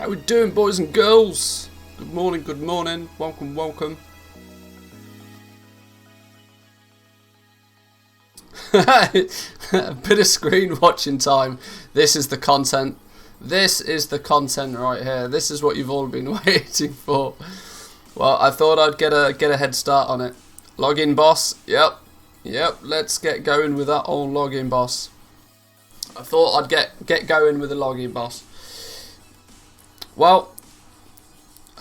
How we doing, boys and girls? Good morning, good morning. Welcome, welcome. A bit of screen watching time. This is the content. This is the content right here. This is what you've all been waiting for. Well, I thought I'd get a head start on it. Login boss. Yep. Let's get going with that old login boss. I thought I'd get going with the login boss. Well,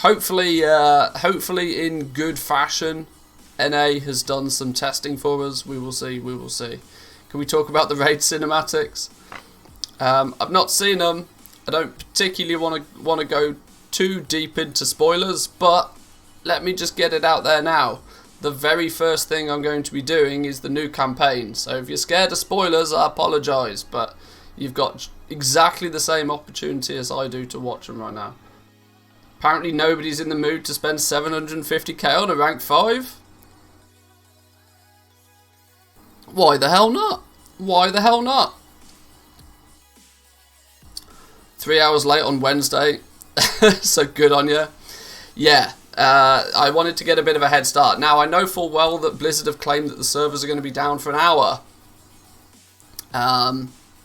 hopefully in good fashion, NA has done some testing for us. We will see. Can we talk about the raid cinematics? I've not seen them. I don't particularly want to go too deep into spoilers, but let me just get it out there now. The very first thing I'm going to be doing is the new campaign. So if you're scared of spoilers, I apologise, but you've got exactly the same opportunity as I do to watch them right now. Apparently nobody's in the mood to spend 750k on a rank 5. Why the hell not? Why the hell not? 3 hours late on Wednesday, so good on you. Yeah, I wanted to get a bit of a head start. Now, I know full well that Blizzard have claimed that the servers are going to be down for an hour.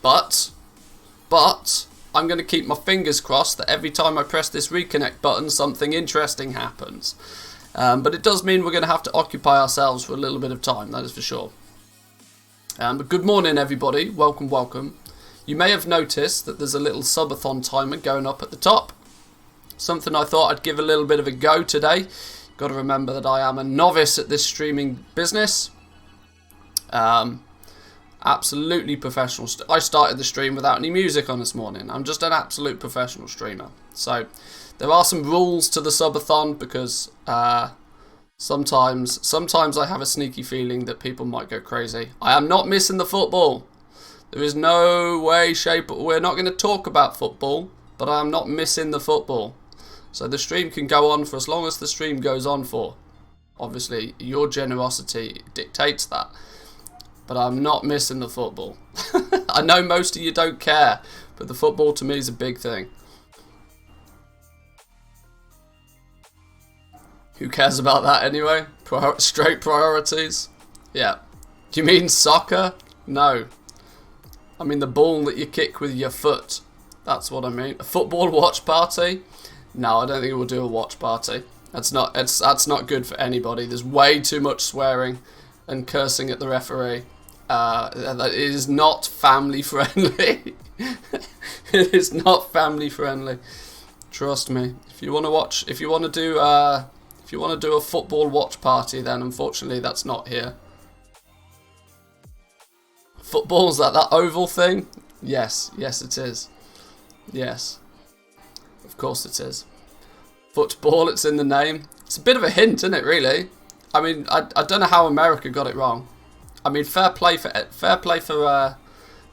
But I'm going to keep my fingers crossed that every time I press this reconnect button, something interesting happens. But it does mean we're going to have to occupy ourselves for a little bit of time, that is for sure. But good morning, everybody. Welcome, welcome. You may have noticed that there's a little subathon timer going up at the top. Something I thought I'd give a little bit of a go today. Got to remember that I am a novice at this streaming business. Absolutely professional. I started the stream without any music on this morning. I'm just an absolute professional streamer. So there are some rules to the subathon because sometimes I have a sneaky feeling that people might go crazy. I am not missing the football. There is no way, shape, we're not going to talk about football, but I am not missing the football. So the stream can go on for as long as the stream goes on for. Obviously, your generosity dictates that. But I'm not missing the football. I know most of you don't care, but the football to me is a big thing. Who cares about that anyway? Straight priorities? Yeah. Do you mean soccer? No. I mean the ball that you kick with your foot. That's what I mean. A football watch party? No, I don't think we'll do a watch party. That's not good for anybody. There's way too much swearing and cursing at the referee. That is not family friendly. It is not family friendly. Trust me. If you want to do a football watch party, then unfortunately that's not here. Football's that oval thing? Yes it is. Yes. Of course it is. Football, it's in the name. It's a bit of a hint, isn't it, really? I mean, I don't know how America got it wrong. I mean, fair play for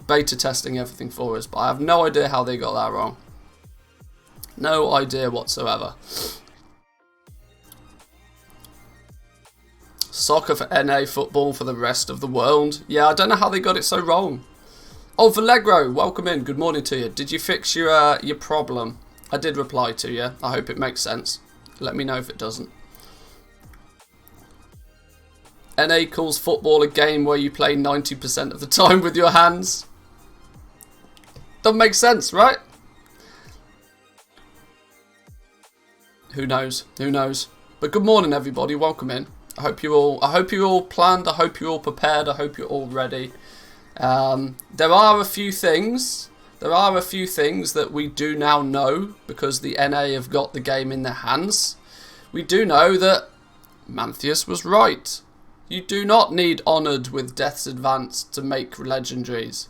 beta testing everything for us, but I have no idea how they got that wrong. No idea whatsoever. Soccer for NA, football for the rest of the world. Yeah, I don't know how they got it so wrong. Oh, Valegro, welcome in. Good morning to you. Did you fix your problem? I did reply to you. I hope it makes sense. Let me know if it doesn't. NA calls football a game where you play 90% of the time with your hands. Doesn't make sense, right? Who knows? Who knows? But good morning, everybody. Welcome in. I hope you're all planned. I hope you're all prepared. I hope you're all ready. There are a few things that we do now know because the NA have got the game in their hands. We do know that Manthius was right. You do not need Honoured with Death's Advance to make legendaries.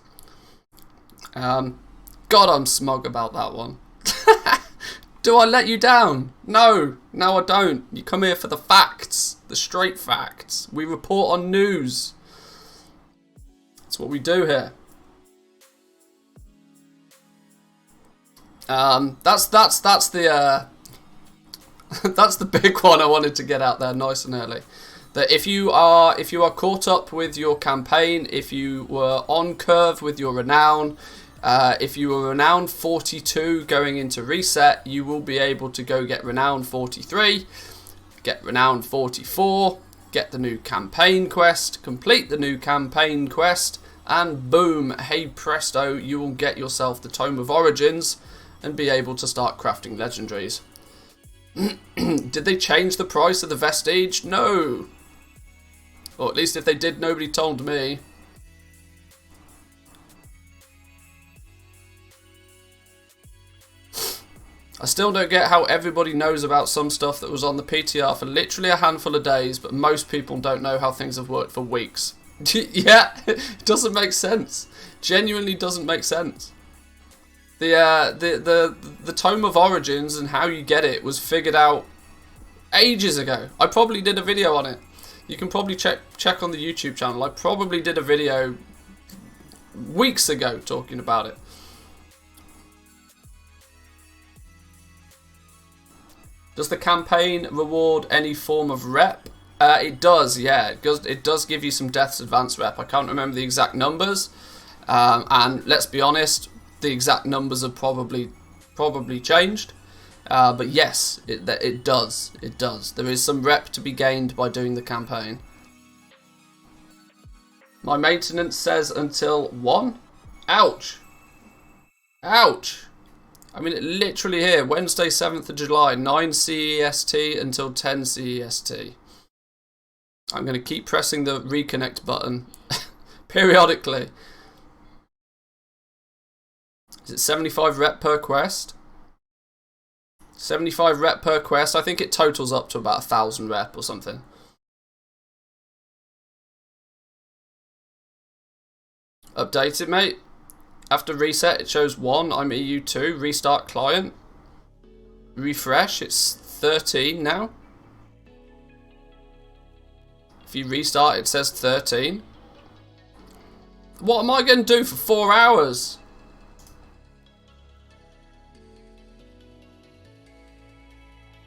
God, I'm smug about that one. Do I let you down? No, I don't. You come here for the facts, the straight facts. We report on news. That's what we do here. That's the that's the big one I wanted to get out there nice and early. That if you are caught up with your campaign, if you were on curve with your renown, If you were Renown 42 going into reset, you will be able to go get Renown 43, get Renown 44, get the new campaign quest, complete the new campaign quest, and boom, hey presto, you will get yourself the Tome of Origins and be able to start crafting legendaries. Did they change the price of the Vestige? No. Or at least if they did, nobody told me. I still don't get how everybody knows about some stuff that was on the PTR for literally a handful of days, but most people don't know how things have worked for weeks. Yeah, it doesn't make sense. Genuinely doesn't make sense. The Tome of Origins and how you get it was figured out ages ago. I probably did a video on it. You can probably check on the YouTube channel. I probably did a video weeks ago talking about it. Does the campaign reward any form of rep? It does, yeah. It does give you some Death's Advance rep. I can't remember the exact numbers. And let's be honest, the exact numbers have probably changed. But yes, it does. It does. There is some rep to be gained by doing the campaign. My maintenance says until 1. Ouch. Ouch. I mean, literally here, Wednesday, 7th of July, 9 CEST until 10 CEST. I'm going to keep pressing the reconnect button periodically. Is it 75 rep per quest? 75 rep per quest. I think it totals up to about 1,000 rep or something. Updated, mate. After reset, it shows 1. I'm EU2. Restart client. Refresh. It's 13 now. If you restart, it says 13. What am I going to do for 4 hours?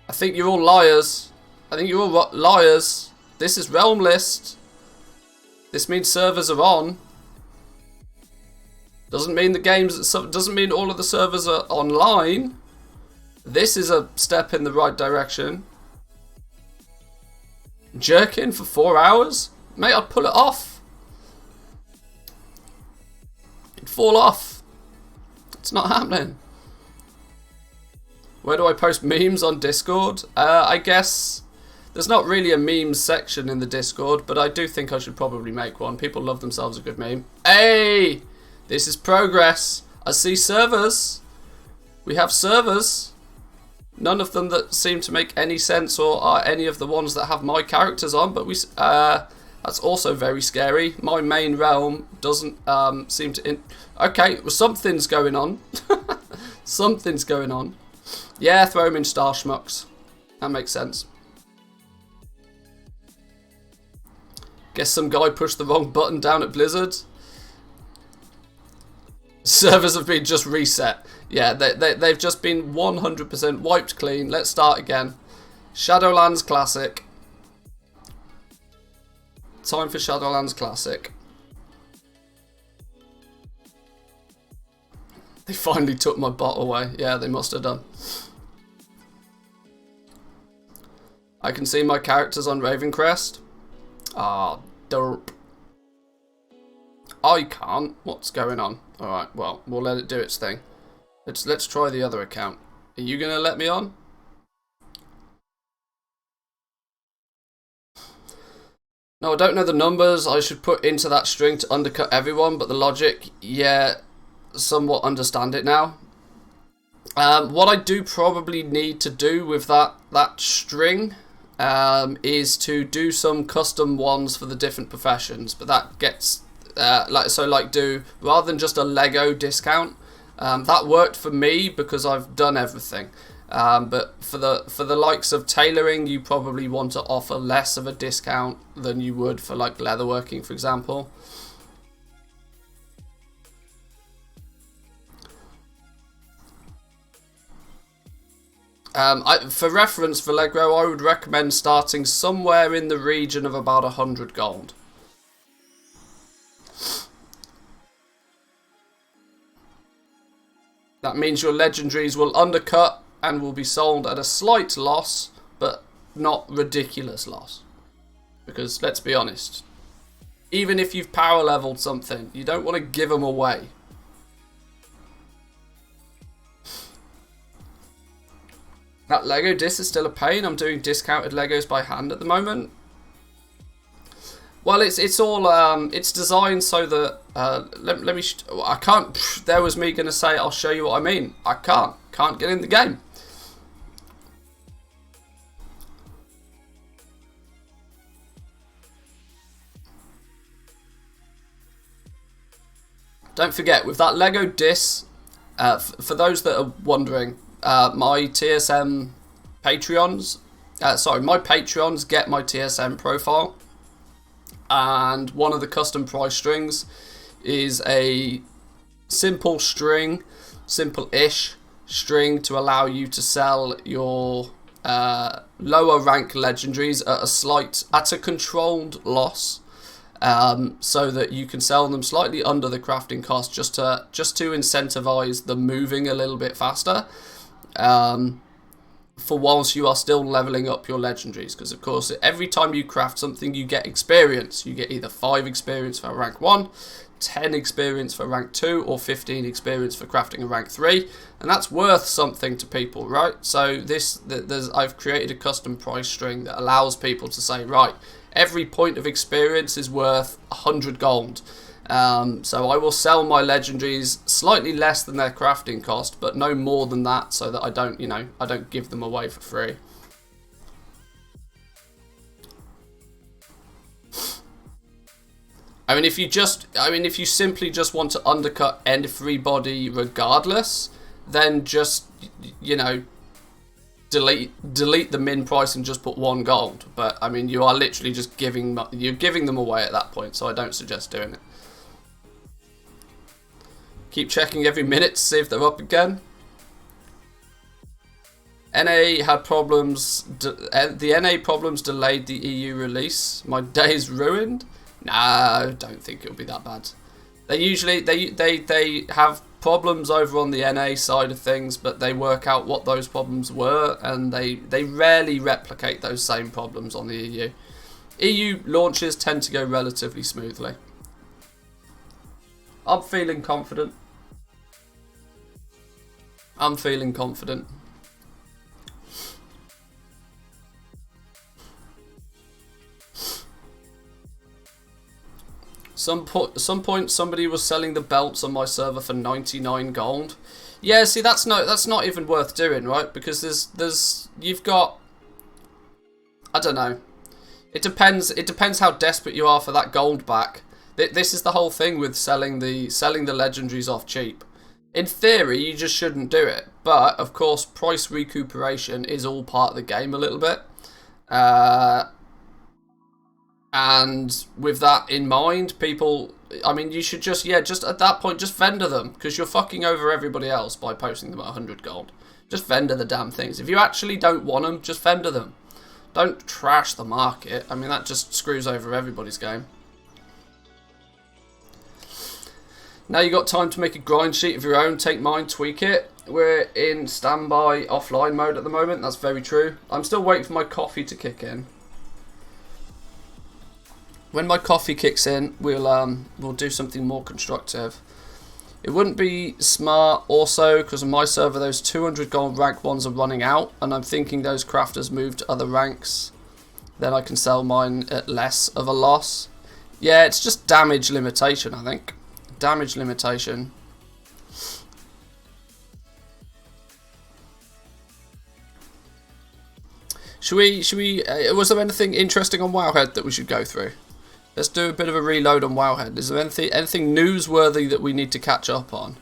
I think you're all liars. I think you're all liars. This is Realm List. This means servers are on. Doesn't mean the games, doesn't mean all of the servers are online. This is a step in the right direction. Jerking for 4 hours? Mate, I'd pull it off. It'd fall off. It's not happening. Where do I post memes on Discord? I guess there's not really a memes section in the Discord, but I do think I should probably make one. People love themselves a good meme. Hey! This is progress. I see servers. We have servers. None of them that seem to make any sense or are any of the ones that have my characters on, but that's also very scary. My main realm doesn't seem to... Okay, well, something's going on. Something's going on. Yeah, throw them in Star Schmucks. That makes sense. Guess some guy pushed the wrong button down at Blizzard. Servers have been just reset. Yeah, they've just been 100% wiped clean. Let's start again. Shadowlands Classic. Time for Shadowlands Classic. They finally took my bot away. Yeah, they must have done. I can see my characters on Ravencrest. Ah, derp. I can't. What's going on? Alright, well, we'll let it do its thing. Let's try the other account. Are you going to let me on? No, I don't know the numbers I should put into that string to undercut everyone, but the logic, yeah, somewhat understand it now. What I do probably need to do with that string is to do some custom ones for the different professions, but that gets do rather than just a Lego discount. That worked for me because I've done everything. But for the likes of tailoring, you probably want to offer less of a discount than you would for like leatherworking, for example. For reference, for Allegro, I would recommend starting somewhere in the region of about 100 gold. That means your legendaries will undercut and will be sold at a slight loss, but not ridiculous loss. Because let's be honest, even if you've power leveled something, you don't want to give them away. That Lego disc is still a pain. I'm doing discounted Legos by hand at the moment. Well, it's all it's designed so that let me I can't. There was me gonna say I'll show you what I mean. I can't get in the game. Don't forget, with that Lego disc, for those that are wondering, my TSM Patreons, my Patreons get my TSM profile, and one of the custom price strings is a simple string, simple-ish string to allow you to sell your lower rank legendaries at a controlled loss. So that you can sell them slightly under the crafting cost, just to incentivize them moving a little bit faster, for whilst you are still leveling up your legendaries. Because of course, every time you craft something, you get experience. You get either 5 experience for rank 1, 10 experience for rank 2, or 15 experience for crafting a rank 3, and that's worth something to people, right? So I've created a custom price string that allows people to say, right, every point of experience is worth 100 gold. So I will sell my legendaries slightly less than their crafting cost, but no more than that, so that I don't give them away for free. I mean, if you simply just want to undercut everybody regardless, then just, delete the min price and just put 1 gold. But I mean, you are literally just giving them away at that point, so I don't suggest doing it. Keep checking every minute to see if they're up again. NA had problems. The NA problems delayed the EU release. My day's ruined. No, I don't think it'll be that bad. They usually they have problems over on the NA side of things, but they work out what those problems were, and they rarely replicate those same problems on the EU. EU launches tend to go relatively smoothly. I'm feeling confident. I'm feeling confident. Some point somebody was selling the belts on my server for 99 gold. Yeah, see, that's not even worth doing, right? Because you've got, I don't know. It depends how desperate you are for that gold back. This is the whole thing with selling the legendaries off cheap. In theory, you just shouldn't do it, but of course, price recuperation is all part of the game a little bit. And with that in mind, people, I mean, you should just at that point, just vendor them, because you're fucking over everybody else by posting them at 100 gold. Just vendor the damn things. If you actually don't want them, just vendor them. Don't trash the market. I mean, that just screws over everybody's game. Now you got time to make a grind sheet of your own, take mine, tweak it. We're in standby offline mode at the moment, that's very true. I'm still waiting for my coffee to kick in. When my coffee kicks in, we'll do something more constructive. It wouldn't be smart also, because on my server those 200 gold rank ones are running out, and I'm thinking those crafters move to other ranks. Then I can sell mine at less of a loss. Yeah, it's just damage limitation, I think. Damage limitation. Should we was there anything interesting on Wowhead that we should go through? Let's do a bit of a reload on Wowhead. Is there anything newsworthy that we need to catch up on?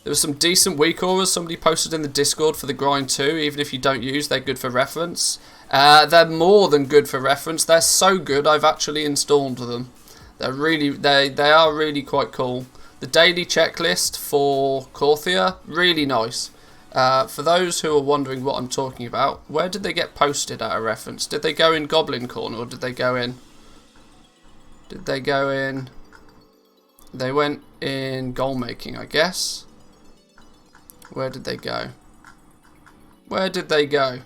There was some decent weak auras somebody posted in the Discord for the grind too. Even if you don't use, they're good for reference. They're more than good for reference. They're so good, I've actually installed them. They are really quite cool. The daily checklist for Corthia, really nice. For those who are wondering what I'm talking about, where did they get posted at a reference? Did they go in Goblin Corner, or did they go in? They went in goal making, I guess. Where did they go? Where did they go?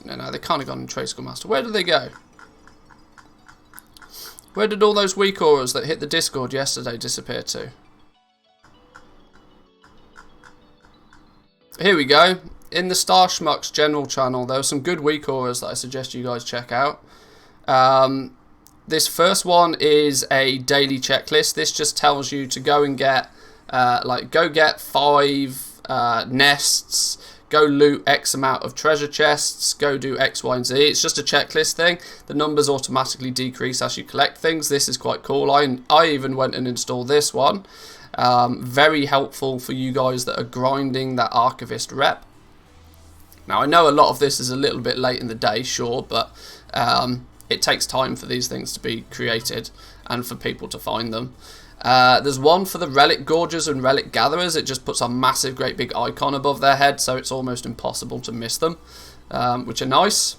No, they can't have gone in Trade School Master. Where did they go? Where did all those weak auras that hit the Discord yesterday disappear to? Here we go. In the Star Schmucks general channel, there were some good weak auras that I suggest you guys check out. This first one is a daily checklist. This just tells you to go and get, go get 5 nests, go loot X amount of treasure chests, go do X, Y, and Z. It's just a checklist thing. The numbers automatically decrease as you collect things. This is quite cool. I even went and installed this one. Very helpful for you guys that are grinding that Archivist rep. Now, I know a lot of this is a little bit late in the day, sure, but it takes time for these things to be created and for people to find them. There's one for the Relic Gorgers and Relic Gatherers. It just puts a massive, great big icon above their head, so it's almost impossible to miss them, which are nice.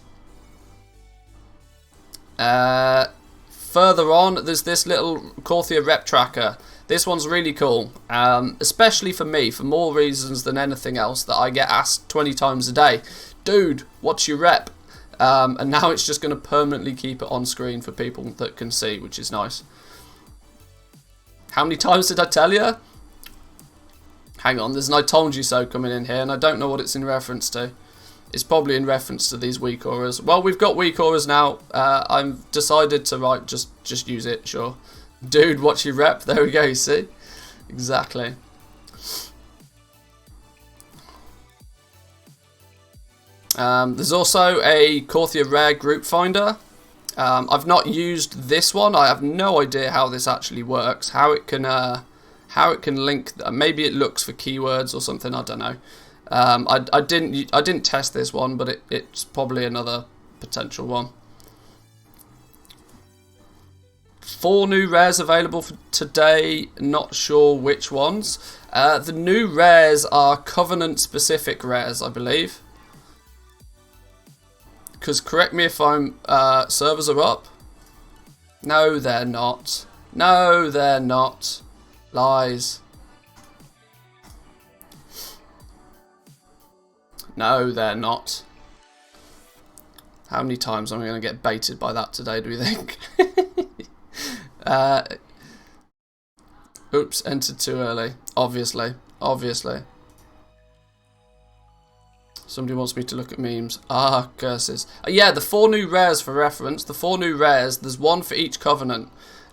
Further on, there's this little Korthia rep tracker. This one's really cool, especially for me, for more reasons than anything else, that I get asked 20 times a day, dude, what's your rep? And now it's just going to permanently keep it on screen for people that can see, which is nice. How many times did I tell you? Hang on, there's an I told you so coming in here, and I don't know what it's in reference to. It's probably in reference to these weak auras. Well, we've got weak auras now. I've decided to just use it, sure. Dude, what's your rep? There we go, you see? Exactly. There's also a Korthia Rare group finder. I've not used this one. I have no idea how this actually works. How it can link. Maybe it looks for keywords or something. I don't know. I didn't test this one, but it's probably another potential one. 4 new rares available for today. Not sure which ones. The new rares are Covenant specific rares, I believe. Because correct me if I'm servers are up. No, they're not. No, they're not. Lies. No, they're not. How many times am I going to get baited by that today, do we think? Oops, entered too early. Obviously. Somebody wants me to look at memes. Ah, curses. Yeah, the 4 new rares for reference. The 4 new rares, there's one for each Covenant.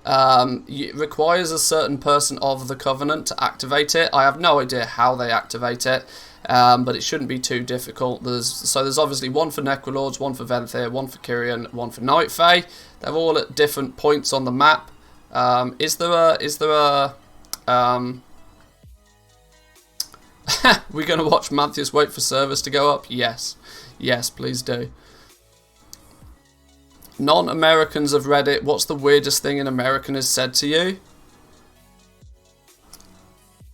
It requires a certain person of the Covenant to activate it. I have no idea how they activate it, but it shouldn't be too difficult. There's obviously one for Necrolords, one for Venthyr, one for Kyrian, one for Night Fae. They're all at different points on the map. Is there a we're going to watch Mantheus wait for servers to go up? Yes. Yes, please do. Non-Americans of Reddit, what's the weirdest thing an American has said to you?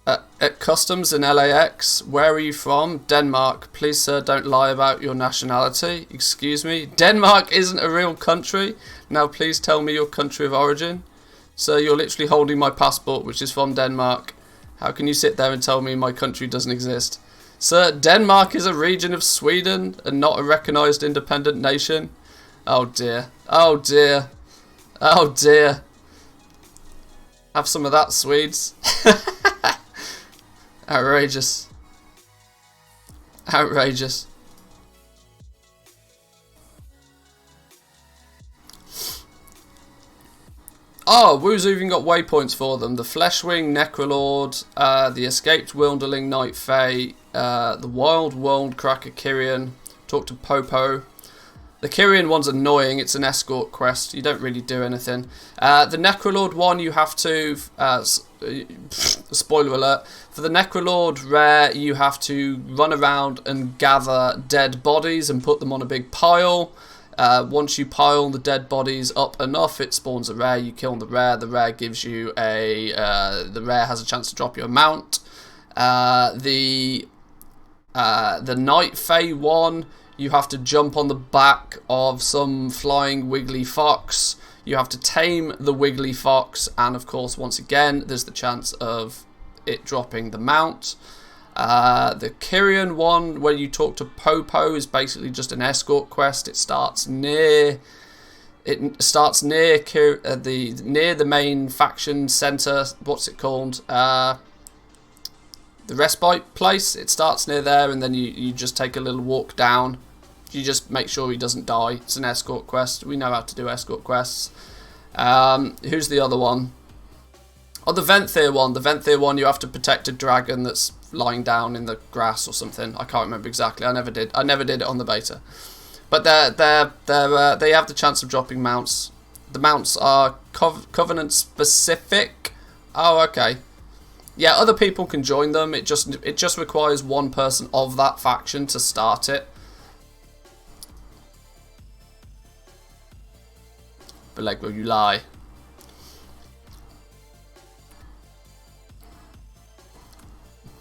At customs in LAX, where are you from? Denmark. Please, sir, don't lie about your nationality. Excuse me. Denmark isn't a real country. Now, please tell me your country of origin. Sir, you're literally holding my passport, which is from Denmark. How can you sit there and tell me my country doesn't exist? Sir, Denmark is a region of Sweden and not a recognised independent nation. Oh dear. Oh dear. Oh dear. Have some of that, Swedes. Outrageous. Outrageous. Oh, Wuzu even got waypoints for them. The Fleshwing, Necrolord, the Escaped Wilderling Night Fae, the Wild World Cracker Kyrian. Talk to Popo. The Kyrian one's annoying. It's an escort quest. You don't really do anything. The Necrolord one, you have to... spoiler alert. For the Necrolord rare, you have to run around and gather dead bodies and put them on a big pile. Once you pile the dead bodies up enough, it spawns a rare. You kill the rare gives you a... the rare has a chance to drop you a mount. The Night Fae one, you have to jump on the back of some flying wiggly fox. You have to tame the wiggly fox, and of course, once again, there's the chance of it dropping the mount. The Kyrian one, where you talk to Popo, is basically just an escort quest. It starts near the main faction center. What's it called? The respite place. It starts near there, and then you just take a little walk down. You just make sure he doesn't die. It's an escort quest. We know how to do escort quests. Who's the other one? Oh, the Venthyr one. The Venthyr one, you have to protect a dragon that's lying down in the grass or something. I can't remember exactly. I never did it on the beta. But they have the chance of dropping mounts. The mounts are Covenant specific. Oh, okay. Yeah, other people can join them. It just requires one person of that faction to start it. Belegro, you lie.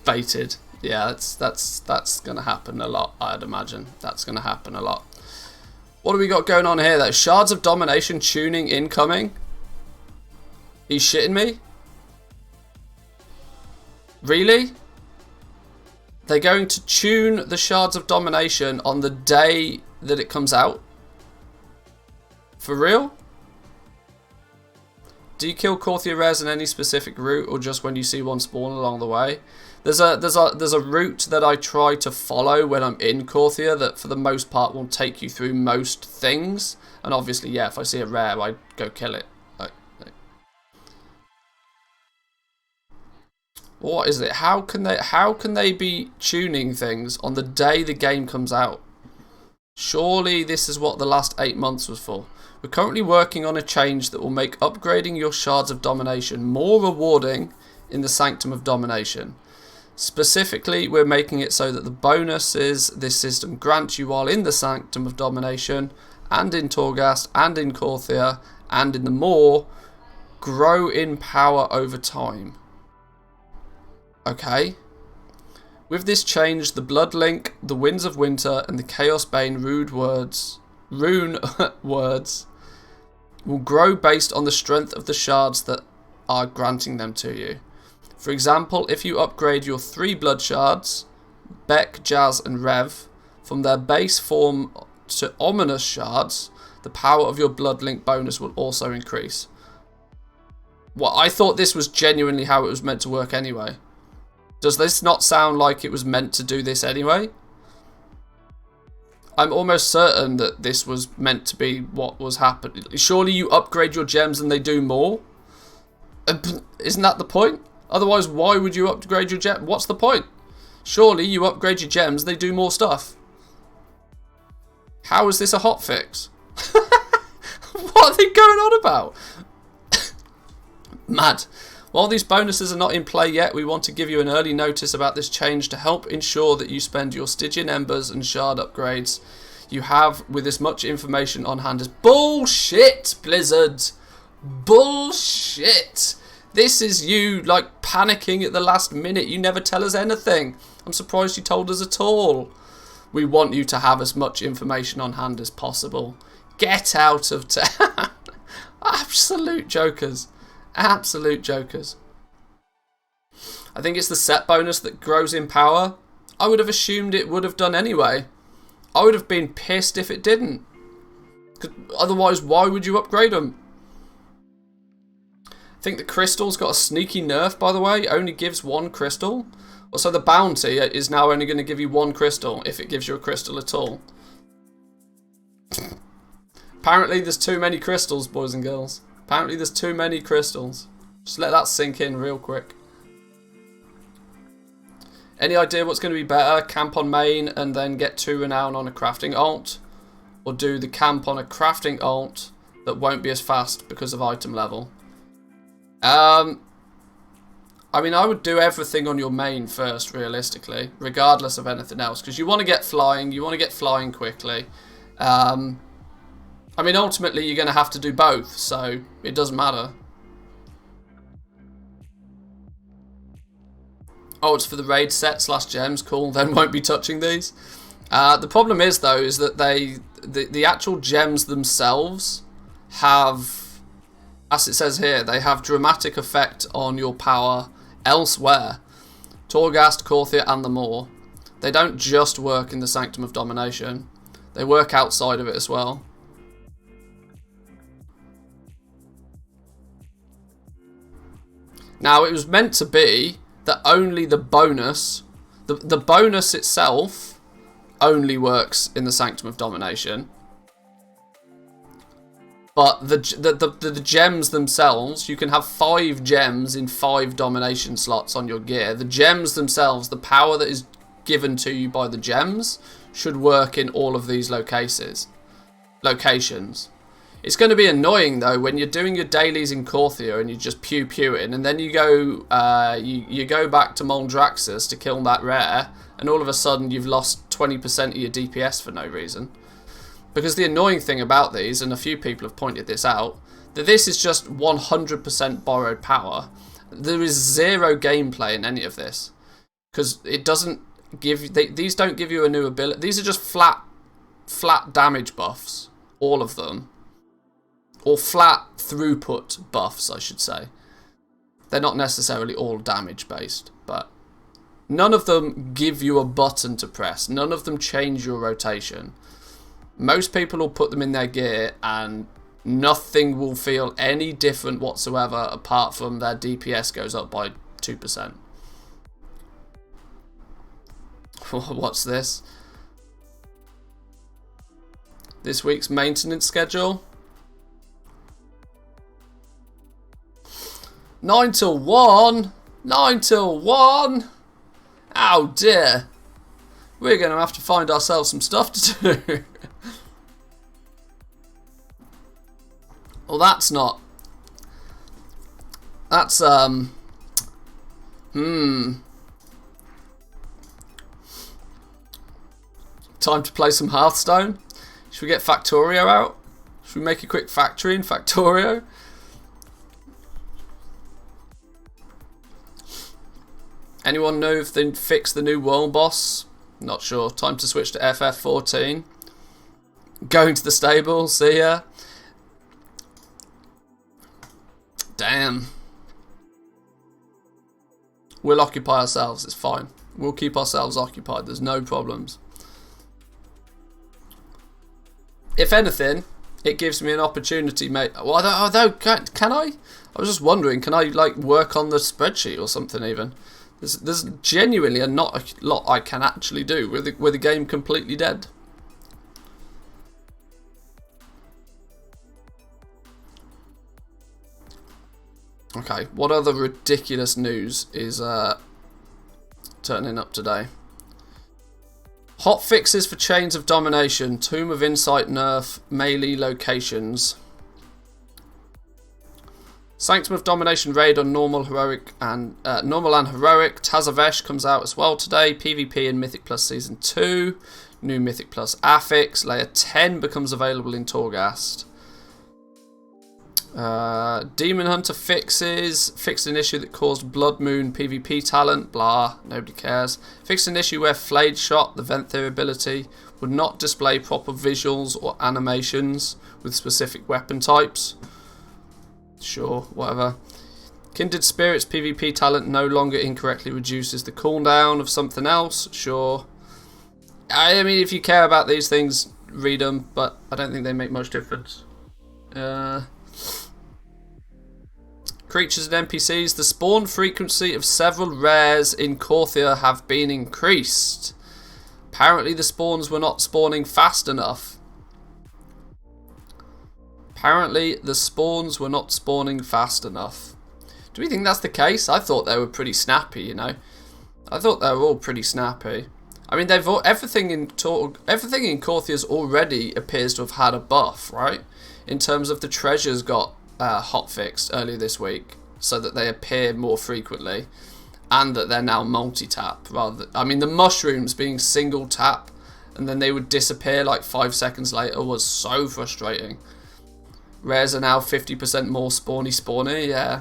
Baited. Yeah, that's gonna happen a lot, I'd imagine. That's gonna happen a lot. What do we got going on here though? Shards of Domination tuning incoming? Are you shitting me? Really? They're going to tune the Shards of Domination on the day that it comes out? For real? Do you kill Korthia rares in any specific route, or just when you see one spawn along the way? There's a route that I try to follow when I'm in Korthia that for the most part will take you through most things. And obviously, yeah, if I see a rare, I go kill it. What is it? How can they be tuning things on the day the game comes out? Surely this is what the last 8 months was for. We're currently working on a change that will make upgrading your Shards of Domination more rewarding in the Sanctum of Domination. Specifically, we're making it so that the bonuses this system grants you while in the Sanctum of Domination, and in Torghast, and in Korthia, and in the Maw, grow in power over time. Okay. With this change, the Blood Link, the Winds of Winter, and the Chaos Bane rune words will grow based on the strength of the shards that are granting them to you. For example, if you upgrade your 3 blood shards, Beck, Jazz, and Rev, from their base form to ominous shards, the power of your Blood Link bonus will also increase. Well, I thought this was genuinely how it was meant to work anyway. Does this not sound like it was meant to do this anyway? I'm almost certain that this was meant to be what was happening. Surely you upgrade your gems and they do more? Isn't that the point? Otherwise, why would you upgrade your gem? What's the point? Surely you upgrade your gems, they do more stuff. How is this a hotfix? What are they going on about? Mad. While these bonuses are not in play yet, we want to give you an early notice about this change to help ensure that you spend your Stygian Embers and Shard upgrades you have with as much information on hand as... Bullshit, Blizzard! Bullshit! This is you, like, panicking at the last minute. You never tell us anything. I'm surprised you told us at all. We want you to have as much information on hand as possible. Get out of town. Absolute jokers. Absolute jokers. I think it's the set bonus that grows in power. I would have assumed it would have done anyway. I would have been pissed if it didn't. 'Cause otherwise, why would you upgrade them? I think the crystal's got a sneaky nerf, by the way. It only gives 1 crystal. Also, the bounty is now only going to give you 1 crystal, if it gives you a crystal at all. Apparently, there's too many crystals, boys and girls. Apparently, there's too many crystals. Just let that sink in real quick. Any idea what's going to be better? Camp on main and then get 2 renown on a crafting alt? Or do the camp on a crafting alt that won't be as fast because of item level? I mean, I would do everything on your main first, realistically, regardless of anything else, because you want to get flying. You want to get flying quickly. I mean, ultimately, you're going to have to do both, so it doesn't matter. Oh, it's for the raid set / gems. Cool, then won't be touching these. The problem is, though, is that the actual gems themselves have, as it says here, they have dramatic effect on your power elsewhere. Torghast, Korthia and the Maw. They don't just work in the Sanctum of Domination. They work outside of it as well. Now, it was meant to be that only the bonus, the bonus itself only works in the Sanctum of Domination. But the gems themselves, you can have 5 gems in 5 domination slots on your gear. The gems themselves, the power that is given to you by the gems, should work in all of these locations. It's going to be annoying though when you're doing your dailies in Korthia and you just pew-pewing, and then you go you go back to Moldraxxus to kill that rare, and all of a sudden you've lost 20% of your DPS for no reason. Because the annoying thing about these, and a few people have pointed this out, that this is just 100% borrowed power. There is zero gameplay in any of this. Because it doesn't give... these don't give you a new ability. These are just flat damage buffs. All of them. Or flat throughput buffs, I should say. They're not necessarily all damage based, but none of them give you a button to press. None of them change your rotation. Most people will put them in their gear and nothing will feel any different whatsoever apart from their DPS goes up by 2%. What's this? This week's maintenance schedule? 9 till 1? 9 till 1? Oh dear. We're going to have to find ourselves some stuff to do. Well, that's not... That's, Time to play some Hearthstone? Should we get Factorio out? Should we make a quick factory in Factorio? Anyone know if they fixed the new world boss? Not sure. Time to switch to FF14. Going to the stable, see ya. Damn. We'll occupy ourselves, it's fine. We'll keep ourselves occupied, there's no problems. If anything, it gives me an opportunity, mate. Well, although, can I? I was just wondering, can I like work on the spreadsheet or something even? There's genuinely not a lot I can actually do with the game completely dead. Okay, what other ridiculous news is turning up today? Hot fixes for Chains of Domination, Tomb of Insight nerf, melee locations. Sanctum of Domination raid on normal, heroic, and normal and heroic. Tazavesh comes out as well today. PvP in Mythic Plus Season 2. New Mythic Plus affix. Layer 10 becomes available in Torghast. Demon Hunter fixes. Fixed an issue that caused Blood Moon PvP talent. Blah, nobody cares. Fixed an issue where Flayed Shot, the Venthyr ability, would not display proper visuals or animations with specific weapon types. Sure, whatever. Kindred Spirits PvP talent no longer incorrectly reduces the cooldown of something else. Sure. I mean, if you care about these things, read them, but I don't think they make much difference. Creatures and NPCs. The spawn frequency of several rares in Korthia have been increased. Apparently the spawns were not spawning fast enough. Apparently the spawns were not spawning fast enough. Do we think that's the case? I thought they were pretty snappy, you know. I thought they were all pretty snappy. I mean, everything in Korthia's already appears to have had a buff, right? In terms of the treasures got hotfixed earlier this week, so that they appear more frequently, and that they're now multi-tap rather. I mean, the mushrooms being single tap, and then they would disappear like 5 seconds later was so frustrating. Rares are now 50% more spawny, yeah.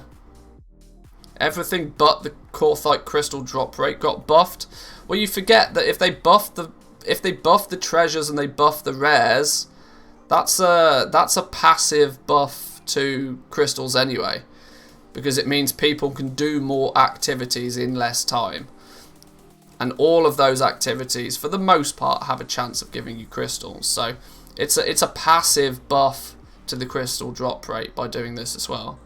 Everything but the Korthite crystal drop rate got buffed. Well, you forget that if they buff the treasures and they buff the rares, that's a passive buff to crystals anyway. because it means people can do more activities in less time. And all of those activities, for the most part, have a chance of giving you crystals. So it's a passive buff to the crystal drop rate by doing this as well.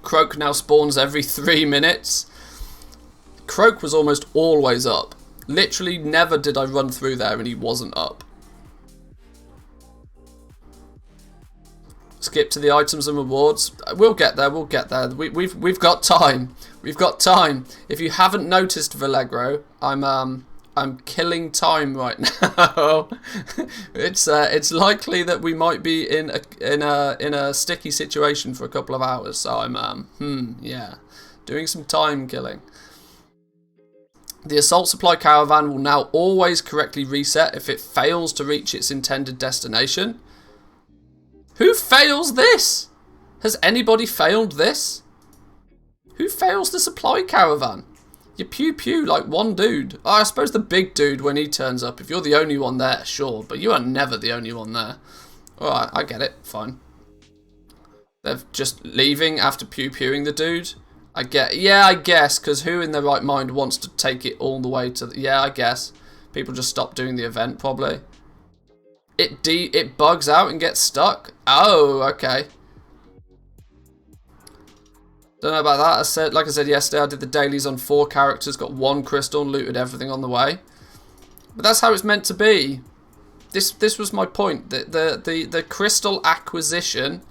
Croak now spawns every 3 minutes. Croak was almost always up. Literally never did I run through there and he wasn't up. Skip to the items and rewards. We'll get there. We'll get there. We've got time. We've got time. If you haven't noticed, Vallegro, I'm killing time right now. It's likely that we might be in a sticky situation for a couple of hours. So I'm yeah, doing some time killing. The assault supply caravan will now always correctly reset if it fails to reach its intended destination. Who fails this? Has anybody failed this? Who fails the supply caravan? You pew pew like one dude. Oh, I suppose the big dude when he turns up. If you're the only one there, sure. But you are never the only one there. Alright, I get it. Fine. They're just leaving after pew pewing the dude. Yeah, I guess. Because who in their right mind wants to take it all the way to the... Yeah, I guess. People just stop doing the event, probably. It bugs out and gets stuck. Oh, okay. Don't know about that. Like I said yesterday, I did the dailies on 4 characters, got 1 crystal, and looted everything on the way. But that's how it's meant to be. This was my point. The crystal acquisition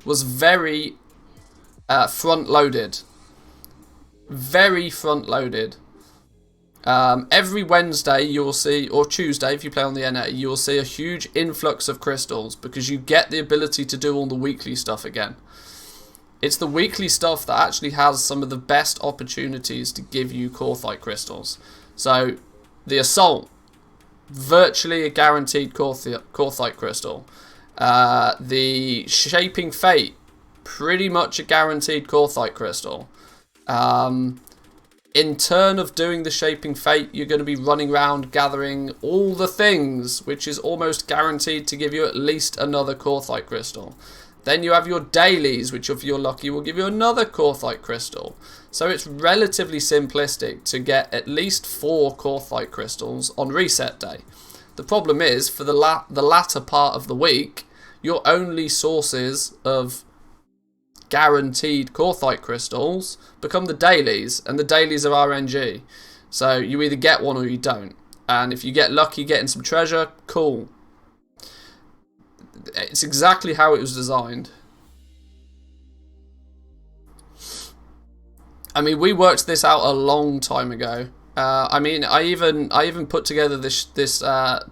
was very front-loaded. Very front-loaded. Every Wednesday you will see, or Tuesday if you play on the NA, you will see a huge influx of crystals because you get the ability to do all the weekly stuff again. It's the weekly stuff that actually has some of the best opportunities to give you Korthite crystals. So the Assault, virtually a guaranteed Korthite crystal. The Shaping Fate, pretty much a guaranteed Korthite crystal. In turn of doing the Shaping Fate, you're going to be running around gathering all the things, which is almost guaranteed to give you at least another Korthite crystal. Then you have your dailies, which if you're lucky will give you another Korthite crystal. So it's relatively simplistic to get at least 4 Korthite crystals on reset day. The problem is, for the latter part of the week, your only sources of guaranteed Korthite crystals become the dailies, and the dailies are RNG. So you either get one or you don't. And if you get lucky getting some treasure, cool. It's exactly how it was designed. I mean, we worked this out a long time ago. I mean, I even put together this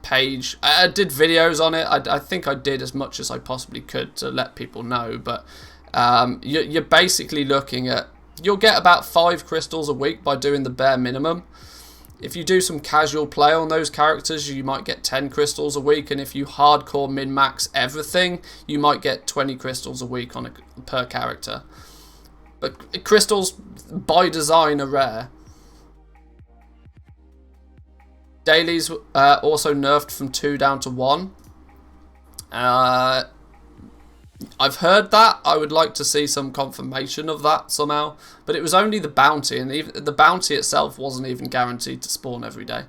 page. I did videos on it. I think I did as much as I possibly could to let people know. But you're basically looking at, you'll get about 5 crystals a week by doing the bare minimum. If you do some casual play on those characters, you might get 10 crystals a week, and if you hardcore min-max everything, you might get 20 crystals a week on per character. But crystals, by design, are rare. Dailies also nerfed from 2 down to 1. I've heard that. I would like to see some confirmation of that somehow. But it was only the bounty, and even the bounty itself wasn't even guaranteed to spawn every day.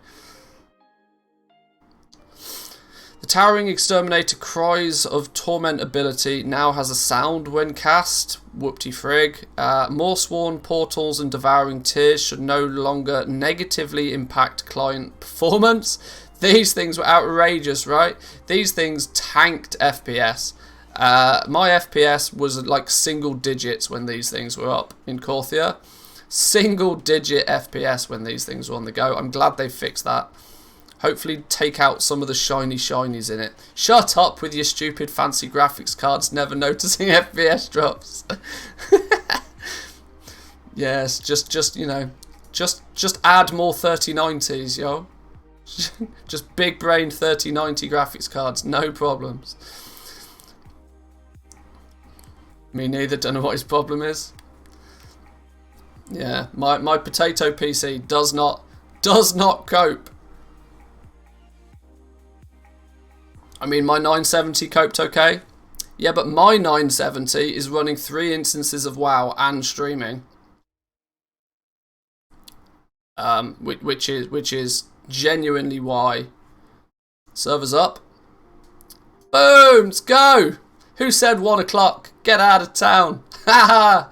The Towering Exterminator Cries of Torment ability now has a sound when cast. Whoopty frig. More Sworn Portals and Devouring Tears should no longer negatively impact client performance. These things were outrageous, right? These things tanked FPS. My FPS was like single digits when these things were up in Korthia. Single digit FPS when these things were on the go. I'm glad they fixed that. Hopefully take out some of the shiny shinies in it. Shut up with your stupid fancy graphics cards never noticing FPS drops. Yes, just you know, just add more 3090s, yo. Just big brain 3090 graphics cards, no problems. Me neither, don't know what his problem is. Yeah, my potato PC does not cope. I mean, my 970 coped okay. Yeah, but my 970 is running 3 instances of WoW and streaming. Which is genuinely why. Servers up. Boom! Let's go! Who said 1 o'clock? Get out of town. Haha!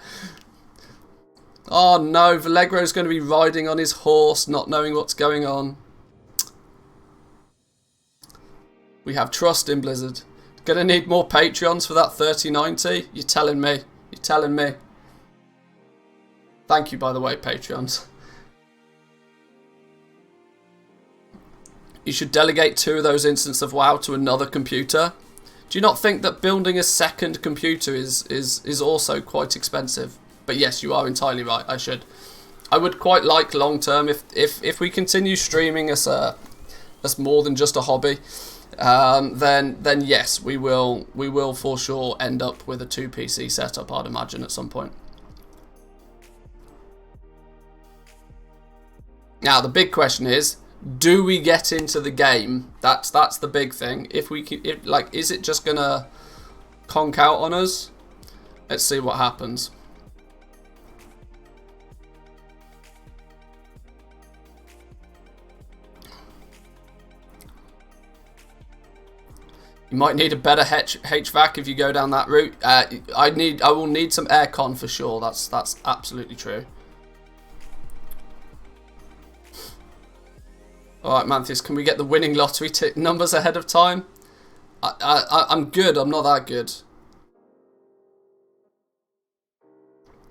Oh no, Vallegro's going to be riding on his horse, not knowing what's going on. We have trust in Blizzard. Gonna need more Patreons for that 3090? You're telling me. You're telling me. Thank you, by the way, Patreons. You should delegate 2 of those instances of WoW to another computer. Do you not think that building a second computer is also quite expensive? But yes, you are entirely right. I should. I would quite like long term if we continue streaming as more than just a hobby. Then yes, we will for sure end up with a 2 PC setup, I'd imagine, at some point. Now the big question is, do we get into the game? That's the big thing. If is it just gonna conk out on us? Let's see what happens. You might need a better HVAC if you go down that route. I will need some aircon for sure. That's absolutely true. All right, Manthus, can we get the winning lottery numbers ahead of time? I'm good. I'm not that good.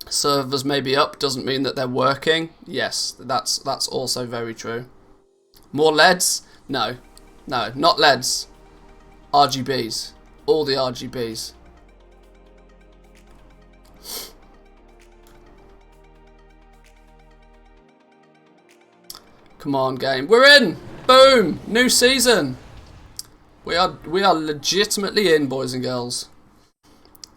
Servers may be up, doesn't mean that they're working. Yes, that's also very true. More LEDs? No, not LEDs. RGBs. All the RGBs. Come on, game. We're in! Boom! New season! We are legitimately in, boys and girls.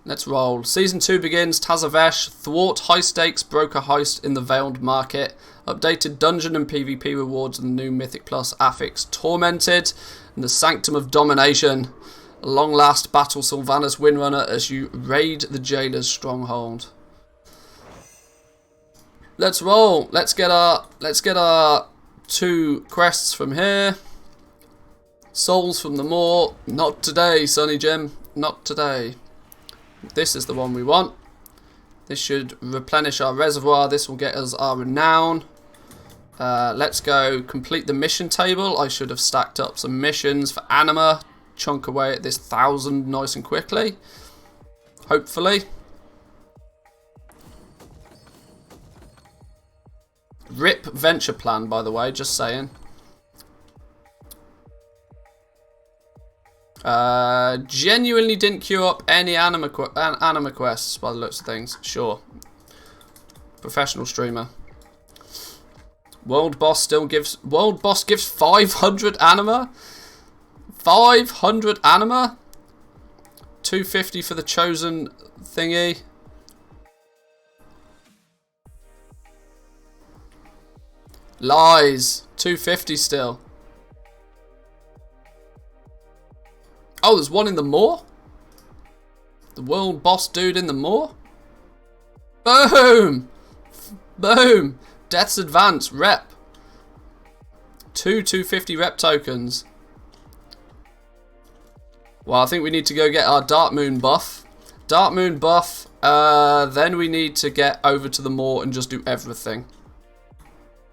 Let's roll. Season 2 begins. Tazavesh. Thwart high-stakes broker heist in the Veiled Market. Updated dungeon and PvP rewards in the new Mythic Plus affix. Tormented. And the Sanctum of Domination. At long last, battle Sylvanas Windrunner as you raid the Jailer's stronghold. Let's roll. Let's get our 2 quests from here. Souls from the Moor. Not today, Sonny Jim. Not today. This is the one we want. This should replenish our reservoir. This will get us our renown. Let's go complete the mission table. I should have stacked up some missions for Anima. Chunk away at this 1,000 nice and quickly. Hopefully. RIP venture plan, by the way, just saying. Genuinely didn't queue up any anima quests by the looks of things. Sure. Professional streamer. World Boss gives 500 anima? 500 anima? 250 for the chosen thingy. Lies. 250 still. Oh, there's one in the Moor? The World Boss dude in the Moor? Boom! Boom! Death's Advance, rep. 250 rep tokens. Well, I think we need to go get our Dark Moon buff. Dark Moon buff, then we need to get over to the Moor and just do everything.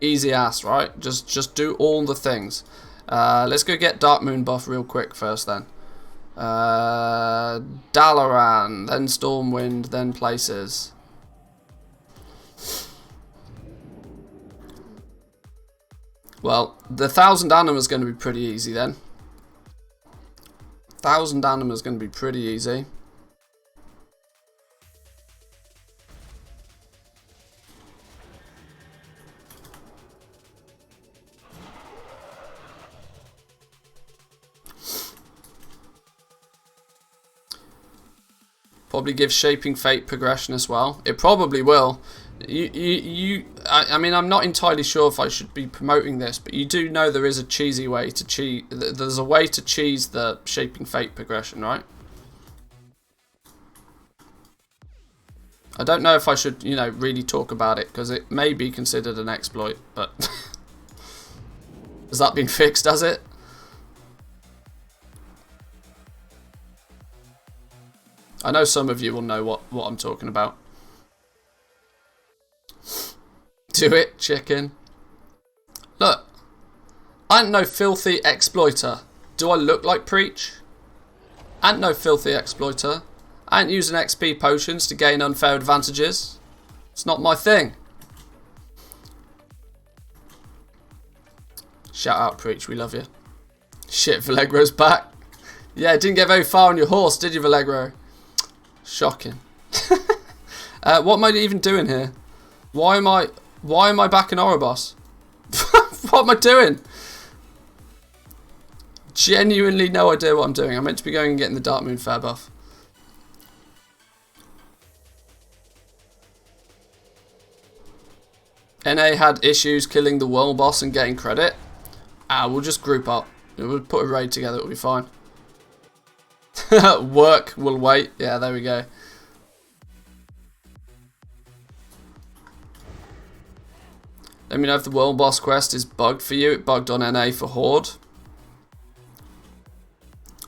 Easy ass, right? Just do all the things. Let's go get Dark Moon buff real quick first then. Dalaran, then Stormwind, then Places. Well, the 1,000 anima is going to be pretty easy then. 1,000 anima is going to be pretty easy. Probably give Shaping Fate progression as well. It probably will. I mean, I'm not entirely sure if I should be promoting this, but you do know there is a cheesy way to cheese. There's a way to cheese the Shaping Fate progression, right? I don't know if I should, you know, really talk about it, because it may be considered an exploit, but has that been fixed, has it? I know some of you will know what I'm talking about. Do it, chicken. Look, I ain't no filthy exploiter. Do I look like Preach? I ain't no filthy exploiter. I ain't using XP potions to gain unfair advantages. It's not my thing. Shout out, Preach, we love you. Shit, Vallegro's back. Yeah, didn't get very far on your horse, did you, Vallegro? Shocking. What am I even doing here? Why am I back in Oribos? What am I doing? Genuinely no idea what I'm doing. I'm meant to be going and getting the Dark Moon Fair buff. NA had issues killing the world boss and getting credit. We'll just group up. We'll put a raid together, it'll be fine. Work will wait. Yeah, there we go. Let me know if the world boss quest is bugged for you. It bugged on NA for Horde.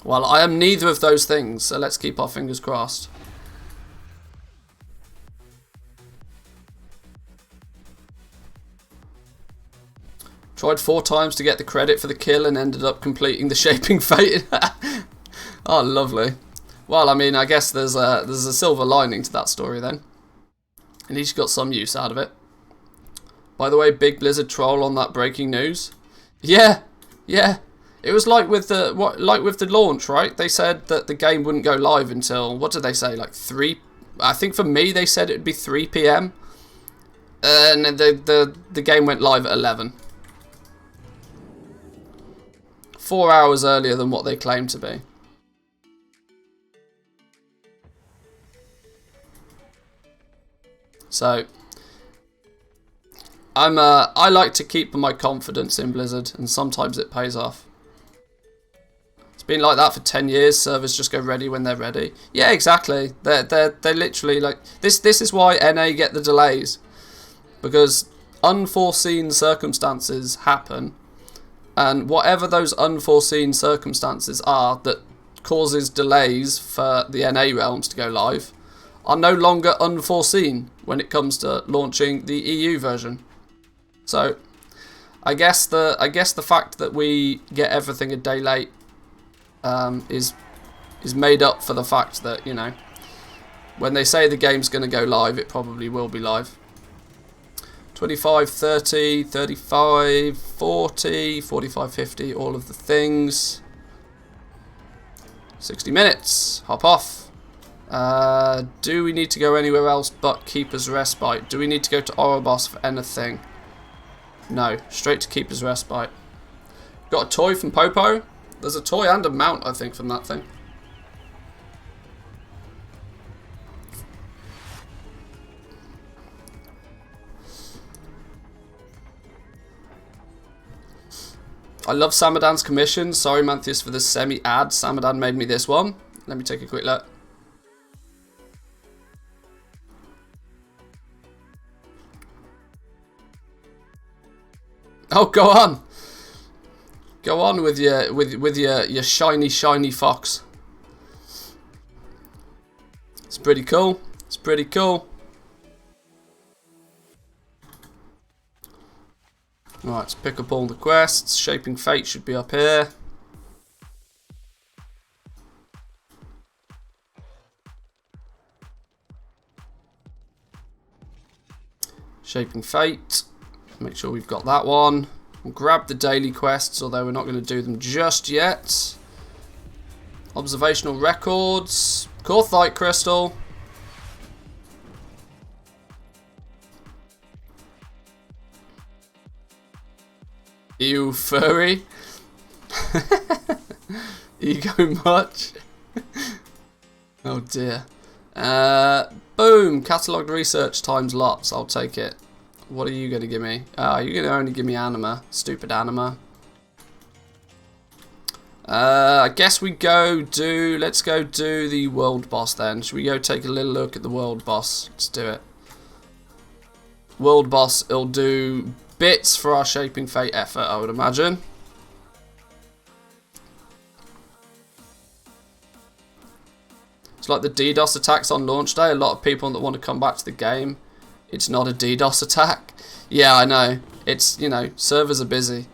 Well, I am neither of those things, so let's keep our fingers crossed. Tried 4 times to get the credit for the kill and ended up completing the Shaping Fate. Oh, lovely. Well, I mean, I guess there's a silver lining to that story then. At least you got some use out of it. By the way, big Blizzard troll on that breaking news. Yeah. It was like with the launch, right? They said that the game wouldn't go live until, what did they say? Like 3. I think for me they said it'd be 3 PM. And the game went live at 11. 4 hours earlier than what they claimed to be. So I like to keep my confidence in Blizzard, and sometimes it pays off. It's been like that for 10 years. Servers just go ready when they're ready. Yeah, exactly. They're literally like this. This is why NA get the delays, because unforeseen circumstances happen, and whatever those unforeseen circumstances are that causes delays for the NA realms to go live are no longer unforeseen when it comes to launching the EU version. So I guess the fact that we get everything a day late is made up for the fact that, you know, when they say the game's going to go live, it probably will be live. 25, 30, 35, 40, 45, 50, all of the things. 60 minutes, hop off. Do we need to go anywhere else but Keeper's Respite? Do we need to go to Oribos for anything? No, straight to Keeper's Respite. Got a toy from Popo. There's a toy and a mount, I think, from that thing. I love Samadan's commission. Sorry, Manthius, for the semi-ad. Samadan made me this one. Let me take a quick look. Oh, go on. Go on with your shiny fox. It's pretty cool. It's pretty cool. Right, let's pick up all the quests. Shaping Fate should be up here. Shaping Fate. Make sure we've got that one. We'll grab the daily quests, although we're not going to do them just yet. Observational records. Corthite crystal. Ew, furry. Ego much. Oh dear. Boom. Catalogued research times lots. I'll take it. What are you going to give me? You're going to only give me anima. Stupid anima. I guess we go do... Let's go do the world boss then. Should we go take a little look at the world boss? Let's do it. World boss, it'll do bits for our Shaping Fate effort, I would imagine. It's like the DDoS attacks on launch day. A lot of people that want to come back to the game, it's not a DDoS attack. Yeah, I know. It's, you know, servers are busy.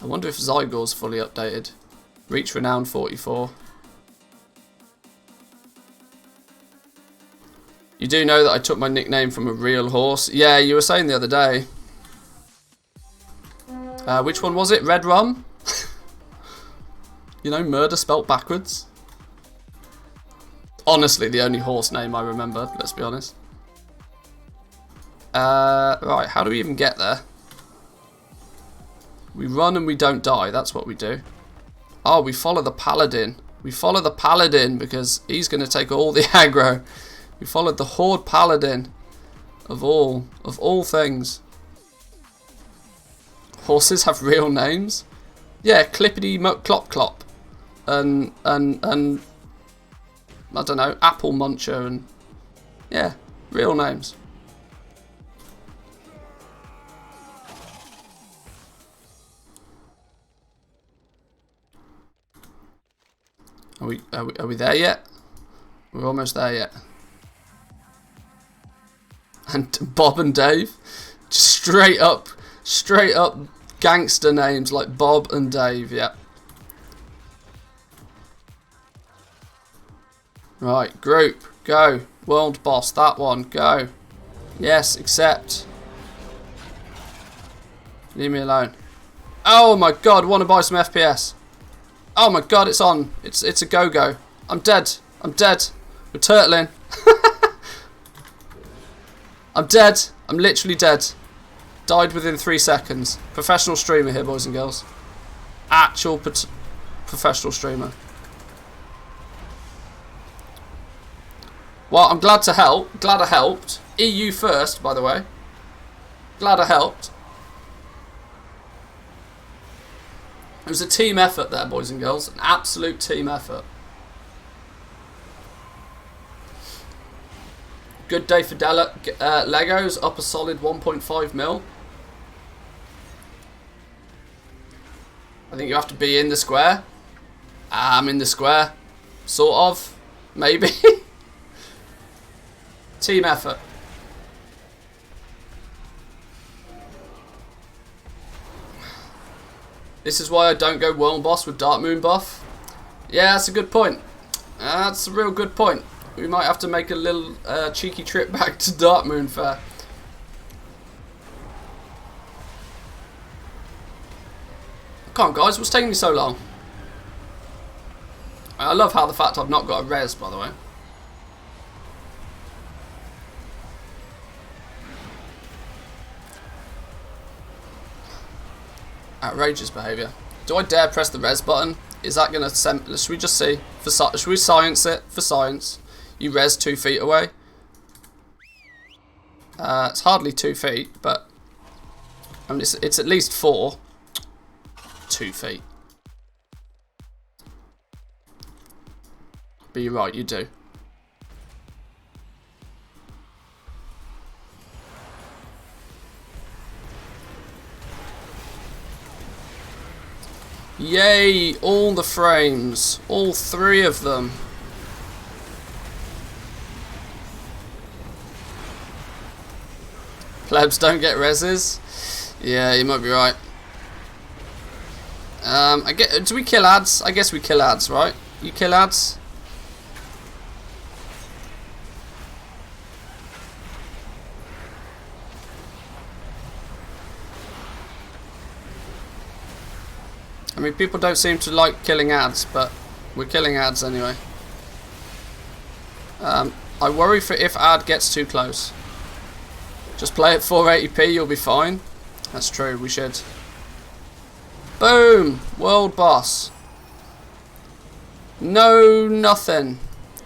I wonder if Zygor's fully updated. Reach Renown 44. You do know that I took my nickname from a real horse? Yeah, you were saying the other day. Which one was it? Red Rum? You know, murder spelt backwards. Honestly, the only horse name I remember, let's be honest. Right, how do we even get there? We run and we don't die, that's what we do. Oh, we follow the paladin. We follow the paladin because he's going to take all the aggro. We followed the Horde Paladin of all things. Horses have real names? Yeah, Clippity Clop Clop. And I don't know, Apple Muncher and yeah, real names. Are we there yet? We're almost there yet. And Bob and Dave, just straight up gangster names like Bob and Dave. Yeah. Right, group, go. World boss, that one, go. Yes, accept. Leave me alone. Oh my god, want to buy some FPS. Oh my god, it's on. It's a go-go. I'm dead. I'm dead. We're turtling. I'm dead. I'm literally dead. Died within 3 seconds. Professional streamer here, boys and girls. Actual professional streamer. Well, I'm glad to help. Glad I helped. EU first, by the way. Glad I helped. It was a team effort there, boys and girls. An absolute team effort. Good day for Legos. Up a solid 1.5 mil. I think you have to be in the square. I'm in the square. Sort of. Maybe. Team effort. This is why I don't go World Boss with Dark Moon buff. Yeah, that's a good point. That's a real good point. We might have to make a little cheeky trip back to Dark Moon Fair. Come on, guys. What's taking me so long? I love how the fact I've not got a res, by the way. Outrageous behaviour. Do I dare press the res button? Is that going to send... Should we just see? Should we science it? For science. You res 2 feet away. It's hardly 2 feet, but... I mean, it's at least 4. 2 feet. But you're right, you do. Yay! All the frames. All 3 of them. Plebs don't get reses. Yeah, you might be right. Do we kill ads? I guess we kill ads, right? You kill ads? I mean, people don't seem to like killing ads, but we're killing ads anyway. I worry for if ad gets too close. Just play at 480p, you'll be fine. That's true, we should. Boom! World boss. No, nothing.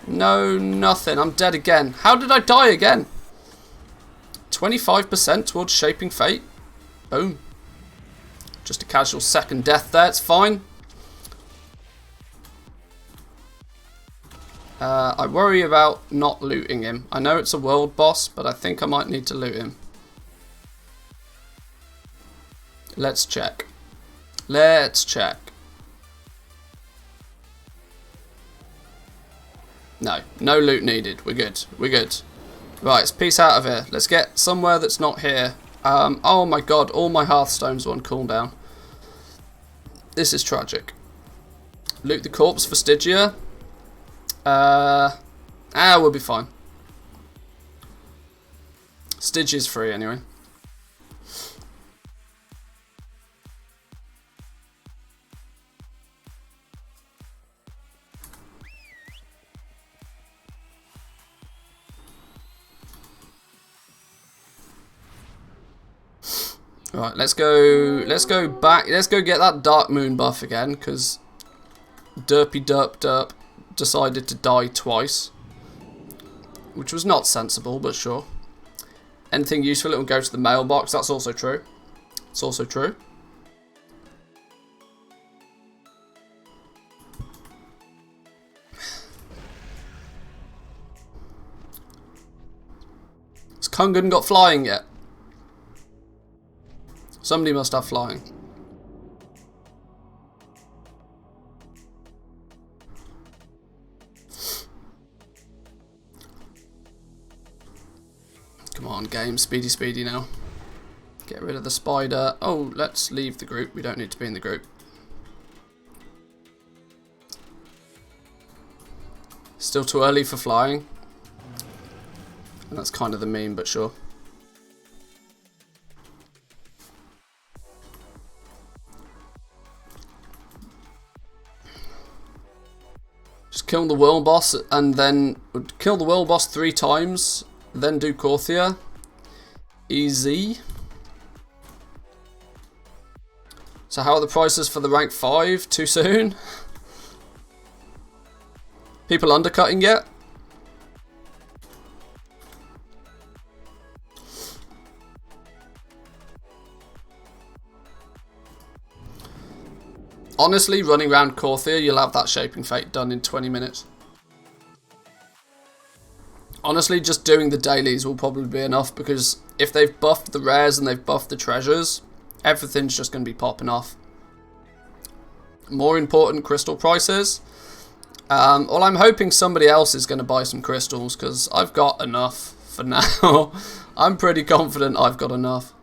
No, nothing. I'm dead again. How did I die again? 25% towards Shaping Fate. Boom. Just a casual second death there, it's fine. I worry about not looting him. I know it's a world boss, but I think I might need to loot him. Let's check. Let's check. No, no loot needed. We're good. We're good. Right, let's peace out of here. Let's get somewhere that's not here. Oh my god, all my Hearthstones are on cooldown. This is tragic. Loot the corpse for Stygia. We'll be fine. Stygia's free anyway. Right, let's go back, let's go get that Dark Moon buff again, because Derpy Derp Derp decided to die twice, which was not sensible, but sure. Anything useful, it will go to the mailbox, that's also true. It's also true. Has Kungan got flying yet? Somebody must have flying. Come on, game. Speedy, speedy now. Get rid of the spider. Oh, let's leave the group. We don't need to be in the group. Still too early for flying. And that's kind of the meme, but sure. Just kill the world boss and then kill the world boss 3 times, then do Korthia. Easy. So how are the prices for the rank 5? Too soon? People undercutting yet? Honestly, running around Korthia, you'll have that Shaping Fate done in 20 minutes. Honestly, just doing the dailies will probably be enough, because if they've buffed the rares and they've buffed the treasures, everything's just going to be popping off. More important, crystal prices. Well, I'm hoping somebody else is going to buy some crystals, because I've got enough for now. I'm pretty confident I've got enough.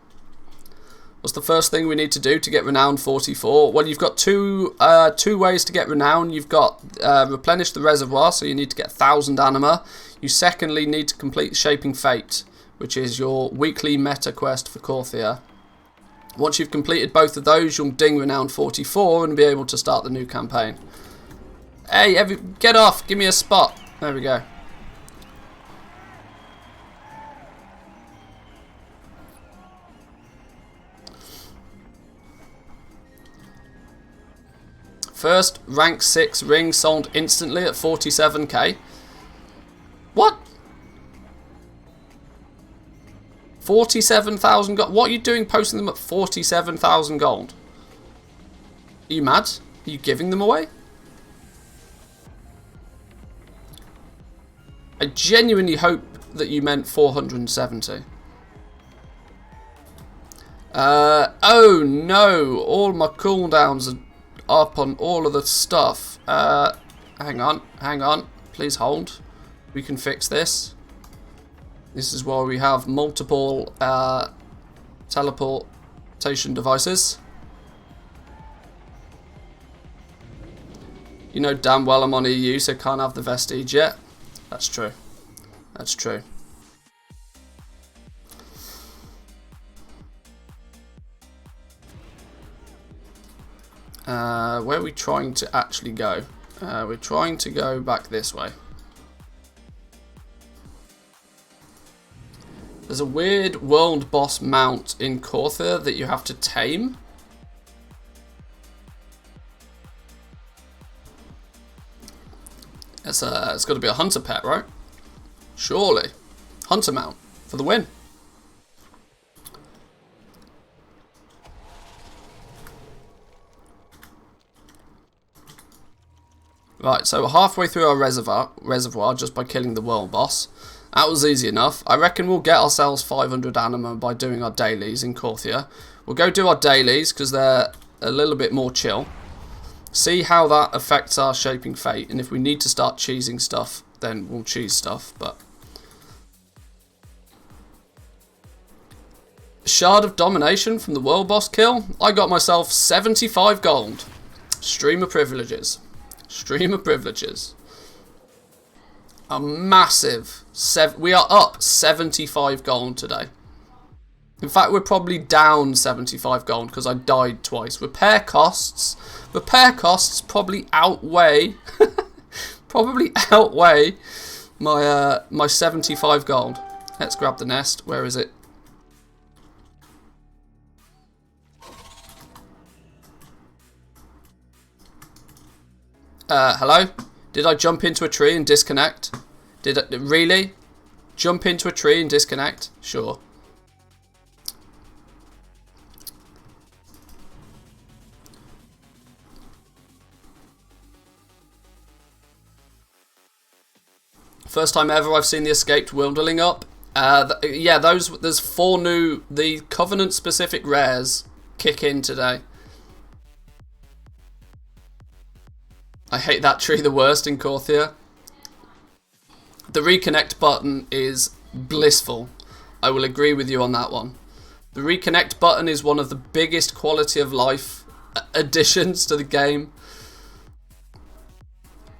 What's the first thing we need to do to get Renown 44? Well, you've got two ways to get Renown. You've got replenish the reservoir, so you need to get 1,000 anima. You secondly need to complete Shaping Fate, which is your weekly meta quest for Korthia. Once you've completed both of those, you'll ding Renown 44 and be able to start the new campaign. Hey, get off! Give me a spot. There we go. First rank 6 ring sold instantly at 47k. What? 47,000 gold? What are you doing posting them at 47,000 gold? Are you mad? Are you giving them away? I genuinely hope that you meant 470. Oh no, all my cooldowns are up on all of the stuff. Hang on, please hold. We can fix this. This is why we have multiple teleportation devices. You know damn well I'm on EU, so can't have the vestige yet. That's true. That's true. Where are we trying to actually go? We're trying to go back this way. There's a weird world boss mount in Korthia that you have to tame. It's got to be a hunter pet, right? Surely. Hunter mount for the win. Right, so we're halfway through our reservoir just by killing the world boss. That was easy enough. I reckon we'll get ourselves 500 anima by doing our dailies in Korthia. We'll go do our dailies because they're a little bit more chill. See how that affects our Shaping Fate, and if we need to start cheesing stuff, then we'll cheese stuff, but... Shard of Domination from the world boss kill. I got myself 75 gold. Stream of privileges. Stream of privileges. A massive... we are up 75 gold today. In fact, we're probably down 75 gold because I died twice. Repair costs probably outweigh... probably outweigh my, my 75 gold. Let's grab the nest. Where is it? Hello? Did I jump into a tree and disconnect? Did I really? Jump into a tree and disconnect? Sure. First time ever I've seen the escaped wilderling up. Yeah, there's 4 new... The Covenant specific rares kick in today. I hate that tree the worst in Korthia. The reconnect button is blissful. I will agree with you on that one. The reconnect button is one of the biggest quality of life additions to the game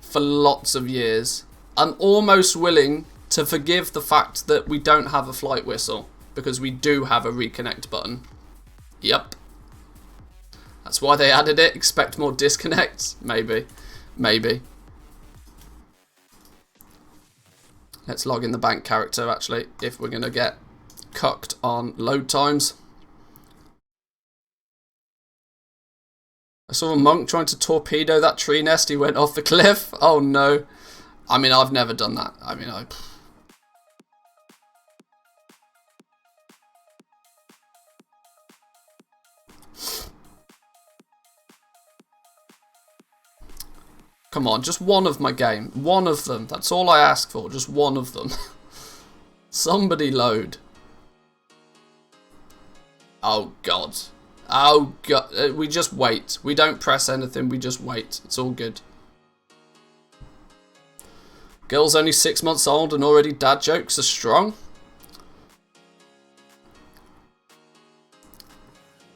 for lots of years. I'm almost willing to forgive the fact that we don't have a flight whistle because we do have a reconnect button. Yep. That's why they added it. Expect more disconnects? Maybe. Maybe. Let's log in the bank character, actually, if we're going to get cucked on load times. I saw a monk trying to torpedo that tree nest. He went off the cliff. Oh, no. I mean, I've never done that. I mean, Come on, just one of my game. One of them. That's all I ask for. Just one of them. Somebody load. Oh, God. Oh, God. We just wait. We don't press anything. We just wait. It's all good. Girl's only 6 months old and already dad jokes are strong.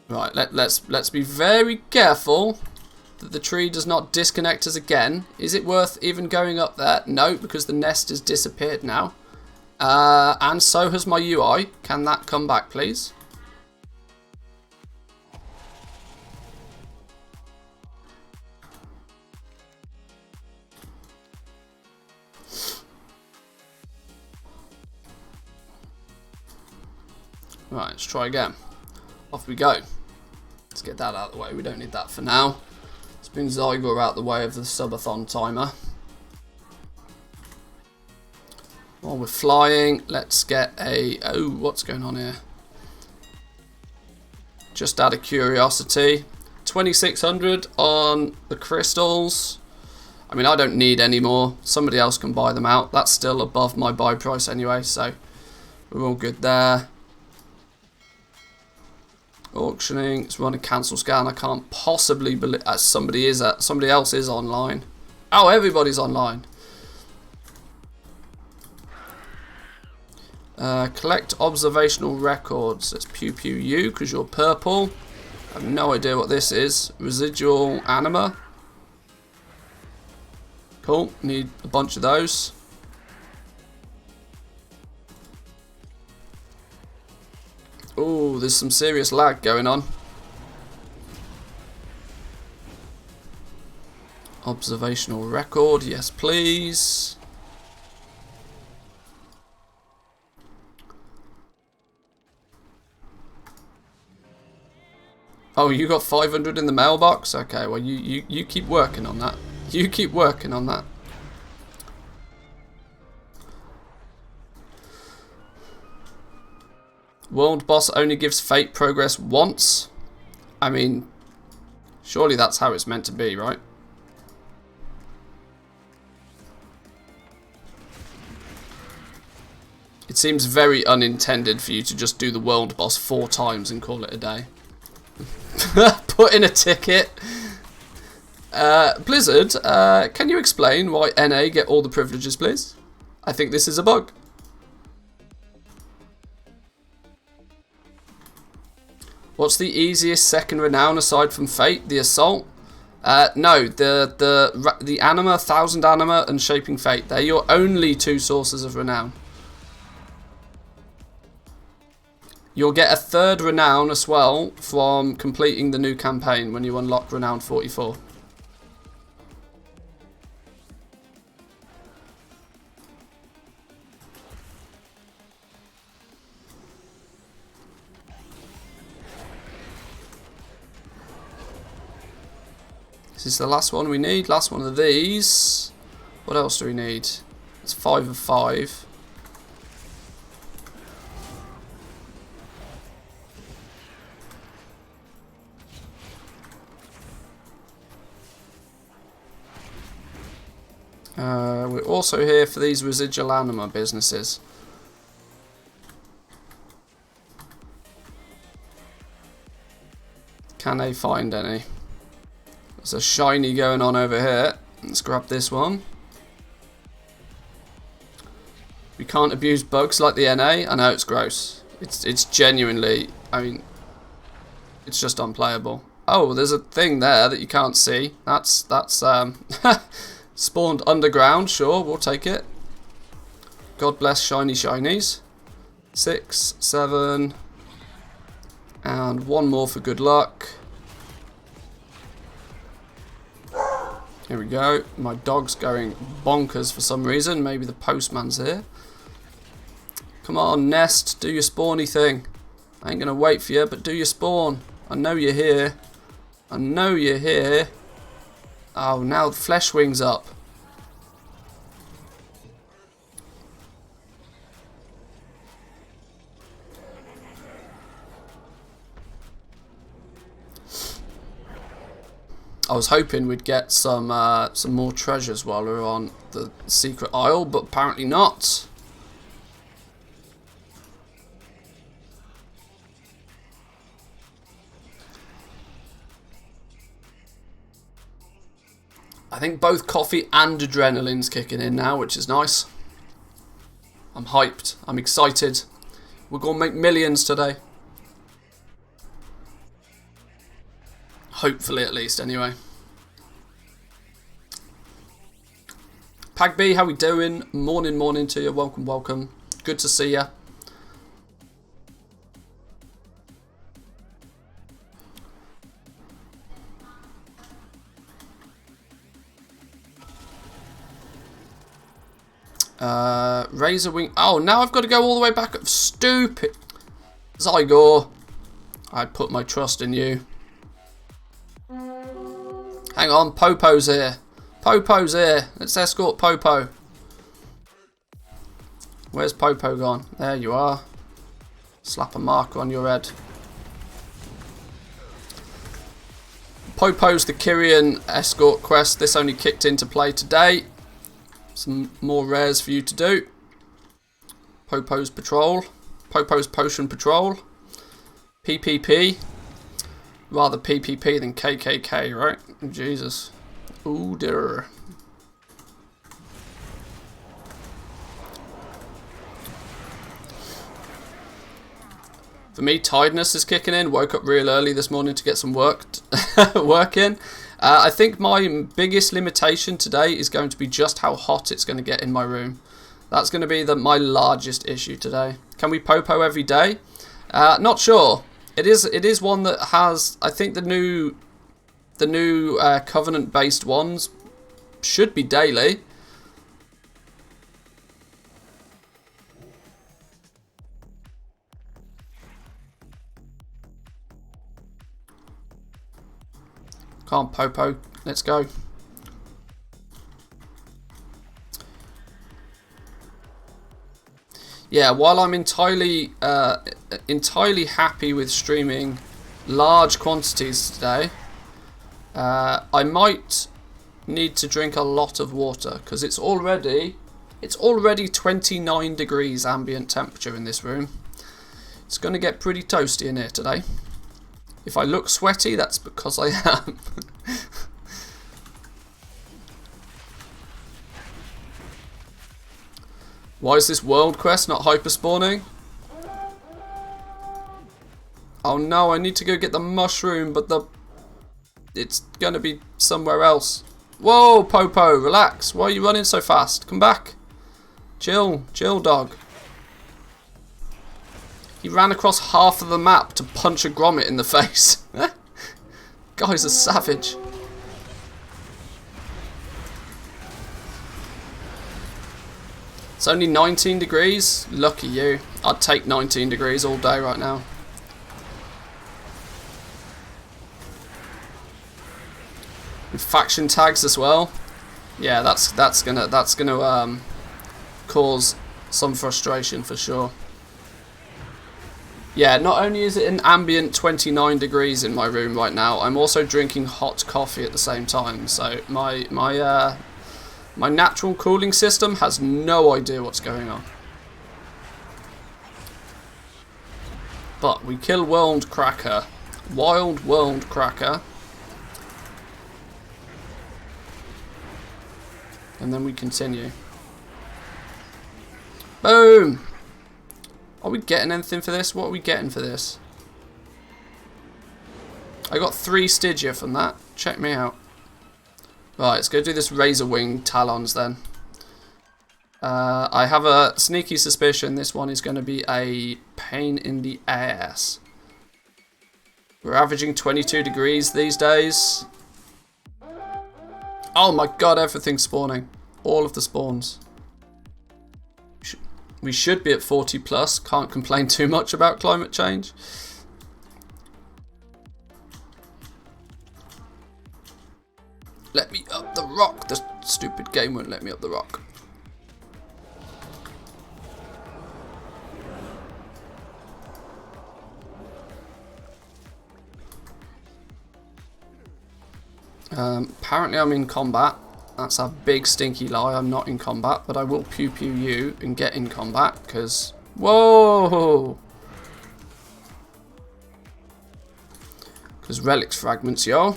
Right, let's be very careful that the tree does not disconnect us again. Is it worth even going up there? No, because the nest has disappeared now. And so has my UI. Can that come back, please? Right, let's try again. Off we go. Let's get that out of the way. We don't need that for now. Let's bring Zygor out the way of the subathon timer. While we're flying, let's get a... Oh, what's going on here? Just out of curiosity. 2600 on the crystals. I mean, I don't need any more. Somebody else can buy them out. That's still above my buy price anyway, so we're all good there. Auctioning. Let's run a cancel scan. I can't possibly believe somebody else is online. Oh, everybody's online. Collect observational records. Let's pew pew you because you're purple. I have no idea what this is. Residual anima. Cool. Need a bunch of those. Oh, there's some serious lag going on. Observational record, yes please. Oh, you got 500 in the mailbox? Okay, well you keep working on that. You keep working on that. World boss only gives fate progress once. I mean, surely that's how it's meant to be, right? It seems very unintended for you to just do the world boss 4 times and call it a day. Put in a ticket. Blizzard, can you explain why NA get all the privileges, please? I think this is a bug. What's the easiest second renown aside from Fate? The Assault? No, the Anima, 1000 Anima, and Shaping Fate. They're your only 2 sources of renown. You'll get a 3rd renown as well from completing the new campaign when you unlock renown 44. This is the last one we need. Last one of these. What else do we need? It's 5 of 5. We're also here for these residual anima businesses. Can they find any? There's a shiny going on over here. Let's grab this one. We can't abuse bugs like the NA. I know it's gross. It's genuinely, I mean, it's just unplayable. Oh, there's a thing there that you can't see. That's spawned underground. Sure, we'll take it. God bless shiny shinies. 6, 7, and 1 more for good luck. Here we go. My dog's going bonkers for some reason. Maybe the postman's here. Come on, Nest. Do your spawny thing. I ain't going to wait for you, but do your spawn. I know you're here. I know you're here. Oh, now the flesh wing's up. I was hoping we'd get some more treasures while we were on the secret isle, but apparently not. I think both coffee and adrenaline's kicking in now, which is nice. I'm hyped. I'm excited. We're going to make millions today. Hopefully, at least, anyway. Pag B, how we doing? Morning to you. Welcome, welcome. Good to see you. Razor wing. Oh, now I've got to go all the way back up. Stupid. Zygor. I put my trust in you. Hang on, Popo's here. Popo's here. Let's escort Popo. Where's Popo gone? There you are. Slap a marker on your head. Popo's the Kyrian escort quest. This only kicked into play today. Some more rares for you to do. Popo's patrol. Popo's potion patrol. PPP. Rather PPP than KKK, right? Jesus. Ooh, dear. For me, tiredness is kicking in. Woke up real early this morning to get some work in. I think my biggest limitation today is going to be just how hot it's going to get in my room. That's going to be my largest issue today. Can we popo every day? Not sure. It is one that has, I think the new Covenant based ones should be daily. Come on, Popo, let's go. Yeah, while I'm entirely happy with streaming large quantities today, I might need to drink a lot of water because it's already It's already 29 degrees ambient temperature in this room. It's going to get pretty toasty in here today. If I look sweaty, that's because I am. Why is this world quest not hyper spawning? Oh no, I need to go get the mushroom, but it's going to be somewhere else. Whoa, Popo, relax. Why are you running so fast? Come back. Chill, chill, dog. He ran across half of the map to punch a grommet in the face. Guy's a savage. It's only 19 degrees. Lucky you. I'd take 19 degrees all day right now. And faction tags as well. Yeah, that's gonna cause some frustration for sure. Yeah, not only is it an ambient 29 degrees in my room right now, I'm also drinking hot coffee at the same time. So my natural cooling system has no idea what's going on. But we kill World Cracker. Wild World Cracker. And then we continue. Boom! Are we getting anything for this? What are we getting for this? I got 3 Stygia from that. Check me out. Right, let's go do this Razor Wing Talons then. I have a sneaky suspicion this one is going to be a pain in the ass. We're averaging 22 degrees these days. Oh my god, everything's spawning. All of the spawns. We should be at 40 plus. Can't complain too much about climate change. Let me up the rock. The stupid game won't let me up the rock. Apparently I'm in combat. That's a big stinky lie. I'm not in combat, but I will pew pew you and get in combat because... Whoa! Because relics fragments, yo.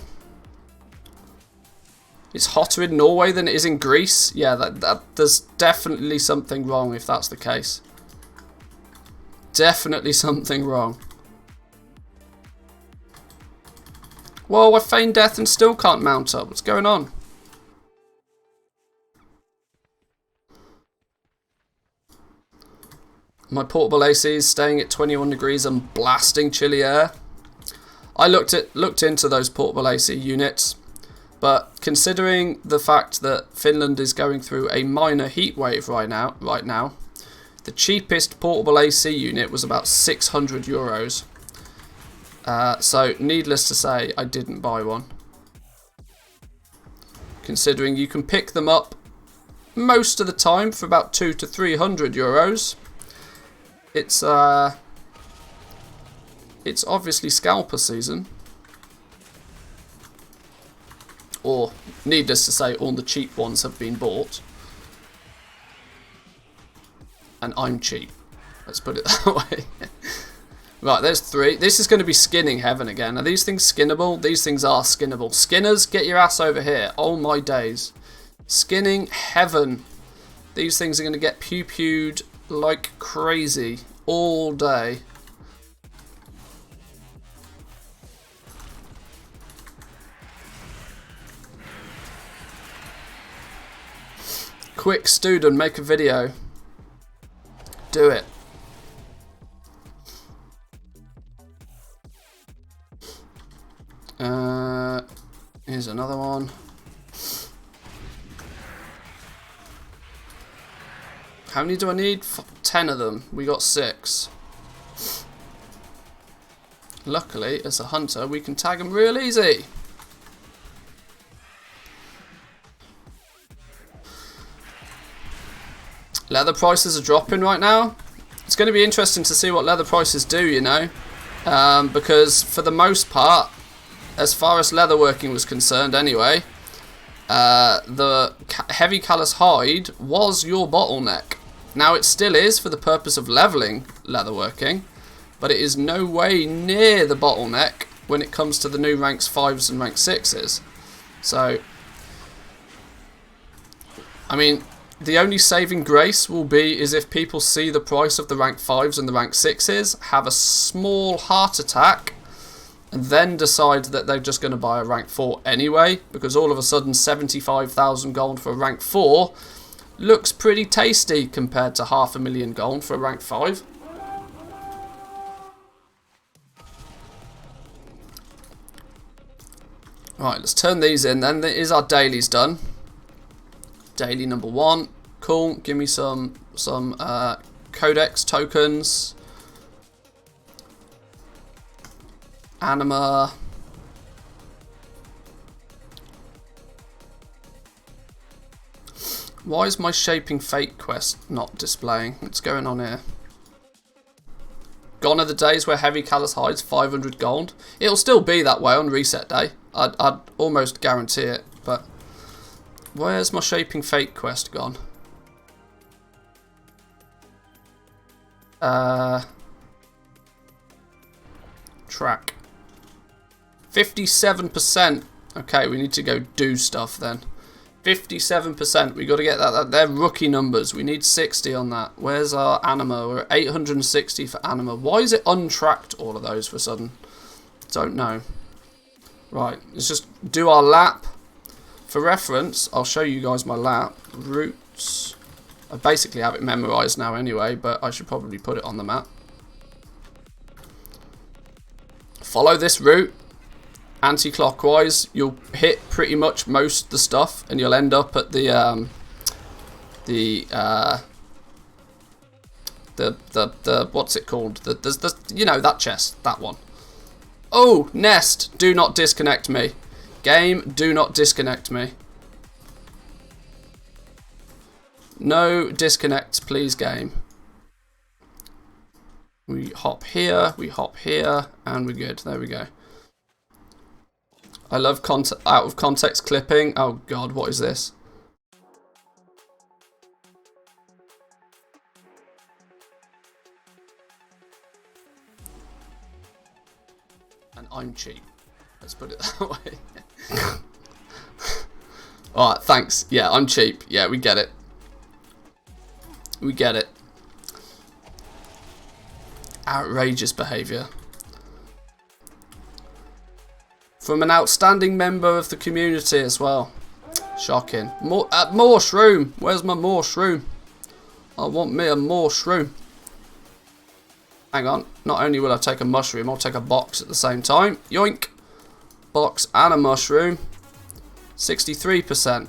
It's hotter in Norway than it is in Greece. Yeah, there's definitely something wrong if that's the case. Definitely something wrong. Whoa, I feigned death and still can't mount up. What's going on? My portable AC is staying at 21 degrees and blasting chilly air. I looked into those portable AC units, but considering the fact that Finland is going through a minor heat wave right now, the cheapest portable AC unit was about 600 euros. So needless to say, I didn't buy one. Considering you can pick them up most of the time for about 200 to 300 euros. It's obviously scalper season. Or, needless to say, all the cheap ones have been bought. And I'm cheap. Let's put it that way. Right, there's 3. This is going to be skinning heaven again. Are these things skinnable? These things are skinnable. Skinners, get your ass over here. Oh my days. Skinning heaven. These things are going to get pew-pewed like crazy all day. Quick, student, make a video. Do it. Here's another one. How many do I need? 10 of them. We got 6. Luckily, as a hunter, we can tag them real easy. Leather prices are dropping right now. It's going to be interesting to see what leather prices do, you know. Because for the most part, as far as leatherworking was concerned anyway, the heavy callus hide was your bottleneck. Now it still is for the purpose of leveling leatherworking, but it is no way near the bottleneck when it comes to the new ranks 5s and rank 6s. So, I mean, the only saving grace will be is if people see the price of the rank 5s and the rank 6s, have a small heart attack, and then decide that they're just going to buy a rank 4 anyway, because all of a sudden 75,000 gold for a rank 4 looks pretty tasty compared to 500,000 gold for a rank 5. Right, let's turn these in then. Is our dailies done? Daily number 1. Cool. Give me some codex tokens. Anima. Why is my Shaping Fate quest not displaying? What's going on here? Gone are the days where heavy callus hides 500 gold. It'll still be that way on reset day. I'd almost guarantee it, but where's my Shaping Fate quest gone? Track. 57%. Okay, we need to go do stuff then. 57%. We got to get that. They're rookie numbers. We need 60 on that. Where's our anima? We're at 860 for anima. Why is it untracked, all of those, for a sudden? Don't know. Right, let's just do our lap. For reference, I'll show you guys my lap. Routes. I basically have it memorized now anyway, but I should probably put it on the map. Follow this route. Anti-clockwise, you'll hit pretty much most of the stuff, and you'll end up at the what's it called? The you know, that chest, that one. Oh, nest! Do not disconnect me, game. Do not disconnect me. No disconnects, please, game. We hop here, and we're good. There we go. I love out of context clipping. Oh god, what is this? And I'm cheap. Let's put it that way. Alright, thanks. Yeah, I'm cheap. Yeah, we get it. We get it. Outrageous behaviour. From an outstanding member of the community as well. Shocking. More shroom. Where's my more shroom? I want me a more shroom. Hang on. Not only will I take a mushroom, I'll take a box at the same time. Yoink. Box and a mushroom. 63%.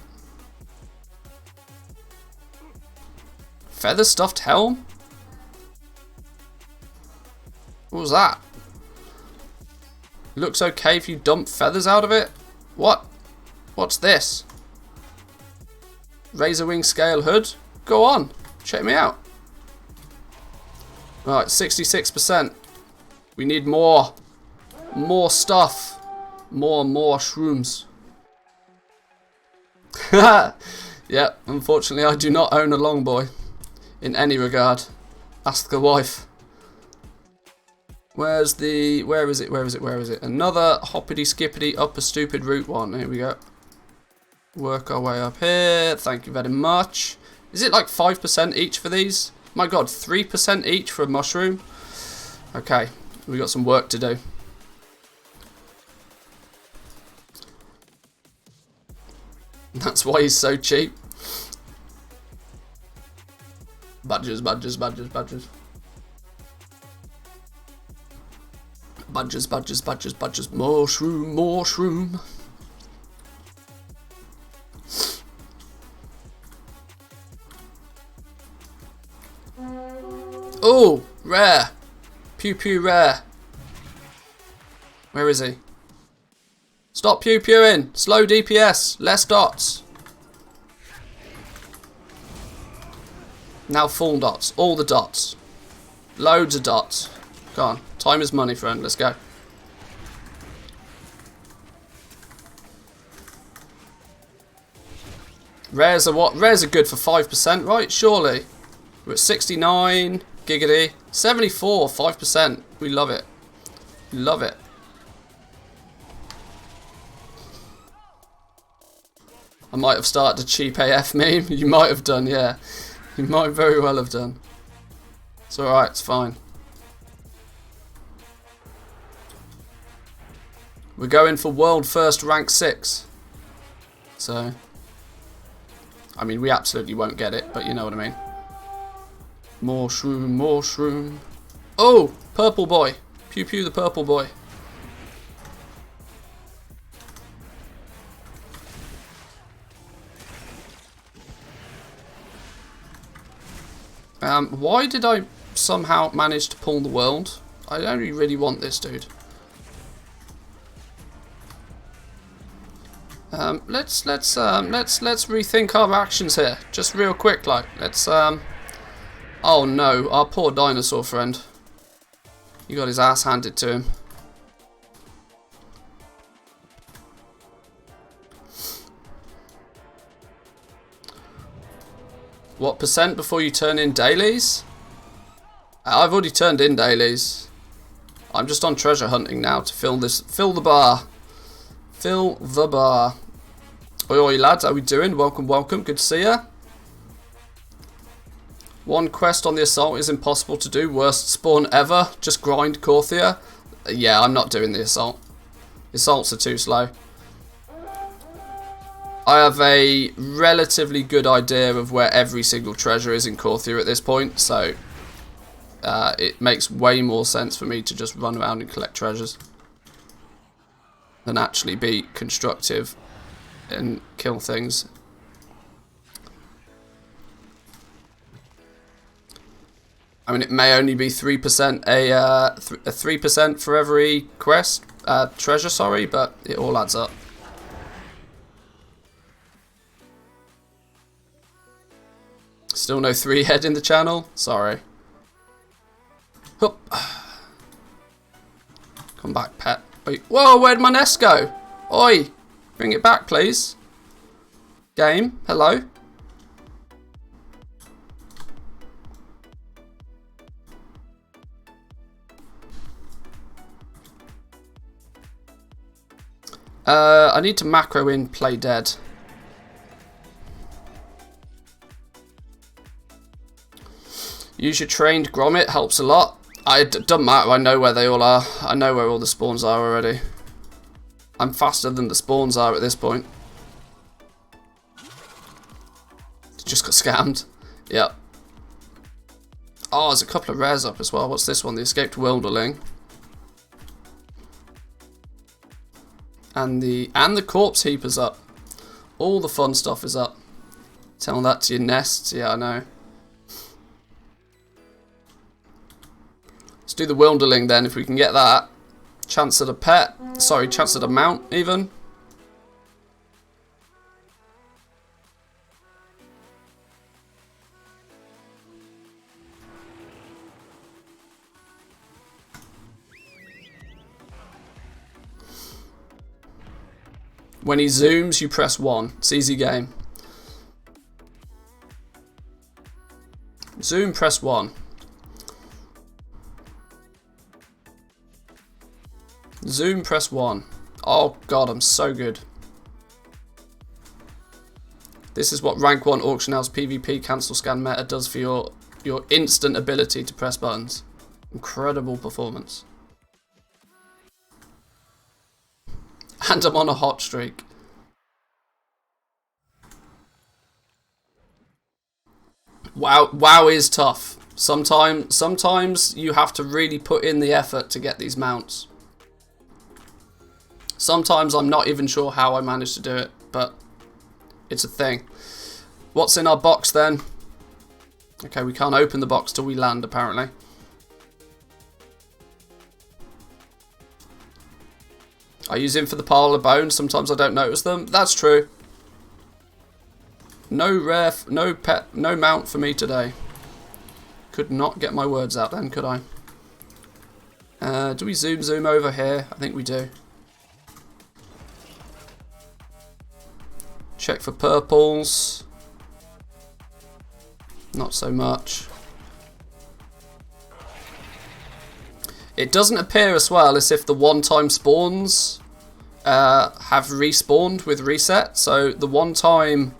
Feather stuffed helm? What was that? Looks okay if you dump feathers out of it? What? What's this? Razor wing scale hood? Go on. Check me out. Right, 66%. We need more. More stuff. More shrooms. Yep, unfortunately I do not own a long boy. In any regard. Ask the wife. Where is it? Another hoppity skippity up a stupid route one. Here we go. Work our way up here. Thank you very much. Is it like 5% each for these? My god, 3% each for a mushroom? Okay, we got some work to do. That's why he's so cheap. Badges. Badges, mushroom. Oh, rare. Pew rare. Where is he? Stop pew-pewing. Slow DPS. Less dots. Now full dots. All the dots. Loads of dots. Go on. Time is money, friend. Let's go. Rares are what? Rares are good for 5%, right? Surely. We're at 69. Giggity. 74. 5%. We love it. Love it. I might have started a cheap AF meme. You might have done, yeah. You might very well have done. It's alright, it's fine. We're going for world first rank 6. So, I mean, we absolutely won't get it, but you know what I mean. More shroom, more shroom. Oh, purple boy. Pew pew the purple boy. Why did I somehow manage to pull the world? I only really want this dude. Let's rethink our actions here, just real quick. Like, let's oh no, our poor dinosaur friend. He got his ass handed to him. What percent before you turn in dailies? I've already turned in dailies. I'm just on treasure hunting now to fill the bar. Fill the bar. Oi oi lads, how we doing? Welcome, welcome, good to see ya. One quest on the assault is impossible to do. Worst spawn ever. Just grind Corthia. Yeah, I'm not doing the assault. The assaults are too slow. I have a relatively good idea of where every single treasure is in Corthia at this point, so it makes way more sense for me to just run around and collect treasures than actually be constructive and kill things. I mean, it may only be 3% a 3% for every quest treasure, sorry, but it all adds up. Still no 3-head in the channel? Sorry. Hup. Come back, pet. Wait. Whoa, where'd my nest go? Oi! Bring it back, please. Game, hello? I need to macro in play dead. Use your trained grommet, helps a lot. It doesn't matter, I know where they all are. I know where all the spawns are already. I'm faster than the spawns are at this point. Just got scammed. Yep. Oh, there's a couple of rares up as well. What's this one? The escaped wilderling. And the corpse heaper's up. All the fun stuff is up. Tell that to your nests. Yeah, I know. Let's do the wilderling then, if we can get that. Chance at a pet. Sorry, chance at a mount, even. When he zooms, you press 1. It's easy game. Zoom, press 1. Zoom, press 1. Oh god, I'm so good. This is what rank 1 auction house PvP cancel scan meta does for your instant ability to press buttons. Incredible performance. And I'm on a hot streak. WoW is tough. Sometimes you have to really put in the effort to get these mounts. Sometimes I'm not even sure how I managed to do it, but it's a thing. What's in our box then? Okay, we can't open the box till we land, apparently. I use him for the pile of bones. Sometimes I don't notice them. That's true. No rare, no pet, no mount for me today. Could not get my words out then, could I? Do we zoom over here? I think we do. Check for purples. Not so much. It doesn't appear as well as if the one-time spawns have respawned with reset. So the one-time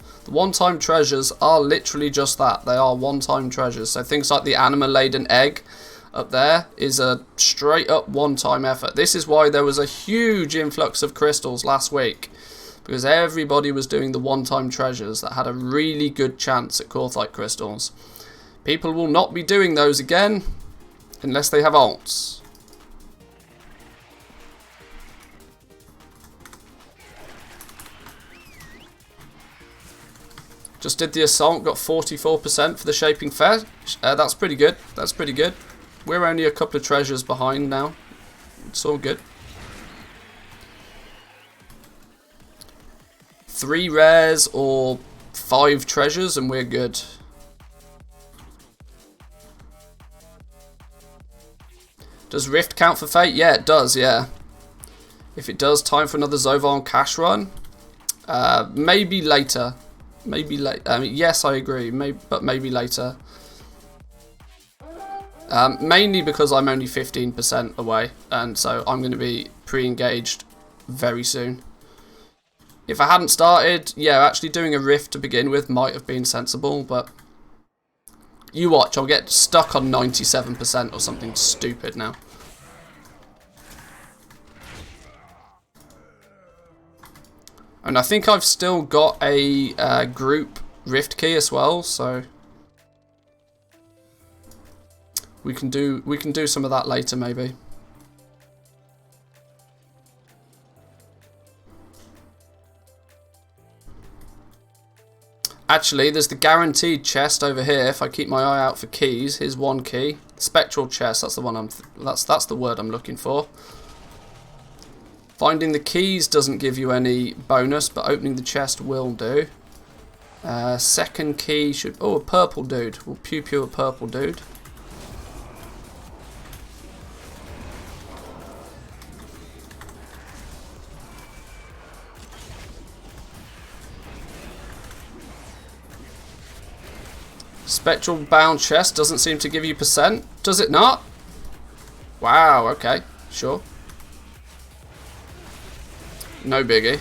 treasures are literally just that. They are one-time treasures. So things like the anima-laden egg up there is a straight-up one-time effort. This is why there was a huge influx of crystals last week, because everybody was doing the one-time treasures that had a really good chance at Corthite crystals. People will not be doing those again unless they have alts. Just did the assault, got 44% for the shaping fair. That's pretty good. That's pretty good. We're only a couple of treasures behind now. It's all good. 3 rares or 5 treasures and we're good. Does Rift count for Fate? Yeah, it does, yeah. If it does, time for another Zovan cash run. Maybe later. Maybe late. Yes, I agree. But maybe later. Mainly because I'm only 15% away, and so I'm going to be pre-engaged very soon. If I hadn't started, yeah, actually doing a rift to begin with might have been sensible, but you watch, I'll get stuck on 97% or something stupid now. And I think I've still got a group rift key as well, so we can do some of that later maybe. Actually, there's the guaranteed chest over here. If I keep my eye out for keys, here's one key. Spectral chest. That's the one that's the word I'm looking for. Finding the keys doesn't give you any bonus, but opening the chest will do. Second key should... Oh, a purple dude. We'll pew a purple dude. Spectral bound chest doesn't seem to give you percent. Does it not? Wow, okay. Sure. No biggie.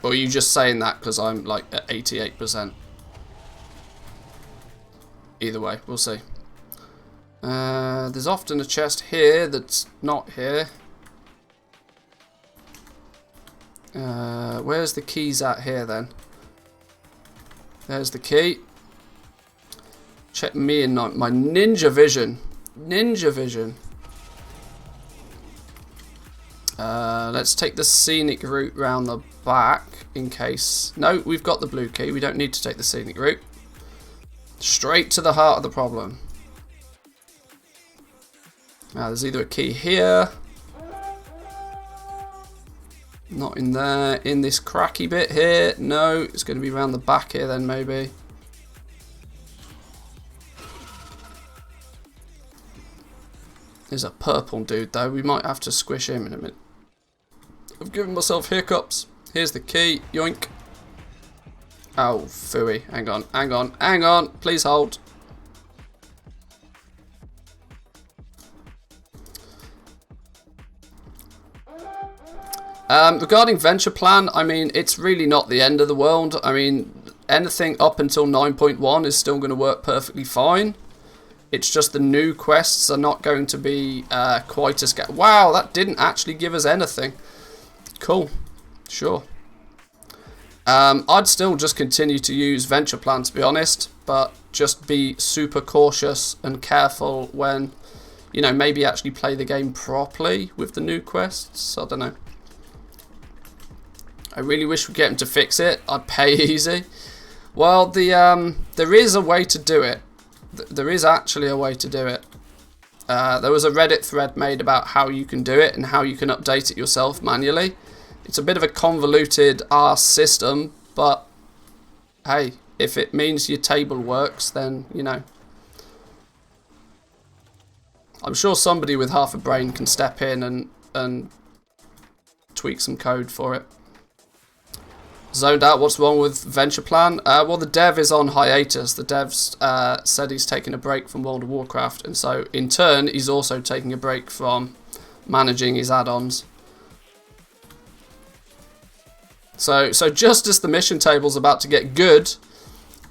Or are you just saying that because I'm like at 88%? Either way, we'll see. There's often a chest here that's not here. Where's the keys at here then? There's the key. Check me and my ninja vision. Ninja vision. Let's take the scenic route round the back in case... No, we've got the blue key. We don't need to take the scenic route. Straight to the heart of the problem. Now there's either a key here. Not in there. In this cracky bit here. No, it's going to be around the back here then maybe. There's a purple dude though. We might have to squish him in a minute. I've given myself hiccups. Here's the key. Yoink. Oh, phooey. Hang on, hang on, hang on. Please hold. Regarding venture plan, I mean, it's really not the end of the world. I mean, anything up until 9.1 is still going to work perfectly fine. It's just the new quests are not going to be quite as... Wow, that didn't actually give us anything. Cool. Sure. I'd still just continue to use venture plan, to be honest, but just be super cautious and careful when, you know, maybe actually play the game properly with the new quests. I don't know. I really wish we'd get him to fix it. I'd pay easy. Well, there is a way to do it. There is actually a way to do it. There was a Reddit thread made about how you can do it and how you can update it yourself manually. It's a bit of a convoluted arse system, but hey, if it means your table works, then, you know. I'm sure somebody with half a brain can step in and tweak some code for it. Zoned out, what's wrong with Venture Plan? Well, the dev is on hiatus. The dev's said he's taking a break from World of Warcraft, and so in turn he's also taking a break from managing his add-ons. So just as the mission table's about to get good,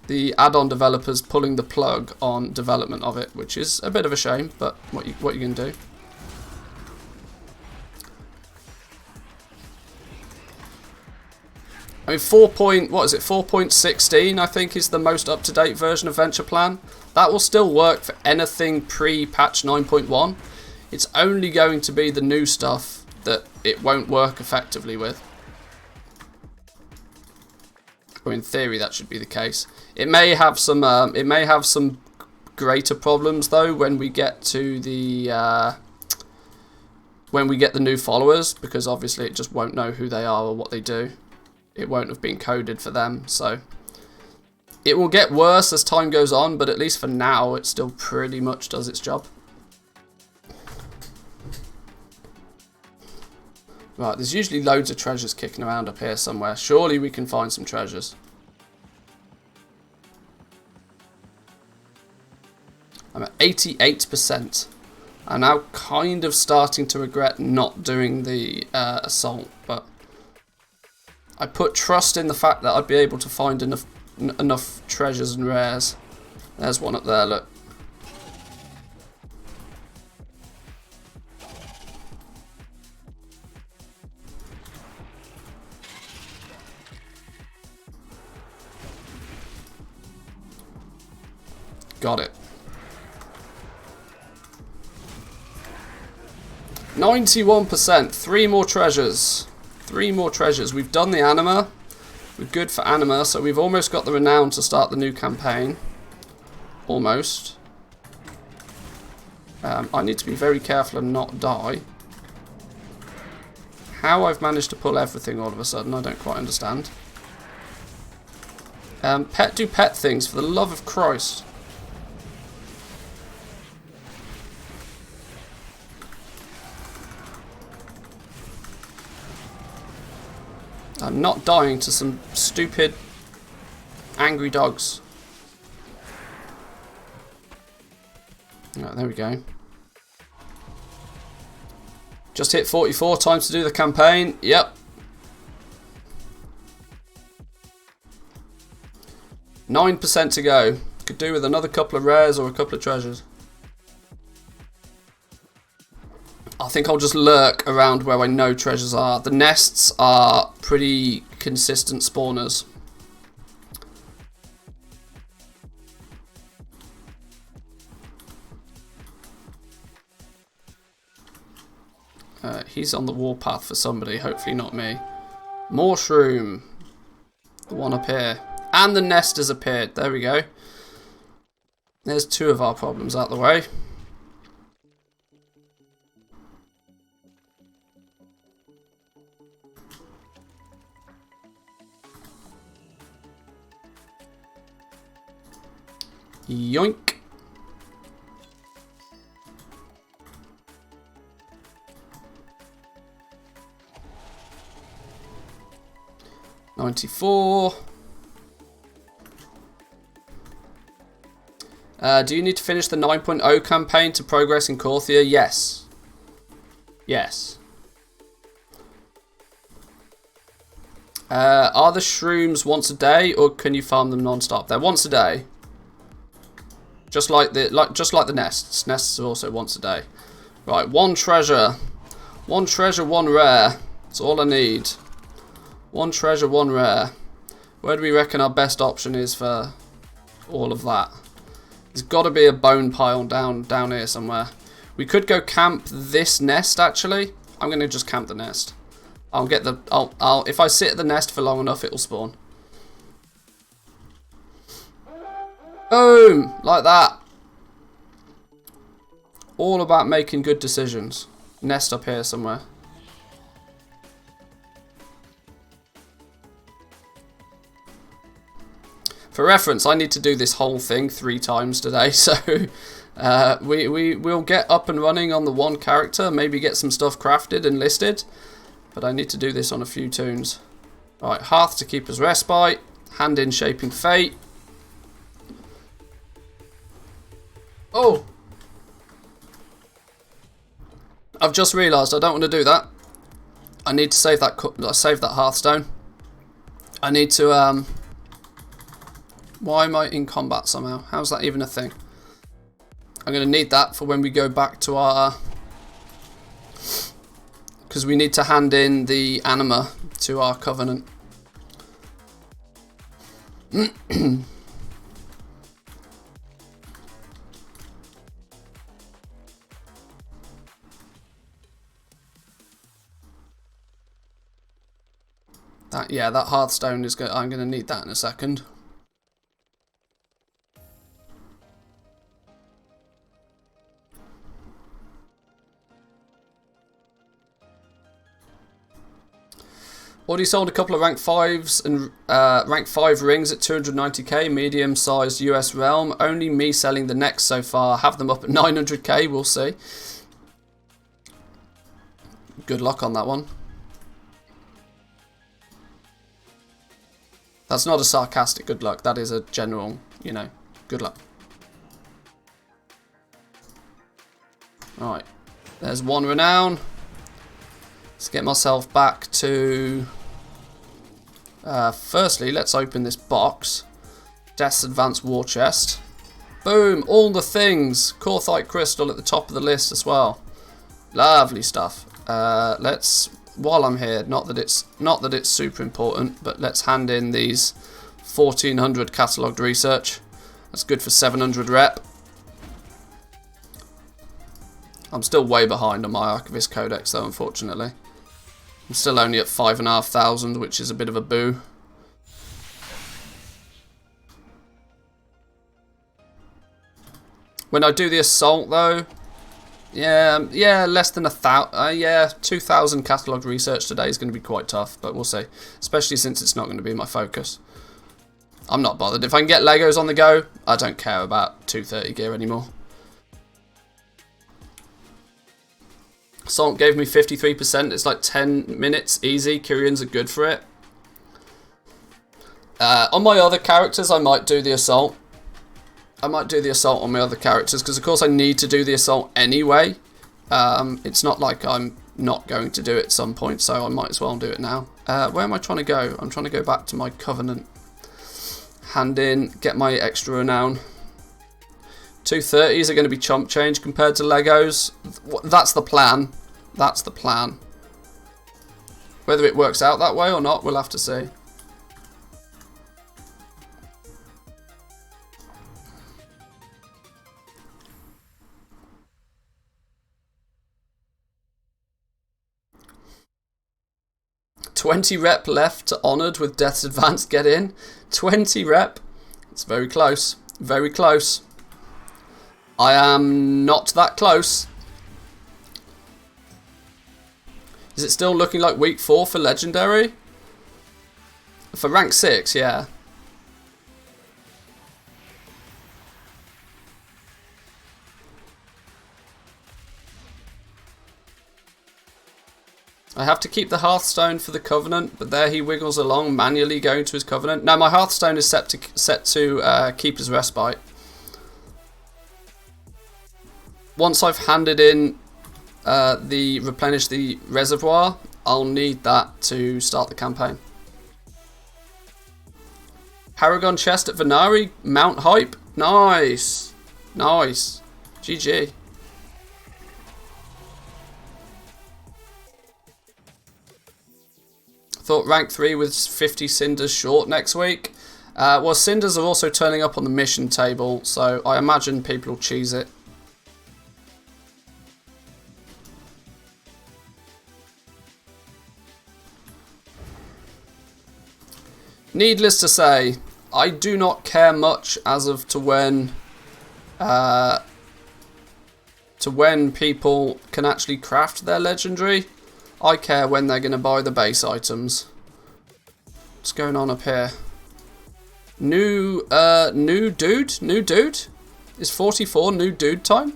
the add-on developers pulling the plug on development of it, which is a bit of a shame, but what you can do. I mean, 4.16 I think is the most up-to-date version of Venture Plan. That will still work for anything pre-patch 9.1. It's only going to be the new stuff that it won't work effectively with. Or in theory, that should be the case. It may have some greater problems though when we get to the new followers, because obviously it just won't know who they are or what they do. It won't have been coded for them, so it will get worse as time goes on, but at least for now it still pretty much does its job. Right, there's usually loads of treasures kicking around up here somewhere. Surely we can find some treasures. I'm at 88%. I'm now kind of starting to regret not doing the assault, but I put trust in the fact that I'd be able to find enough treasures and rares. There's one up there, look. Got it. 91%. 3 more treasures. 3 more treasures. We've done the anima. We're good for anima, so we've almost got the renown to start the new campaign. Almost. I need to be very careful and not die. How I've managed to pull everything all of a sudden, I don't quite understand. Pet do pet things, for the love of Christ. I'm not dying to some stupid angry dogs. Right, there we go. Just hit 44 times to do the campaign. Yep. 9% to go. Could do with another couple of rares or a couple of treasures. I think I'll just lurk around where I know treasures are. The nests are pretty consistent spawners. He's on the warpath for somebody, hopefully not me. More shroom. The one up here. And the nest has appeared. There we go. There's 2 of our problems out the way. Yoink. $94. Do you need to finish the 9.0 campaign to progress in Corthia? Yes. Yes. Are the shrooms once a day, or can you farm them non-stop? They're once a day. Just like the nests. Nests are also once a day. Right, 1 treasure. 1 treasure, 1 rare. That's all I need. 1 treasure, 1 rare. Where do we reckon our best option is for all of that? There's got to be a bone pile down here somewhere. We could go camp this nest actually. I'm gonna just camp the nest. I'll get the. If I sit at the nest for long enough, it'll spawn. Boom! Like that. All about making good decisions. Nest up here somewhere. For reference, I need to do this whole thing 3 times today, so we'll get up and running on the one character, maybe get some stuff crafted and listed, but I need to do this on a few tunes. Alright, Hearth to keep us respite, hand in Shaping Fate. Oh! I've just realised I don't want to do that. I need to save that Hearthstone. I need to why am I in combat somehow? How's that even a thing? I'm going to need that for when we go back to our... because we need to hand in the anima to our covenant. Yeah, that Hearthstone is good. I'm going to need that in a second. Already sold a couple of rank 5s and rank 5 rings at 290k, medium-sized US realm. Only me selling the next so far. Have them up at 900k, we'll see. Good luck on that one. That's not a sarcastic good luck, that is a general, you know, good luck. Alright, there's 1 renown. Let's get myself back to... firstly, let's open this box. Death's Advanced War Chest. Boom, all the things. Korthite Crystal at the top of the list as well. Lovely stuff. Let's... while I'm here, not that it's super important, but let's hand in these 1400 catalogued research. That's good for 700 rep. I'm still way behind on my Archivist Codex though, unfortunately. I'm still only at 5,500, which is a bit of a boo. When I do the assault though, yeah, less than 1,000. Yeah, 2,000 catalogue research today is going to be quite tough, but we'll see. Especially since it's not going to be my focus. I'm not bothered. If I can get Legos on the go, I don't care about 230 gear anymore. Assault gave me 53%. It's like 10 minutes easy. Kyrians are good for it. On my other characters, I might do the assault. I might do the assault on my other characters because of course I need to do the assault anyway. It's not like I'm not going to do it at some point, so I might as well do it now. Where am I trying to go? I'm trying to go back to my covenant. Hand in, get my extra renown. 230s are going to be chump change compared to Legos. That's the plan. That's the plan. Whether it works out that way or not, we'll have to see. $20 rep left to Honoured with Death's Advance get in. 20 rep. It's very close. Very close. I am not that close. Is it still looking like week 4 for Legendary? For rank 6, yeah. I have to keep the Hearthstone for the Covenant, but there he wiggles along, manually going to his Covenant. No, my Hearthstone is set to Keeper's Respite. Once I've handed in replenish the reservoir, I'll need that to start the campaign. Paragon chest at Venari, Mount Hype, nice, nice, GG. Thought rank 3 with 50 cinders short next week. Well, cinders are also turning up on the mission table, so I imagine people will cheese it. Needless to say, I do not care much as of to when people can actually craft their legendary. I care when they're going to buy the base items. What's going on up here? New dude? New dude? Is 44 new dude time?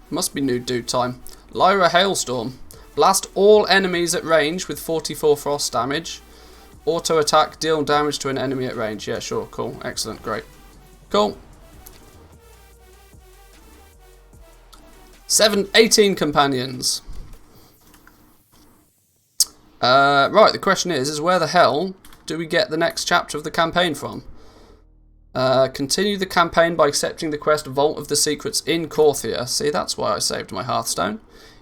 Must be new dude time. Lyra Hailstorm. Blast all enemies at range with 44 frost damage. Auto attack, deal damage to an enemy at range. Yeah, sure, cool, excellent, great. Cool. 18 companions. Right, the question is where the hell do we get the next chapter of the campaign from? Continue the campaign by accepting the quest Vault of the Secrets in Korthia. See, that's why I saved my Hearthstone.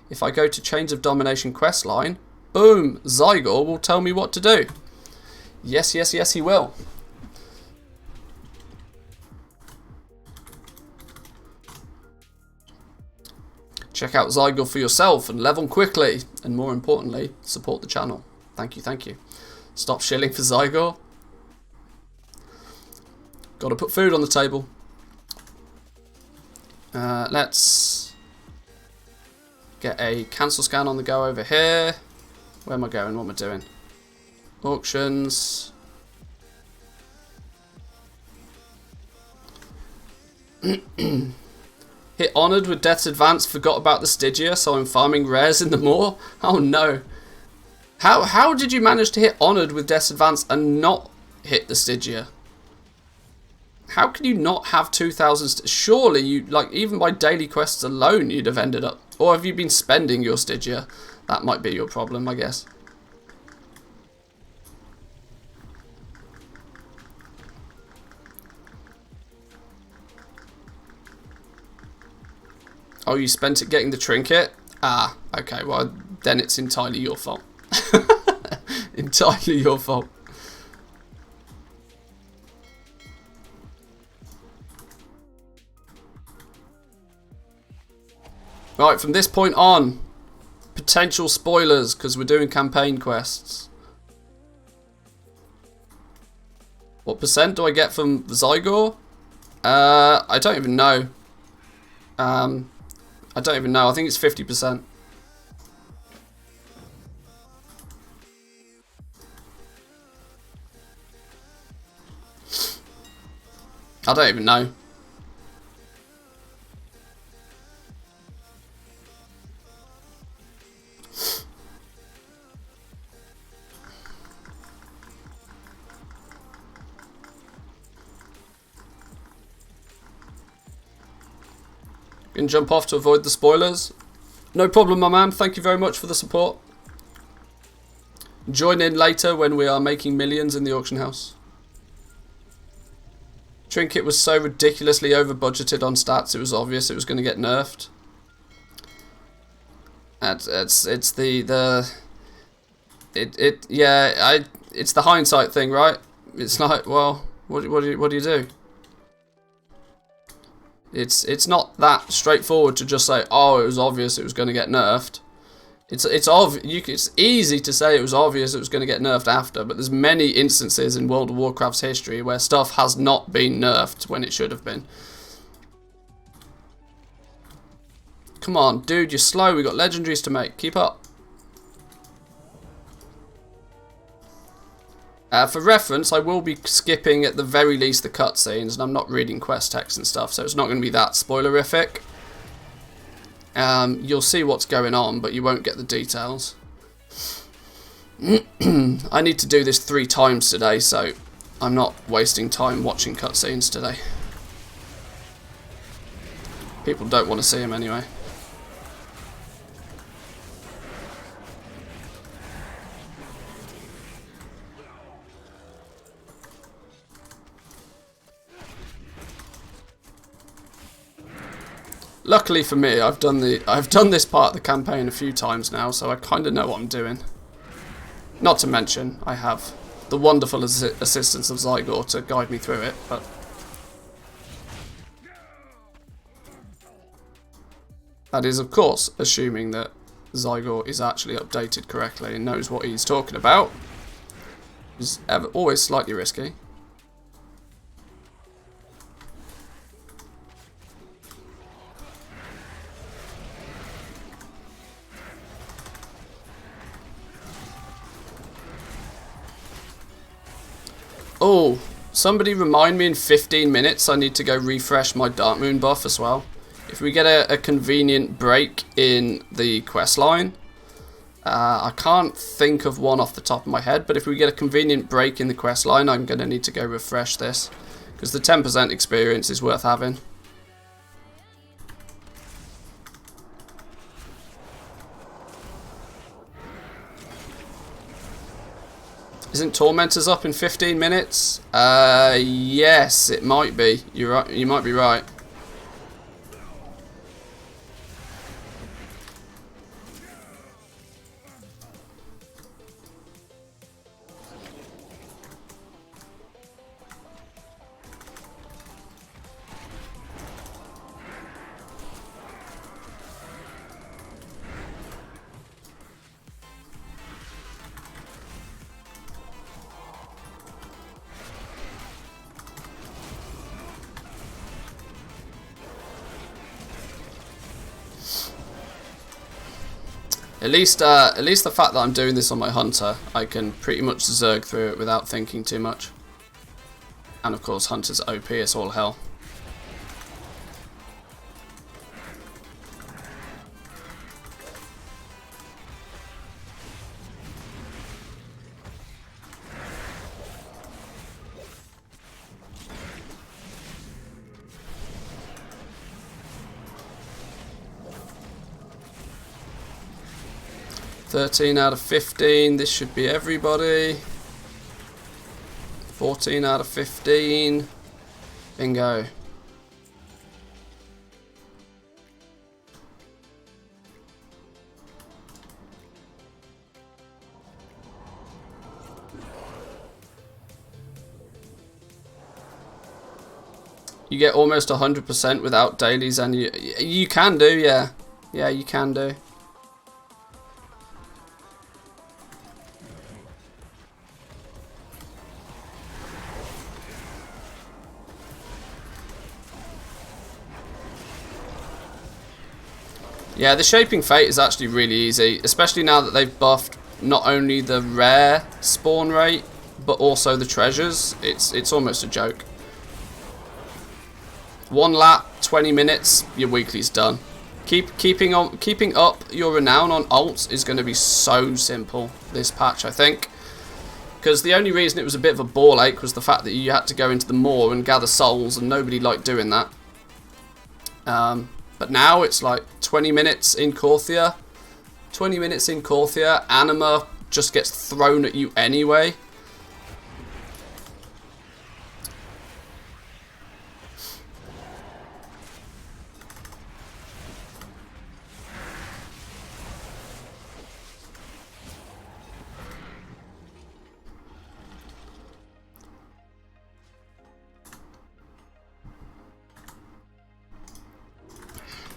If I go to Chains of Domination quest line, boom, Zygor will tell me what to do. Yes, yes, yes, he will. Check out Zygor for yourself and level quickly. And more importantly, support the channel. Thank you, thank you. Stop shilling for Zygor. Gotta put food on the table. Let's get a cancel scan on the go over here. Where am I going? What am I doing? Auctions. Hit honoured with Death's Advance, forgot about the Stygia, so I'm farming rares in the Moor. Oh no. How did you manage to hit honoured with Death's Advance and not hit the Stygia? How can you not have 2,000? Surely you, like, even by daily quests alone you'd have ended up. Or have you been spending your Stygia? That might be your problem, I guess. Oh, you spent it getting the trinket? Ah, okay, well, then it's entirely your fault. Entirely your fault. Right, from this point on, potential spoilers, because we're doing campaign quests. What percent do I get from Zygor? I don't even know. I don't even know. I think it's 50%. I don't even know. Can jump off to avoid the spoilers. No problem, my man. Thank you very much for the support. Join in later when we are making millions in the auction house. Trinket was so ridiculously over budgeted on stats, it was obvious it was going to get nerfed. It's the hindsight thing, right? It's like, well, what do you do? It's not that straightforward to just say, oh, it was obvious it was going to get nerfed. It's easy to say it was obvious it was going to get nerfed after, but there's many instances in World of Warcraft's history where stuff has not been nerfed when it should have been. Come on, dude, you're slow. We've got legendaries to make. Keep up. For reference, I will be skipping at the very least the cutscenes, and I'm not reading quest text and stuff, so it's not going to be that spoilerific. You'll see what's going on, but you won't get the details. I need to do this 3 times today, so I'm not wasting time watching cutscenes today. People don't want to see them anyway. Luckily for me, I've done this part of the campaign a few times now, so I kind of know what I'm doing. Not to mention, I have the wonderful assistance of Zygor to guide me through it, but that is, of course, assuming that Zygor is actually updated correctly and knows what he's talking about. It's always slightly risky. Oh, Somebody remind me in 15 minutes I need to go refresh my Dark Moon buff as well. If we get a convenient break in the quest line, I can't think of one off the top of my head, but if we get a convenient break in the quest line, I'm going to need to go refresh this, because the 10% experience is worth having. Isn't Tormentors up in 15 minutes? Yes, it might be. You're right. You might be right. At least the fact that I'm doing this on my Hunter, I can pretty much zerg through it without thinking too much. And of course, Hunter's OP, it's all hell. $13 out of 15, this should be everybody. 14 out of 15. Bingo. You get almost 100% without dailies, and you can do, yeah. Yeah, you can do. Yeah, the Shaping Fate is actually really easy, especially now that they've buffed not only the rare spawn rate, but also the treasures. It's almost a joke. 1 lap, 20 minutes, your weekly's done. Keeping up your renown on ults is going to be so simple this patch, I think. Because the only reason it was a bit of a ball ache was the fact that you had to go into the moor and gather souls, and nobody liked doing that. But now it's like 20 minutes in Korthia. 20 minutes in Korthia, Anima just gets thrown at you anyway.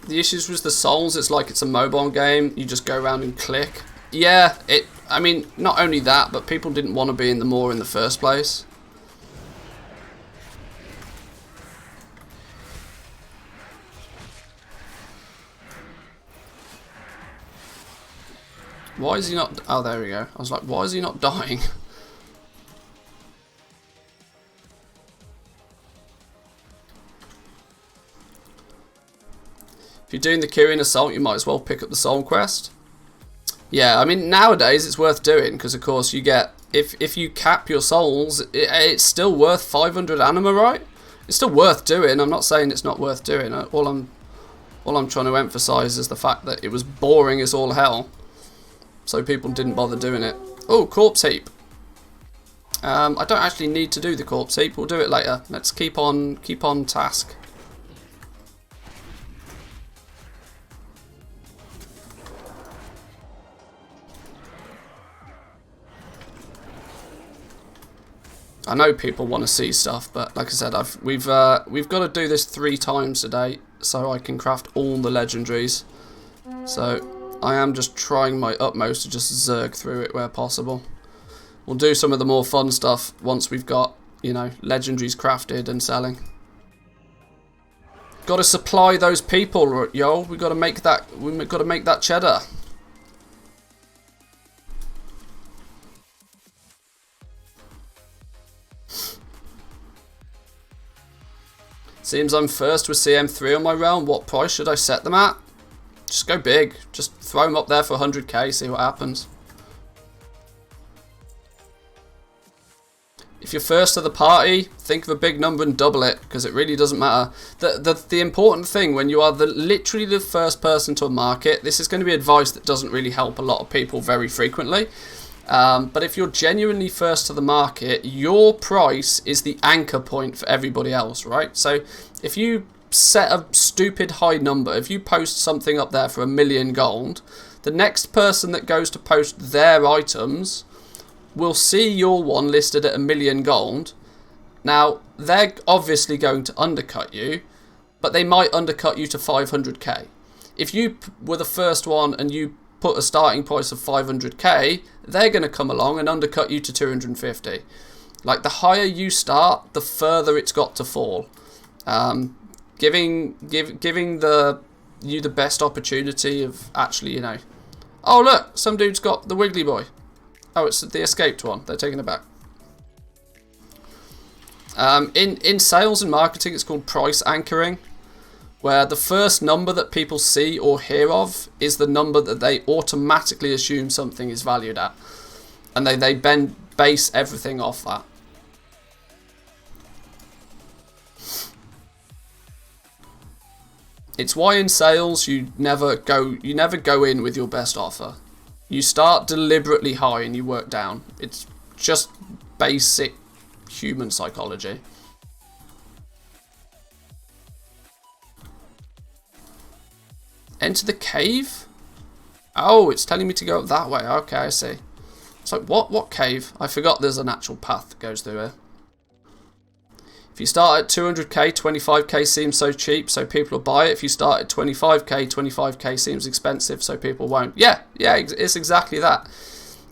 The issues with the souls, it's like it's a mobile game. You just go around and click. Yeah, I mean, not only that, but people didn't want to be in the moor in the first place. Why is he not... Oh, there we go. I was like, why is he not dying? If you're doing the Kirin Assault, you might as well pick up the Soul Quest. Yeah, I mean, nowadays it's worth doing, because of course you get... If you cap your souls, it's still worth 500 anima, right? It's still worth doing. I'm not saying it's not worth doing. All I'm trying to emphasise is the fact that it was boring as all hell. So people didn't bother doing it. Oh, Corpse Heap. I don't actually need to do the Corpse Heap. We'll do it later. Let's keep on task. I know people want to see stuff, but like I said, we've got to do this 3 times today, so I can craft all the legendaries. So I am just trying my utmost to just zerg through it where possible. We'll do some of the more fun stuff once we've got, you know, legendaries crafted and selling. Got to supply those people, yo. We got to make that. We got to make that cheddar. Seems I'm first with CM3 on my realm. What price should I set them at? Just go big. Just throw them up there for 100k, see what happens. If you're first to the party, think of a big number and double it, because it really doesn't matter. The important thing when you are literally the first person to a market, this is going to be advice that doesn't really help a lot of people very frequently. But if you're genuinely first to the market, your price is the anchor point for everybody else, right? So if you set a stupid high number, if you post something up there for 1 million gold, the next person that goes to post their items will see your one listed at 1 million gold. Now, they're obviously going to undercut you, but they might undercut you to 500k. If you were the first one and you put a starting price of 500k, they're going to come along and undercut you to 250. Like, the higher you start, the further it's got to fall. Giving you the best opportunity of actually, you know... Oh, look! Some dude's got the Wiggly Boy. Oh, it's the escaped one. They're taking it back. In sales and marketing, it's called price anchoring, where the first number that people see or hear of is the number that they automatically assume something is valued at. And they then base everything off that. It's why in sales you never go in with your best offer. You start deliberately high and you work down. It's just basic human psychology. Enter the cave? Oh, it's telling me to go up that way. Okay, I see. It's like, what cave? I forgot there's an actual path that goes through here. If you start at 200k, 25k seems so cheap, so people will buy it. If you start at 25k, 25k seems expensive, so people won't. Yeah, it's exactly that.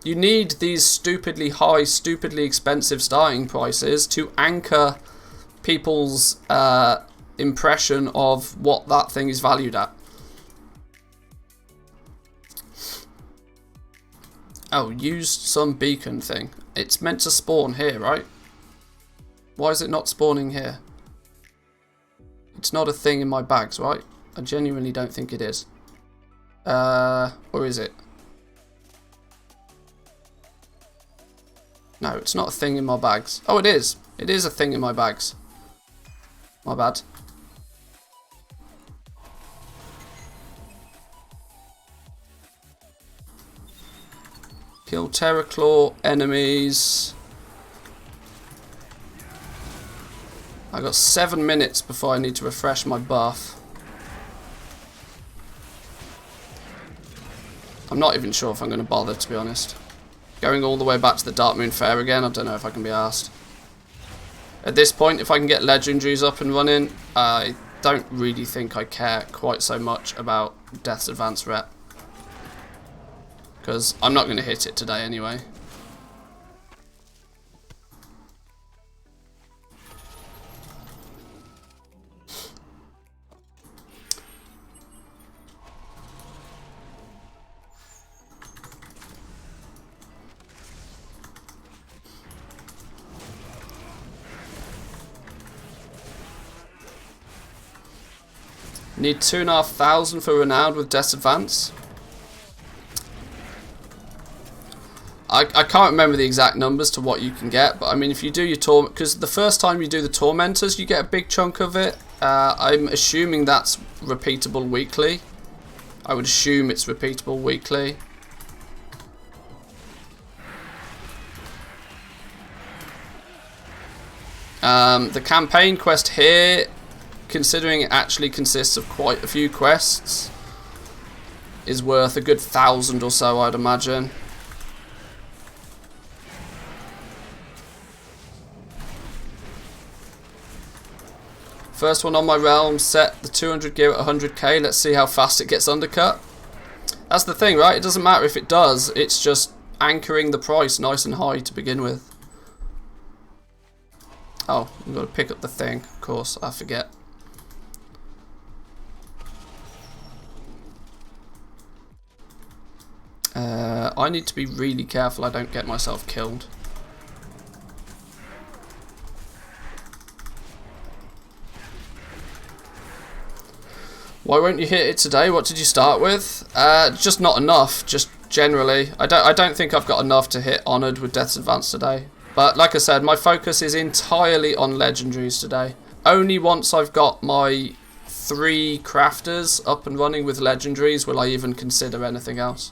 You need these stupidly high, stupidly expensive starting prices to anchor people's impression of what that thing is valued at. Oh, use some beacon thing. It's meant to spawn here, right? Why is it not spawning here? It's not a thing in my bags, right? I genuinely don't think it is. Or is it? No, it's not a thing in my bags. Oh, it is. It is a thing in my bags. My bad. Kill Terraclaw enemies. I got 7 minutes before I need to refresh my buff. I'm not even sure if I'm going to bother, to be honest. Going all the way back to the Dark Moon Fair again, I don't know if I can be arsed. At this point, if I can get legendaries up and running, I don't really think I care quite so much about Death's Advance rep. Because I'm not going to hit it today anyway. Need 2,500 for Renowned with Death's Advance. I can't remember the exact numbers to what you can get, but I mean, if you do your torment, because the first time you do the Tormentors, you get a big chunk of it. I'm assuming that's repeatable weekly. I would assume it's repeatable weekly. The campaign quest here, considering it actually consists of quite a few quests, is worth a good 1,000 or so, I'd imagine. First one on my realm, set the 200 gear at 100k. Let's see how fast it gets undercut. That's the thing, right? It doesn't matter if it does. It's just anchoring the price nice and high to begin with. Oh, we've got to pick up the thing. Of course, I forget. I need to be really careful I don't get myself killed. Why won't you hit it today? What did you start with? Just not enough. Just generally, I don't think I've got enough to hit Honoured with Death's Advance today. But like I said, my focus is entirely on legendaries today. Only once I've got my 3 crafters up and running with legendaries will I even consider anything else.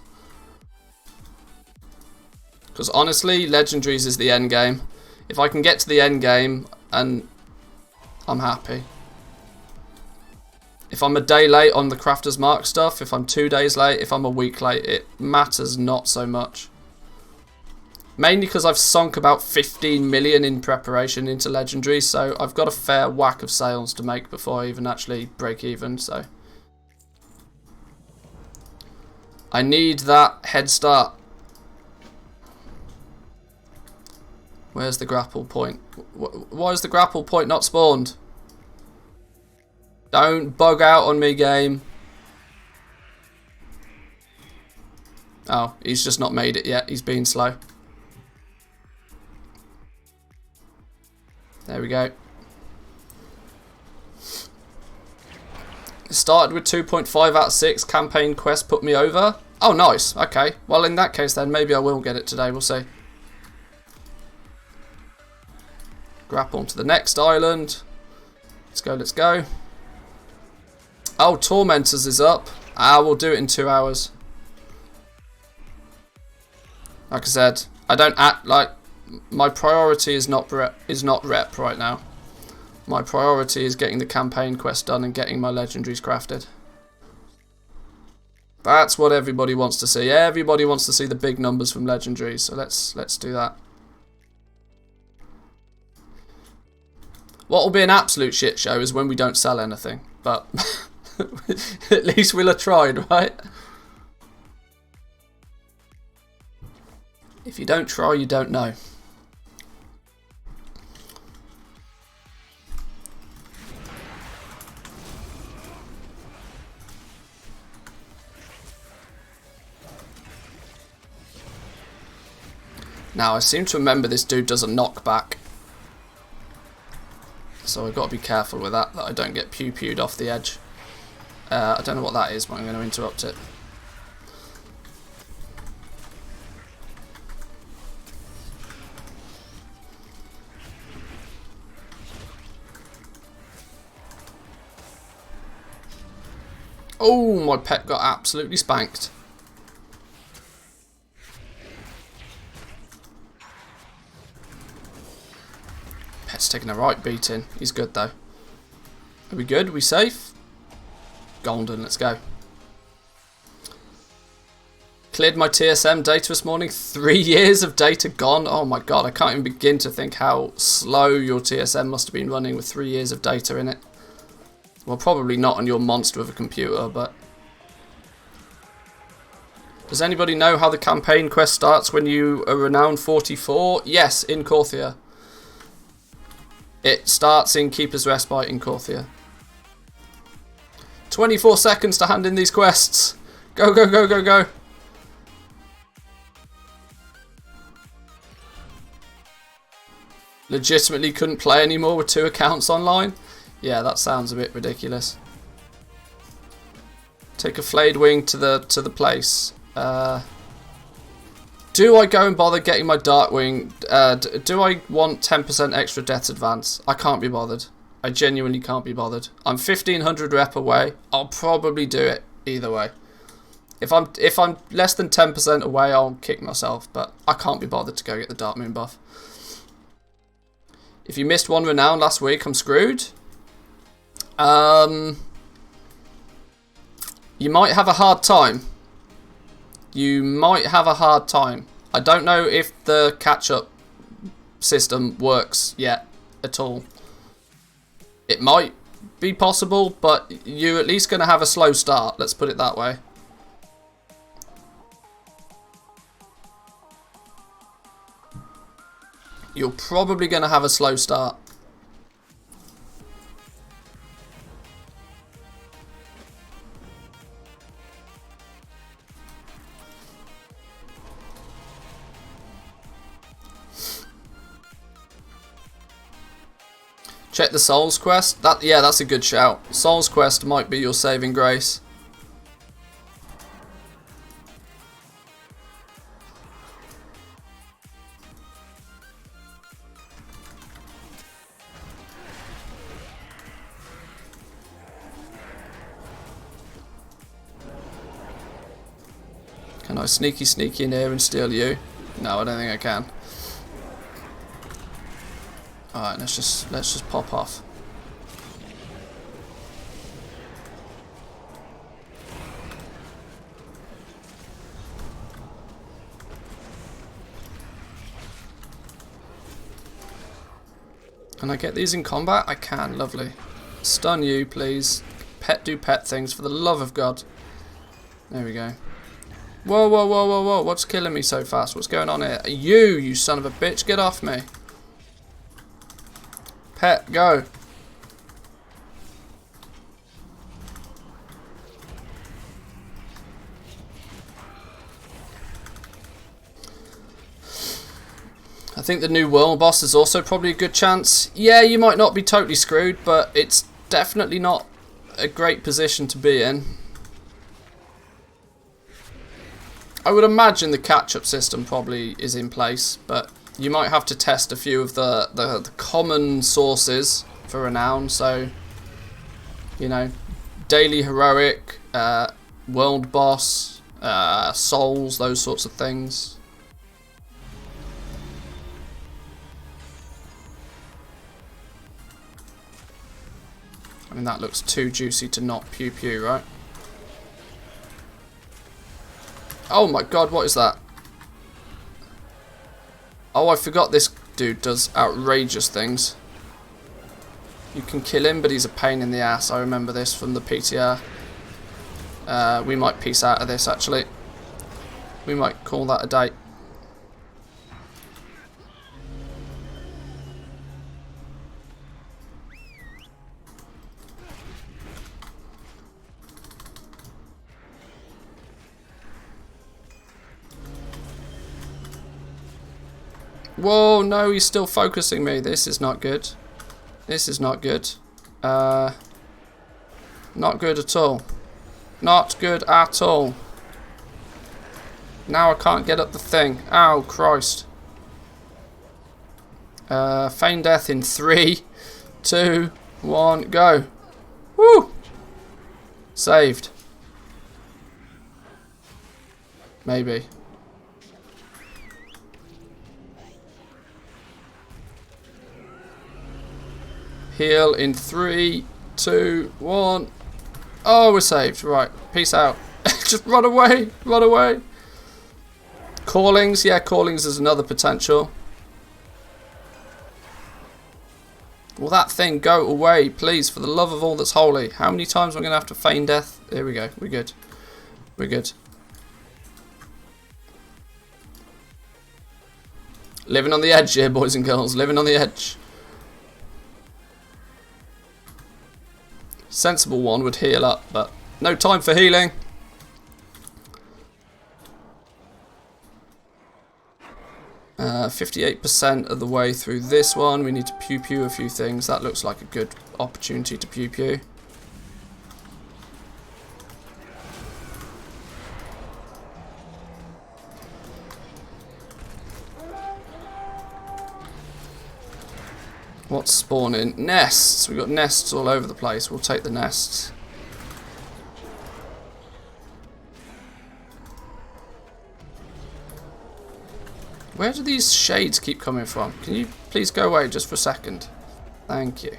Because honestly, legendaries is the end game. If I can get to the end game, and I'm happy. If I'm a day late on the Crafter's Mark stuff, if I'm 2 days late, if I'm a week late, it matters not so much. Mainly because I've sunk about 15 million in preparation into legendaries, so I've got a fair whack of sales to make before I even actually break even, so. I need that head start. Where's the grapple point? Why is the grapple point not spawned? Don't bug out on me, game. Oh, he's just not made it yet. He's being slow. There we go. Started with 2.5 out of 6. Campaign quest put me over. Oh, nice. Okay. Well, in that case, then maybe I will get it today. We'll see. Grapple onto the next island. Let's go, let's go. Oh, Tormentors is up. We'll do it in 2 hours. Like I said, I don't act like... My priority is not rep right now. My priority is getting the campaign quest done and getting my legendaries crafted. That's what everybody wants to see. Everybody wants to see the big numbers from legendaries, so let's do that. What will be an absolute shit show is when we don't sell anything, but at least we'll have tried, right? If you don't try, you don't know. Now, I seem to remember this dude does a knockback. So I've got to be careful with that I don't get pew-pewed off the edge. I don't know what that is, but I'm going to interrupt it. Oh, my pet got absolutely spanked. Pet's taking a right beating. He's good though. Are we good? Are we safe? Golden, let's go. Cleared my TSM data this morning. 3 years of data gone. Oh my god, I can't even begin to think how slow your TSM must have been running with 3 years of data in it. Well, probably not on your monster of a computer, but... Does anybody know how the campaign quest starts when you are renowned 44? Yes, in Korthia. It starts in Keeper's Respite in Korthia. 24 seconds to hand in these quests. Go, go, go, go, go. Legitimately couldn't play anymore with 2 accounts online? Yeah, that sounds a bit ridiculous. Take a flayed wing to the place. Do I go and bother getting my Darkwing? Do I want 10% extra death advance? I can't be bothered. I genuinely can't be bothered. I'm 1500 rep away. I'll probably do it either way. If I'm less than 10% away, I'll kick myself. But I can't be bothered to go get the Dark Moon buff. If you missed 1 renown last week, I'm screwed. You might have a hard time. You might have a hard time. I don't know if the catch-up system works yet at all. It might be possible, but you're at least going to have a slow start. Let's put it that way. You're probably going to have a slow start. Check the Souls quest. Yeah, that's a good shout. Souls quest might be your saving grace. Can I sneaky in here and steal you? No, I don't think I can. Alright, let's just pop off. Can I get these in combat? I can, lovely. Stun you, please. Do pet things, for the love of God. There we go. Whoa, whoa, whoa, whoa, whoa. What's killing me so fast? What's going on here? You son of a bitch. Get off me. Pet, go. I think the new world boss is also probably a good chance. Yeah, you might not be totally screwed, but it's definitely not a great position to be in. I would imagine the catch-up system probably is in place, but you might have to test a few of the common sources for renown. So, you know, daily heroic, world boss, souls, those sorts of things. I mean, that looks too juicy to not pew pew, right? Oh my god, what is that? Oh, I forgot this dude does outrageous things. You can kill him, but he's a pain in the ass. I remember this from the PTR. We might peace out of this, actually. We might call that a day. Whoa, no, he's still focusing me. This is not good. This is not good. Not good at all. Not good at all. Now I can't get up the thing. Ow, Christ. Feign death in 3, 2, 1, go. Woo! Saved. Maybe. Heal in 3, 2, 1. Oh, we're saved. Right. Peace out. Just run away. Run away. Callings. Yeah, callings is another potential. Will that thing go away, please, for the love of all that's holy? How many times am I going to have to feign death? Here we go. We're good. We're good. Living on the edge here, boys and girls. Living on the edge. Sensible one would heal up, but no time for healing. Uh, 58% of the way through this one. We need to pew pew a few things. That looks like a good opportunity to pew pew. What's spawning? Nests! We've got nests all over the place. We'll take the nests. Where do these shades keep coming from? Can you please go away just for a second? Thank you.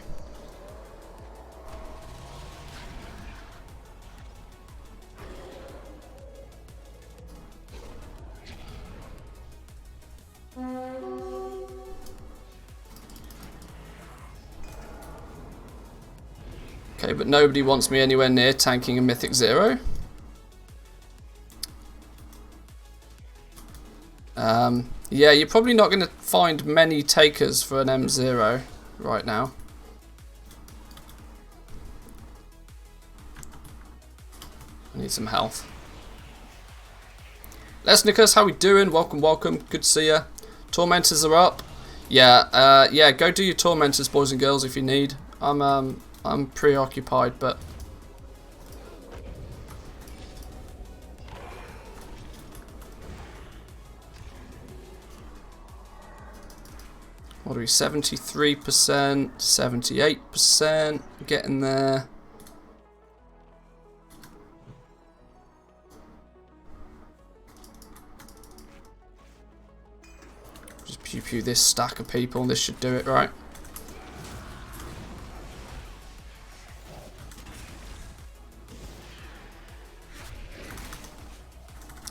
Okay, but nobody wants me anywhere near tanking a Mythic 0. Yeah, you're probably not going to find many takers for an M0 right now. I need some health. Lesnicus, how we doing? Welcome, welcome. Good to see ya. Tormentors are up. Yeah, go do your tormentors, boys and girls, if you need. I'm preoccupied, but what are we? 73%, 78%, getting there. Just pew pew this stack of people. This should do it, right?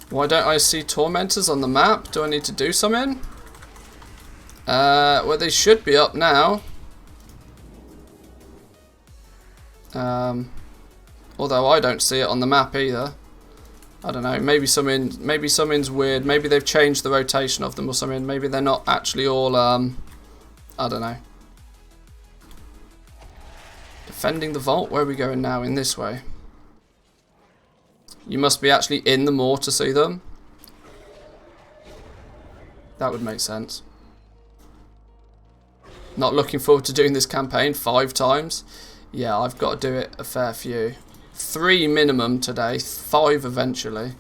Why don't I see tormentors on the map? Do I need to do something? Well, they should be up now. Although I don't see it on the map either. I don't know. Maybe something's weird. Maybe they've changed the rotation of them or something. Maybe they're not actually all. I don't know. Defending the vault. Where are we going now? In this way. You must be actually in the moor to see them. That would make sense. Not looking forward to doing this campaign 5 times. Yeah, I've got to do it a fair few. 3 minimum today, 5 eventually.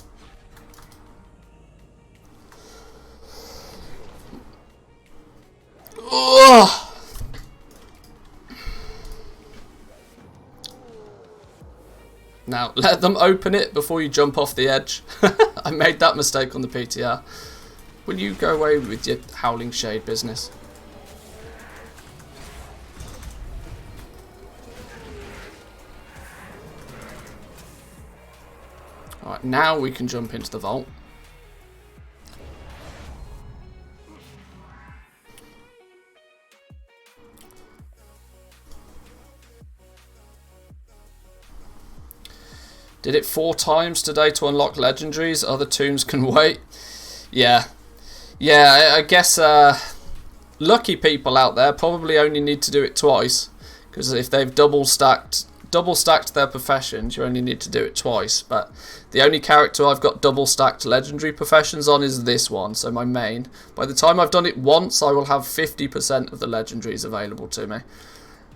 Ugh. Now, let them open it before you jump off the edge. I made that mistake on the PTR. Will you go away with your Howling Shade business? Alright, now we can jump into the vault. Did it 4 times today to unlock legendaries. Other tombs can wait. Yeah. Yeah, I guess lucky people out there probably only need to do it twice. Because if they've double stacked their professions, you only need to do it twice. But the only character I've got double stacked legendary professions on is this one, so my main. By the time I've done it once, I will have 50% of the legendaries available to me.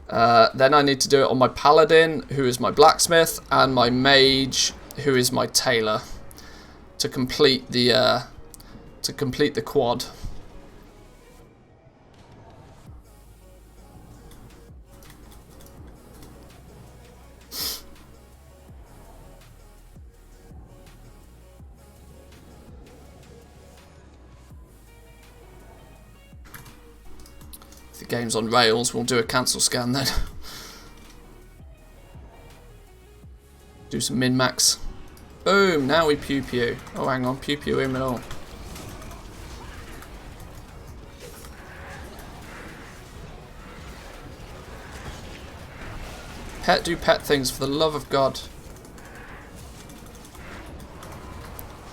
Then I need to do it on my paladin, who is my blacksmith, and my mage, who is my tailor, to complete the quad. If the game's on rails, we'll do a cancel scan then. Do some min-max. Boom, now we pew-pew. Oh, hang on, pew-pew him and all. Pet do pet things, for the love of God.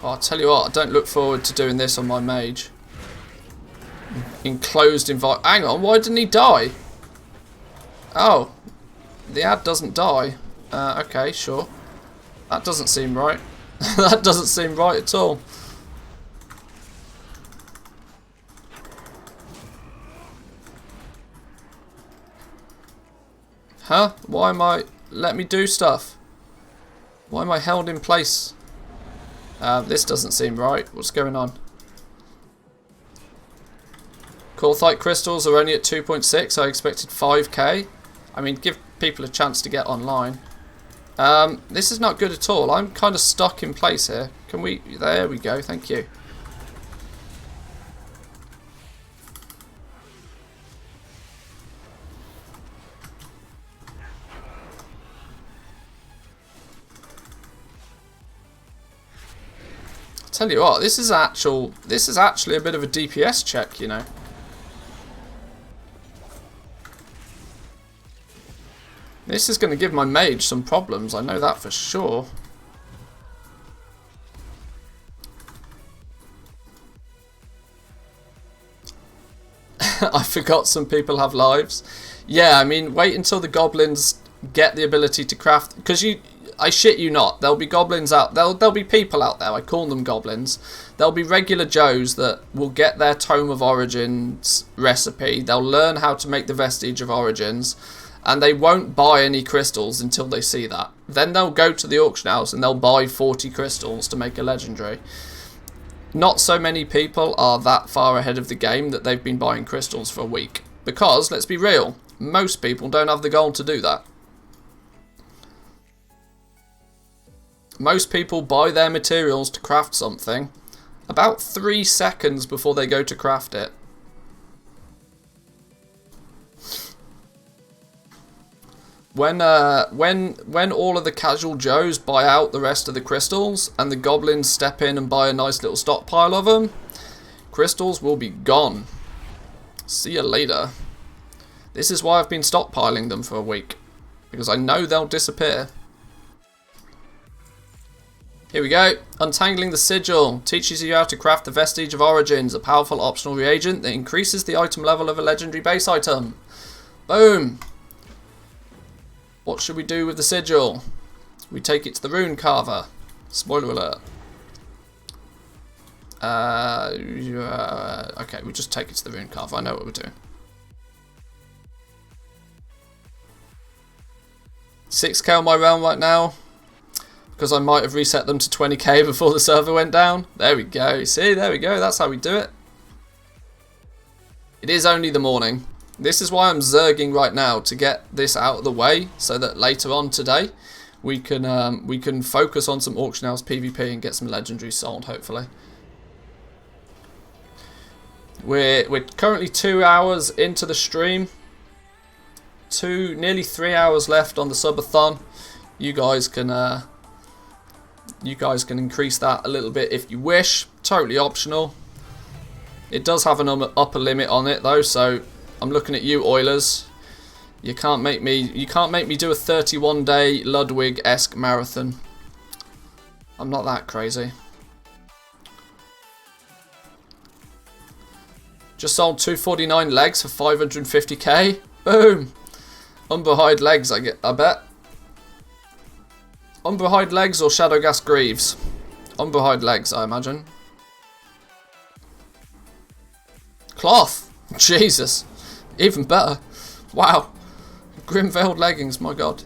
Oh, I'll tell you what, I don't look forward to doing this on my mage. Enclosed environment. Hang on, why didn't he die? Oh, the ad doesn't die. Okay, sure. That doesn't seem right. That doesn't seem right at all. Huh? Why am I... Let me do stuff. Why am I held in place? This doesn't seem right. What's going on? Coalthite crystals are only at 2.6. I expected 5k. I mean, give people a chance to get online. This is not good at all. I'm kind of stuck in place here. Can we... There we go. Thank you. I'll tell you what, this is actually a bit of a DPS check, you know. This is going to give my mage some problems, I know that for sure. I forgot some people have lives. Yeah, I mean, wait until the goblins get the ability to craft... Because I shit you not, there'll be goblins out... There'll be people out there, I call them goblins, there'll be regular Joes that will get their Tome of Origins recipe. They'll learn how to make the Vestige of Origins, and they won't buy any crystals until they see that. Then they'll go to the auction house and they'll buy 40 crystals to make a legendary. Not so many people are that far ahead of the game that they've been buying crystals for a week. Because, let's be real, most people don't have the gold to do that. Most people buy their materials to craft something about 3 seconds before they go to craft it. When all of the casual Joes buy out the rest of the crystals and the goblins step in and buy a nice little stockpile of them, crystals will be gone. See you later. This is why I've been stockpiling them for a week, because I know they'll disappear. Here we go. Untangling the Sigil teaches you how to craft the Vestige of Origins, a powerful optional reagent that increases the item level of a legendary base item. Boom. What should we do with the Sigil? We take it to the Rune Carver. Spoiler alert. Okay, we just take it to the Rune Carver. I know what we're doing. 6k on my realm right now, because I might have reset them to 20k before the server went down. There we go. See, there we go. That's how we do it. It is only the morning. This is why I'm zerging right now, to get this out of the way, so that later on today we can focus on some auction house PvP and get some legendaries sold, hopefully. We're currently 2 hours into the stream. Nearly 3 hours left on the subathon. You guys can increase that a little bit if you wish. Totally optional. It does have an upper limit on it though, so I'm looking at you, Oilers. You can't make me do a 31-day Ludwig-esque marathon. I'm not that crazy. Just sold 249 legs for 550k. Boom. Umberhide legs, I bet. Umberhide legs or Shadowgas Greaves? Umberhide legs, I imagine. Cloth. Jesus. Even better. Wow. Grim-veiled leggings, my god.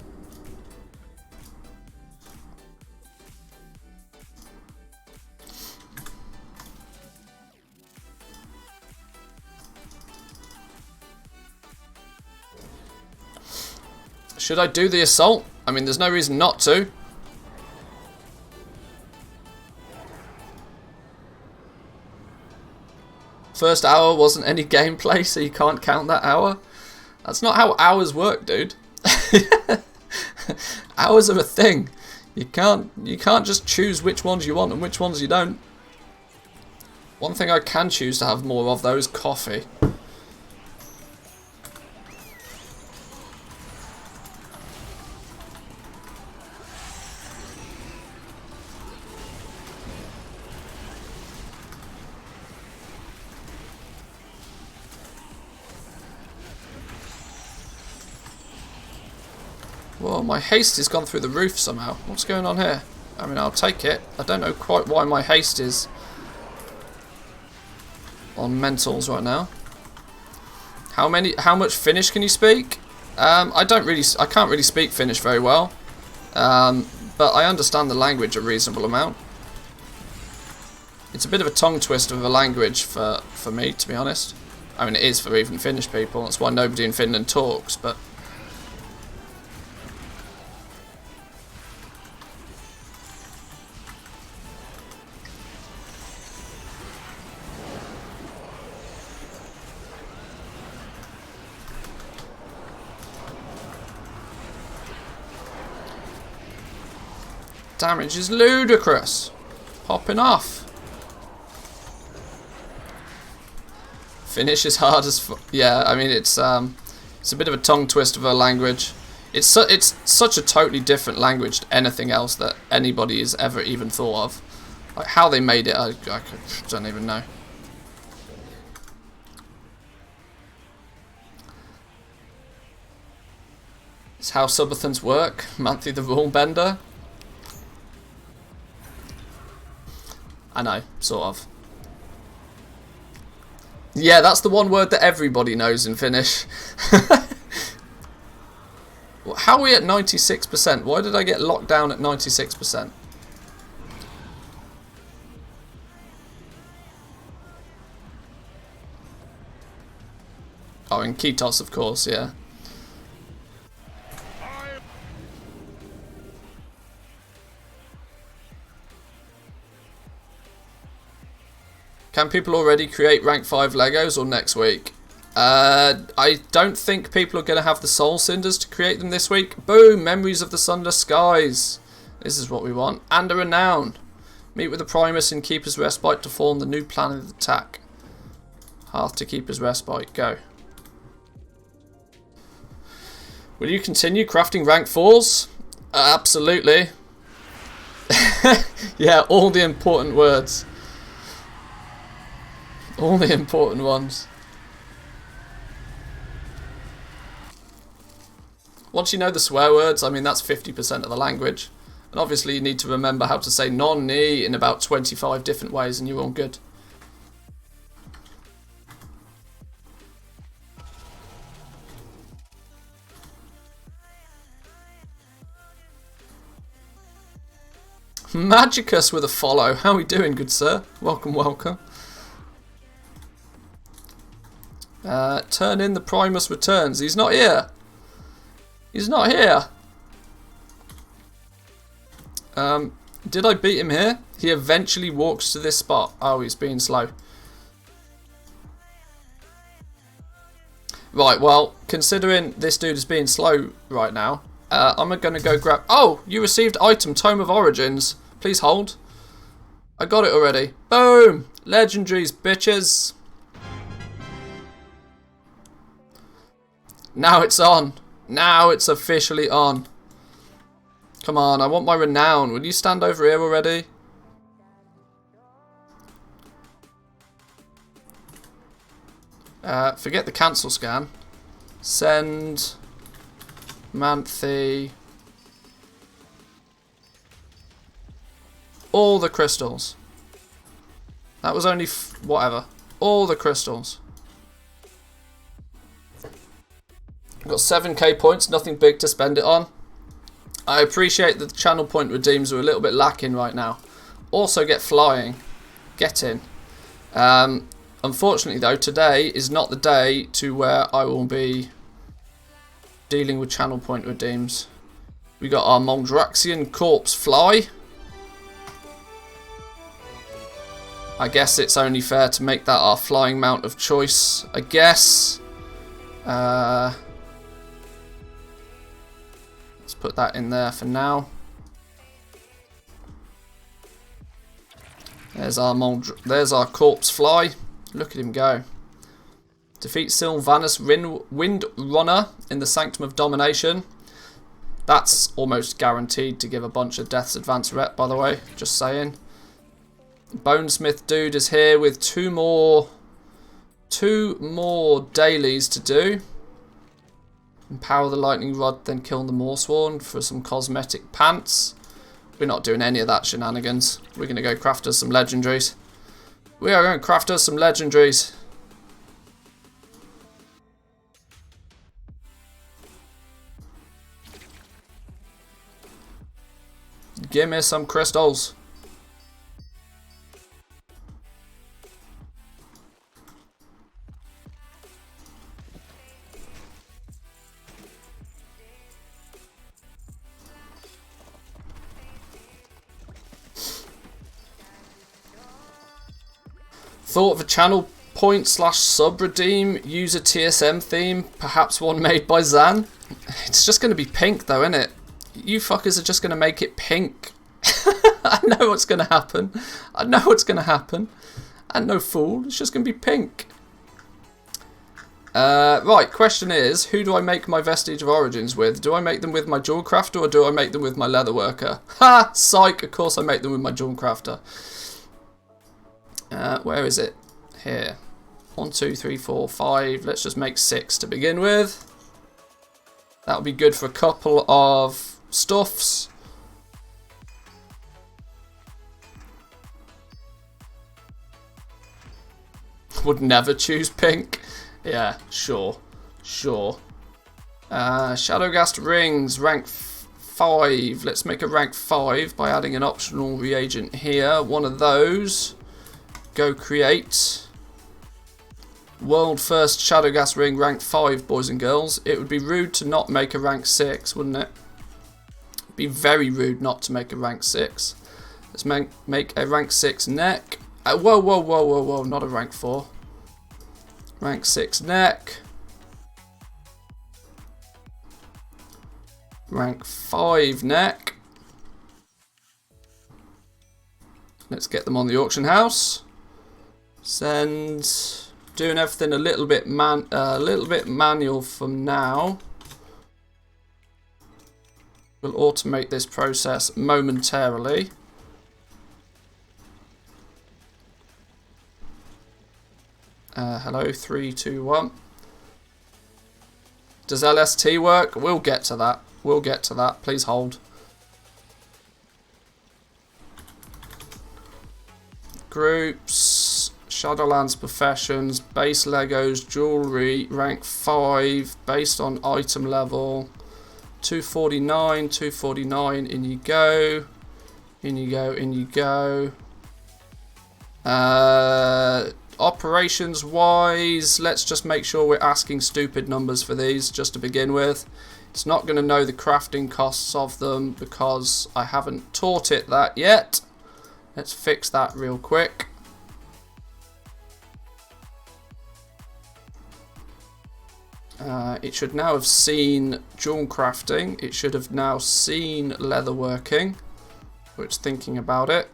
Should I do the assault? I mean, there's no reason not to. First hour wasn't any gameplay, so you can't count that hour. That's not how hours work, dude. Hours are a thing. You can't just choose which ones you want and which ones you don't. One thing I can choose to have more of, though, is coffee. Well, my haste has gone through the roof somehow. What's going on here? I mean, I'll take it. I don't know quite why my haste is on mentals right now. How much Finnish can you speak? I can't really speak Finnish very well. But I understand the language a reasonable amount. It's a bit of a tongue twister of a language for me, to be honest. I mean, it is for even Finnish people. That's why nobody in Finland talks, but damage is ludicrous. Popping off. Finnish is hard as yeah, I mean it's a bit of a tongue twist of a language. It's such a totally different language to anything else that anybody has ever even thought of. Like how they made it, I don't even know. It's how subathons work. Monthly the rule bender. I know, sort of. Yeah, that's the one word that everybody knows in Finnish. How are we at 96%? Why did I get locked down at 96%? Oh, in Kitos, of course, yeah. Can people already create rank 5 Legos or next week? I don't think people are going to have the soul cinders to create them this week. Boom! Memories of the Sunless Skies. This is what we want. And a renown. Meet with the Primus in Keeper's Respite to form the new plan of attack. Hearth to Keeper's Respite. Go. Will you continue crafting rank 4s? Absolutely. Yeah, all the important words. All the important ones. Once you know the swear words, I mean, that's 50% of the language. And obviously you need to remember how to say non-ni in about 25 different ways and you're all good. Magicus with a follow. How are we doing, good sir? Welcome, welcome. Turn in the Primus returns. He's not here. He's not here. Did I beat him here? He eventually walks to this spot. Oh, he's being slow. Right, well, considering this dude is being slow right now, I'm going to go grab... Oh, you received item, Tome of Origins. Please hold. I got it already. Boom! Legendaries, bitches. Now it's on. Now it's officially on. Come on, I want my renown. Will you stand over here already? Forget the cancel scan. Send Manthe all the crystals. That was only whatever. All the crystals. I've got 7k points, nothing big to spend it on. I appreciate that the channel point redeems are a little bit lacking right now. Also get flying. Get in. Unfortunately though, today is not the day to where I will be dealing with channel point redeems. We got our Moldraxian Corpse Fly. I guess it's only fair to make that our flying mount of choice, I guess. Let's put that in there for now. There's our Corpse Fly. Look at him go. Defeat Sylvanus Wind Runner in the Sanctum of Domination. That's almost guaranteed to give a bunch of deaths advance rep, by the way. Just saying. Bonesmith dude is here with two more dailies to do. Empower the lightning rod, then kill the Morsworn for some cosmetic pants. We're not doing any of that shenanigans. We're going to go craft us some legendaries. We are going to craft us some legendaries. Give me some crystals. Thought of a channel point / sub redeem, use a TSM theme, perhaps one made by Zan. It's just going to be pink though, isn't it? You fuckers are just going to make it pink. I know what's going to happen. I know what's going to happen. And no fool, it's just going to be pink. Right, question is, who do I make my Vestige of Origins with? Do I make them with my Jewel Crafter or do I make them with my Leather Worker? Ha! Psych, of course I make them with my Jewel Crafter. Where is it? Here. 1, 2, 3, 4, 5. Let's just make 6 to begin with. That'll be good for a couple of stuffs. would never choose pink. Yeah, sure. Sure. Shadowgast rings, rank 5. Let's make a rank 5 by adding an optional reagent here. One of those. Go create. World first Shadowgast ring, rank 5, boys and girls. It would be rude to not make a rank 6, wouldn't it? It'd be very rude not to make a rank 6. Let's make a rank 6 neck. Whoa, whoa, whoa, whoa, whoa, not a rank 4. Rank 6 neck. Rank 5 neck. Let's get them on the auction house. Send. Doing everything a little bit manual from now. We'll automate this process momentarily. Hello, 3, 2, 1. Does LST work? We'll get to that. We'll get to that. Please hold. Groups, Shadowlands Professions, base Legos, jewelry, rank 5, based on item level. 249, 249, in you go. In you go, in you go. Operations wise, let's just make sure we're asking stupid numbers for these just to begin with. It's not going to know the crafting costs of them because I haven't taught it that yet. Let's fix that real quick. It should now have seen jewel crafting. It should have now seen leatherworking. Which, thinking about it,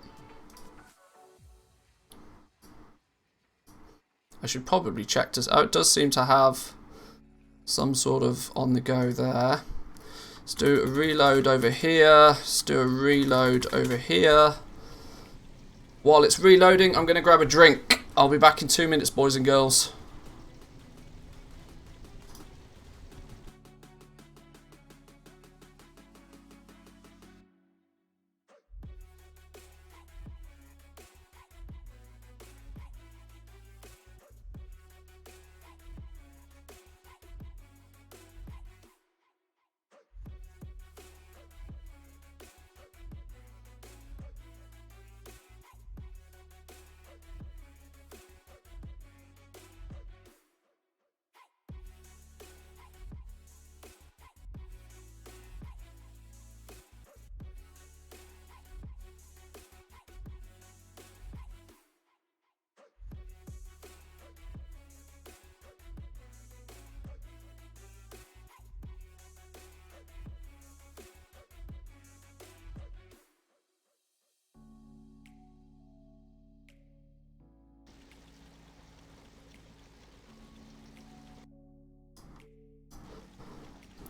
I should probably check this. Oh, it does seem to have some sort of on the go there. Let's do a reload over here. Let's do a reload over here. While it's reloading, I'm going to grab a drink. I'll be back in 2 minutes, boys and girls.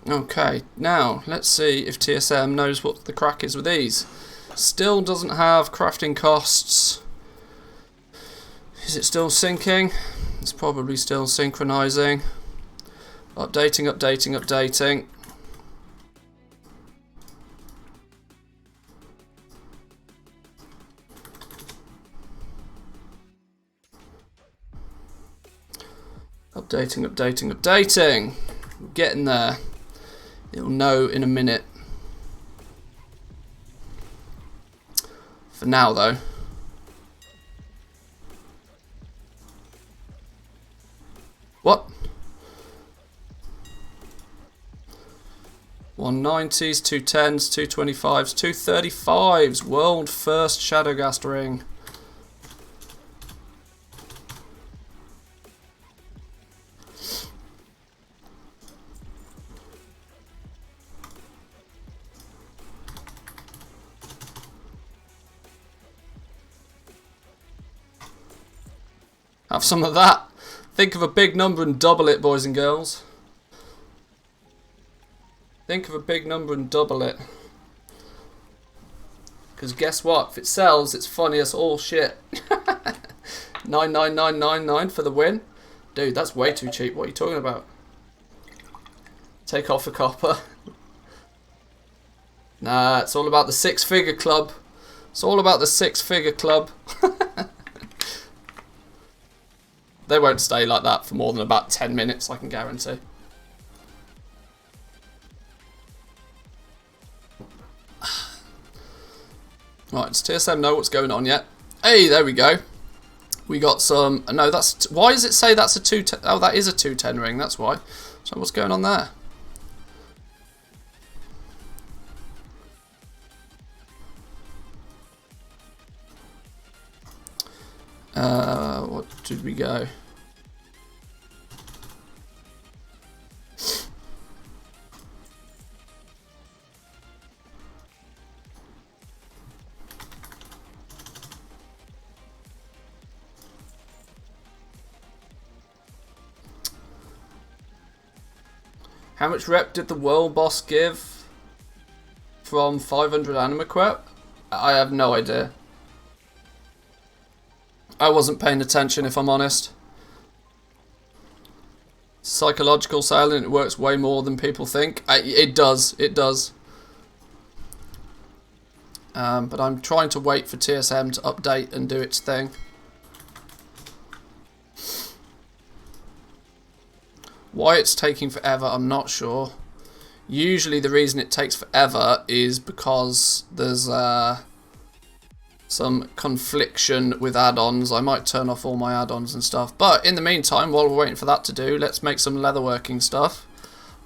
Okay, now let's see if TSM knows what the crack is with these. Still doesn't have crafting costs. Is it still syncing? It's probably still synchronizing. Updating, updating, updating. Updating, updating, updating. Getting there. It'll know in a minute. For now, though. What? 190s, 210s, 225s, 235s. World first Shadowgast ring. Have some of that. Think of a big number and double it, boys and girls. Think of a big number and double it. Because guess what? If it sells, it's funny as all shit. 99999 for the win. Dude, that's way too cheap. What are you talking about? Take off a copper. Nah, it's all about the 6-figure club. It's all about the 6-figure club. They won't stay like that for more than about 10 minutes, I can guarantee. Right, does TSM know what's going on yet? Hey, there we go. We got some... No, that's... Why does it say that's a 210... Oh, that is a 210 ring, that's why. So what's going on there? What did we go? How much rep did the world boss give from 500 anima quep? I have no idea. I wasn't paying attention, if I'm honest. Psychological silent, it works way more than people think. It does, it does. But I'm trying to wait for TSM to update and do its thing. Why it's taking forever, I'm not sure. Usually the reason it takes forever is because there's some confliction with add-ons. I might turn off all my add-ons and stuff. But in the meantime, while we're waiting for that to do, let's make some leatherworking stuff.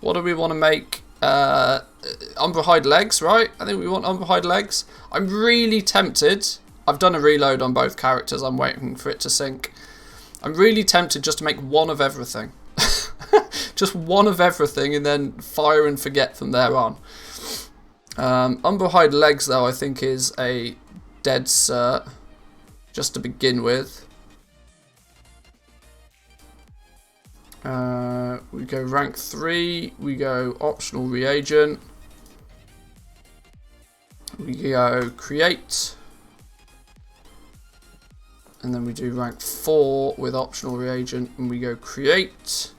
What do we want to make? Umberhide legs, right? I think we want umberhide legs. I'm really tempted. I've done a reload on both characters. I'm waiting for it to sync. I'm really tempted just to make one of everything. Just one of everything and then fire and forget from there on. Umberhide legs, though, I think is a dead cert, just to begin with. We go rank 3, we go optional reagent, we go create, and then we do rank 4 with optional reagent, and we go create.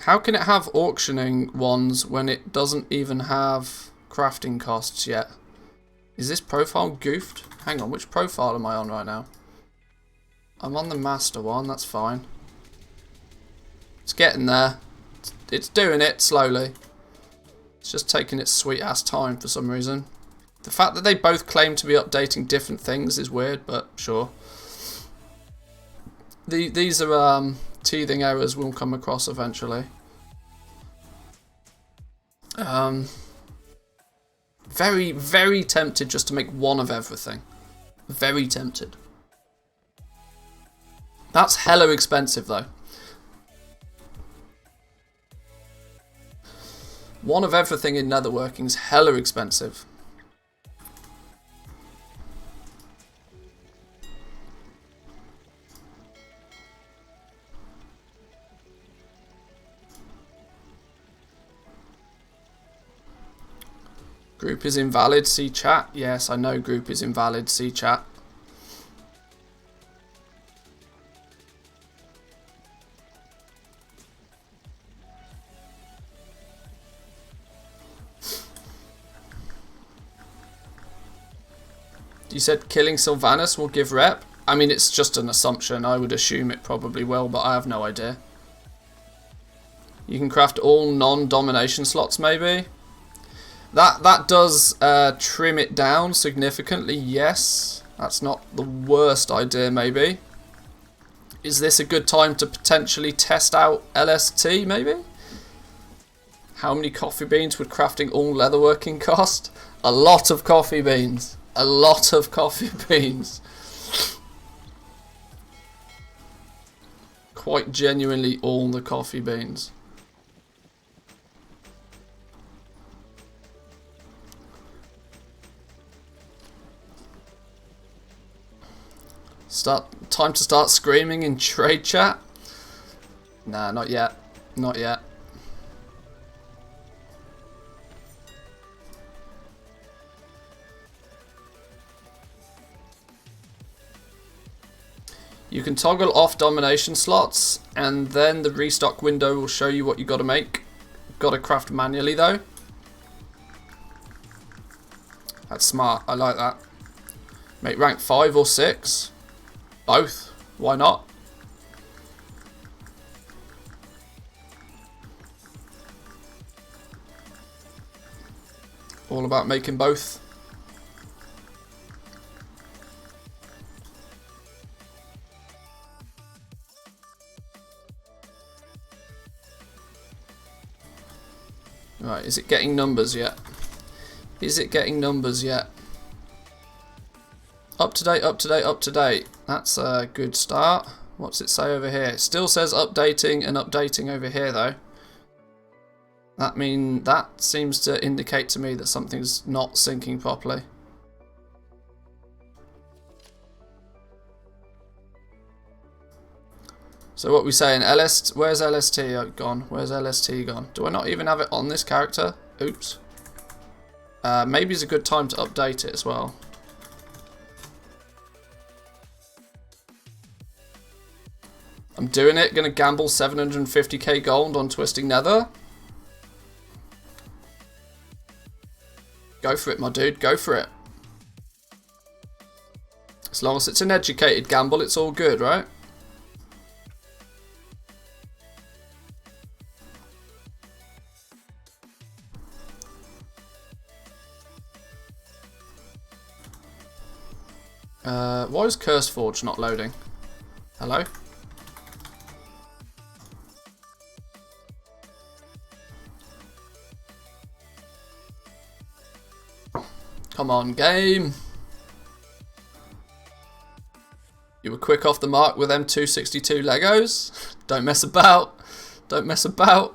How can it have auctioning ones when it doesn't even have crafting costs yet? Is this profile goofed? Hang on, which profile am I on right now? I'm on the master one, that's fine. It's getting there. It's doing it slowly. It's just taking its sweet ass time for some reason. The fact that they both claim to be updating different things is weird, but sure. These are teething errors we'll come across eventually. Very, very tempted just to make one of everything. Very tempted. That's hella expensive though. One of everything in netherworking is hella expensive. Group is invalid, see chat. Yes, I know group is invalid, see chat. You said killing Sylvanas will give rep? I mean, it's just an assumption. I would assume it probably will, but I have no idea. You can craft all non-domination slots, maybe? That does trim it down significantly, yes. That's not the worst idea, maybe. Is this a good time to potentially test out LST, maybe? How many coffee beans would crafting all leatherworking cost? A lot of coffee beans. A lot of coffee beans. Quite genuinely all the coffee beans. Time to start screaming in trade chat? Nah, not yet. Not yet. You can toggle off domination slots, and then the restock window will show you what you got to make. Got to craft manually though. That's smart. I like that. Make rank 5 or 6. Both. Why not? All about making both. Right, is it getting numbers yet? Is it getting numbers yet? Up to date, up to date, up to date. That's a good start. What's it say over here? It still says updating and updating over here though. That seems to indicate to me that something's not syncing properly. So what we saying? Where's LST gone? Where's LST gone? Do I not even have it on this character? Oops. Maybe it's a good time to update it as well. I'm doing it. Gonna gamble 750k gold on Twisting Nether. Go for it, my dude. Go for it. As long as it's an educated gamble, it's all good, right? Why is Curseforge not loading? Hello? Come on, game. You were quick off the mark with them 262 Legos. Don't mess about. Don't mess about.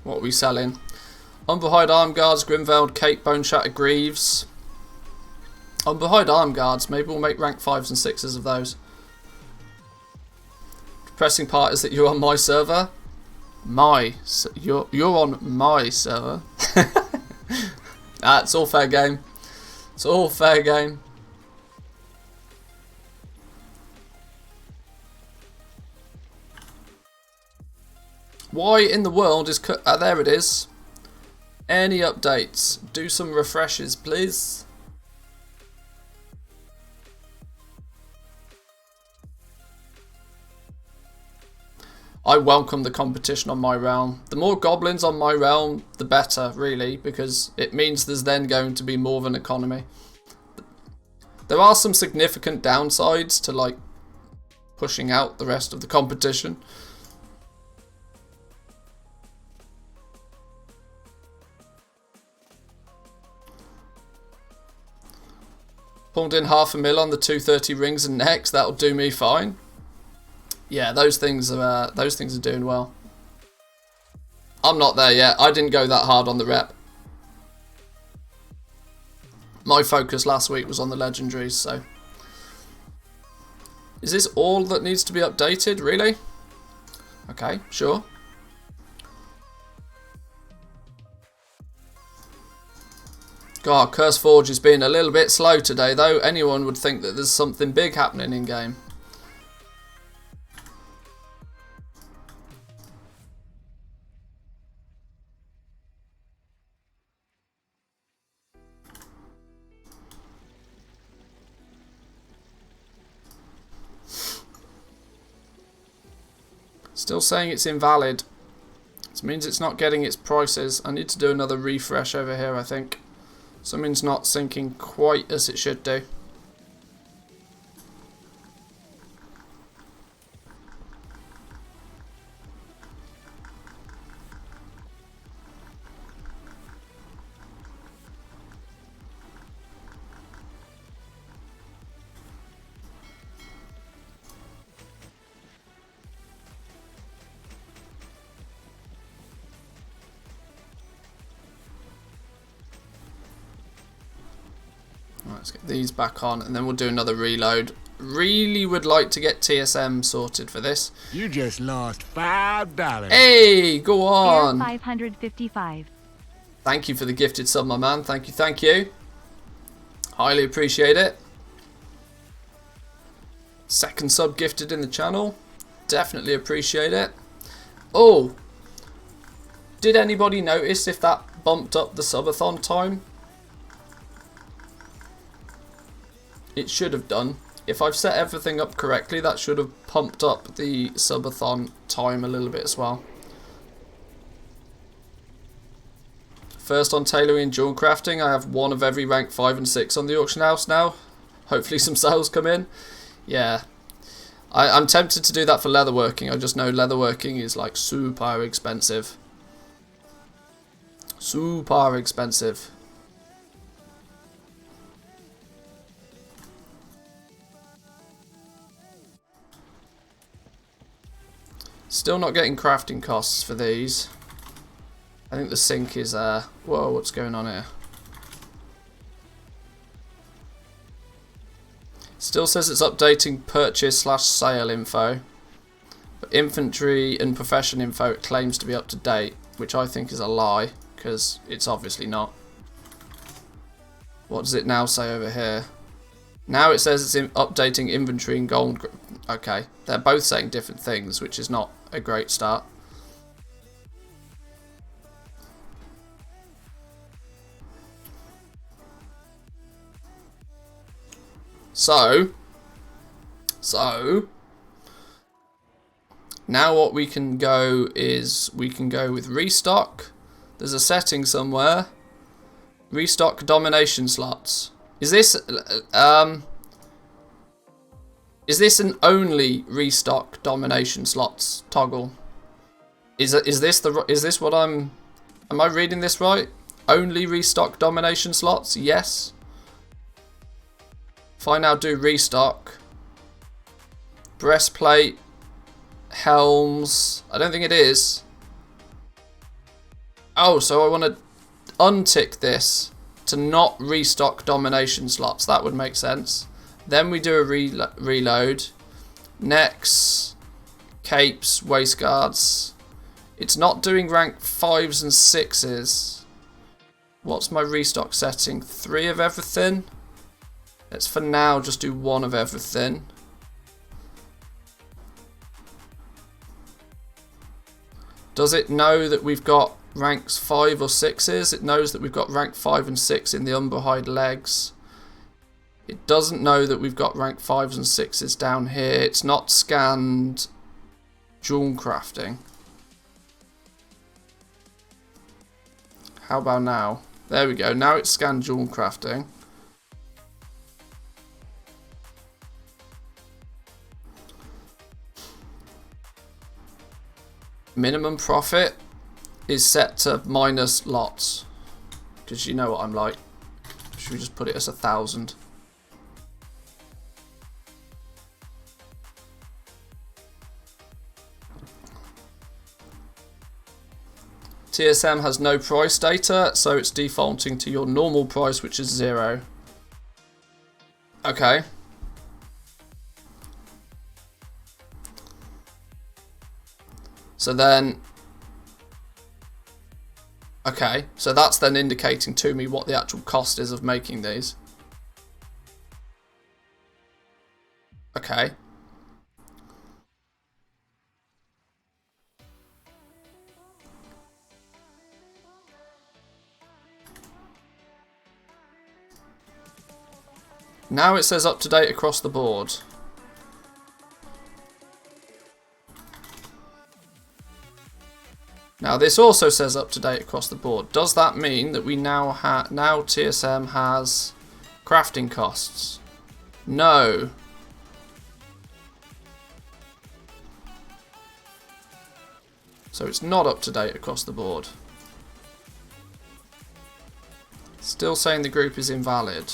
What are we selling? Unbehind Arm Guards, Grimveld, Cape, Bone Shatter, Greaves. Unbehind Arm Guards, maybe we'll make rank 5s and 6s of those. Depressing part is that you're on my server. You're on my server. It's all fair game. It's all fair game. Why in the world is... there it is. Any updates? Do some refreshes, please. I welcome the competition on my realm. The more goblins on my realm, the better, really, because it means there's then going to be more of an economy. There are some significant downsides to, like, pushing out the rest of the competition. Pulled in $500,000 on the 230 rings and necks. That'll do me fine. Yeah, those things are doing well. I'm not there yet. I didn't go that hard on the rep. My focus last week was on the legendaries, so. Is this all that needs to be updated, really? Okay, sure. God, Curseforge is being a little bit slow today, though. Anyone would think that there's something big happening in game. Still saying it's invalid. This means it's not getting its prices. I need to do another refresh over here, I think. Something's not syncing quite as it should do. Let's get these back on and then we'll do another reload. Really would like to get TSM sorted for this. You just lost $5. Hey, go on. 555. Thank you for the gifted sub, my man. Thank you, thank you. Highly appreciate it. Second sub gifted in the channel. Definitely appreciate it. Oh, did anybody notice if that bumped up the subathon time? It should have done. If I've set everything up correctly, that should have pumped up the subathon time a little bit as well. First on tailoring and jewel crafting, I have one of every rank 5 and 6 on the auction house now. Hopefully some sales come in. Yeah. I'm tempted to do that for leatherworking. I just know leatherworking is like super expensive. Super expensive. Still not getting crafting costs for these. I think the sink is whoa, what's going on here? Still says it's updating purchase / sale info. But inventory and profession info it claims to be up to date, which I think is a lie, because it's obviously not. What does it now say over here? Now it says it's updating inventory and gold. Okay, they're both saying different things, which is not a great start. So now what we can go is we can go with restock. There's a setting somewhere. Restock domination slots. Is this an only restock domination slots toggle? Is this what am I reading this right? Only restock domination slots? Yes. If I now do restock, breastplate, helms, I don't think it is. Oh, so I want to untick this to not restock domination slots. That would make sense. Then we do a reload. Necks, capes, waistguards. It's not doing rank 5s and 6s. What's my restock setting? 3 of everything? Let's for now just do 1 of everything. Does it know that we've got ranks 5 or 6s? It knows that we've got rank 5 and 6 in the umberhide legs. It doesn't know that we've got rank 5s and 6s down here. It's not scanned jewel crafting. How about now? There we go. Now it's scanned jewel crafting. Minimum profit is set to minus lots, because you know what I'm like. Should we just put it as 1,000? TSM has no price data, so it's defaulting to your normal price, which is 0. Okay. So then, okay, so that's then indicating to me what the actual cost is of making these. Okay. Now it says up to date across the board. Now this also says up to date across the board. Does that mean that we now TSM has crafting costs? No. So it's not up to date across the board. Still saying the group is invalid.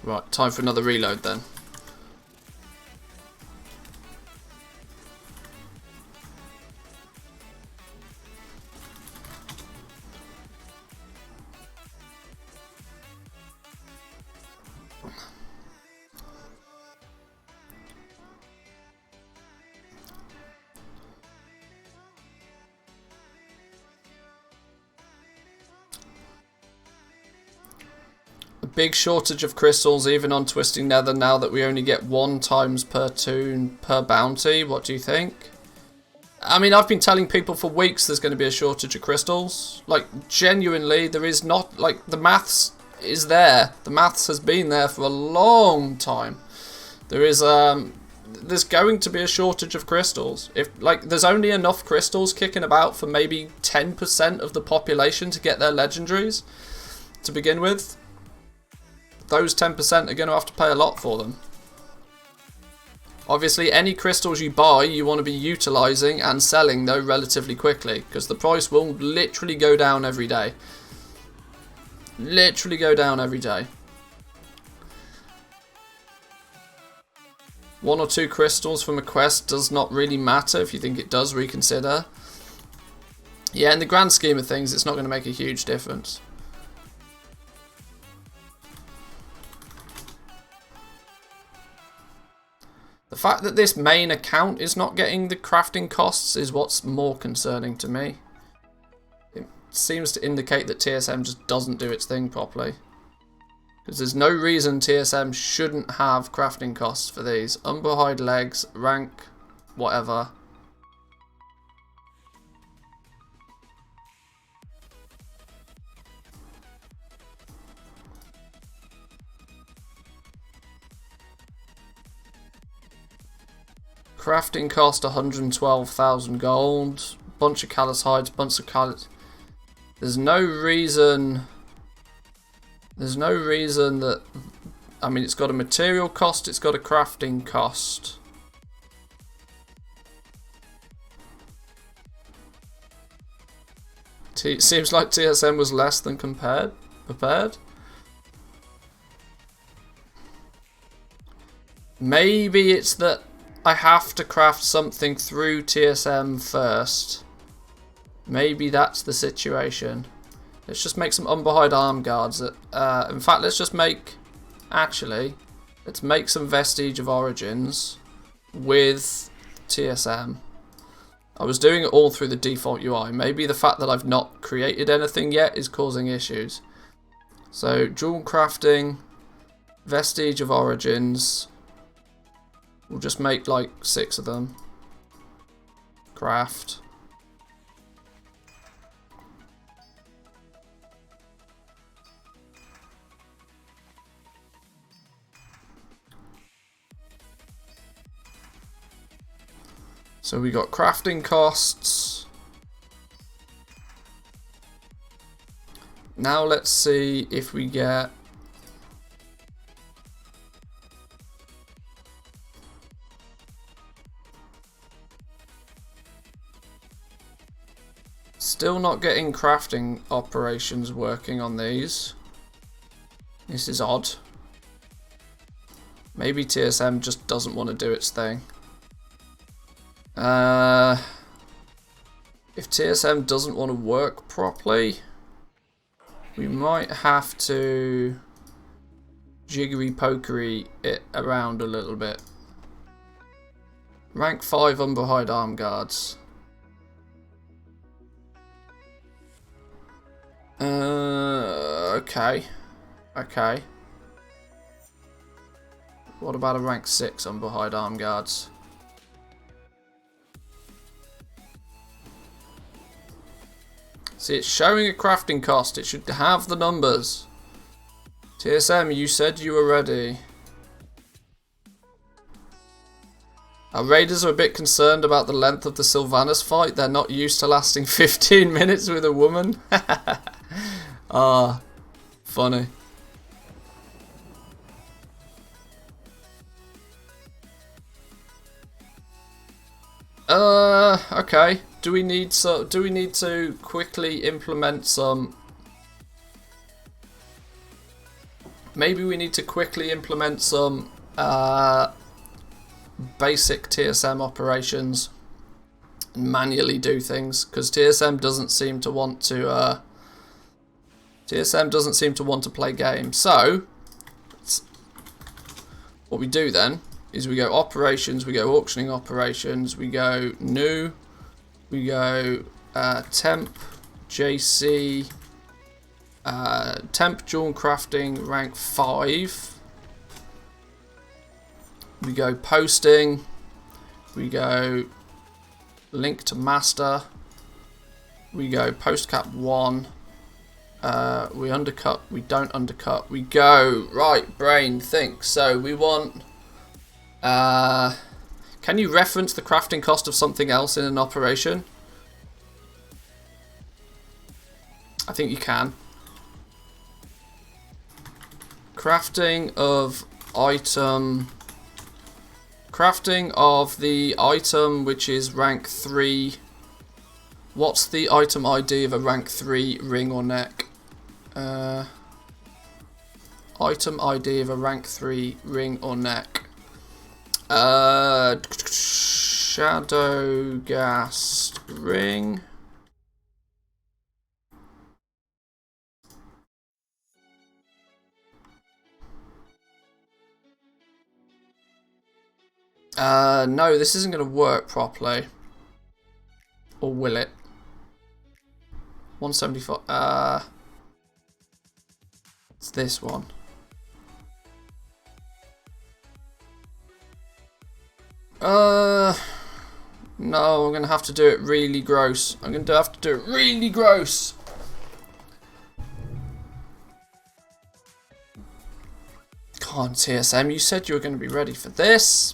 Right, time for another reload then. Big shortage of crystals even on Twisting Nether now that we only get 1 times per toon per bounty. What do you think? I mean, I've been telling people for weeks there's going to be a shortage of crystals. Like, genuinely, there is not, like, the maths is there. The maths has been there for a long time. There's going to be a shortage of crystals. If, like, there's only enough crystals kicking about for maybe 10% of the population to get their legendaries to begin with. Those 10% are going to have to pay a lot for them. Obviously, any crystals you buy, you want to be utilising and selling, though, relatively quickly, because the price will literally go down every day. Literally go down every day. 1 or 2 crystals from a quest does not really matter. If you think it does, reconsider. Yeah, in the grand scheme of things, it's not going to make a huge difference. The fact that this main account is not getting the crafting costs is what's more concerning to me. It seems to indicate that TSM just doesn't do its thing properly. Because there's no reason TSM shouldn't have crafting costs for these. Umberhide legs, rank, whatever. Crafting cost 112,000 gold. Bunch of callus hides, bunch of callus. There's no reason that, I mean, it's got a material cost, it's got a crafting cost. It seems like TSM was less than prepared. Maybe it's that I have to craft something through TSM first. Maybe that's the situation. Let's just make some Umberhide arm guards. In fact, let's just make... Actually, let's make some Vestige of Origins with TSM. I was doing it all through the default UI. Maybe the fact that I've not created anything yet is causing issues. So, dual crafting, Vestige of Origins. We'll just make like 6 of them. Craft. So we got crafting costs. Now let's see if we get... Still not getting crafting operations working on these. This is odd. Maybe TSM just doesn't want to do its thing. If TSM doesn't want to work properly, we might have to jiggery-pokery it around a little bit. Rank 5 Umberhide arm guards. Okay. Okay. What about a rank 6 Umberhide arm guards? See, it's showing a crafting cost. It should have the numbers. TSM, you said you were ready. Our raiders are a bit concerned about the length of the Sylvanas fight. They're not used to lasting 15 minutes with a woman. Ah, funny. Okay. Do we need to quickly implement some... Maybe we need to quickly implement some basic TSM operations and manually do things, because TSM doesn't seem to want to play games. So what we do then is we go operations, we go auctioning operations, we go new, we go temp JC Temp dual crafting rank 5. We go posting. We go link to master. We go post cap 1. We undercut. We don't undercut. We go right. Brain think. So we want. Can you reference the crafting cost of something else in an operation? I think you can. Crafting of item. Crafting of the item which is rank 3. What's the item ID of a rank 3 ring or neck? Item ID of a rank 3 ring or neck. Shadow gas ring. No, this isn't going to work properly. Or will it? 175. It's this one. No, I'm going to have to do it really gross. I'm going to have to do it really gross. Come on, TSM, you said you were going to be ready for this.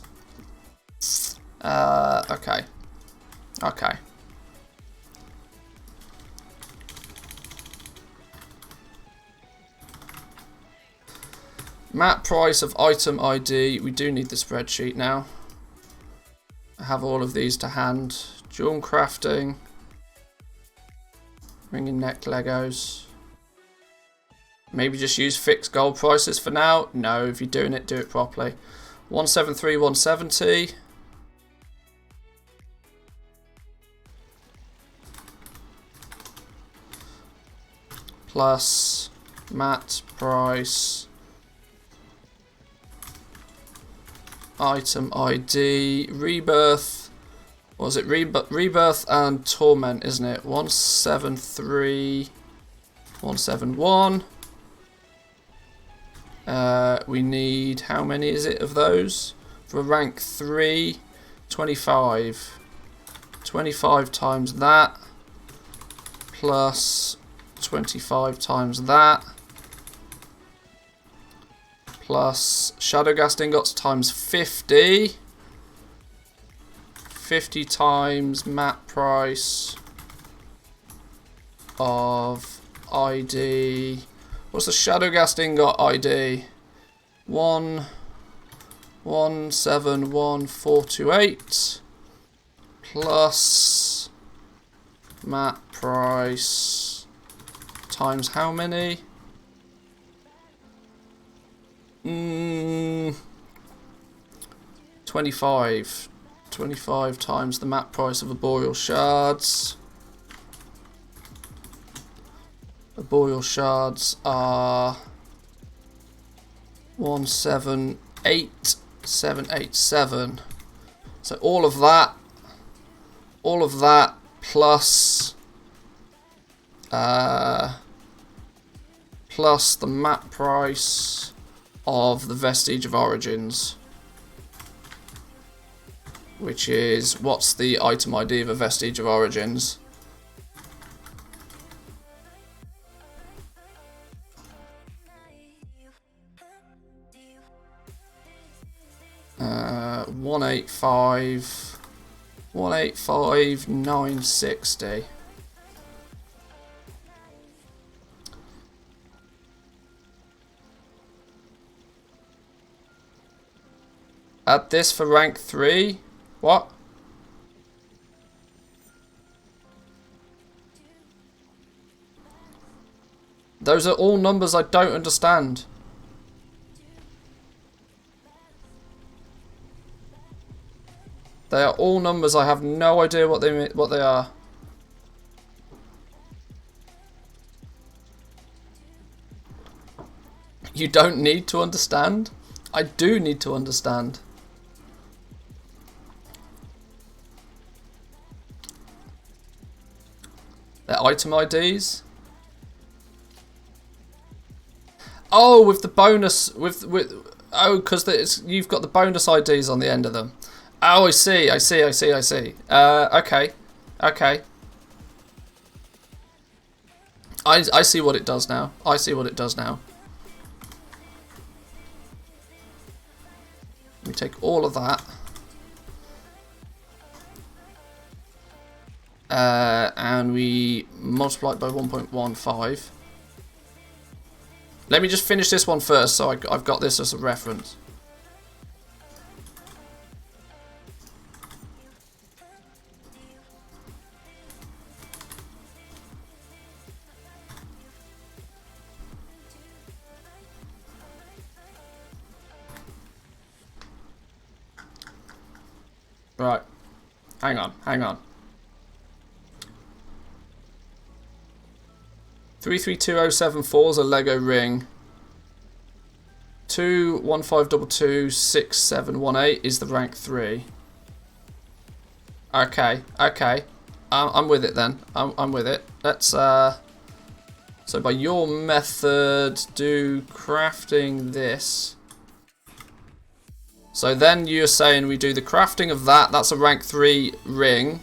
Okay. Okay. Map price of item ID. We do need the spreadsheet now. I have all of these to hand. Dual crafting. Ring and neck Legos. Maybe just use fixed gold prices for now. No, if you're doing it, do it properly. 173, 170. Plus mat price. Item ID. Rebirth. What was it? Rebirth and Torment, isn't it? 173. 171. We need, how many is it of those? For rank 3, 25. 25 times that. Plus 25 times that. Plus Shadow Ghast Ingots times 50. 50 times map price of ID. What's the Shadow Ghast Ingot ID? 171,428 plus map price times how many? 25. 25 times the map price of arboreal shards. Arboreal shards are 178,787. So all of that plus plus the map price of the Vestige of Origins, which is, what's the item ID of a Vestige of Origins? 185,960. Add this for rank 3. What? Those are all numbers I don't understand. They are all numbers I have no idea what they are. You don't need to understand? I do need to understand. Their item IDs. Oh, with the bonus, oh, because you've got the bonus IDs on the end of them. Oh, I see. Okay. I see what it does now. Let me take all of that. And we multiply it by 1.15. Let me just finish this one first, so I've got this as a reference. Right. Hang on. 332074 is a Lego ring. 215226718 is the rank 3. Okay. I'm with it then. I'm with it. Let's so by your method, do crafting this. So then you're saying we do the crafting of that. That's a rank 3 ring.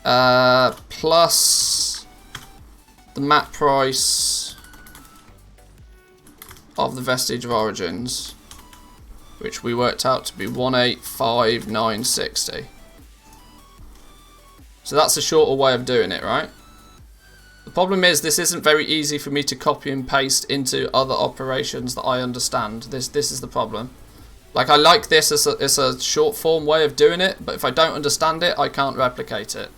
Plus the map price of the Vestige of Origins, which we worked out to be 185,960. So that's a shorter way of doing it, right? The problem is this isn't very easy for me to copy and paste into other operations that I understand. This is the problem. Like, I like this as a short form way of doing it, but if I don't understand it, I can't replicate it.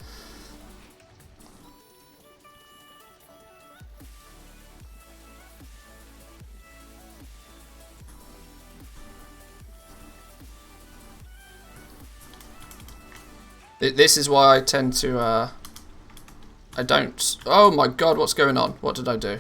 This is why I tend to, I don't... Oh my god, what's going on? What did I do?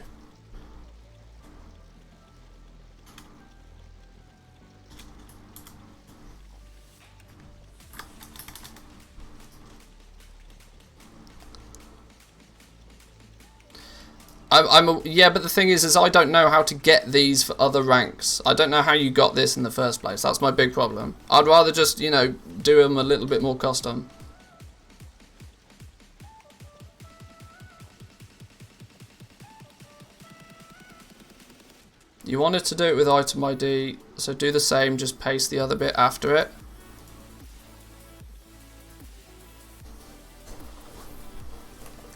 Yeah, but the thing is I don't know how to get these for other ranks. I don't know how you got this in the first place. That's my big problem. I'd rather just, you know, do them a little bit more custom. You wanted to do it with item ID, so do the same, just paste the other bit after it.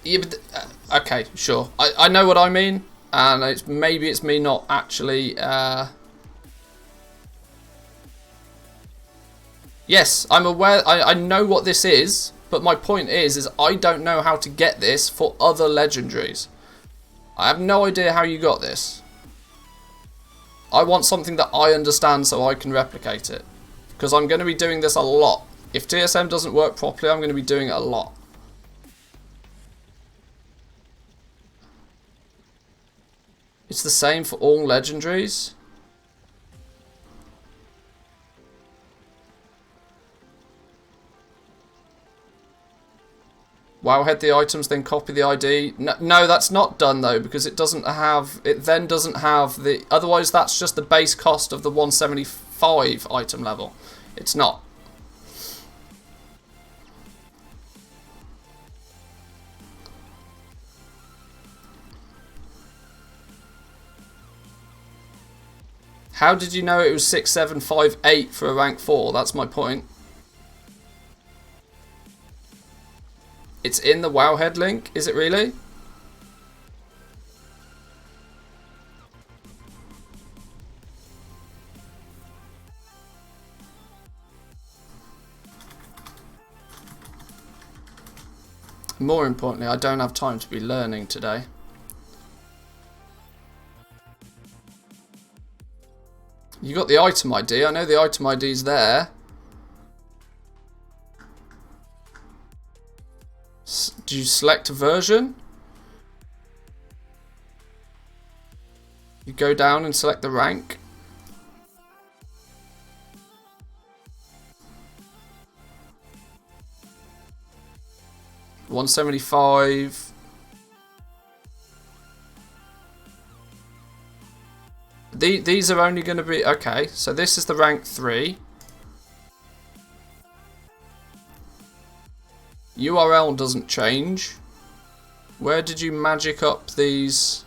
Yeah, but okay, sure. I know what I mean, and maybe it's me not actually... Yes, I'm aware, I know what this is, but my point is I don't know how to get this for other legendaries. I have no idea how you got this. I want something that I understand so I can replicate it. Because I'm going to be doing this a lot. If TSM doesn't work properly, I'm going to be doing it a lot. It's the same for all legendaries. Wowhead the items, then copy the ID. No, that's not done though, because it doesn't have... It then doesn't have the... Otherwise, that's just the base cost of the 175 item level. It's not. How did you know it was 6758 for a rank 4? That's my point. It's in the Wowhead link, is it really? More importantly, I don't have time to be learning today. You got the item ID, I know the item ID is there. Do you select a version? You go down and select the rank. $175. These are only going to be... Okay, so this is the rank 3. URL doesn't change. Where did you magic up these?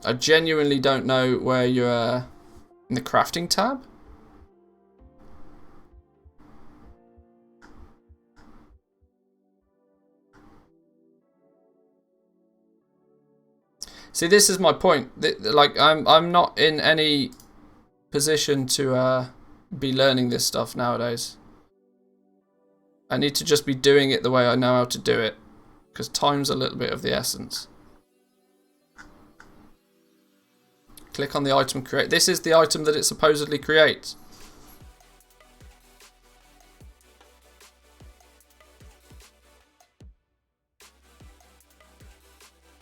I genuinely don't know where you're in the crafting tab. See, this is my point. Like, I'm not in any position to be learning this stuff nowadays. I need to just be doing it the way I know how to do it, because time's a little bit of the essence. Click on the item create. This is the item that it supposedly creates.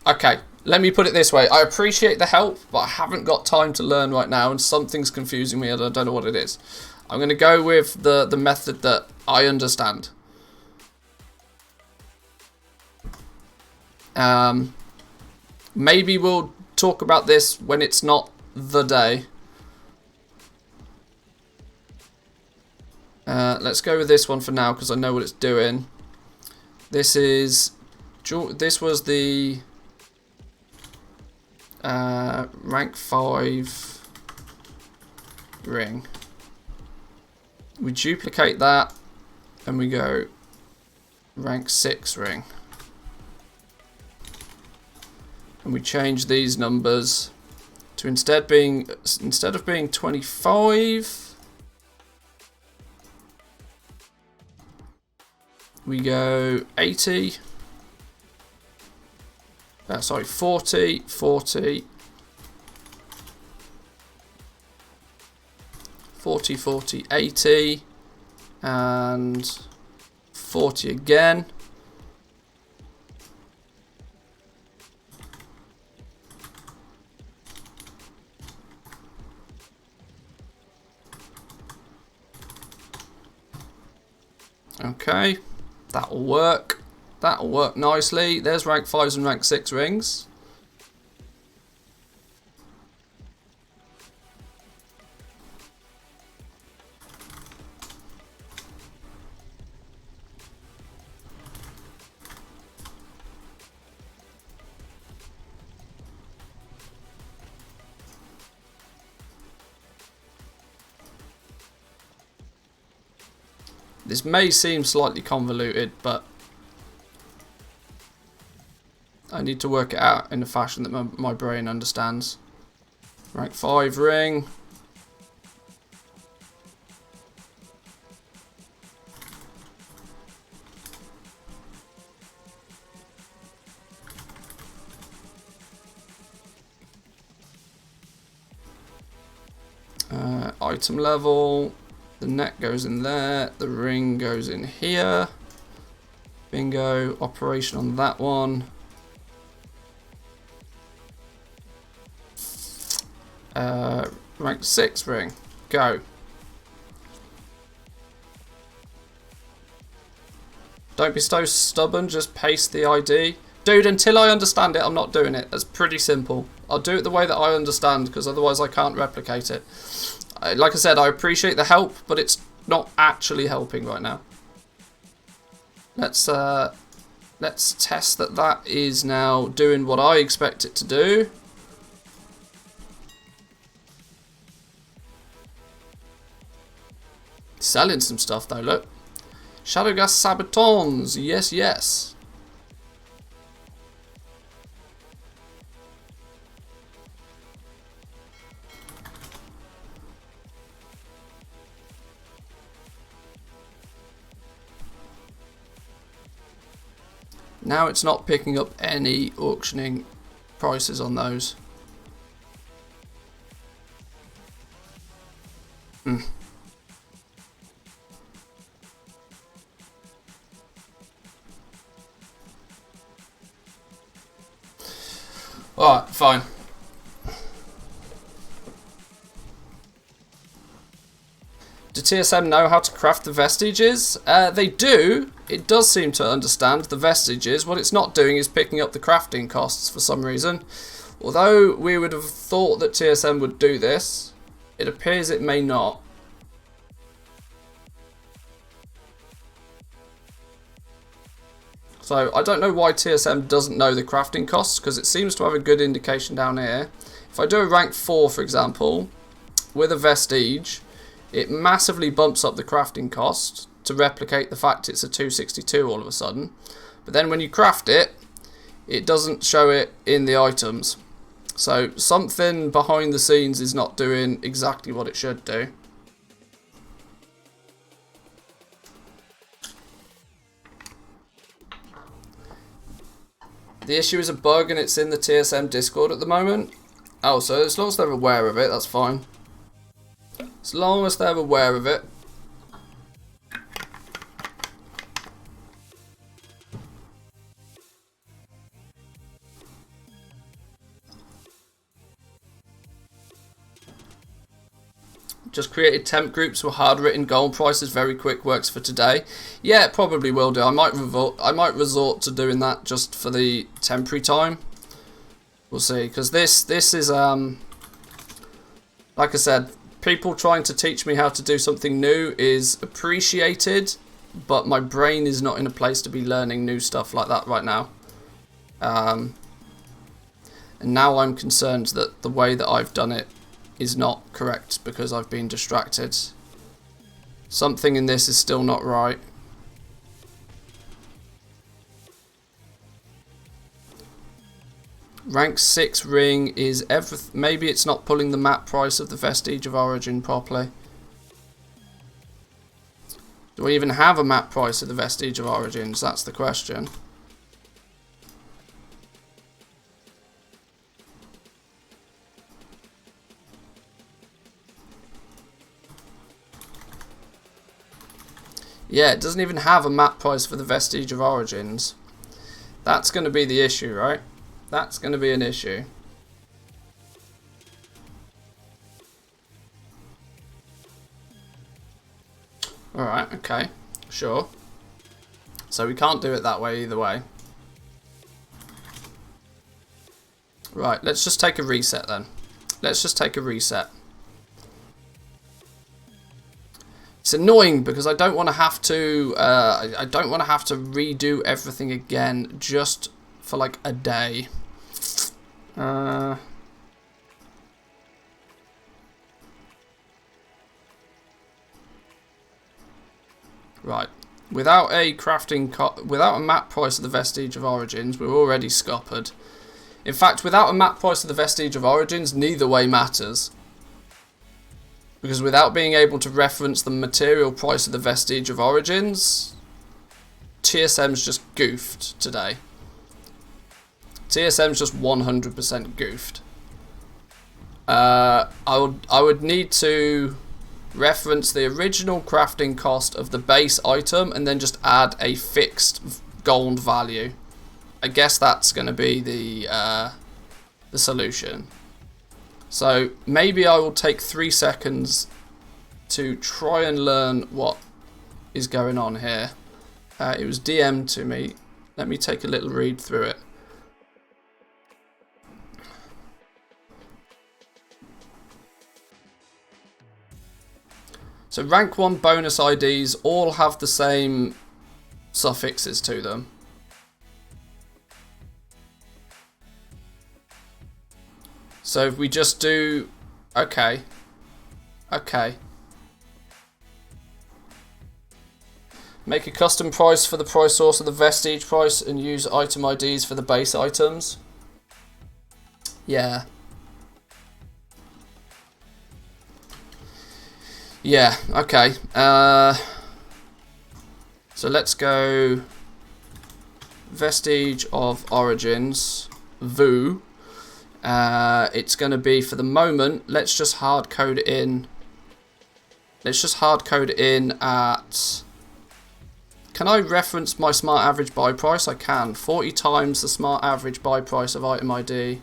Okay, let me put it this way. I appreciate the help, but I haven't got time to learn right now, and something's confusing me and I don't know what it is. I'm going to go with the method that I understand. Maybe we'll talk about this when it's not the day. Let's go with this one for now because I know what it's doing. This was the rank 5 ring. We duplicate that and we go rank 6 ring. And we change these numbers to instead of being 25, we go 80. Sorry, 40, 40, 40, 40, 80, and 40 again. Okay, that'll work. That'll work nicely. There's rank 5s and rank 6 rings. This may seem slightly convoluted, but I need to work it out in a fashion that my brain understands. Rank 5 ring. Item level. The neck goes in there. The ring goes in here. Bingo. Operation on that one. Rank 6 ring. Go. Don't be so stubborn, just paste the ID. Dude, until I understand it, I'm not doing it. That's pretty simple. I'll do it the way that I understand, because otherwise I can't replicate it. Like I said, I appreciate the help, but it's not actually helping right now. Let's test that is now doing what I expect it to do. Selling some stuff though, look. Shadow gas SUBATHONs, yes, yes. Now it's not picking up any auctioning prices on those. Alright, fine. TSM know how to craft the vestiges? They do. It does seem to understand the vestiges. What it's not doing is picking up the crafting costs for some reason. Although we would have thought that TSM would do this, it appears it may not. So I don't know why TSM doesn't know the crafting costs, because it seems to have a good indication down here. If I do a rank 4, for example, with a vestige, it massively bumps up the crafting cost to replicate the fact it's a 262 all of a sudden. But then when you craft it, it doesn't show it in the items. So something behind the scenes is not doing exactly what it should do. The issue is a bug and it's in the TSM Discord at the moment. Oh, so as long as they're aware of it, that's fine. As long as they're aware of it. Just created temp groups with hard written goal prices. Very quick works for today. Yeah, it probably will do. I might resort to doing that just for the temporary time. We'll see, because this is like I said, people trying to teach me how to do something new is appreciated, but my brain is not in a place to be learning new stuff like that right now. And now I'm concerned that the way that I've done it is not correct because I've been distracted. Something in this is still not right. Rank 6 ring is maybe it's not pulling the map price of the Vestige of Origin properly. Do we even have a map price of the Vestige of Origins? That's the question. Yeah, it doesn't even have a map price for the Vestige of Origins. That's going to be the issue, right? That's going to be an issue. Alright, okay. Sure. So we can't do it that way either way. Right, let's just take a reset then. Let's just take a reset. It's annoying because I don't want to have to I don't want to have to redo everything again just for like a day. Right. Without a without a map price of the Vestige of Origins, we're already scuppered. In fact, without a map price of the Vestige of Origins, neither way matters. Because without being able to reference the material price of the Vestige of Origins, TSM's just goofed today. TSM's just 100% goofed. I would need to reference the original crafting cost of the base item and then just add a fixed gold value. I guess that's going to be the solution. So maybe I will take 3 seconds to try and learn what is going on here. It was DM'd to me. Let me take a little read through it. So rank 1 bonus IDs all have the same suffixes to them. So if we just do, okay. Make a custom price for the price source of the Vestige price and use item IDs for the base items. Yeah. Yeah, okay. So let's go Vestige of Origins, VOO. It's going to be, for the moment, let's just hard code it in. Let's just hard code it in at... Can I reference my smart average buy price? I can. 40 times the smart average buy price of item ID.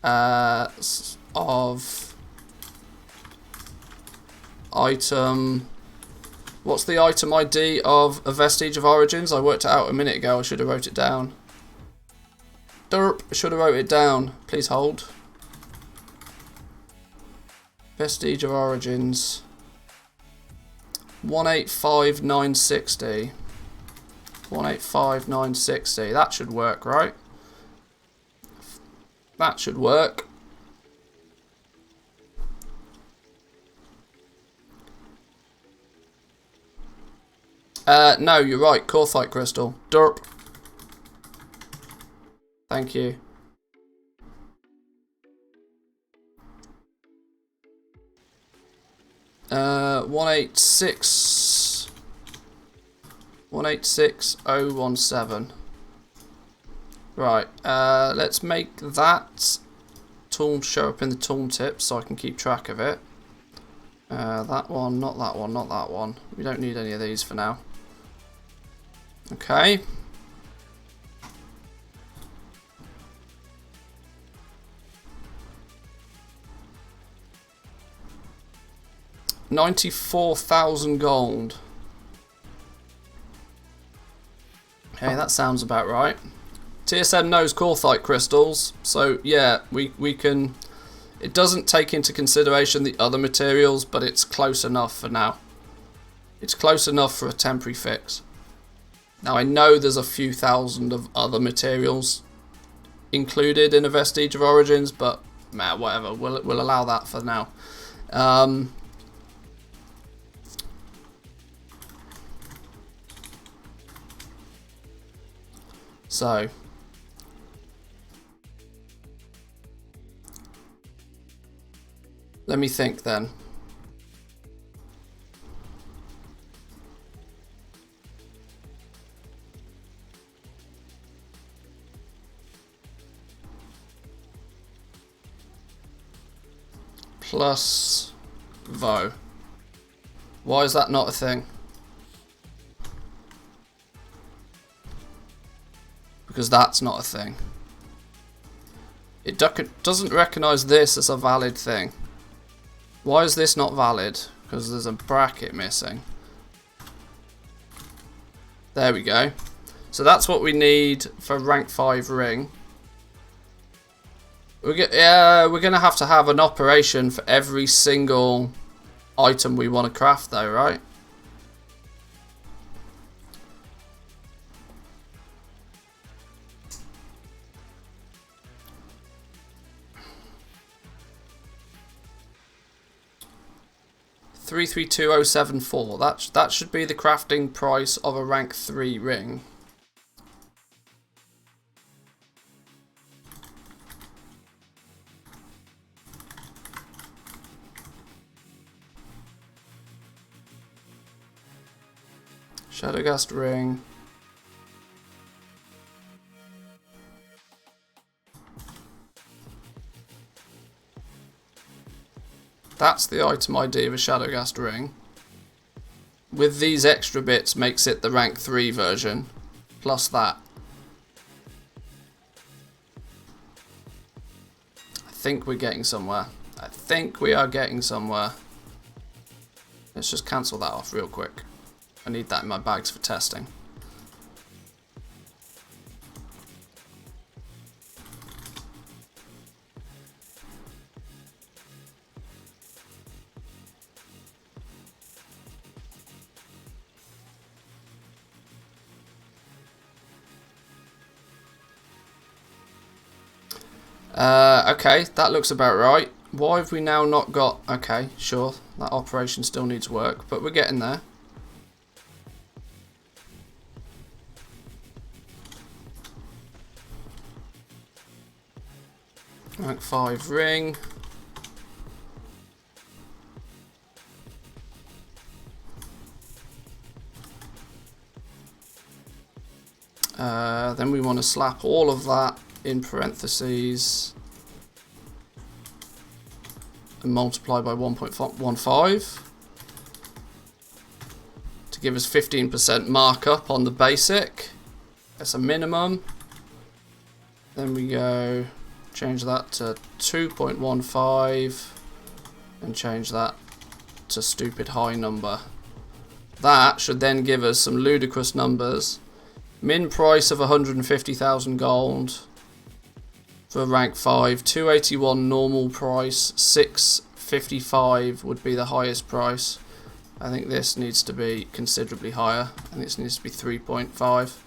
of item. What's the item ID of a Vestige of Origins? I worked it out a minute ago. I should have wrote it down. Derp, I should have wrote it down. Please hold. Vestige of Origins. 185960. 185960. That should work, right? That should work. No, you're right. Corthite crystal. Derp. Thank you. Uh, 186017. Right, let's make that tool show up in the tooltip so I can keep track of it. That one, not that one, not that one. We don't need any of these for now. Okay. $94,000 gold. Okay, that sounds about right. TSM knows Corthite crystals, so yeah, we can. It doesn't take into consideration the other materials, but it's close enough for now. It's close enough for a temporary fix. Now I know there's a few thousand of other materials included in a Vestige of Origins, but man, whatever. We'll allow that for now. So. Let me think then. Plus Vo. Why is that not a thing? Because that's not a thing. It doesn't recognize this as a valid thing. Why is this not valid? Because there's a bracket missing. There we go. So that's what we need for rank 5 ring. We're going to have an operation for every single item we want to craft though, right? $332,074. That should be the crafting price of a rank 3 ring. Shadowgast ring. That's the item ID of a Shadowgast ring. With these extra bits makes it the rank 3 version. Plus that. I think we're getting somewhere. I think we are getting somewhere. Let's just cancel that off real quick. I need that in my bags for testing. Okay, that looks about right. Why have we now not got... Okay, sure, that operation still needs work, but we're getting there. Rank 5 ring. Then we want to slap all of that in parentheses and multiply by 1.15 to give us 15% markup on the basic. That's a minimum. Then we go Change that to 2.15 and change that to stupid high number. That should then give us some ludicrous numbers. Min price of 150,000 gold for rank 5, 281 normal price, 655 would be the highest price. I think this needs to be considerably higher. I think this needs to be 3.5.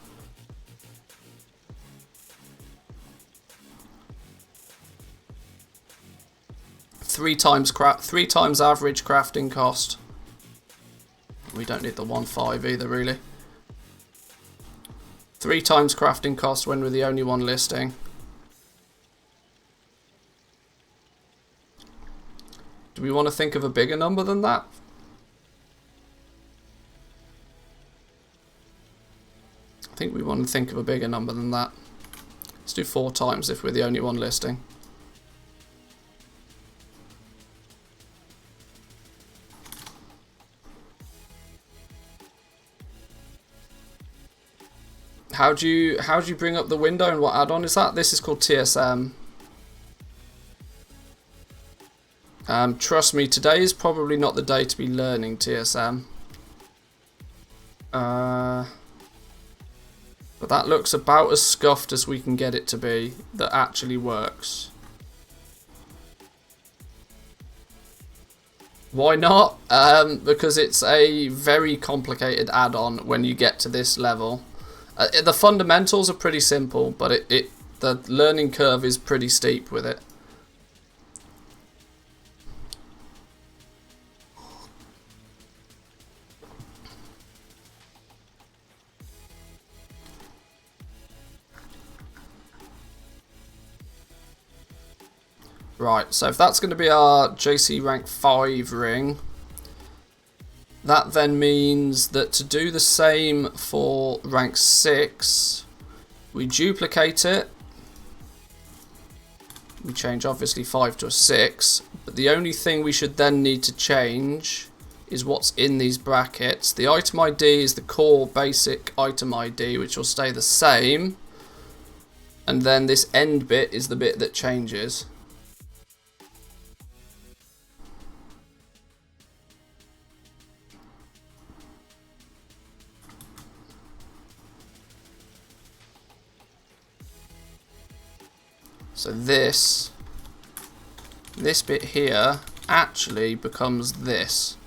Three times average crafting cost. We don't need the 1.5 either, really. 3 times crafting cost when we're the only one listing. Do we want to think of a bigger number than that? I think we want to think of a bigger number than that. Let's do 4 times if we're the only one listing. How do you bring up the window and what add-on is that? This is called TSM. Trust me, today is probably not the day to be learning TSM. But that looks about as scuffed as we can get it to be that actually works. Why not? Because it's a very complicated add-on when you get to this level. The fundamentals are pretty simple, but the learning curve is pretty steep with it. Right, so if that's going to be our JC rank 5 ring, that then means that to do the same for rank 6, we duplicate it. We change obviously 5 to a 6, but the only thing we should then need to change is what's in these brackets. The item ID is the core basic item ID, which will stay the same, and then this end bit is the bit that changes. So this bit here actually becomes this.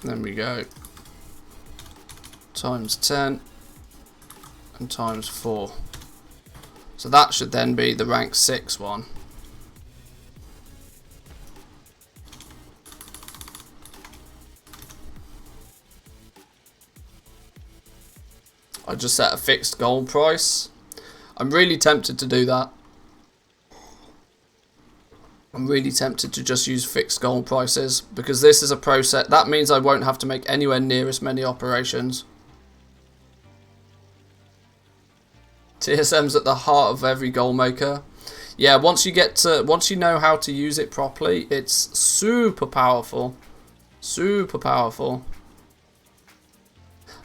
Then we go times 10 and times 4. So that should then be the rank 6 one. I just set a fixed gold price. I'm really tempted to do that. I'm really tempted to just use fixed gold prices because this is a process. That means I won't have to make anywhere near as many operations. TSM's at the heart of every goal maker. Yeah, once you know how to use it properly, it's super powerful. Super powerful.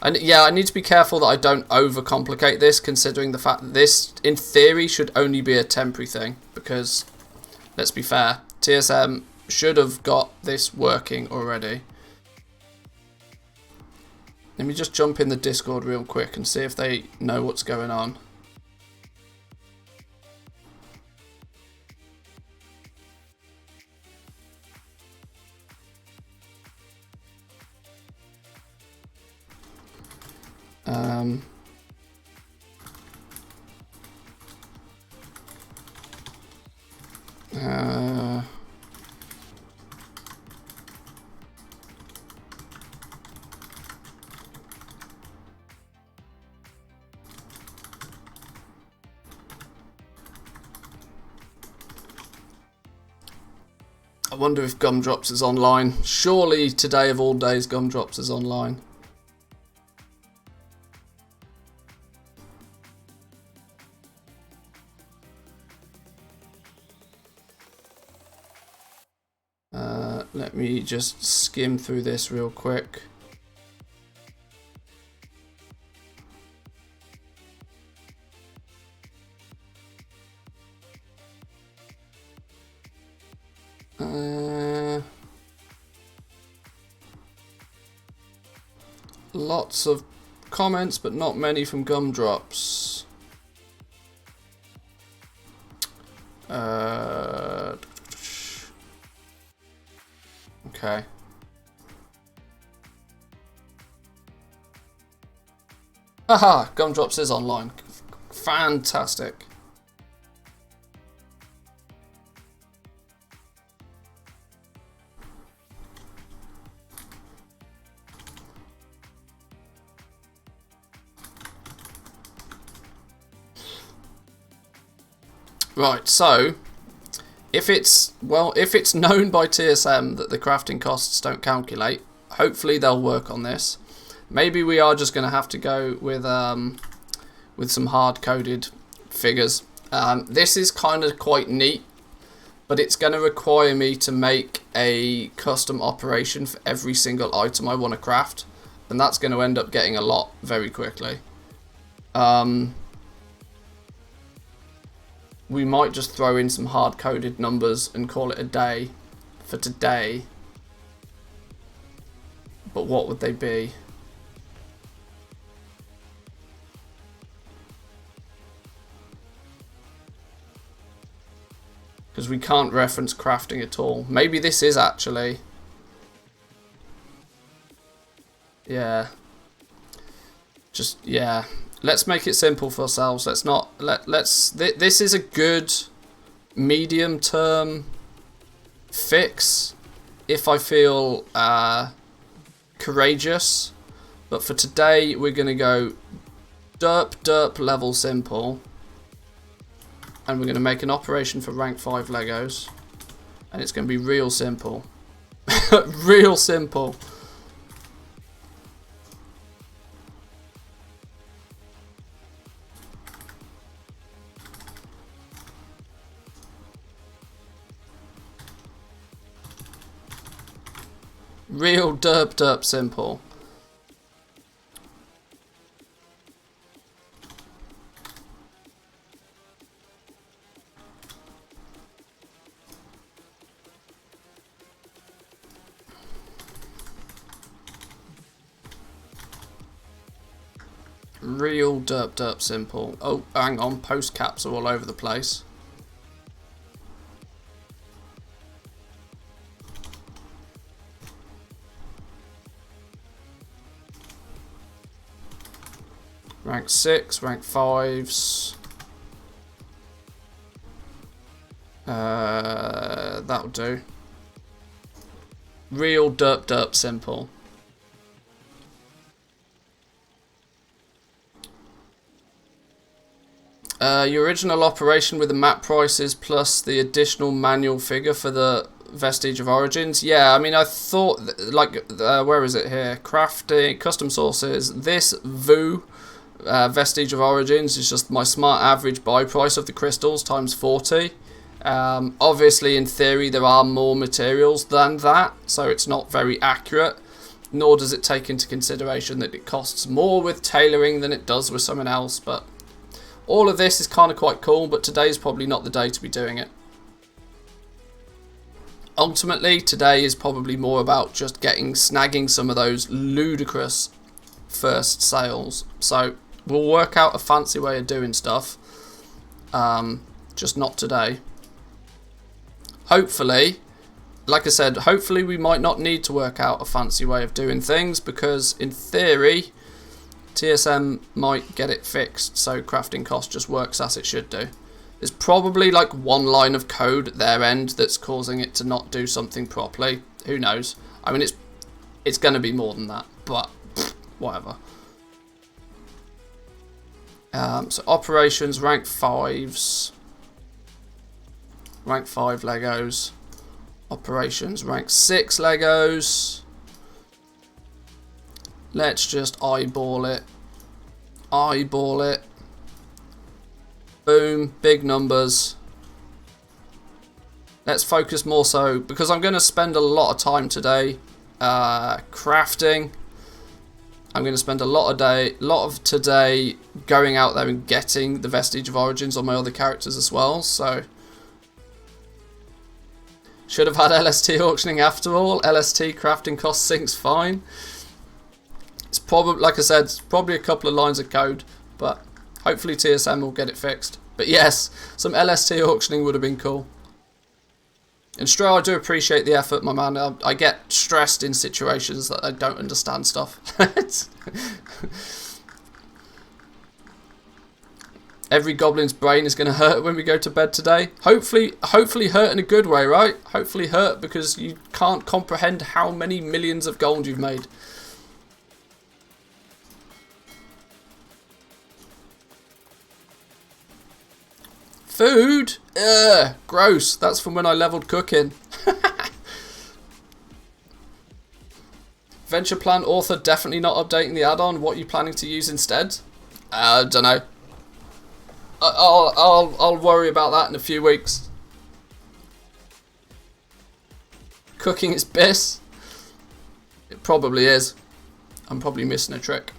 And yeah, I need to be careful that I don't overcomplicate this, considering the fact that this, in theory, should only be a temporary thing. Because, let's be fair, TSM should have got this working already. Let me just jump in the Discord real quick and see if they know what's going on. I wonder if Gumdrops is online. Surely today of all days Gumdrops is online. Let me just skim through this real quick. Lots of comments, but not many from Gumdrops. Okay. Haha, Gumdrops is online. Fantastic. Right, so if it's known by TSM that the crafting costs don't calculate, hopefully they'll work on this. Maybe we are just going to have to go with some hard-coded figures. This is kind of quite neat, but it's going to require me to make a custom operation for every single item I want to craft, and that's going to end up getting a lot very quickly. We might just throw in some hard-coded numbers and call it a day for today. But what would they be? Because we can't reference crafting at all. Maybe this is actually... Yeah. Just, yeah. Let's make it simple for ourselves. Let's not this is a good medium term fix if I feel courageous, but for today we're gonna go derp level simple, and we're gonna make an operation for rank 5 Legos, and it's gonna be real simple. Real simple. Real derp simple. Real derp simple. Oh, hang on, post caps are all over the place. Rank 6, rank 5s. That'll do. Real derp simple. Your original operation with the map prices plus the additional manual figure for the Vestige of Origins. Yeah, I mean, I thought, where is it here? Crafting, custom sources. This VOO, Vestige of Origins, is just my smart average buy price of the crystals times 40. Obviously, in theory, there are more materials than that, so it's not very accurate. Nor does it take into consideration that it costs more with tailoring than it does with someone else, but... all of this is kind of quite cool, but today's probably not the day to be doing it. Ultimately, today is probably more about just snagging some of those ludicrous first sales. So we'll work out a fancy way of doing stuff, just not today. Hopefully, like I said, hopefully we might not need to work out a fancy way of doing things, because in theory... TSM might get it fixed, so crafting cost just works as it should do. There's probably like one line of code at their end that's causing it to not do something properly. Who knows? I mean, it's going to be more than that, but whatever. So operations, rank 5s. Rank 5 Legos. Operations, rank 6 Legos. Let's just eyeball it. Eyeball it. Boom. Big numbers. let's focus more so, because I'm going to spend a lot of time today crafting. I'm going to spend a lot of today going out there and getting the Vestige of Origins on my other characters as well. So should have had LST auctioning after all. LST crafting cost sinks fine. It's probably, like I said, it's probably a couple of lines of code, but hopefully TSM will get it fixed. But yes, some LST auctioning would have been cool. And Stro, I do appreciate the effort, my man. I get stressed in situations that I don't understand stuff. Every goblin's brain is going to hurt when we go to bed today. Hopefully hurt in a good way, right? Hopefully hurt because you can't comprehend how many millions of gold you've made. Food? Ugh, gross. That's from when I leveled cooking. Venture plan author definitely not updating the add-on. What are you planning to use instead? I don't know. I'll worry about that in a few weeks. Cooking is piss. It probably is. I'm probably missing a trick.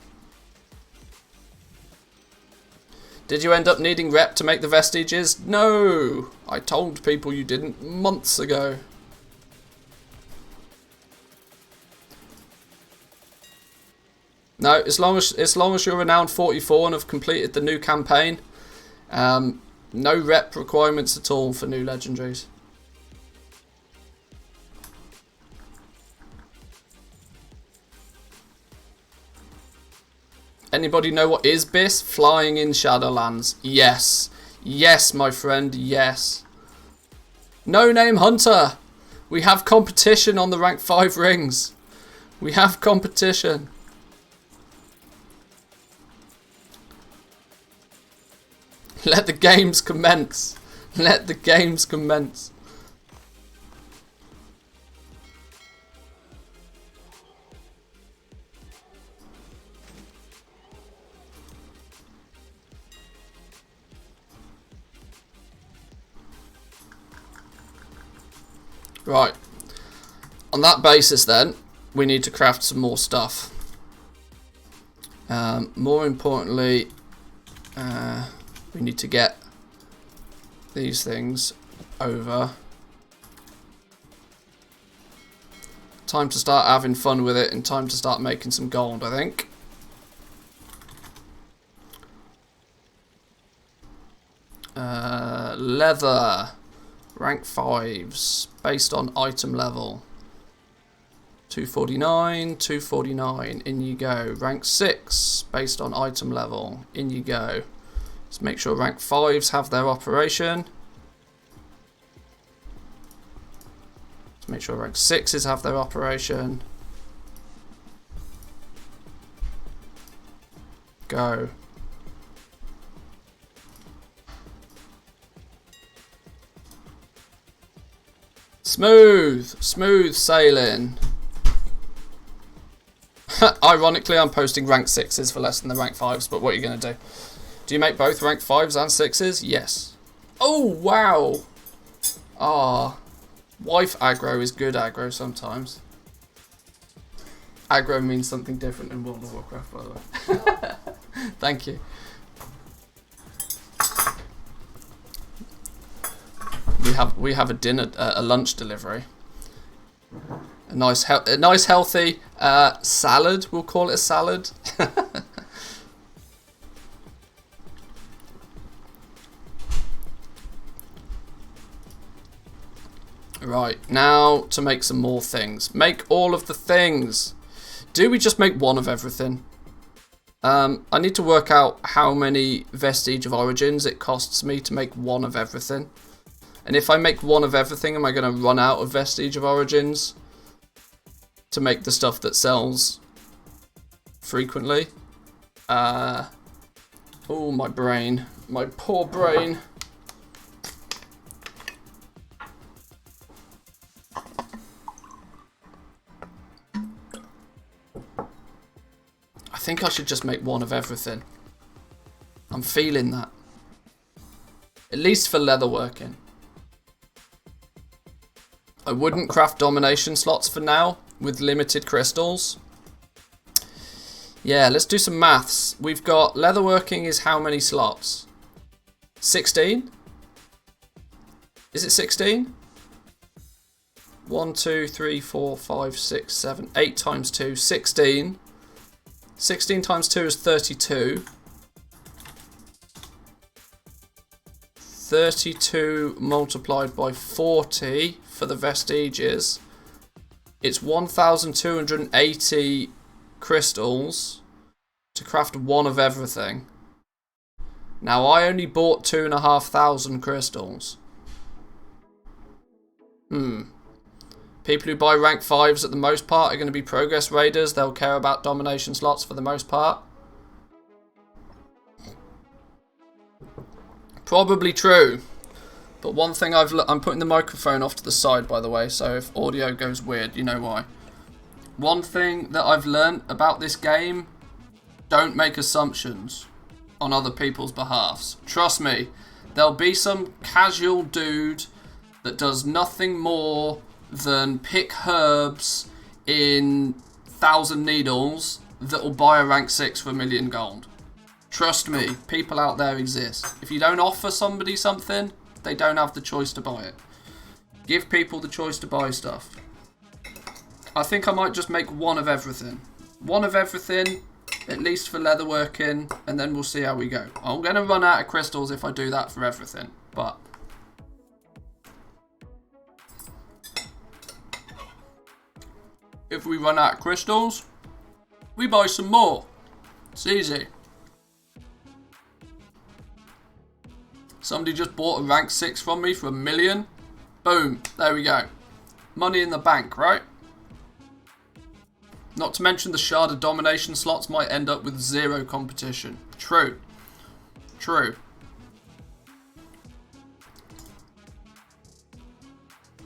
Did you end up needing rep to make the vestiges? No! I told people you didn't months ago. No, as long as you're renowned 44 and have completed the new campaign, no rep requirements at all for new legendaries. Anybody know what is BIS? Flying in Shadowlands. Yes. Yes, my friend, yes. No Name Hunter. We have competition on the rank 5 rings. We have competition. Let the games commence. Let the games commence. Right. On that basis then, we need to craft some more stuff. More importantly, we need to get these things over. Time to start having fun with it and time to start making some gold, I think. Leather. Rank 5s. Based on item level. 249, 249. In you go. Rank 6. Based on item level. In you go. Let's make sure rank 5s have their operation. Let's make sure rank 6s have their operation. Go. Smooth sailing. Ironically, I'm posting rank 6s for less than the rank 5s, but what are you going to do? Do you make both rank 5s and 6s? Yes. Oh, wow. Ah. Wife aggro is good aggro sometimes. Aggro means something different in World of Warcraft, by the way. Thank you. We have a lunch delivery. A nice healthy salad. We'll call it a salad. Right, now to make some more things. Make all of the things. Do we just make one of everything? I need to work out how many Vestige of Origins it costs me to make one of everything. And if I make one of everything, am I going to run out of Vestige of Origins to make the stuff that sells frequently? Oh, my brain. My poor brain. I think I should just make one of everything. I'm feeling that. At least for leatherworking. I wouldn't craft domination slots for now with limited crystals. Yeah, let's do some maths. We've got leatherworking is how many slots? 16? Is it 16? 1, 2, 3, 4, 5, 6, 7, 8 times 2, 16. 16 times 2 is 32. 32 multiplied by 40 for the vestiges. It's 1,280 crystals to craft one of everything. Now I only bought 2,500 crystals. People who buy rank 5s at the most part are going to be progress raiders. They'll care about domination slots for the most part. Probably true. But one thing I'm putting the microphone off to the side, by the way, so if audio goes weird, you know why. One thing that I've learned about this game, don't make assumptions on other people's behalfs. Trust me, there'll be some casual dude that does nothing more than pick herbs in 1,000 needles that will buy a rank 6 for 1,000,000 gold. Trust me, people out there exist. If you don't offer somebody something, they don't have the choice to buy it. Give people the choice to buy stuff. I think I might just make one of everything. One of everything, at least for leatherworking, and then we'll see how we go. I'm going to run out of crystals if I do that for everything, but... if we run out of crystals, we buy some more. It's easy. Somebody just bought a rank 6 from me for 1,000,000. Boom. There we go. Money in the bank, right? Not to mention the shard of domination slots might end up with 0 competition. True. True.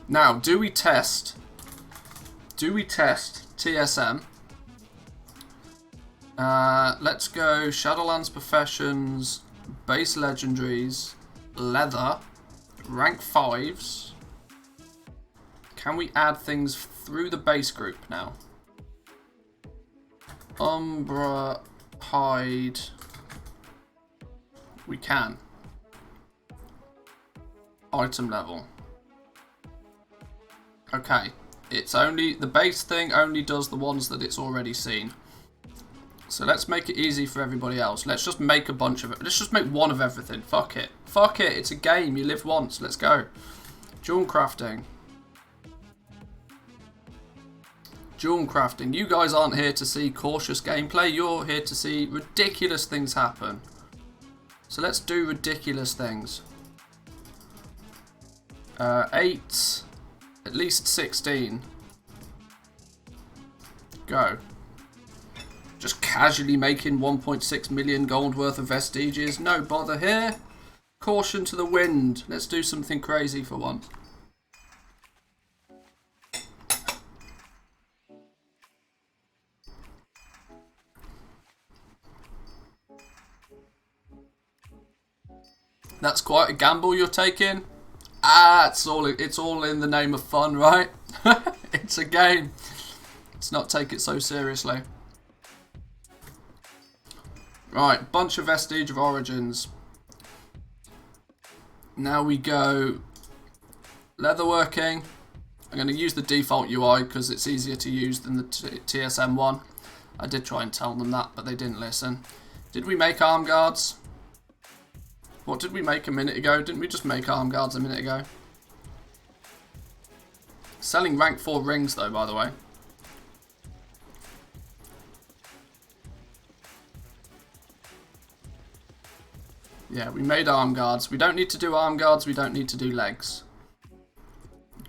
Now, do we test TSM? Let's go Shadowlands Professions, Base Legendaries, Leather, Rank 5s. Can we add things through the base group now? Umbra, Hide. We can. Item level. Okay. It's only, the base thing only does the ones that it's already seen. So let's make it easy for everybody else. Let's just make a bunch of it. Let's just make one of everything. Fuck it. Fuck it. It's a game. You live once. Let's go. Jewel crafting. Jewel crafting. You guys aren't here to see cautious gameplay. You're here to see ridiculous things happen. So let's do ridiculous things. 8. At least 16. Go. Just casually making 1.6 million gold worth of vestiges. No bother here. Caution to the wind. Let's do something crazy for once. That's quite a gamble you're taking. Ah, it's all in the name of fun, right? It's a game. Let's not take it so seriously. Right, bunch of Vestige of Origins. Now we go leatherworking. I'm going to use the default UI because it's easier to use than the TSM one. I did try and tell them that, but they didn't listen. Did we make arm guards? What did we make a minute ago? Didn't we just make arm guards a minute ago? Selling rank 4 rings though, by the way. Yeah, we made arm guards. We don't need to do arm guards. We don't need to do legs.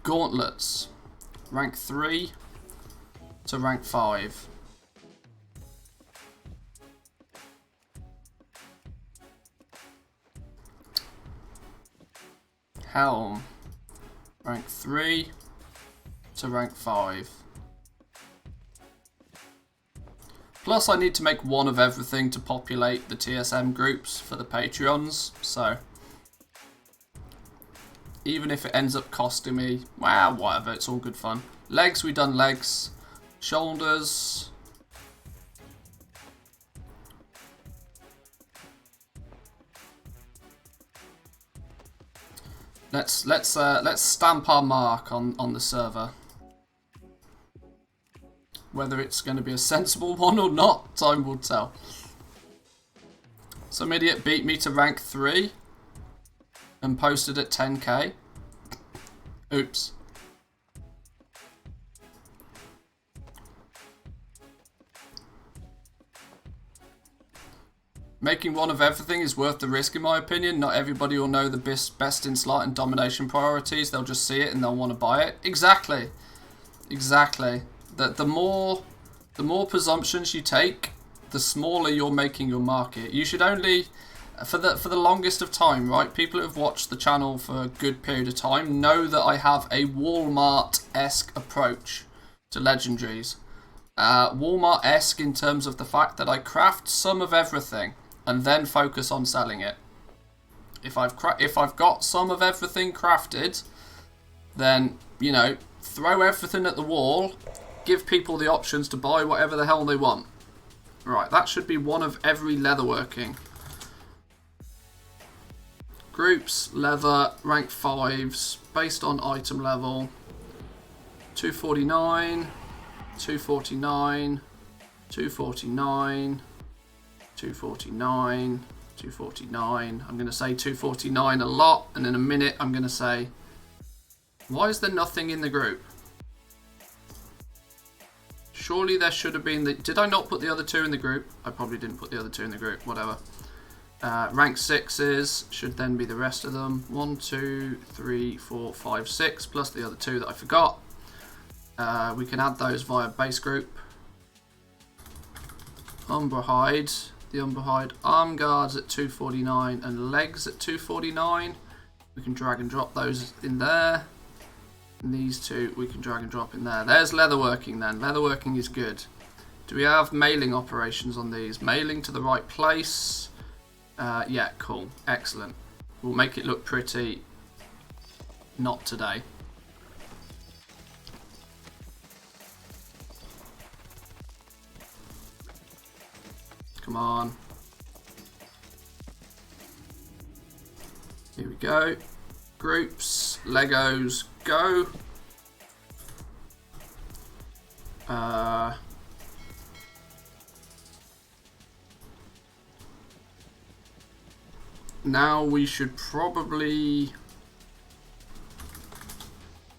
Gauntlets. Rank 3 to rank 5. Helm. Rank 3 to rank 5. Plus I need to make one of everything to populate the TSM groups for the Patreons, so Even if it ends up costing me, well, whatever, it's all good fun. Legs, we done legs. Shoulders. Let's stamp our mark on the server. Whether it's going to be a sensible one or not, time will tell. Some idiot beat me to rank 3 and posted at 10k. Oops. Making one of everything is worth the risk in my opinion. Not everybody will know the best in slight and domination priorities. They'll just see it and they'll want to buy it. Exactly. Exactly. The more presumptions you take, the smaller you're making your market. You should only, for the longest of time, right? People who have watched the channel for a good period of time know that I have a Walmart-esque approach to legendaries. Walmart-esque in terms of the fact that I craft some of everything and then focus on selling it. If I've got some of everything crafted, then, you know, throw everything at the wall, give people the options to buy whatever the hell they want. Right, that should be one of every leatherworking. Groups, leather, rank 5s, based on item level. 249, 249, 249, 249, 249. I'm going to say 249 a lot, and in a minute I'm going to say, why is there nothing in the group? Surely there should have been the... Did I not put the other 2 in the group? I probably didn't put the other 2 in the group, whatever. Rank 6s should then be the rest of them. 1, 2, 3, 4, 5, 6, plus the other 2 that I forgot. We can add those via base group. Umbra Hide. The Umbra Hide arm guards at 249 and legs at 249. We can drag and drop those in there. And these 2 we can drag and drop in there. There's leatherworking then. Leatherworking is good. Do we have mailing operations on these? Mailing to the right place. Yeah, cool. Excellent. We'll make it look pretty. Not today. Come on. Here we go. Groups, Legos, go. Now we should probably...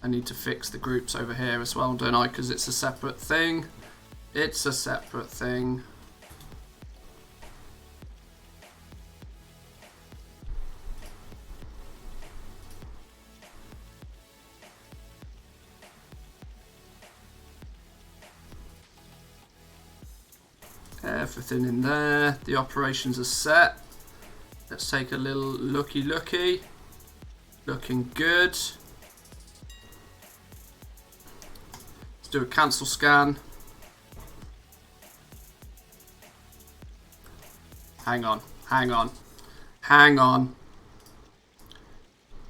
I need to fix the groups over here as well, don't I? Because it's a separate thing. It's a separate thing. Everything in there. The operations are set. Let's take a little looky. Looking good. Let's do a cancel scan. Hang on.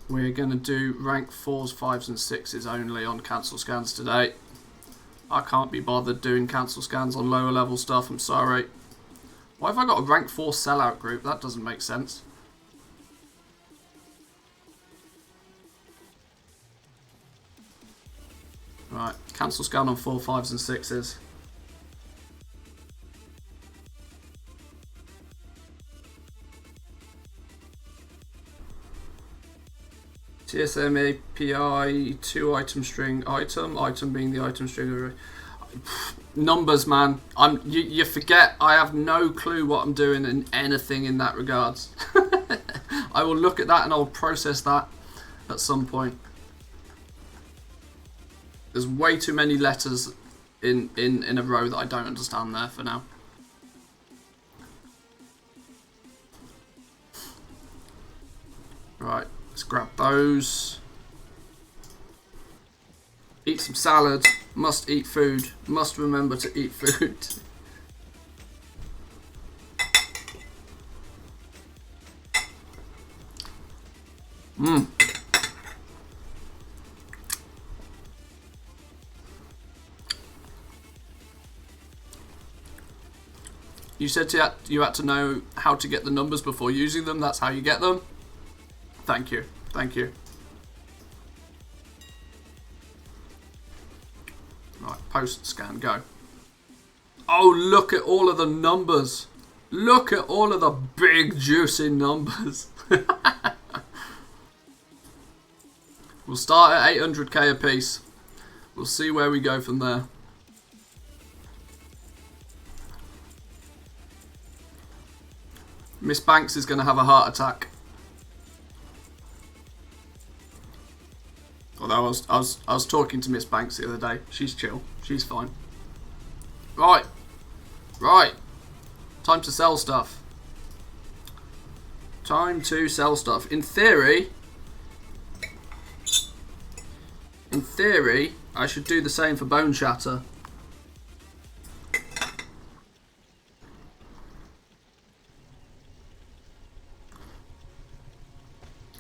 We're going to do rank 4s, 5s and 6s only on cancel scans today. I can't be bothered doing cancel scans on lower level stuff, I'm sorry. Why have I got a rank 4 sellout group? That doesn't make sense. Right, cancel scan on 4, 5s and 6s. TSM API 2 item string item being the item string. Numbers, man. You forget I have no clue what I'm doing in anything in that regards. I will look at that and I'll process that at some point. There's way too many letters in a row that I don't understand there for now. Right, let's grab those. Eat some salad. Must eat food. Must remember to eat food. You said you had to know how to get the numbers before using them. That's how you get them. Thank you. Thank you. Right, post scan, go. Oh, look at all of the numbers. Look at all of the big, juicy numbers. We'll start at 800k a piece. We'll see where we go from there. Miss Banks is going to have a heart attack. Although I was talking to Miss Banks the other day. She's chill. She's fine. Right. Right. Time to sell stuff. Time to sell stuff. In theory, I should do the same for Bone Shatter.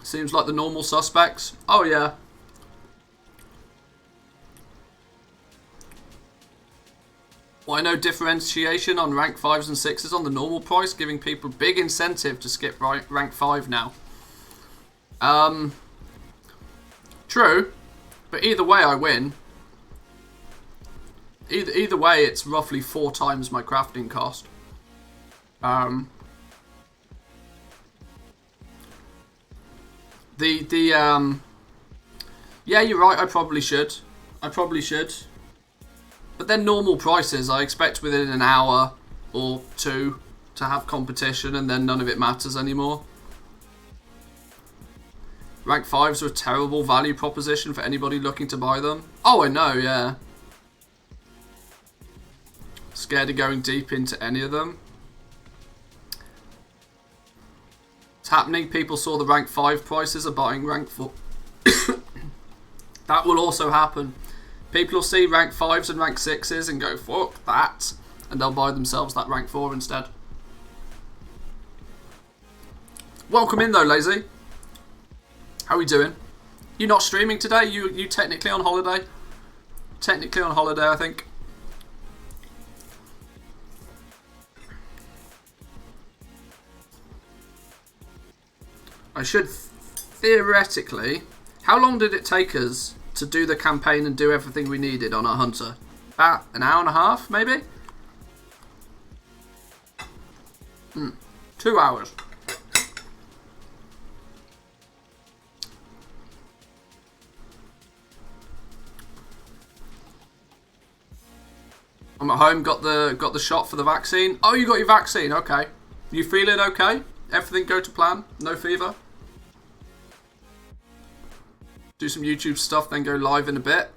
Seems like the normal suspects. Oh yeah. Why no differentiation on rank 5s and 6s on the normal price, giving people big incentive to skip rank 5 now? True, but either way I win. Either way it's roughly 4 times my crafting cost. Yeah, you're right, I probably should. But then normal prices, I expect within an hour or 2 to have competition, and then none of it matters anymore. Rank 5s are a terrible value proposition for anybody looking to buy them. Oh, I know, yeah. Scared of going deep into any of them. It's happening. People saw the rank 5 prices are buying rank 4. That will also happen. People will see rank 5s and rank 6s and go, fuck that. And they'll buy themselves that rank 4 instead. Welcome in though, Lazy. How are we doing? You not streaming today? You technically on holiday? Technically on holiday, I think. I should theoretically... How long did it take us to do the campaign and do everything we needed on our hunter? About an hour and a half, maybe? 2 hours. I'm at home, got the shot for the vaccine. Oh, you got your vaccine, okay. You feeling okay? Everything go to plan? No fever? Do some YouTube stuff, then go live in a bit.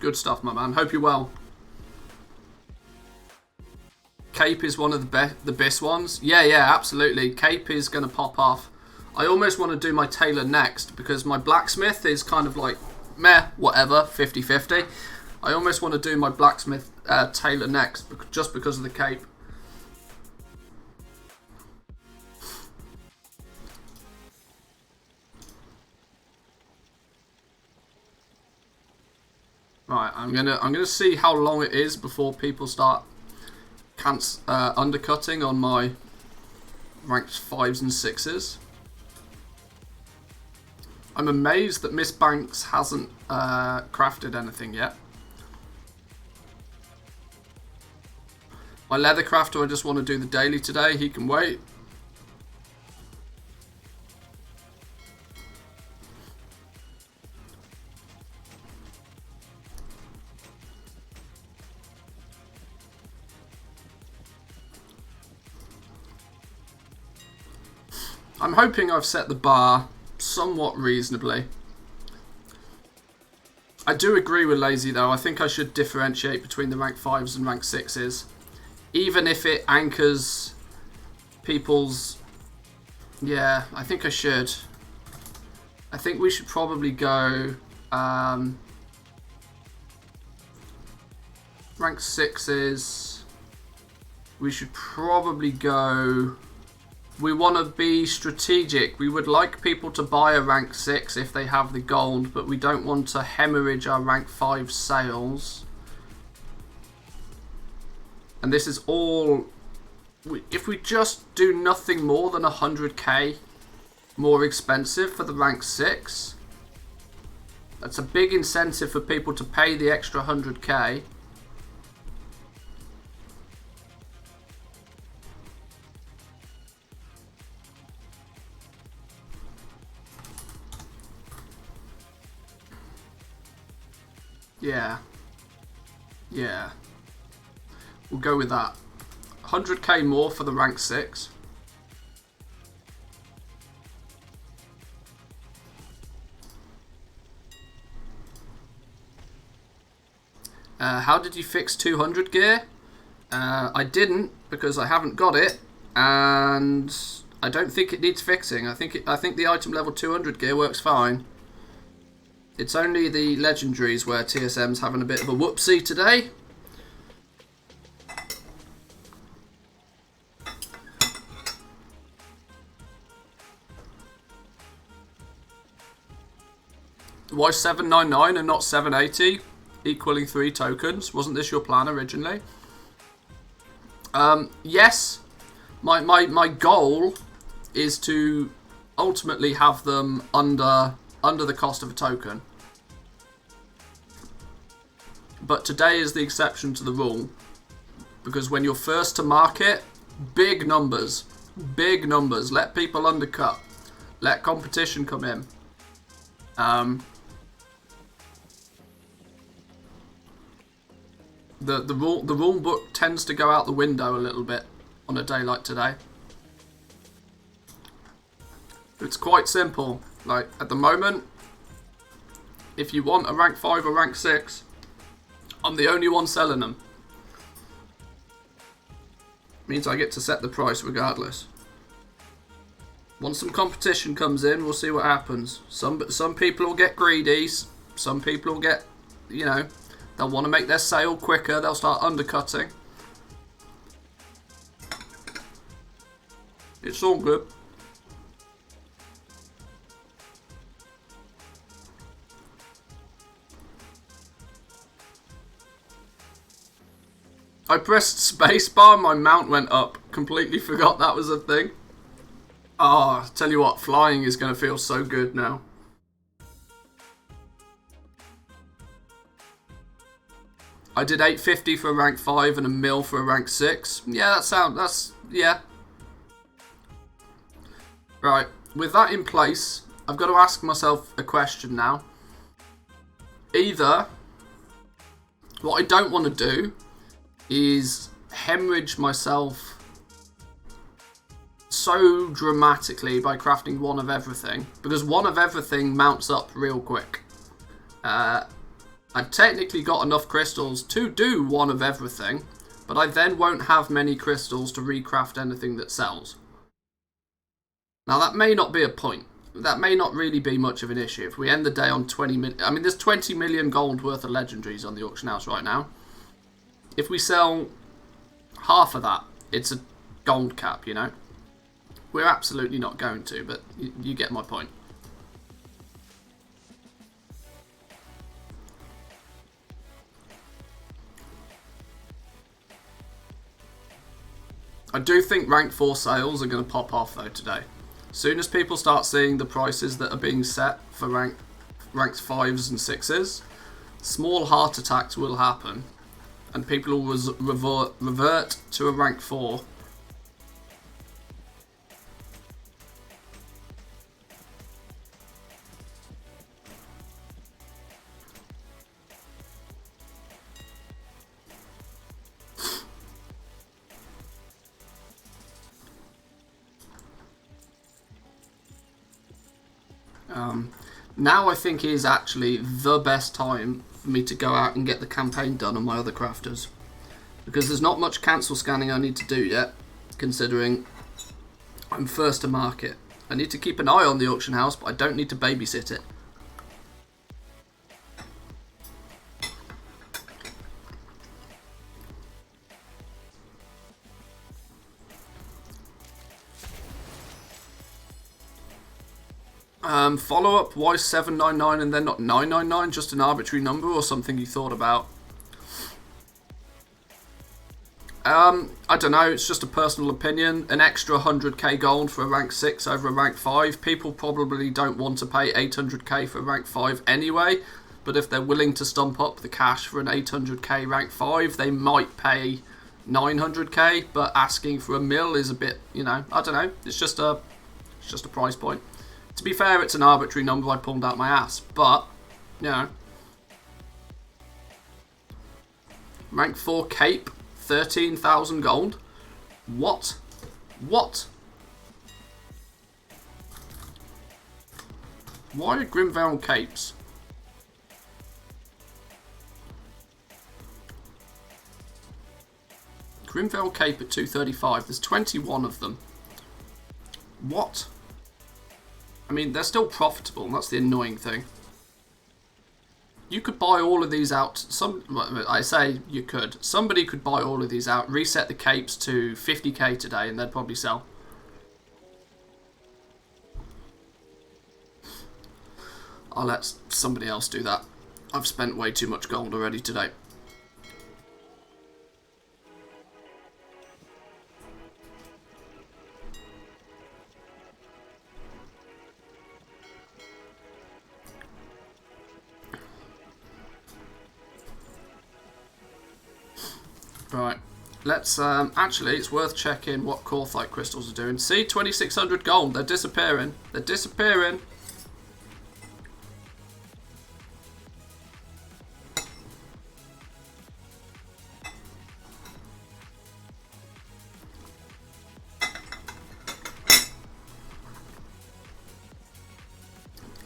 Good stuff, my man. Hope you're well. Cape is one of the best ones. Yeah, absolutely. Cape is going to pop off. I almost want to do my tailor next because my blacksmith is kind of like, meh, whatever, 50-50. I almost want to do my blacksmith tailor next just because of the cape. Right, I'm gonna see how long it is before people start undercutting on my ranked 5s and 6s. I'm amazed that Miss Banks hasn't crafted anything yet. My leather crafter, I just want to do the daily today. He can wait. I'm hoping I've set the bar somewhat reasonably. I do agree with Lazy though. I think I should differentiate between the rank 5s and rank 6s. Even if it anchors people's... Yeah, I think I should. I think we should probably go... rank 6s. We should probably go... We want to be strategic. We would like people to buy a rank 6 if they have the gold, but we don't want to hemorrhage our rank 5 sales. And this is all if we just do nothing more than 100k more expensive for the rank 6, that's a big incentive for people to pay the extra 100k. Yeah. Yeah. We'll go with that. 100k more for the rank 6. How did you fix 200 gear? I didn't, because I haven't got it, and I don't think it needs fixing. I think the item level 200 gear works fine. It's only the legendaries where TSM's having a bit of a whoopsie today. Why 799 and not 780? Equaling 3 tokens. Wasn't this your plan originally? Yes. My goal is to ultimately have them under the cost of a token. But today is the exception to the rule. Because when you're first to market, big numbers. Big numbers. Let people undercut. Let competition come in. The rule book tends to go out the window a little bit on a day like today. It's quite simple. Like, at the moment, if you want a rank 5 or rank 6, I'm the only one selling them. Means I get to set the price regardless. Once some competition comes in, we'll see what happens. Some people will get greedy. Some people will get, you know, they'll want to make their sale quicker. They'll start undercutting. It's all good. I pressed spacebar, my mount went up. Completely forgot that was a thing. Ah, tell you what, flying is going to feel so good now. I did 850 for a rank 5 and a mil for a rank 6. Yeah, yeah. Right, with that in place, I've got to ask myself a question now. Either, what I don't want to do is hemorrhage myself so dramatically by crafting one of everything, because one of everything mounts up real quick. I've technically got enough crystals to do one of everything, but I then won't have many crystals to recraft anything that sells. Now that may not be a point. That may not really be much of an issue. If we end the day on 20 million... I mean, there's 20 million gold worth of legendaries on the auction house right now. If we sell half of that, it's a gold cap, you know? We're absolutely not going to, but you get my point. I do think rank 4 sales are going to pop off though today. As soon as people start seeing the prices that are being set for ranks 5s and 6s, small heart attacks will happen. And people will revert to a rank 4. Now I think is actually the best time for me to go out and get the campaign done on my other crafters. Because there's not much cancel scanning I need to do yet, considering I'm first to market. I need to keep an eye on the auction house, but I don't need to babysit it. Follow up, why 799 and then not 999? Just an arbitrary number or something you thought about? I don't know, it's just a personal opinion. An extra 100k gold for a rank 6 over a rank 5. People probably don't want to pay 800k for a rank 5 anyway, but if they're willing to stump up the cash for an 800k rank 5, they might pay 900k, but asking for a mil is a bit, you know, I don't know, it's just a price point. To be fair, it's an arbitrary number I pulled out my ass, but, you know. Rank 4 cape, 13,000 gold. What? What? Why are Grimvale capes? Grimvale cape at 235. There's 21 of them. What? I mean, they're still profitable, and that's the annoying thing. You could buy all of these out. I say you could. Somebody could buy all of these out, reset the capes to 50k today, and they'd probably sell. I'll let somebody else do that. I've spent way too much gold already today. Right, let's, actually, it's worth checking what Corthite crystals are doing. See, 2,600 gold, they're disappearing. They're disappearing.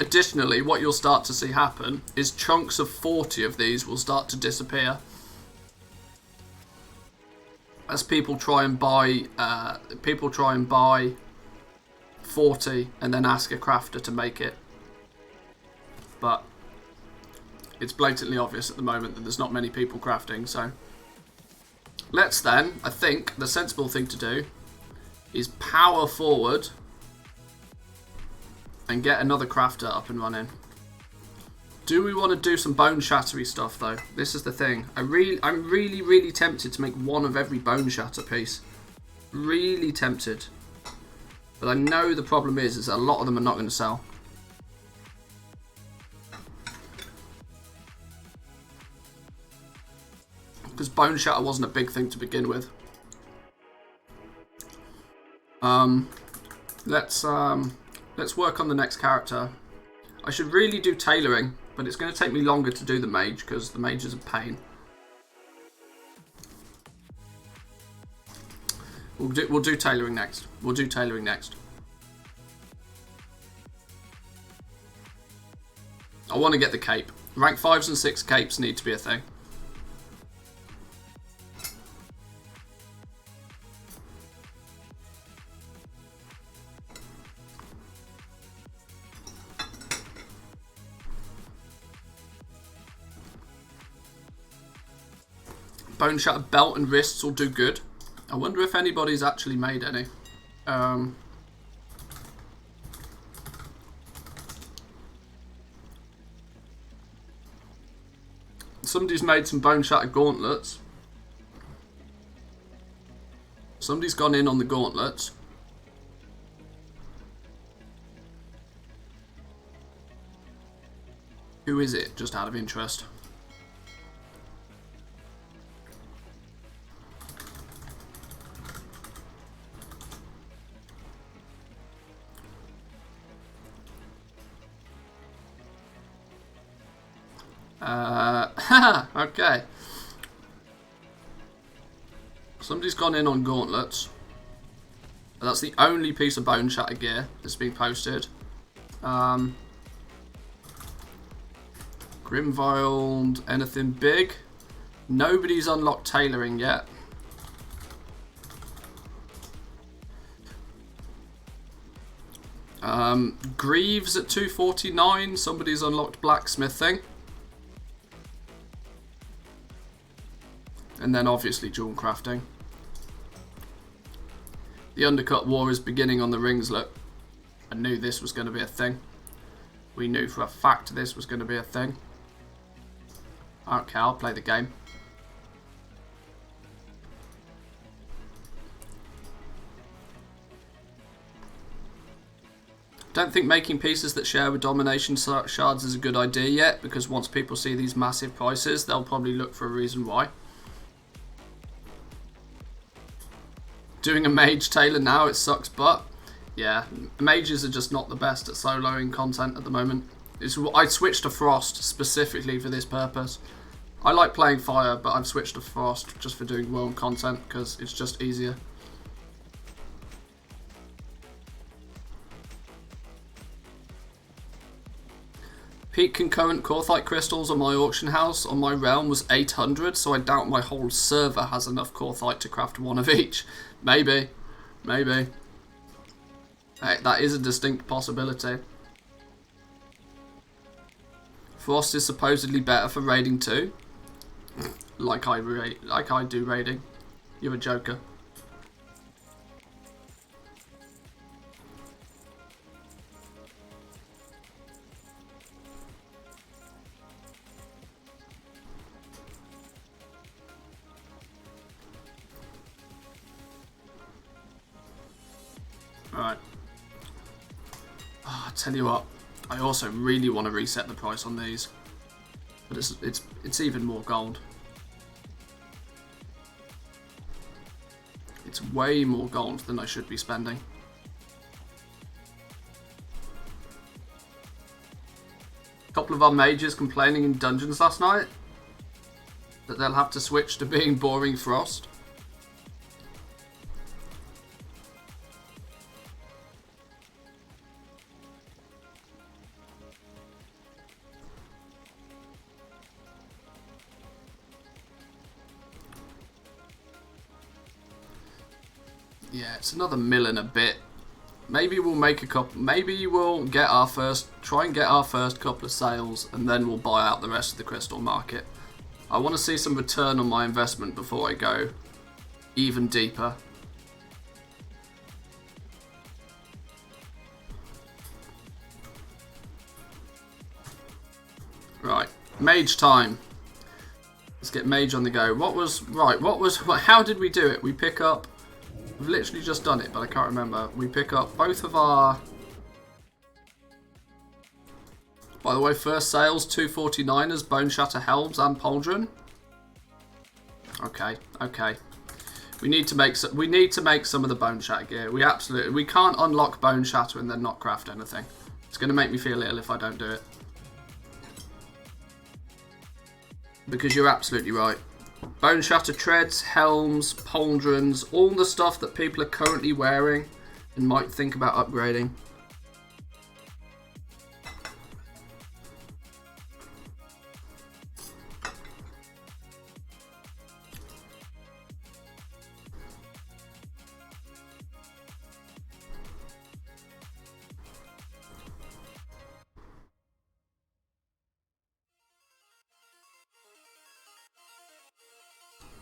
Additionally, what you'll start to see happen is chunks of 40 of these will start to disappear. As people try and buy 40 and then ask a crafter to make it. But it's blatantly obvious at the moment that there's not many people crafting, so let's then, I think the sensible thing to do is power forward and get another crafter up and running. Do we want to do some bone shattery stuff though? This is the thing. I'm really tempted to make one of every bone shatter piece. Really tempted. But I know the problem is a lot of them are not going to sell. Because bone shatter wasn't a big thing to begin with. Let's work on the next character. I should really do tailoring, but it's going to take me longer to do the mage because the mage is a pain. We'll do tailoring next. We'll do tailoring next. I want to get the cape. Rank 5s and 6 capes need to be a thing. Bone shatter belt and wrists will do good. I wonder if anybody's actually made any. Somebody's made some bone shatter gauntlets. Somebody's gone in on the gauntlets. Who is it, just out of interest? Okay. Somebody's gone in on gauntlets. That's the only piece of bone shatter gear that's being posted. Grimvild, anything big? Nobody's unlocked tailoring yet. Greaves at 249. Somebody's unlocked blacksmithing. And then obviously jewel crafting. The undercut war is beginning on the rings, look. I knew this was going to be a thing. We knew for a fact this was going to be a thing. Okay, I'll play the game. Don't think making pieces that share with domination shards is a good idea yet, because once people see these massive prices, they'll probably look for a reason why. Doing a mage tailor now, it sucks, but yeah, mages are just not the best at soloing content at the moment. I switched to Frost specifically for this purpose. I like playing Fire, but I've switched to Frost just for doing world content because it's just easier. Peak concurrent Korthite crystals on my auction house on my realm was 800, so I doubt my whole server has enough Korthite to craft one of each. Maybe. Maybe. Hey, that is a distinct possibility. Frost is supposedly better for raiding too. Like I do raiding. You're a joker. Alright. Oh, I tell you what, I also really want to reset the price on these. But it's even more gold. It's way more gold than I should be spending. A couple of our mages complaining in dungeons last night that they'll have to switch to being boring Frost. Yeah, it's another mill and a bit. Maybe we'll make a couple. Maybe we'll get our first. Try and get our first couple of sales, and then we'll buy out the rest of the crystal market. I want to see some return on my investment before I go even deeper. Right, mage time. Let's get mage on the go. How did we do it? We pick up. We've literally just done it, but I can't remember. We pick up both of our... By the way, first sales, 249ers, Bone Shatter Helms and Pauldron. Okay, okay. We need to make some of the Bone Shatter gear. We can't unlock Bone Shatter and then not craft anything. It's going to make me feel ill if I don't do it. Because you're absolutely right. Bone Shatter treads, helms, pauldrons, all the stuff that people are currently wearing and might think about upgrading.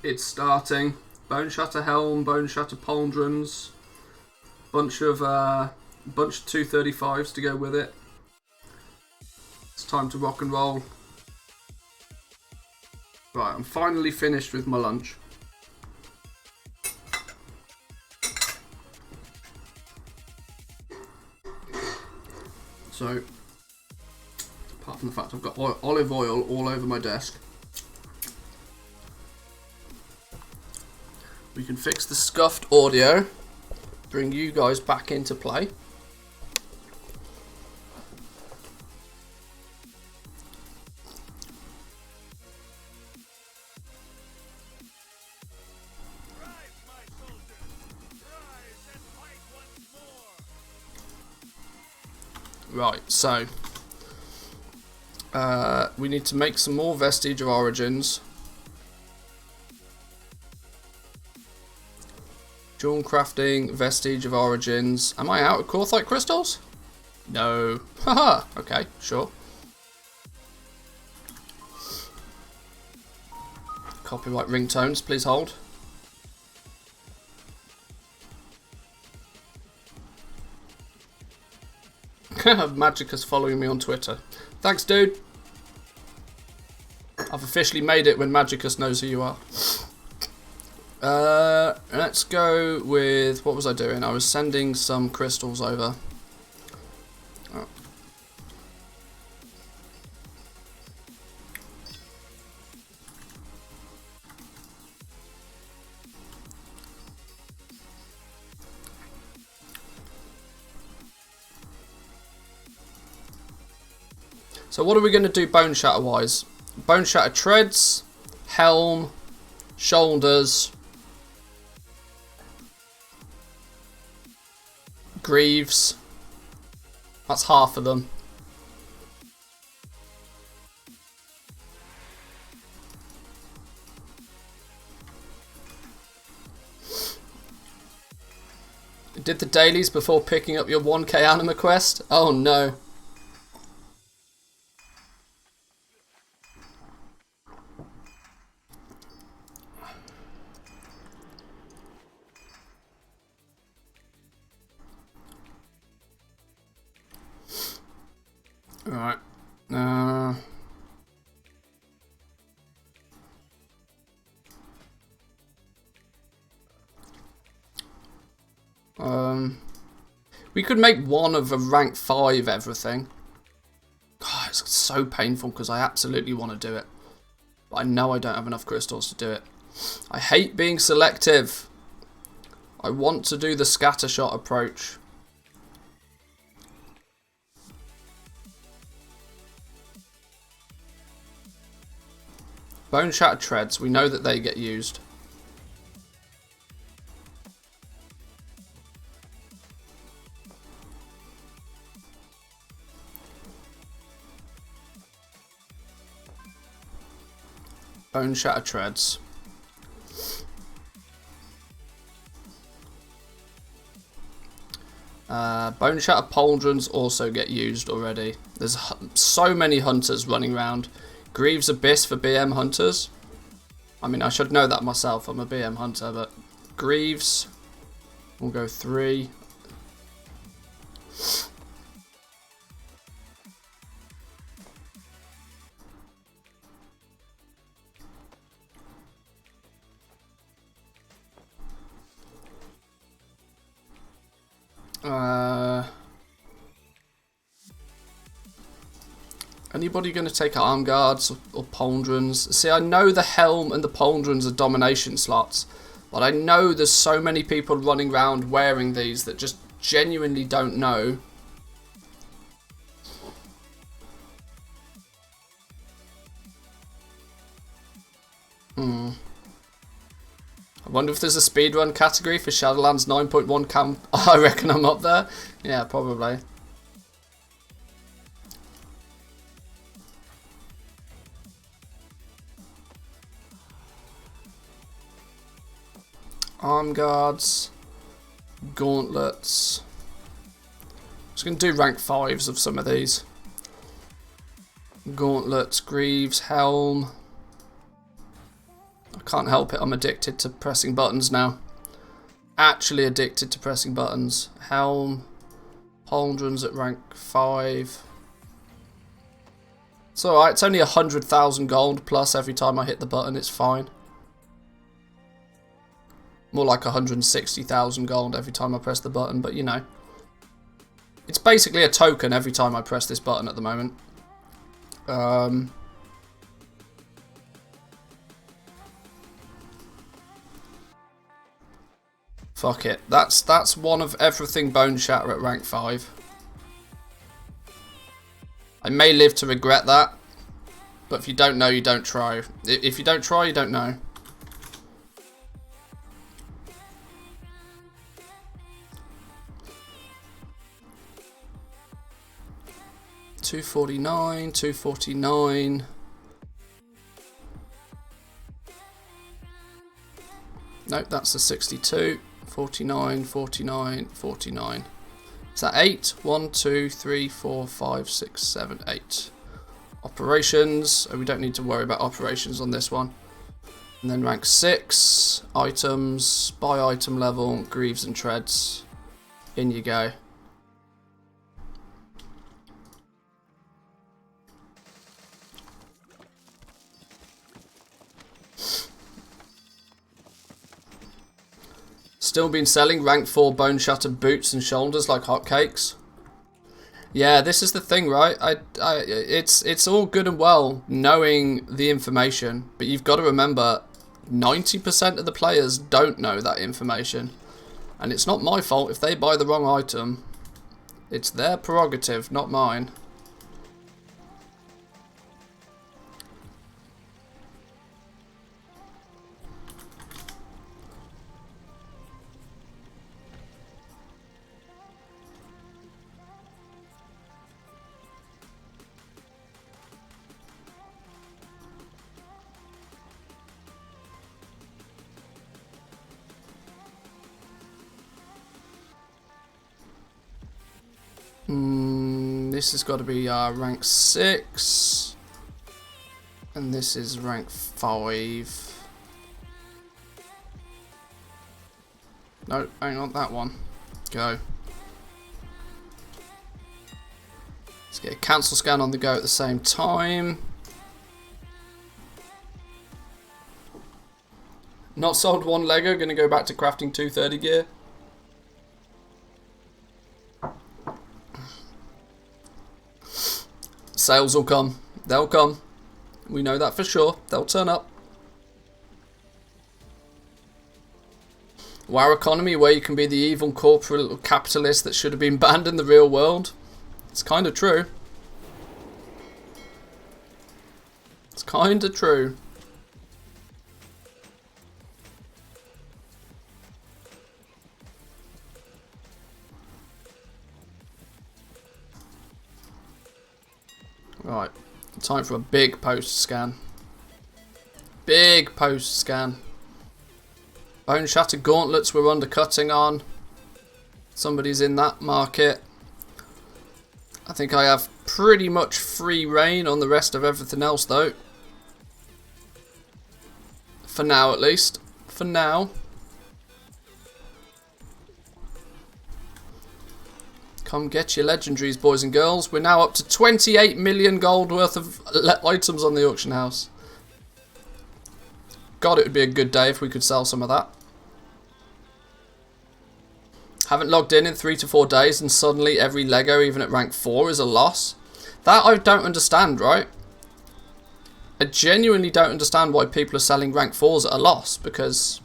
It's starting. Bone Shatter Helm, Bone Shatter Pauldrons, bunch of 235s to go with it. It's time to rock and roll. Right, I'm finally finished with my lunch. So, apart from the fact I've got olive oil all over my desk, we can fix the scuffed audio, bring you guys back into play. Right, so we need to make some more Vestige of Origins. Jewel crafting, Vestige of Origins. Am I out of Korthite crystals? No. Haha. Okay, sure. Copyright ringtones, please hold. Magicus following me on Twitter. Thanks, dude. I've officially made it when Magicus knows who you are. Let's go with, what was I doing? I was sending some crystals over. So what are we going to do bone shatter wise? Bone shatter treads, helm, shoulders, greaves. That's half of them. You did the dailies before picking up your 1k anima quest? Oh no. Alright. We could make one of a rank 5 everything. God, it's so painful because I absolutely want to do it. But I know I don't have enough crystals to do it. I hate being selective. I want to do the scatter shot approach. Bone shatter treads, we know that they get used. Bone shatter treads. Bone shatter pauldrons also get used already. There's so many hunters running around. Greaves Abyss for BM hunters. I mean, I should know that myself. I'm a BM hunter, but Greaves. We'll go 3. Anybody going to take arm guards or pauldrons? See, I know the helm and the pauldrons are domination slots, but I know there's so many people running around wearing these that just genuinely don't know. I wonder if there's a speedrun category for Shadowlands 9.1 camp. I reckon I'm up there. Yeah, probably. Arm guards, gauntlets. Just going to do rank 5s of some of these. Gauntlets, greaves, helm. I can't help it, I'm addicted to pressing buttons now. Actually addicted to pressing buttons. Helm, pauldrons at rank 5. It's alright, it's only 100,000 gold plus every time I hit the button, it's fine. More like 160,000 gold every time I press the button, but you know. It's basically a token every time I press this button at the moment. Fuck it. That's one of everything bone shatter at rank 5. I may live to regret that, but if you don't know, you don't try. If you don't try, you don't know. $249, $249. Nope, that's the 62. 49, 49, 49. Is that 8? 1, 2, 3, 4, 5, 6, 7, 8. Operations. Oh, we don't need to worry about operations on this one. And then rank 6. Items. By item level. Greaves and treads. In you go. Still been selling rank 4 bone shatter boots and shoulders like hotcakes. Yeah, this is the thing, right? It's all good and well knowing the information, but you've got to remember 90% of the players don't know that information. And it's not my fault if they buy the wrong item. It's their prerogative, not mine. This has got to be rank 6. And this is rank 5. No, hang on, that one. Go. Let's get a cancel scan on the go at the same time. Not sold 1 Lego, going to go back to crafting 230 gear. Sales will come. They'll come. We know that for sure. They'll turn up. Wow economy, where you can be the evil corporate capitalist that should have been banned in the real world. It's kind of true. It's kind of true. Right, time for a big post scan. Big post scan. Bone Shattered Gauntlets we're undercutting on. Somebody's in that market. I think I have pretty much free reign on the rest of everything else though. For now at least. For now. Come get your legendaries, boys and girls. We're now up to 28 million gold worth of items on the auction house. God, it would be a good day if we could sell some of that. Haven't logged in 3 to 4 days and suddenly every Lego, even at rank 4, is a loss. That I don't understand, right? I genuinely don't understand why people are selling rank 4s at a loss. Because,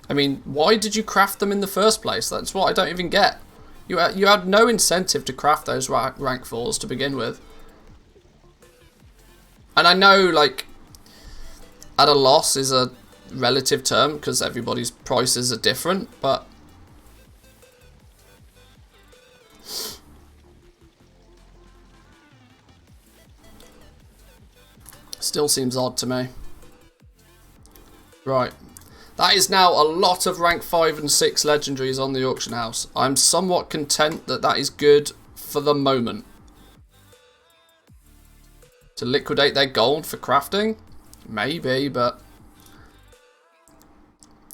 I mean, why did you craft them in the first place? That's what I don't even get. You had no incentive to craft those rank 4s to begin with. And I know, like, at a loss is a relative term because everybody's prices are different, but still seems odd to me. Right. That is now a lot of rank 5 and 6 legendaries on the auction house. I'm somewhat content that that is good for the moment. To liquidate their gold for crafting? Maybe, but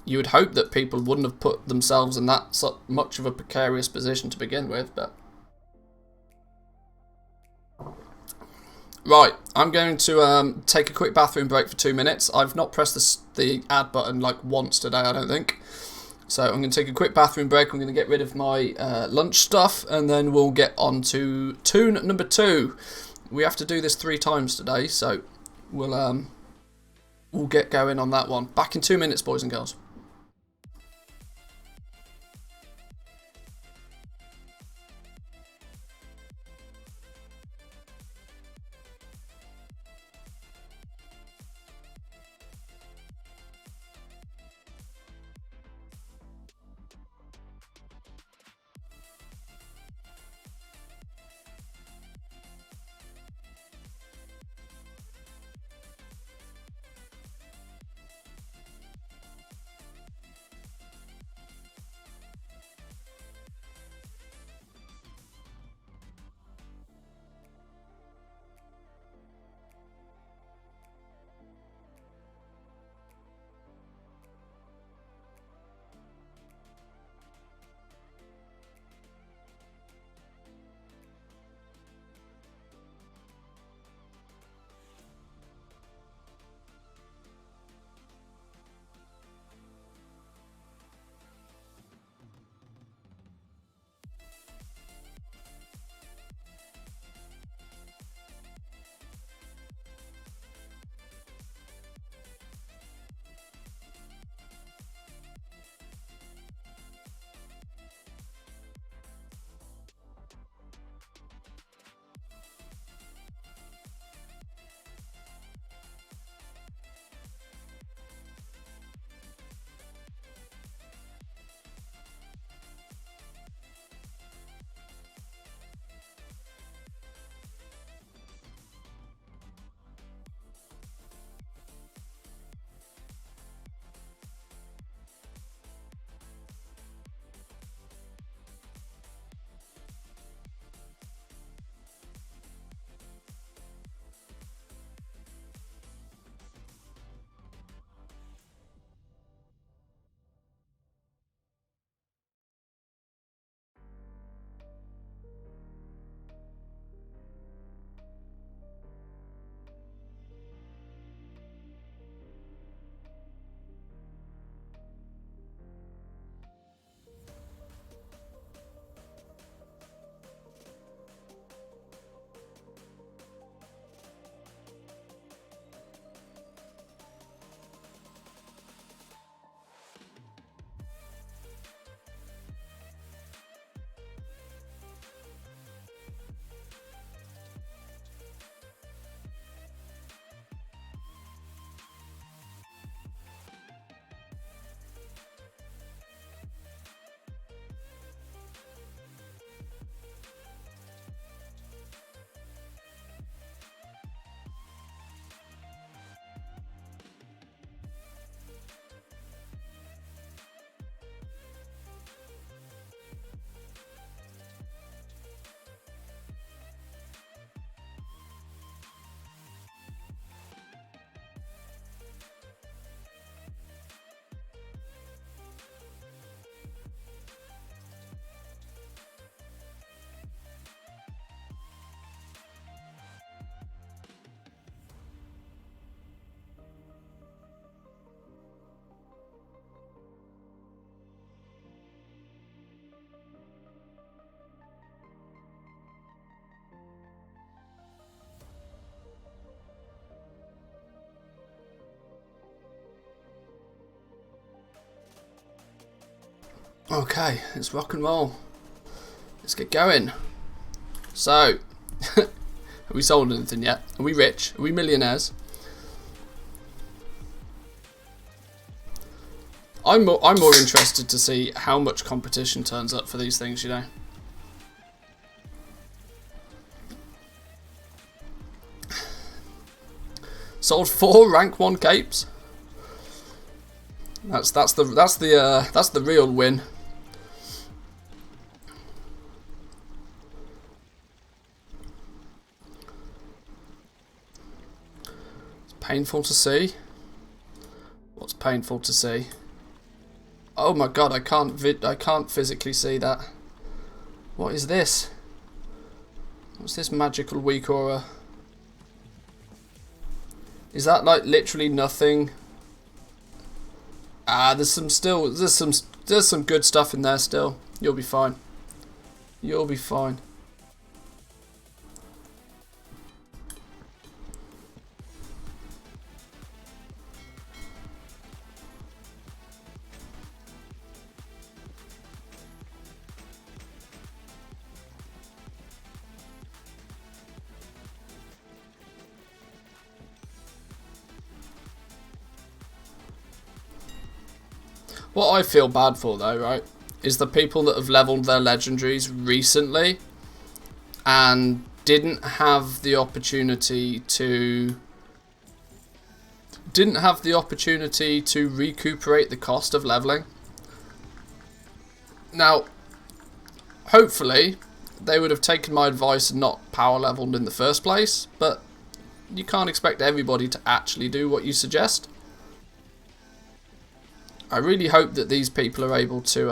you would hope that people wouldn't have put themselves in that much of a precarious position to begin with, but right, I'm going to take a quick bathroom break for 2 minutes. I've not pressed the add button like once today, I don't think. So I'm going to take a quick bathroom break. I'm going to get rid of my lunch stuff, and then we'll get on to toon number 2. We have to do this 3 times today, so we'll get going on that one. Back in 2 minutes, boys and girls. Okay, let's rock and roll. Let's get going. So, have we sold anything yet? Are we rich? Are we millionaires? I'm more interested to see how much competition turns up for these things, you know. Sold 4 rank 1 capes. That's the real win. It's painful to see. What's painful to see? Oh my god, I can't physically see that. What is this? What's this magical weak aura? Is that like literally nothing? Ah, there's some good stuff in there still. You'll be fine. You'll be fine. What I feel bad for though, right, is the people that have leveled their legendaries recently and didn't have the opportunity to recuperate the cost of leveling. Now, hopefully they would have taken my advice and not power leveled in the first place, but you can't expect everybody to actually do what you suggest. I really hope that these people are able to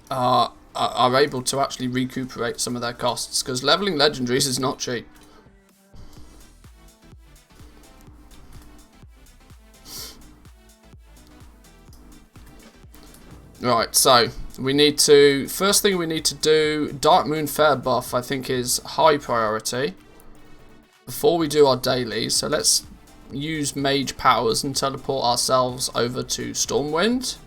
are able to actually recuperate some of their costs, because leveling legendaries is not cheap. Right, so we need to, first thing we need to do, Dark Moon Fair buff I think is high priority before we do our dailies. So let's use mage powers and teleport ourselves over to Stormwind.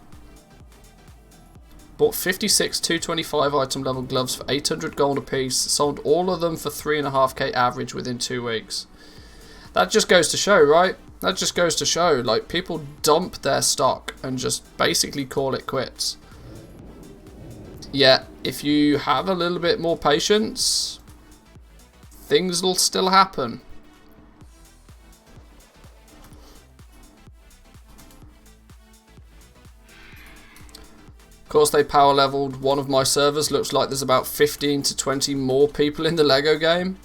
Bought 56 225 item level gloves for 800 gold apiece. Sold all of them for 3.5k average within 2 weeks. That just goes to show, right? That just goes to show, like, people dump their stock and just basically call it quits. Yet, if you have a little bit more patience, things will still happen. Of course, they power leveled one of my servers. Looks like there's about 15 to 20 more people in the Lego game.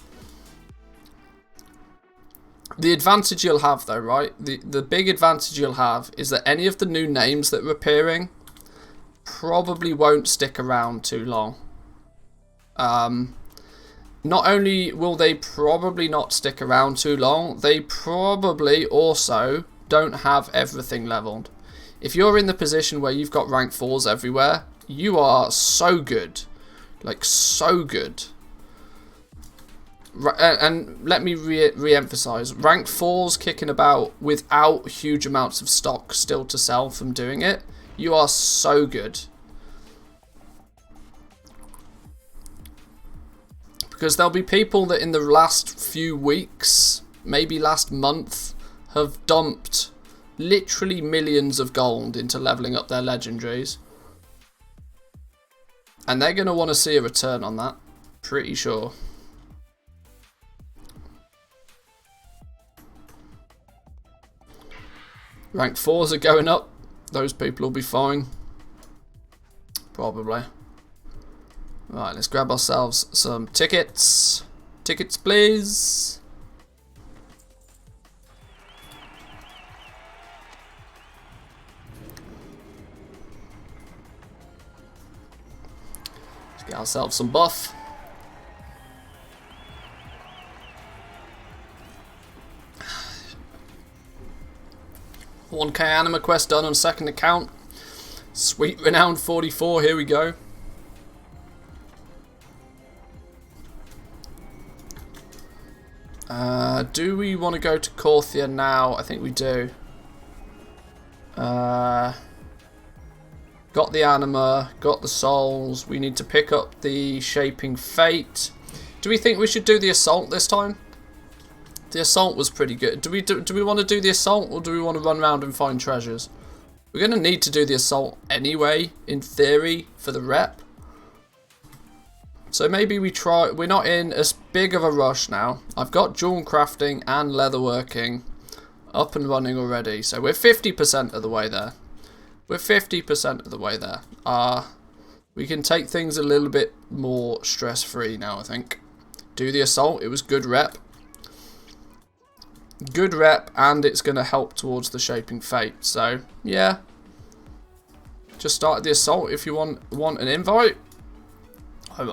The advantage you'll have though, right? The big advantage you'll have is that any of the new names that are appearing probably won't stick around too long. Not only will they probably not stick around too long, they probably also don't have everything leveled. If you're in the position where you've got rank 4s everywhere, you are so good. Like, so good. And let me re-emphasize, rank 4s kicking about without huge amounts of stock still to sell from doing it, you are so good. Because there'll be people that in the last few weeks, maybe last month, have dumped literally millions of gold into leveling up their legendaries. And they're going to want to see a return on that, pretty sure. Rank 4s are going up. Those people will be fine. Probably. Right, let's grab ourselves some tickets. Tickets, please. Let's get ourselves some buff. $1k anima quest done on second account. Sweet renowned 44, here we go. Do we want to go to Corthia now? I think we do. got the anima, got the souls. We need to pick up the shaping fate. Do we think we should do the assault this time? The assault was pretty good. Do we want to do the assault, or do we want to run around and find treasures? We're going to need to do the assault anyway, in theory, for the rep. So maybe we try. We're not in as big of a rush now. I've got jewel crafting and leatherworking up and running already. So we're 50% of the way there. We're 50% of the way there. We can take things a little bit more stress-free now, I think. Do the assault. It was good rep. Good rep, and it's going to help towards the shaping fate. So, yeah. Just started the assault if you want an invite.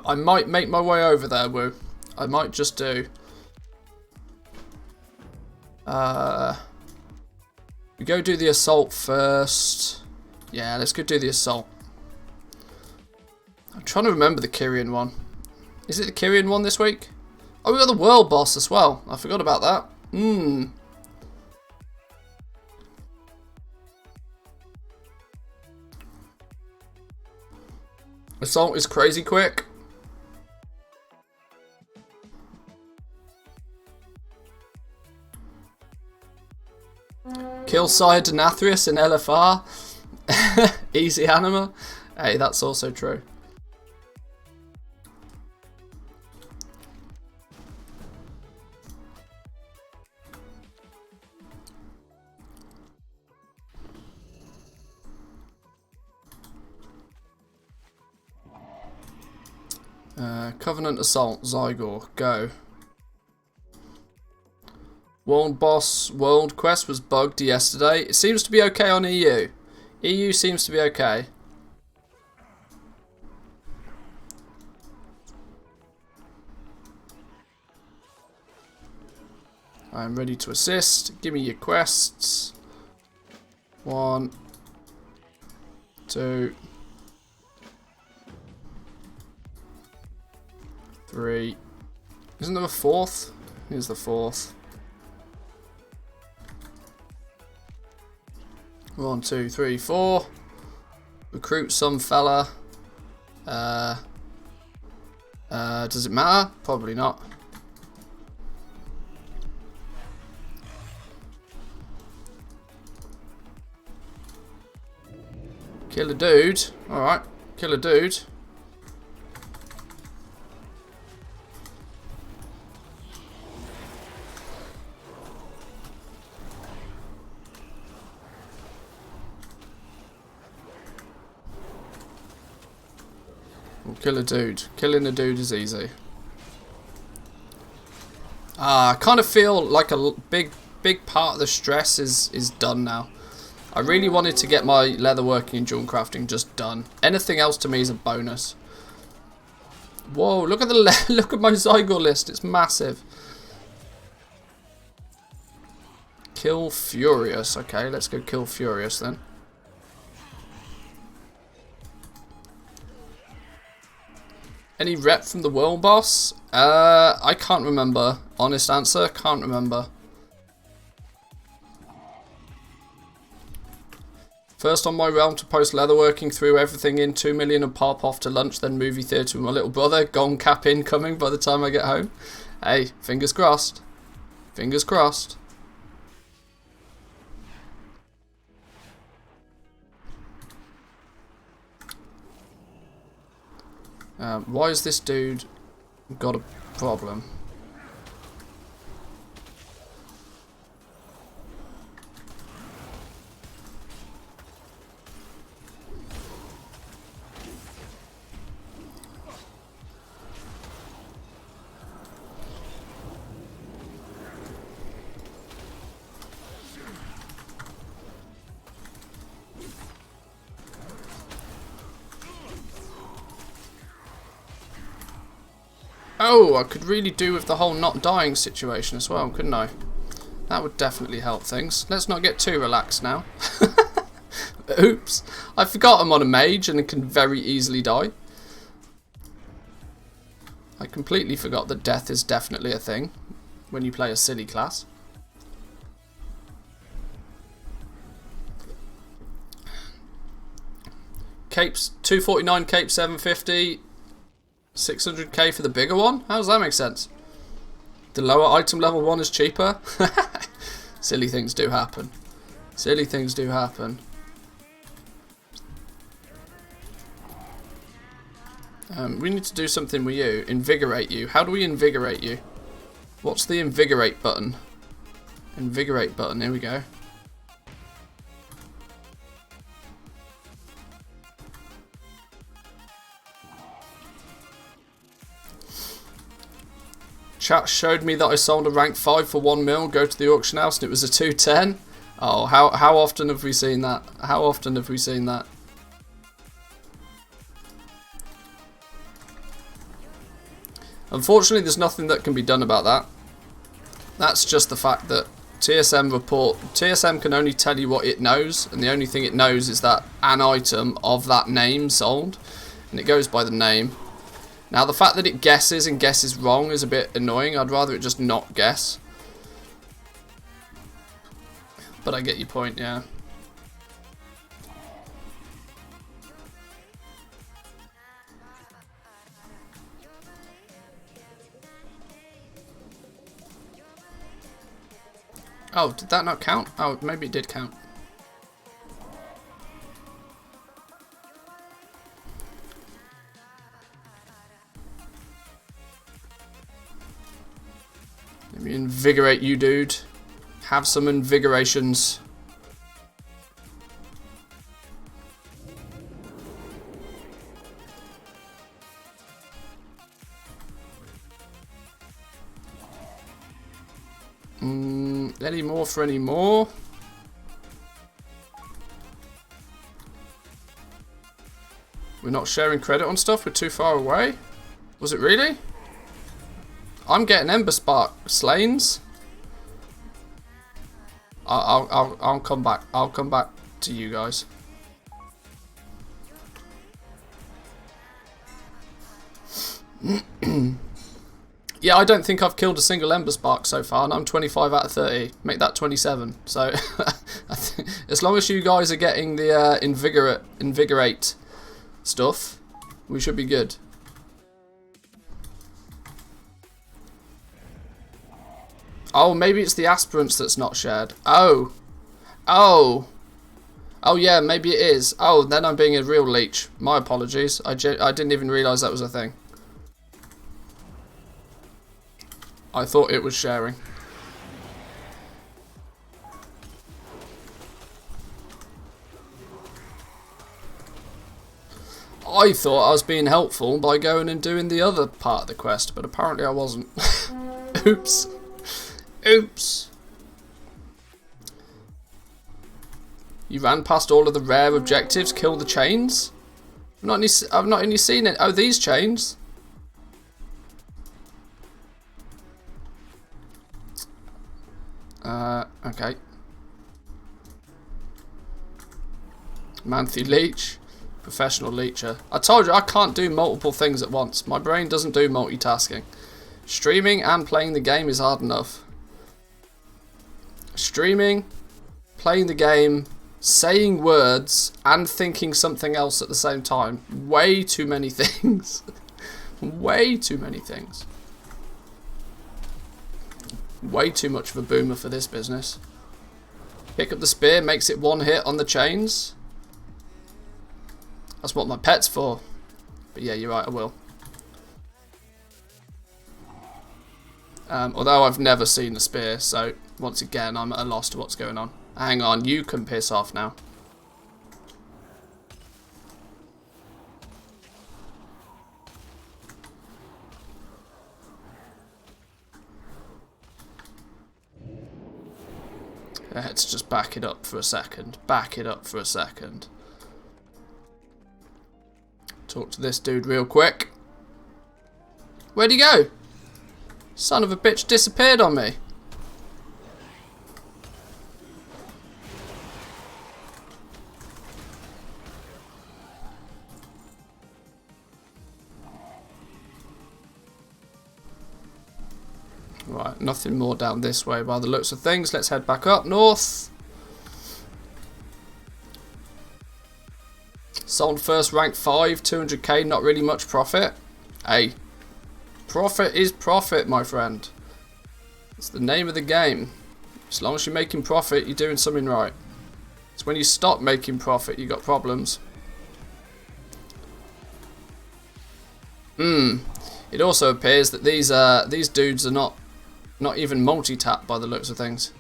I might make my way over there, Woo. I might just do. We go do the assault first. Yeah, let's go do the assault. I'm trying to remember the Kyrian one. Is it the Kyrian one this week? Oh, we got the world boss as well. I forgot about that. Assault is crazy quick. Kill Sire Denathrius in LFR. Easy anima. Hey, that's also true. Covenant Assault, Zygor, go. World Boss World Quest was bugged yesterday. It seems to be okay on EU. EU seems to be okay. I'm ready to assist. Give me your quests. 1, 2, 3. Isn't there a 4th? Here's the 4th. 1, 2, 3, 4. Recruit some fella. Does it matter? Probably not. Kill a dude. Alright. Kill a dude. Kill a dude. Killing a dude is easy. I kind of feel like a big part of the stress is done now. I really wanted to get my leatherworking and jewel crafting just done. Anything else to me is a bonus. Whoa! Look at the look at my Zygor list. It's massive. Kill Furious. Okay, let's go kill Furious then. Any rep from the world boss? I can't remember. Honest answer, can't remember. First on my realm to post leatherworking, threw everything in 2 million and pop off to lunch, then movie theatre with my little brother. Gone cap incoming by the time I get home. Hey, fingers crossed. Fingers crossed. Why has this dude got a problem? Oh, I could really do with the whole not dying situation as well, couldn't I? That would definitely help things. Let's not get too relaxed now. Oops. I forgot I'm on a mage and can very easily die. I completely forgot that death is definitely a thing when you play a silly class. capes, 249 cape 750, 600k for the bigger one. How does that make sense? The lower item level one is cheaper. Silly things do happen. Silly things do happen. We need to do something with you. Invigorate you. How do we invigorate you? What's the invigorate button? Invigorate button. Here we go. Chat showed me that I sold a rank 5 for 1 mil. Go to the auction house and it was a 210. Oh, how often have we seen that? How often have we seen that? Unfortunately, there's nothing that can be done about that. That's just the fact that TSM can only tell you what it knows, and the only thing it knows is that an item of that name sold, and it goes by the name. Now, the fact that it guesses and guesses wrong is a bit annoying. I'd rather it just not guess. But I get your point, yeah. Oh, did that not count? Oh, maybe it did count. Let me invigorate you, dude. Have some invigorations. Any more for any more? We're not sharing credit on stuff. We're too far away. Was it really? I'm getting Ember Spark Slains. I'll come back. I'll come back to you guys. Yeah, I don't think I've killed a single Ember Spark so far, and I'm 25 out of 30. Make that 27. So, as long as you guys are getting the invigorate stuff, we should be good. Oh, maybe it's the aspirants that's not shared. Oh. Oh. Oh, yeah, maybe it is. Oh, then I'm being a real leech. My apologies. I didn't even realise that was a thing. I thought it was sharing. I thought I was being helpful by going and doing the other part of the quest, but apparently I wasn't. Oops. Oops. You ran past all of the rare objectives, kill the chains? I've not only seen it. Oh, these chains. Okay. Manthy Leech. Professional leecher. I told you I can't do multiple things at once. My brain doesn't do multitasking. Streaming and playing the game is hard enough. Streaming, playing the game, saying words, and thinking something else at the same time. Way too many things. Way too many things. Way too much of a boomer for this business. Pick up the spear, makes it one hit on the chains. That's what my pet's for. But yeah, you're right, I will. Although I've never seen the spear, so once again I'm at a loss to what's going on. Hang on, you can piss off now. Let's just back it up for a second. Back it up for a second. Talk to this dude real quick. Where'd he go? Son of a bitch disappeared on me. Right, nothing more down this way by the looks of things. Let's head back up north. Sold first, rank 5, 200k, not really much profit. Hey, profit is profit, my friend. It's the name of the game. As long as you're making profit, you're doing something right. It's when you stop making profit, you got problems. It also appears that these dudes are not even multi-tap by the looks of things.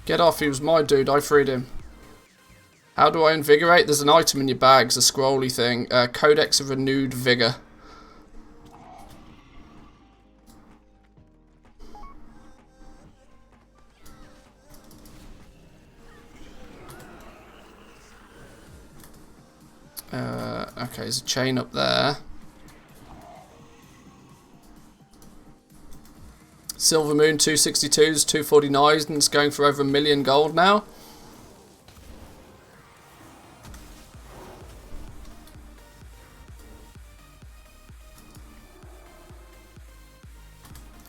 Get off, he was my dude, I freed him. How do I invigorate? There's an item in your bags, a scrolly thing. Codex of Renewed Vigor. Okay, there's a chain up there. Silver Moon 262s, 249s, and it's going for over 1 million gold now.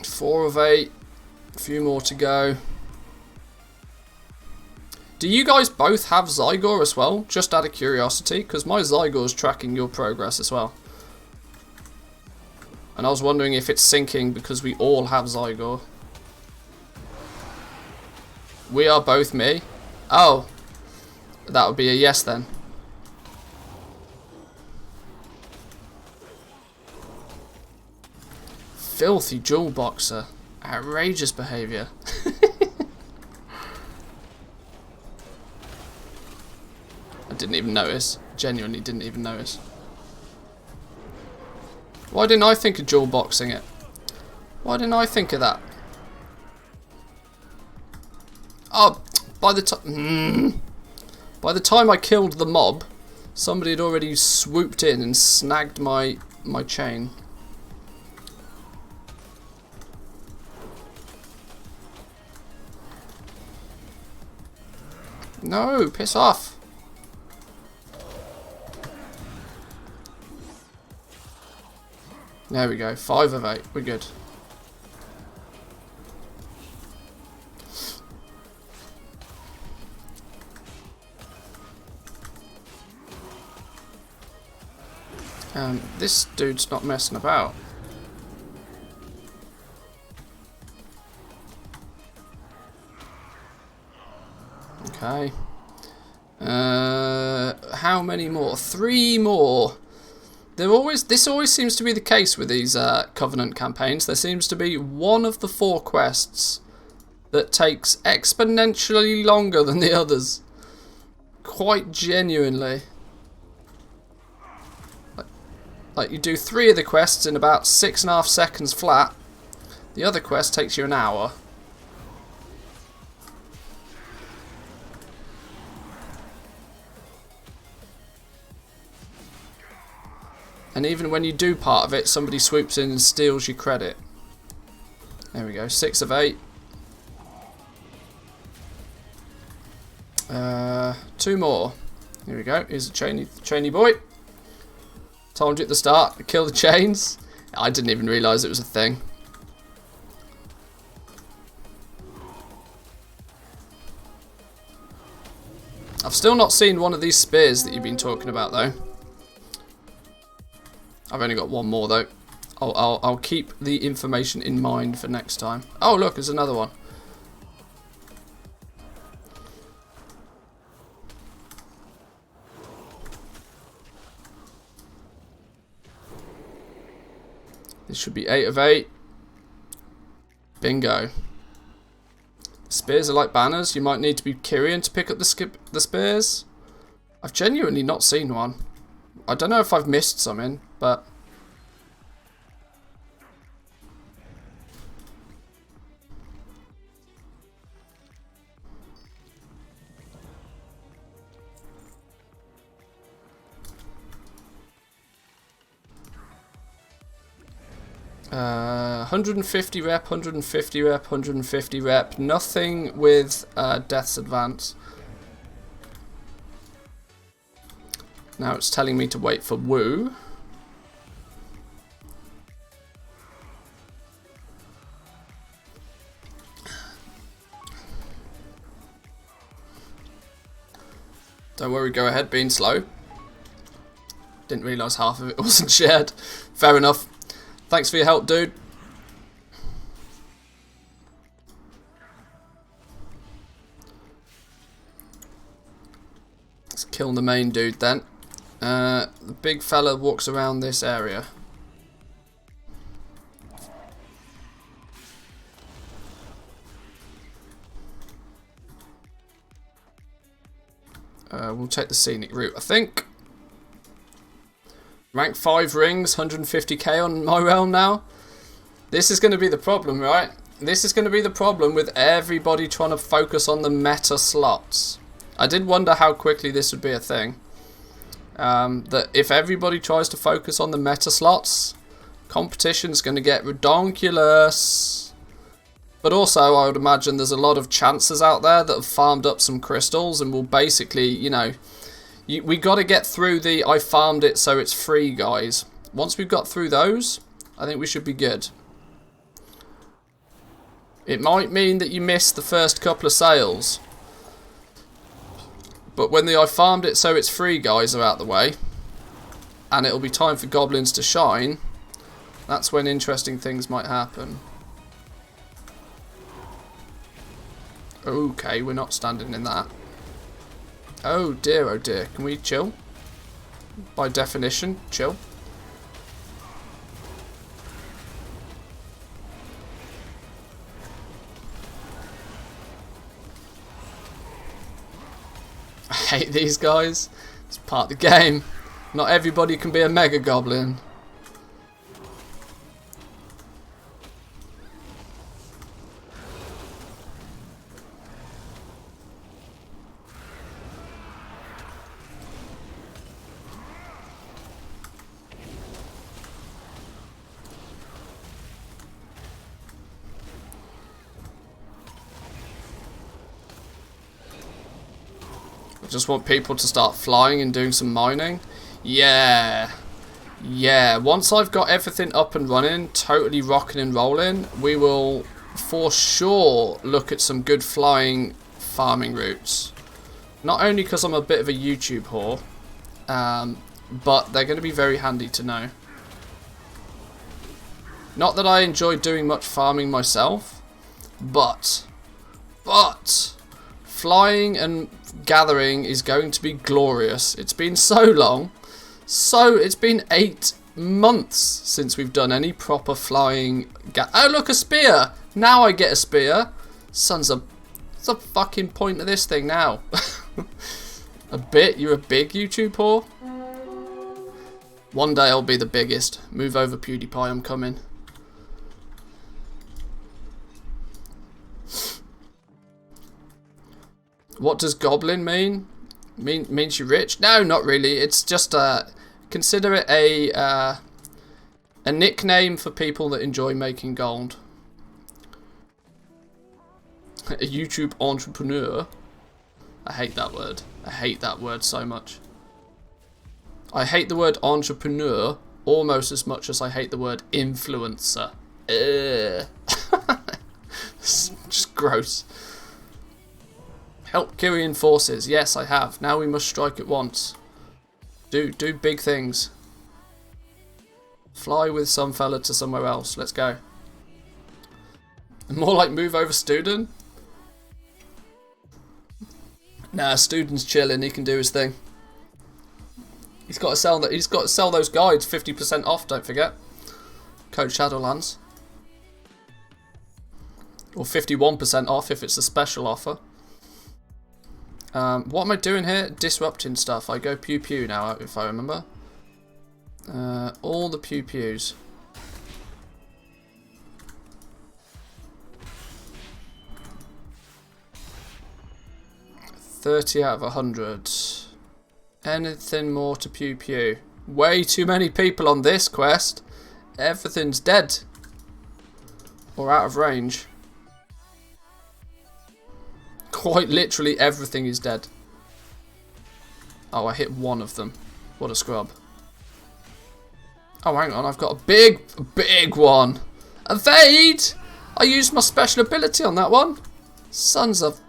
Four of 8, a few more to go. Do you guys both have Zygor as well? Just out of curiosity, because my Zygor is tracking your progress as well. And I was wondering if it's syncing because we all have Zygor. We are both me. Oh, that would be a yes then. Filthy jewel boxer. Outrageous behaviour. I didn't even notice. Genuinely didn't even notice. Why didn't I think of dual boxing it? Why didn't I think of that? Oh, by the time I killed the mob, somebody had already swooped in and snagged my chain. No, piss off. There we go, 5 of 8, we're good. This dude's not messing about. Okay. How many more? 3 more. This always seems to be the case with these Covenant campaigns. There seems to be one of the 4 quests that takes exponentially longer than the others. Quite genuinely. Like you do 3 of the quests in about 6.5 seconds flat. The other quest takes you an hour. And even when you do part of it, somebody swoops in and steals your credit. There we go, 6 of 8. 2 more. Here we go, here's a chainy boy. Told you at the start to kill the chains. I didn't even realise it was a thing. I've still not seen one of these spears that you've been talking about though. I've only got 1 more though. I'll keep the information in mind for next time. Oh look, there's another one. This should be 8 of 8. Bingo. Spears are like banners. You might need to be Kyrian to pick up the spears. I've genuinely not seen one. I don't know if I've missed something, but... Uh, 150 rep, 150 rep, 150 rep. Nothing with Death's Advance. Now it's telling me to wait for Woo. Don't worry, go ahead, being slow. Didn't realise half of it wasn't shared. Fair enough. Thanks for your help, dude. Let's kill the main dude then. The big fella walks around this area. We'll take the scenic route, I think. Rank 5 rings, 150k on my realm now. This is going to be the problem, right? This is going to be the problem with everybody trying to focus on the meta slots. I did wonder how quickly this would be a thing. That if everybody tries to focus on the meta slots, competition's going to get redonkulous. But also, I would imagine there's a lot of chances out there that have farmed up some crystals and will basically, you know, we got to get through the I farmed it so it's free guys. Once we've got through those, I think we should be good. It might mean that you miss the first couple of sales. But when the I farmed it so it's free guys are out the way, and it'll be time for goblins to shine, that's when interesting things might happen. Okay, we're not standing in that. Oh dear, oh dear. Can we chill? By definition, chill. I hate these guys. It's part of the game. Not everybody can be a mega goblin. Just want people to start flying and doing some mining. Yeah. Once I've got everything up and running, totally rocking and rolling, we will for sure look at some good flying farming routes. Not only because I'm a bit of a YouTube whore, but they're going to be very handy to know. Not that I enjoy doing much farming myself, but flying and gathering is going to be glorious. It's been so long. It's been 8 months since we've done any proper flying. Oh, look, a spear. Now I get a spear. What's the fucking point of this thing now? A bit? You're a big YouTube whore? One day I'll be the biggest. Move over, PewDiePie, I'm coming. What does goblin mean? Means you're rich? No, not really. It's just consider it a nickname for people that enjoy making gold. A YouTube entrepreneur. I hate that word. I hate that word so much. I hate the word entrepreneur almost as much as I hate the word influencer. It's just gross. Help Kyrian forces. Yes, I have. Now we must strike at once. Do big things. Fly with some fella to somewhere else. Let's go. More like move over student. Nah, student's chilling. He can do his thing. He's got to sell that. He's got to sell those guides 50% off. Don't forget. Code Shadowlands. Or 51% off if it's a special offer. What am I doing here? Disrupting stuff. I go pew pew now, if I remember. All the pew pews. 30 out of 100. Anything more to pew pew? Way too many people on this quest. Everything's dead. Or out of range. Quite literally everything is dead. Oh, I hit one of them. What a scrub. Oh, hang on. I've got a big one. Evade! I used my special ability on that one. Sons of...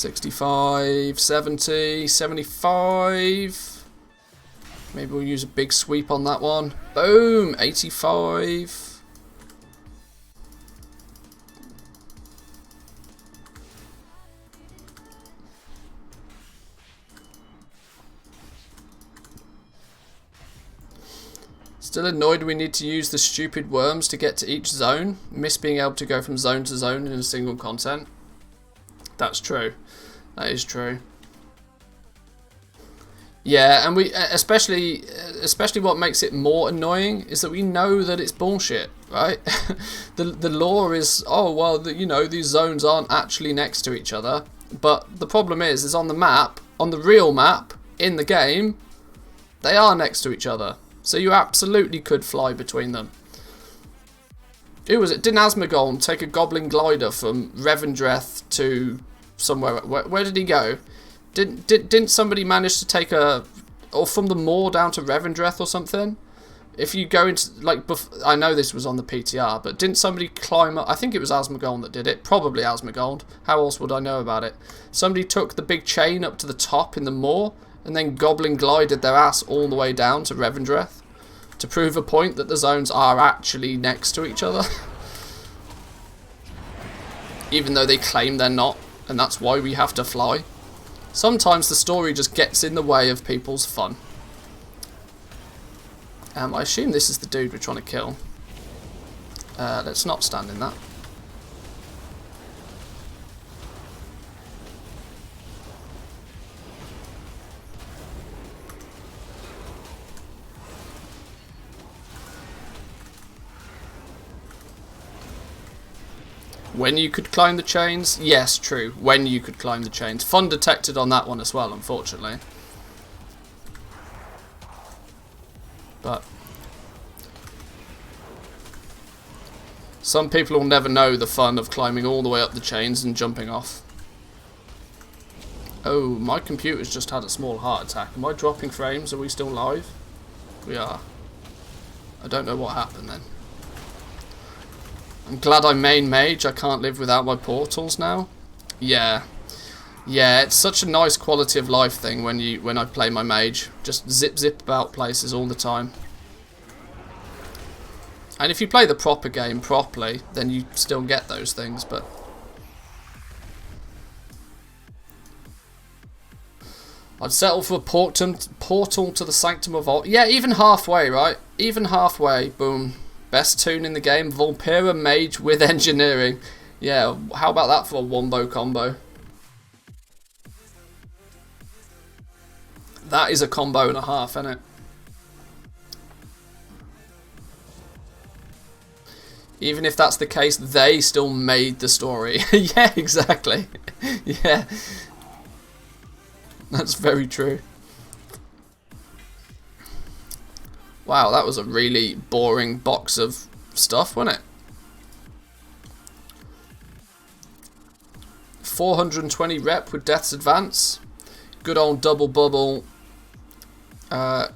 65, 70, 75. Maybe we'll use a big sweep on that one. Boom, 85. Still annoyed we need to use the stupid worms to get to each zone. Miss being able to go from zone to zone in a single content. That's true. That is true. Yeah, and we especially what makes it more annoying is that we know that it's bullshit, right? the lore is, oh well, you know, these zones aren't actually next to each other, but the problem is on the map, on the real map in the game, they are next to each other. So you absolutely could fly between them. Who was it? Didn't Asmagoln take a goblin glider from Revendreth to somewhere? Where did he go? Didn't somebody manage to take or from the moor down to Revendreth or something? If you go into, like, I know this was on the PTR, but didn't somebody climb up? I think it was Asmagoln that did it. Probably Asmagoln. How else would I know about it? Somebody took the big chain up to the top in the moor, and then goblin glided their ass all the way down to Revendreth to prove a point that the zones are actually next to each other. Even though they claim they're not, and that's why we have to fly. Sometimes the story just gets in the way of people's fun. I assume this is the dude we're trying to kill. Let's not stand in that. When you could climb the chains? Yes, true. When you could climb the chains. Fun detected on that one as well, unfortunately. But some people will never know the fun of climbing all the way up the chains and jumping off. Oh, my computer's just had a small heart attack. Am I dropping frames? Are we still live? We are. I don't know what happened then. I'm glad I main mage. I can't live without my portals now. Yeah. Yeah, it's such a nice quality of life thing when I play my mage. Just zip about places all the time. And if you play the proper game properly, then you still get those things, but I'd settle for a portal to the Sanctum of Alt. Yeah, even halfway, right? Even halfway, boom. Best tune in the game, Vulpera Mage with Engineering. Yeah, how about that for a wombo combo? That is a combo and a half, isn't it? Even if that's the case, they still made the story. Yeah, exactly. Yeah. That's very true. Wow, that was a really boring box of stuff, wasn't it? 420 rep with Death's Advance. Good old double bubble on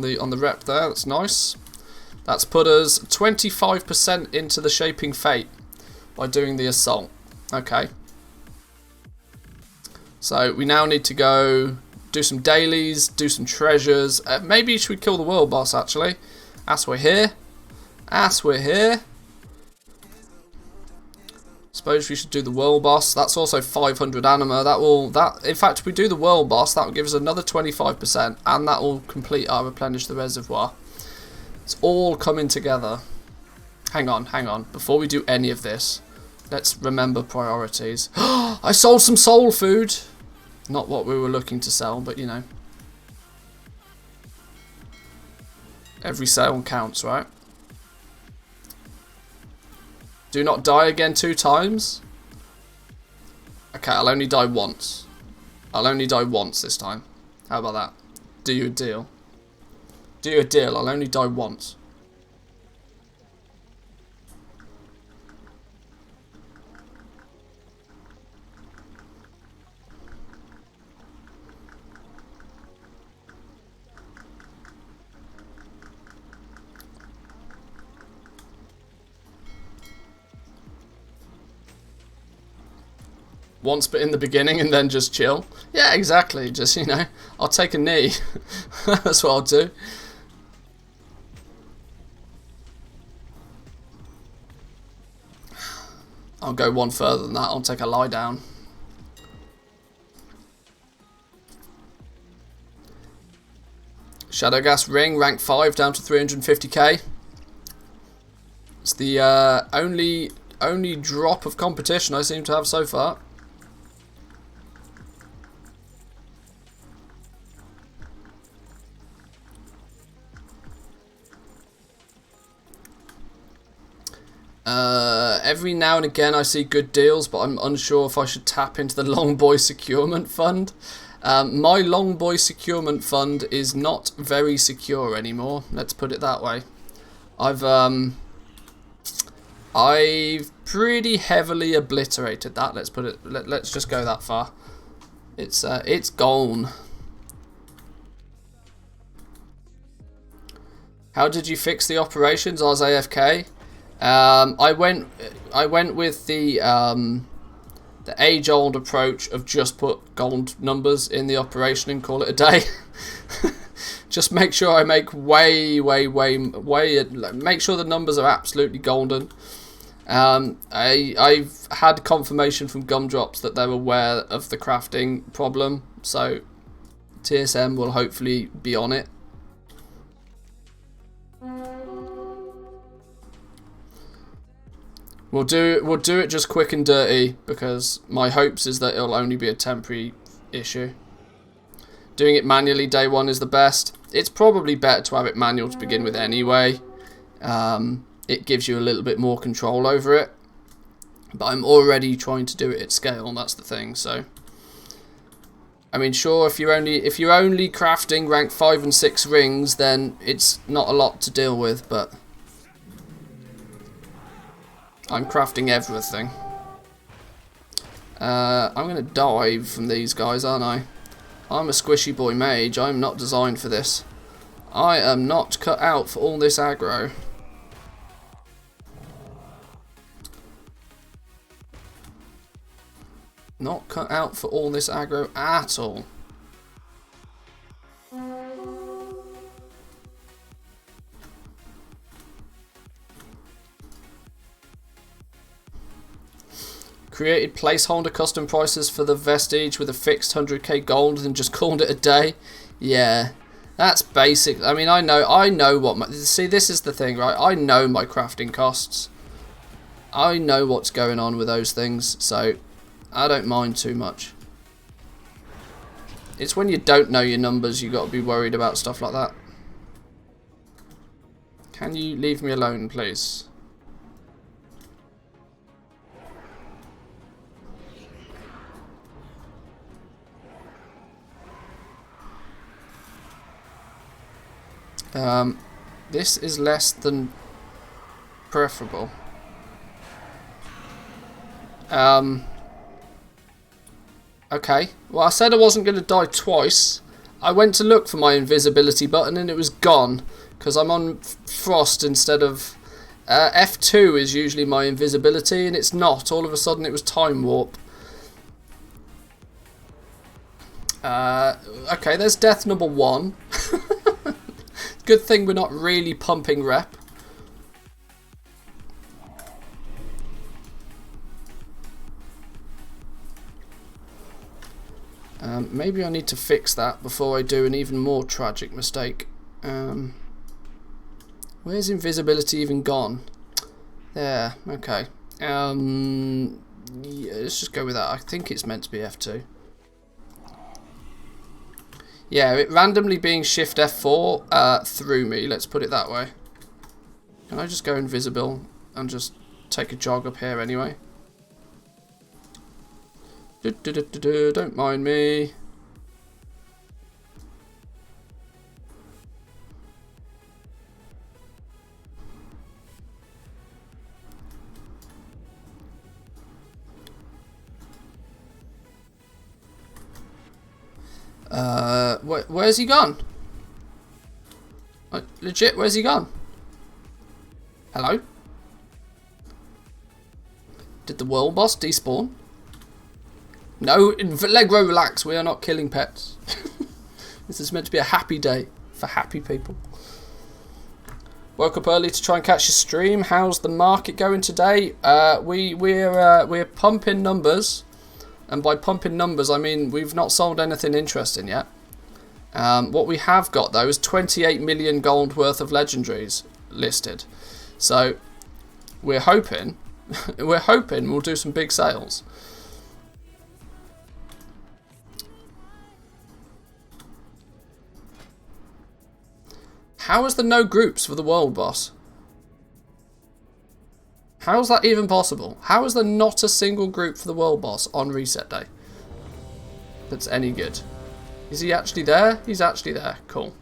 the rep there. That's nice. That's put us 25% into the Shaping Fate by doing the assault. Okay. So we now need to go do some dailies, do some treasures. Maybe should we kill the world boss actually? As we're here. As we're here. Suppose we should do the world boss. That's also 500 anima. In fact, if we do the world boss, that will give us another 25%, and that will complete our replenish the reservoir. It's all coming together. Hang on. Before we do any of this, let's remember priorities. I sold some soul food. Not what we were looking to sell, but you know. Every sale counts, right? Do not die again 2 times. Okay, I'll only die once. I'll only die once this time. How about that? Do you a deal? Do you a deal? I'll only die once. once, but in the beginning, and then just chill. Yeah, exactly. Just, you know, I'll take a knee. That's what I'll do. I'll go one further than that. I'll take a lie down. Shadow Gas Ring, rank 5, down to 350k. It's the only drop of competition I seem to have so far. Every now and again I see good deals, but I'm unsure if I should tap into the Long Boy Securement Fund. My Long Boy Securement Fund is not very secure anymore, let's put it that way. I've pretty heavily obliterated that, let's put it, let's just go that far. It's gone. How did you fix the operations? I was AFK. I went with the age-old approach of just put gold numbers in the operation and call it a day. Just make sure I make way, make sure the numbers are absolutely golden. I've had confirmation from Gumdrops that they're aware of the crafting problem, so TSM will hopefully be on it. We'll do it just quick and dirty, because my hopes is that it'll only be a temporary issue. Doing it manually day one is the best. It's probably better to have it manual to begin with anyway. It gives you a little bit more control over it. But I'm already trying to do it at scale, and that's the thing. So, I mean, sure, if you're only crafting rank 5 and 6 rings, then it's not a lot to deal with, but I'm crafting everything. I'm going to dive from these guys, aren't I? I'm a squishy boy mage. I'm not designed for this. I am not cut out for all this aggro. Not cut out for all this aggro at all. Created placeholder custom prices for the vestige with a fixed 100k gold and just called it a day. Yeah, that's basic. I mean, I know what my... See, this is the thing, right? I know my crafting costs. I know what's going on with those things, so I don't mind too much. It's when you don't know your numbers you got to be worried about stuff like that. Can you leave me alone, please? This is less than preferable. Okay, well, I said I wasn't going to die twice. I went to look for my invisibility button and it was gone because I'm on frost instead of F2 is usually my invisibility, and it's not. All of a sudden it was time warp. Okay, there's death number 1. Good thing we're not really pumping rep. Maybe I need to fix that before I do an even more tragic mistake. Where's invisibility even gone? There, okay. Yeah, let's just go with that. I think it's meant to be F2. Yeah, it randomly being Shift F4 threw me, let's put it that way. Can I just go invisible and just take a jog up here anyway? Don't mind me. Where's he gone? Legit, where's he gone? Hello? Did the world boss despawn? No, Allegro, relax. We are not killing pets. This is meant to be a happy day for happy people. Woke up early to try and catch your stream. How's the market going today? We're pumping numbers, and by pumping numbers I mean we've not sold anything interesting yet. What we have got though is 28 million gold worth of legendaries listed, so we're hoping we'll do some big sales. How is there no groups for the world boss? How is that even possible? How is there not a single group for the world boss on reset day that's any good? Is he actually there? He's actually there. Cool.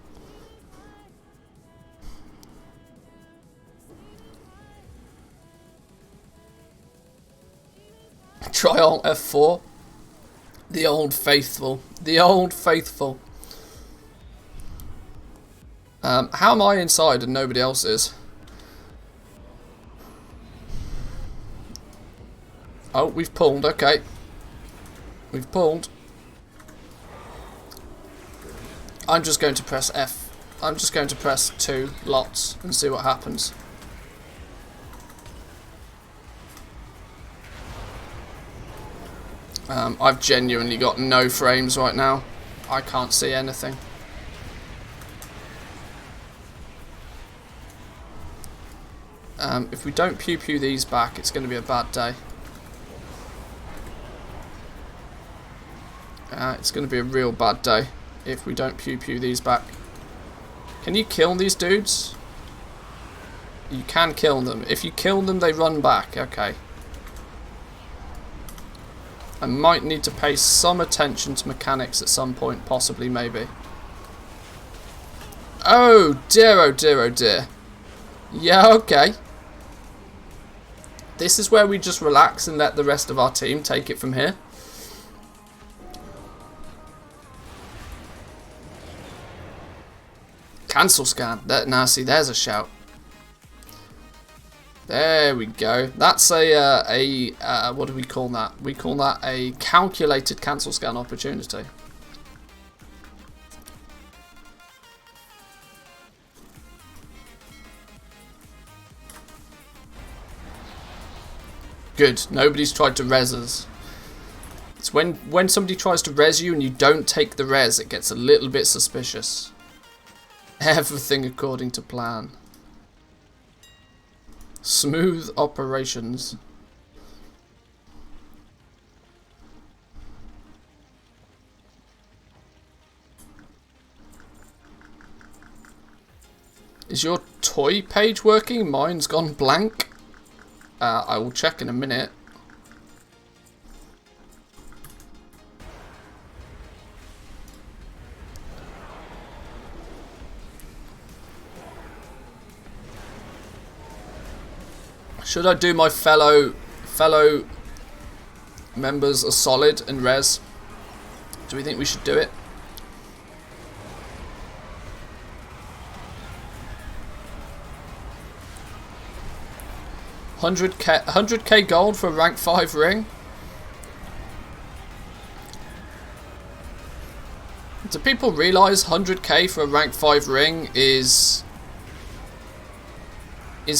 Try Alt F4. The old faithful. The old faithful. How am I inside and nobody else is? Oh, we've pulled. Okay. We've pulled. I'm just going to press F. I'm just going to press 2 lots and see what happens. I've genuinely got no frames right now. I can't see anything. If we don't pew these back, it's going to be a bad day. It's going to be a real bad day if we don't pew these back. Can you kill these dudes? You can kill them. If you kill them, they run back. Okay. I might need to pay some attention to mechanics at some point, possibly, maybe. Oh dear, oh dear, oh dear. Yeah, okay. This is where we just relax and let the rest of our team take it from here. Cancel scan. Now see, there's a shout. There we go. That's a what do we call that? We call that a calculated cancel scan opportunity. Good. Nobody's tried to res us. It's when somebody tries to res you and you don't take the res, it gets a little bit suspicious. Everything according to plan. Smooth operations. Is your toy page working? Mine's gone blank. I will check in a minute. Should I do my fellow members a solid and res? Do we think we should do it? $100k gold for a rank 5 ring. Do people realise 100k for a rank 5 ring is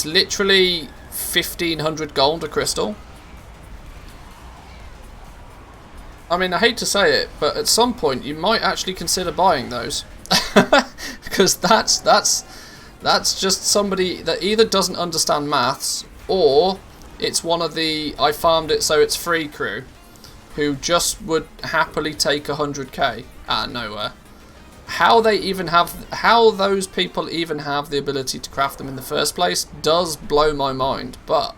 literally 1500 gold a crystal? I mean, I hate to say it, but at some point you might actually consider buying those. Because that's just somebody that either doesn't understand maths, or it's one of the I farmed it so it's free crew who just would happily take 100k out of nowhere. How those people even have the ability to craft them in the first place does blow my mind, but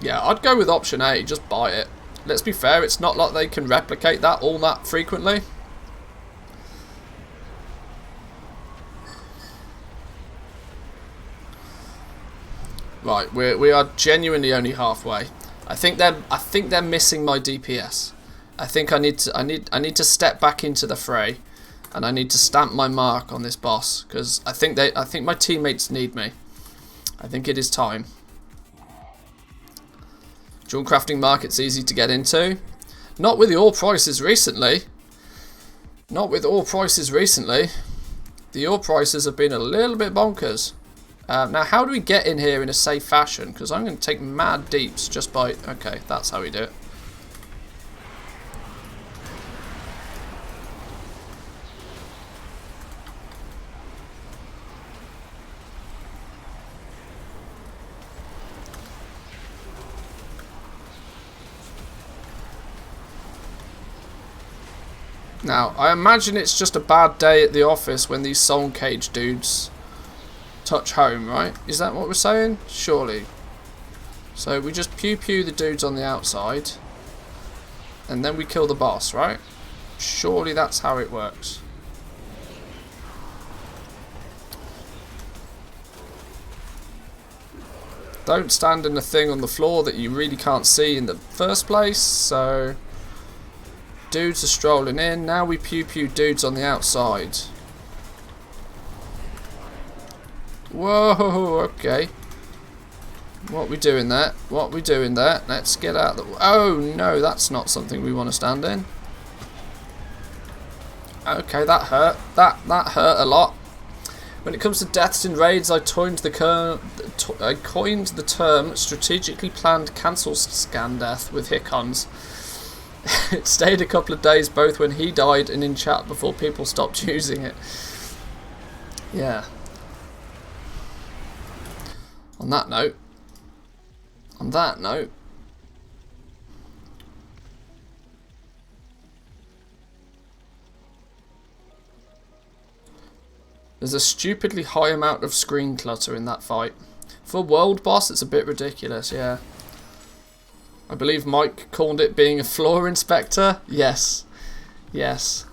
yeah, I'd go with option A, just buy it. Let's be fair, it's not like they can replicate that all that frequently. Right, we are genuinely only halfway. I think they're missing my DPS. I think I need to step back into the fray, and I need to stamp my mark on this boss because I think my teammates need me. I think it is time. Jewel crafting market's easy to get into. Not with the ore prices recently. Not with ore prices recently. The ore prices have been a little bit bonkers. Now, how do we get in here in a safe fashion? Because I'm going to take mad deeps just by... Okay, that's how we do it. Now, I imagine it's just a bad day at the office when these soul cage dudes touch home, right? Is that what we're saying? Surely. So we just pew-pew the dudes on the outside, and then we kill the boss, right? Surely that's how it works. Don't stand in a thing on the floor that you really can't see in the first place, so... Dudes are strolling in. Now we pew-pew dudes on the outside. Whoa, okay. What we doing there? What we doing there? Let's get out the... Oh, no, that's not something we want to stand in. Okay, that hurt. That hurt a lot. When it comes to deaths in raids, I coined the term strategically planned cancel scan death with Hickons. It stayed a couple of days both when he died and in chat before people stopped using it. Yeah. On that note, there's a stupidly high amount of screen clutter in that fight. For world boss, it's a bit ridiculous, yeah. I believe Mike called it being a floor inspector. Yes. Yes.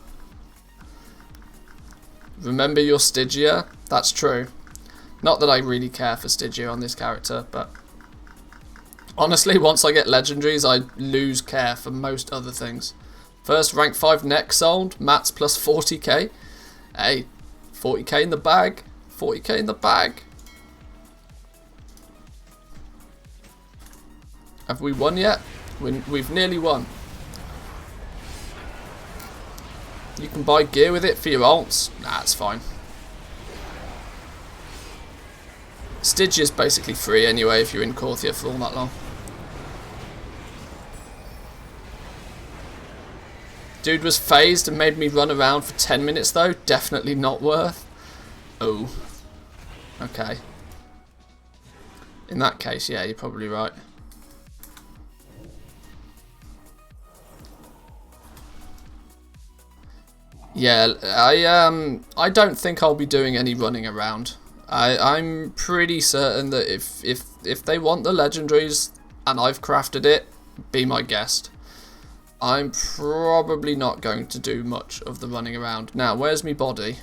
Remember your Stygia? That's true. Not that I really care for Stygia on this character, but... Honestly, once I get legendaries, I lose care for most other things. First rank 5 neck sold. Mats plus 40k. Hey, 40k in the bag. 40k in the bag. Have we won yet? We've nearly won. You can buy gear with it for your alts. Nah, it's fine. Stygia's basically free anyway if you're in Korthia for all that long. Dude was phased and made me run around for 10 minutes though. Definitely not worth. Oh. Okay. In that case, yeah, you're probably right. Yeah, I don't think I'll be doing any running around. I'm pretty certain that if they want the legendaries and I've crafted it, be my guest. I'm probably not going to do much of the running around. Now, where's me body?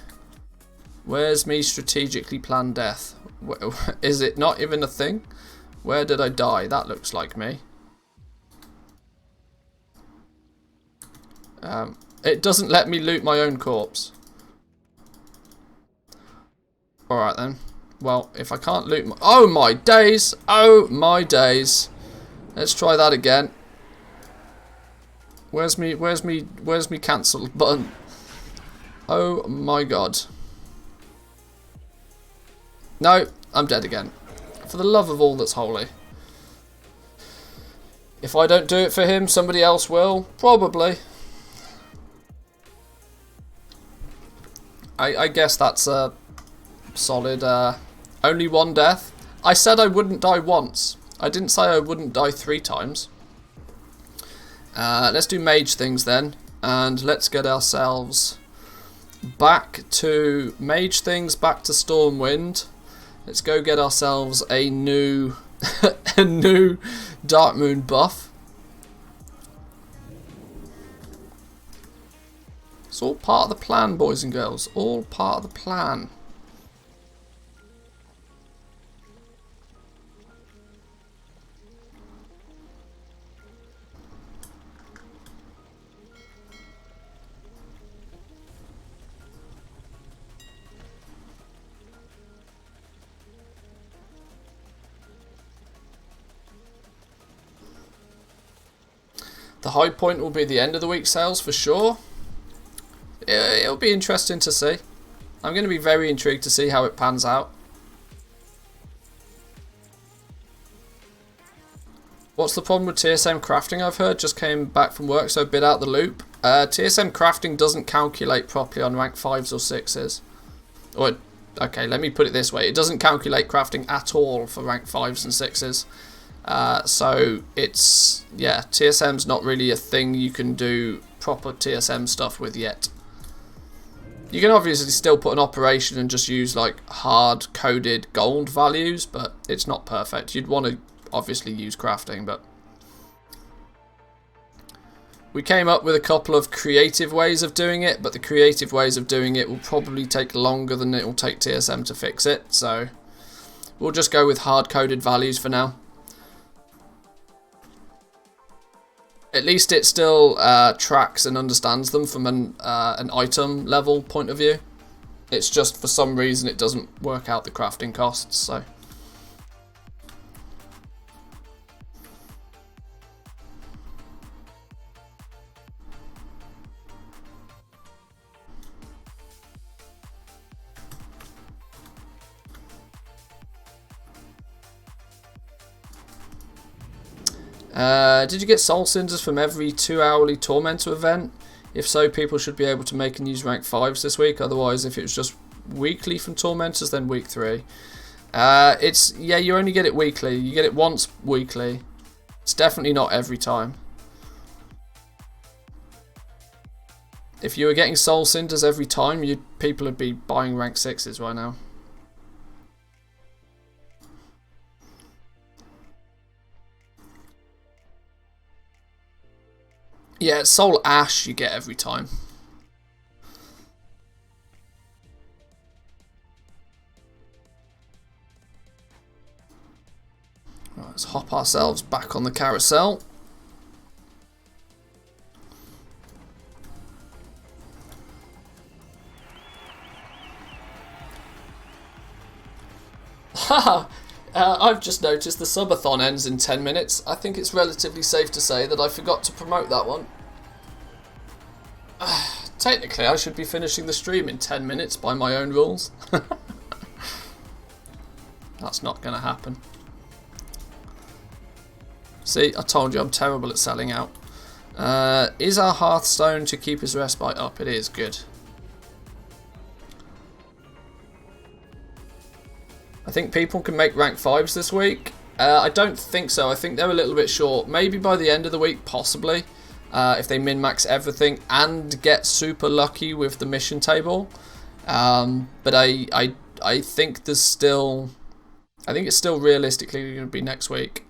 Where's me strategically planned death? Is it not even a thing? Where did I die? That looks like me. It doesn't let me loot my own corpse. Alright then. Well, if I can't loot my... Oh my days! Oh my days! Let's try that again. Where's me cancel button? Oh my god. No, I'm dead again. For the love of all that's holy. If I don't do it for him, somebody else will. Probably. I guess that's a solid only one death. I said I wouldn't die once. I didn't say I wouldn't die 3 times. Let's do mage things then. And let's get ourselves back to mage things, back to Stormwind. Let's go get ourselves a new a new Dark Moon buff. It's all part of the plan, boys and girls. All part of the plan. The high point will be the end of the week sales for sure. It'll be interesting to see. I'm going to be very intrigued to see how it pans out. What's the problem with TSM crafting, I've heard? Just came back from work, so a bit out the loop. TSM crafting doesn't calculate properly on rank 5s or 6s. Or, okay, let me put it this way. It doesn't calculate crafting at all for rank 5s and 6s. So it's, yeah, TSM's not really a thing you can do proper TSM stuff with yet. You can obviously still put an operation and just use like hard coded gold values, but it's not perfect. You'd want to obviously use crafting, but we came up with a couple of creative ways of doing it, but the creative ways of doing it will probably take longer than it will take TSM to fix it, so we'll just go with hard coded values for now. At least it still tracks and understands them from an item level point of view. It's just for some reason it doesn't work out the crafting costs, so. Did you get soul cinders from every 2-hourly tormentor event? If so, people should be able to make and use rank 5s this week. Otherwise, if it was just weekly from tormentors, then week 3. It's, yeah, you only get it weekly. You get it once weekly. It's definitely not every time. If you were getting soul cinders every time, people would be buying rank 6s right now. Yeah, it's soul ash you get every time. Right, let's hop ourselves back on the carousel. Haha! I've just noticed the subathon ends in 10 minutes. I think it's relatively safe to say that I forgot to promote that one. Technically, I should be finishing the stream in 10 minutes by my own rules. That's not going to happen. See, I told you I'm terrible at selling out. Is our Hearthstone to keep his respite up? It is, good. I think people can make rank 5s this week. I don't think so. I think they're a little bit short. Maybe by the end of the week, possibly. If they min-max everything and get super lucky with the mission table. But I think there's still... I think it's still realistically going to be next week.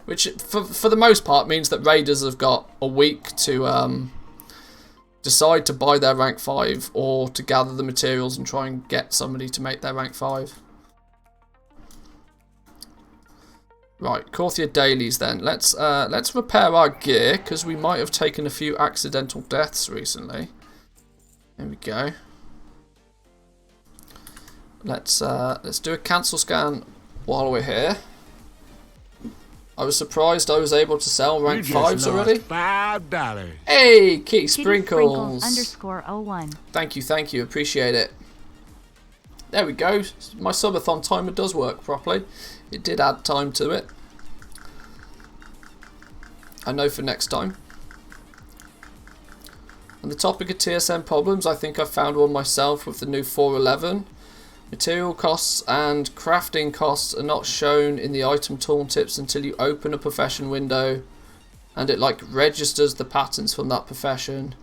Which, for the most part, means that raiders have got a week to decide to buy their rank 5 or to gather the materials and try and get somebody to make their rank 5. Right, Corthia dailies then. Let's repair our gear because we might have taken a few accidental deaths recently. There we go. Let's do a cancel scan while we're here. I was surprised I was able to sell rank 5s already. $5. Hey, Kitty Sprinkles. _01. Thank you, appreciate it. There we go. My subathon timer does work properly. It did add time to it. I know for next time. On the topic of TSM problems, I think I found one myself with the new 411. Material costs and crafting costs are not shown in the item tooltips until you open a profession window and it like registers the patterns from that profession.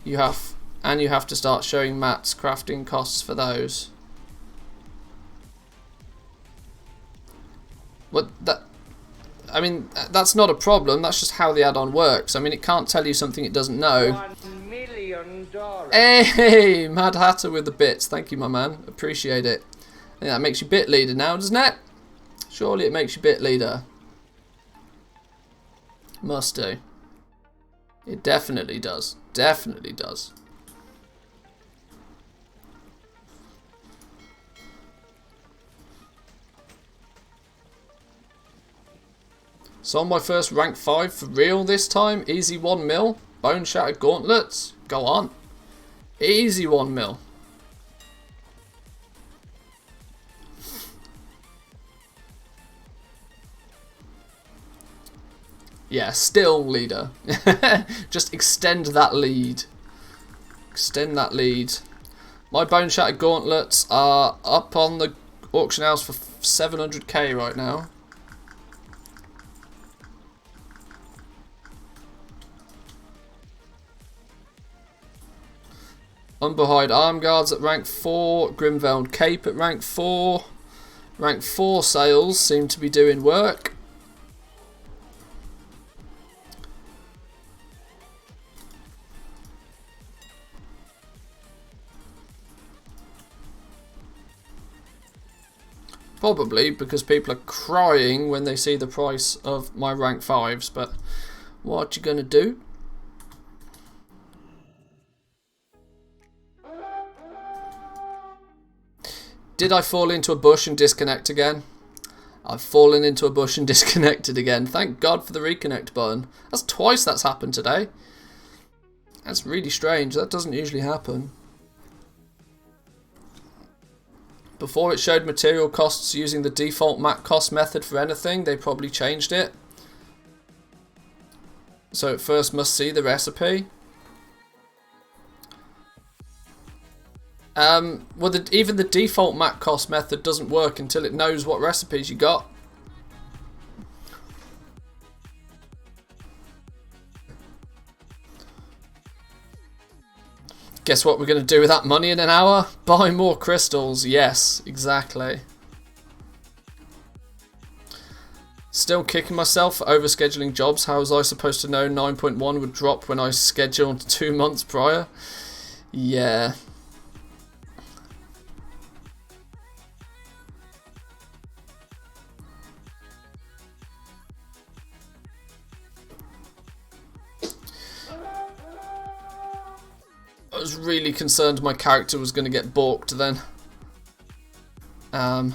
You have to start showing Matt's crafting costs for those. I mean, that's not a problem. That's just how the add-on works. I mean, it can't tell you something it doesn't know. $1 million. Hey, Mad Hatter with the bits. Thank you, my man. Appreciate it. I think that makes you bit leader now, doesn't it? Surely it makes you bit leader. Must do. It definitely does. Definitely does. So on my first rank 5 for real this time. Easy 1 mil. Bone Shattered Gauntlets. Go on. Easy 1 mil. Yeah, still leader. Just extend that lead. Extend that lead. My Bone Shattered Gauntlets are up on the auction house for 700k right now. Unbehide Arm Guards at rank 4. Grimveld Cape at rank 4. Rank 4 sales seem to be doing work. Probably because people are crying when they see the price of my rank 5s, but what you gonna do? Did I fall into a bush and disconnect again? I've fallen into a bush and disconnected again. Thank God for the reconnect button. That's twice that's happened today. That's really strange. That doesn't usually happen. Before it showed material costs using the default mat cost method for anything. They probably changed it. So it first must see the recipe. Well, even the default mat cost method doesn't work until it knows what recipes you got. Guess what we're going to do with that money in an hour? Buy more crystals. Yes, exactly. Still kicking myself for overscheduling jobs. How was I supposed to know 9.1 would drop when I scheduled 2 months prior? Yeah. I was really concerned my character was going to get balked then. There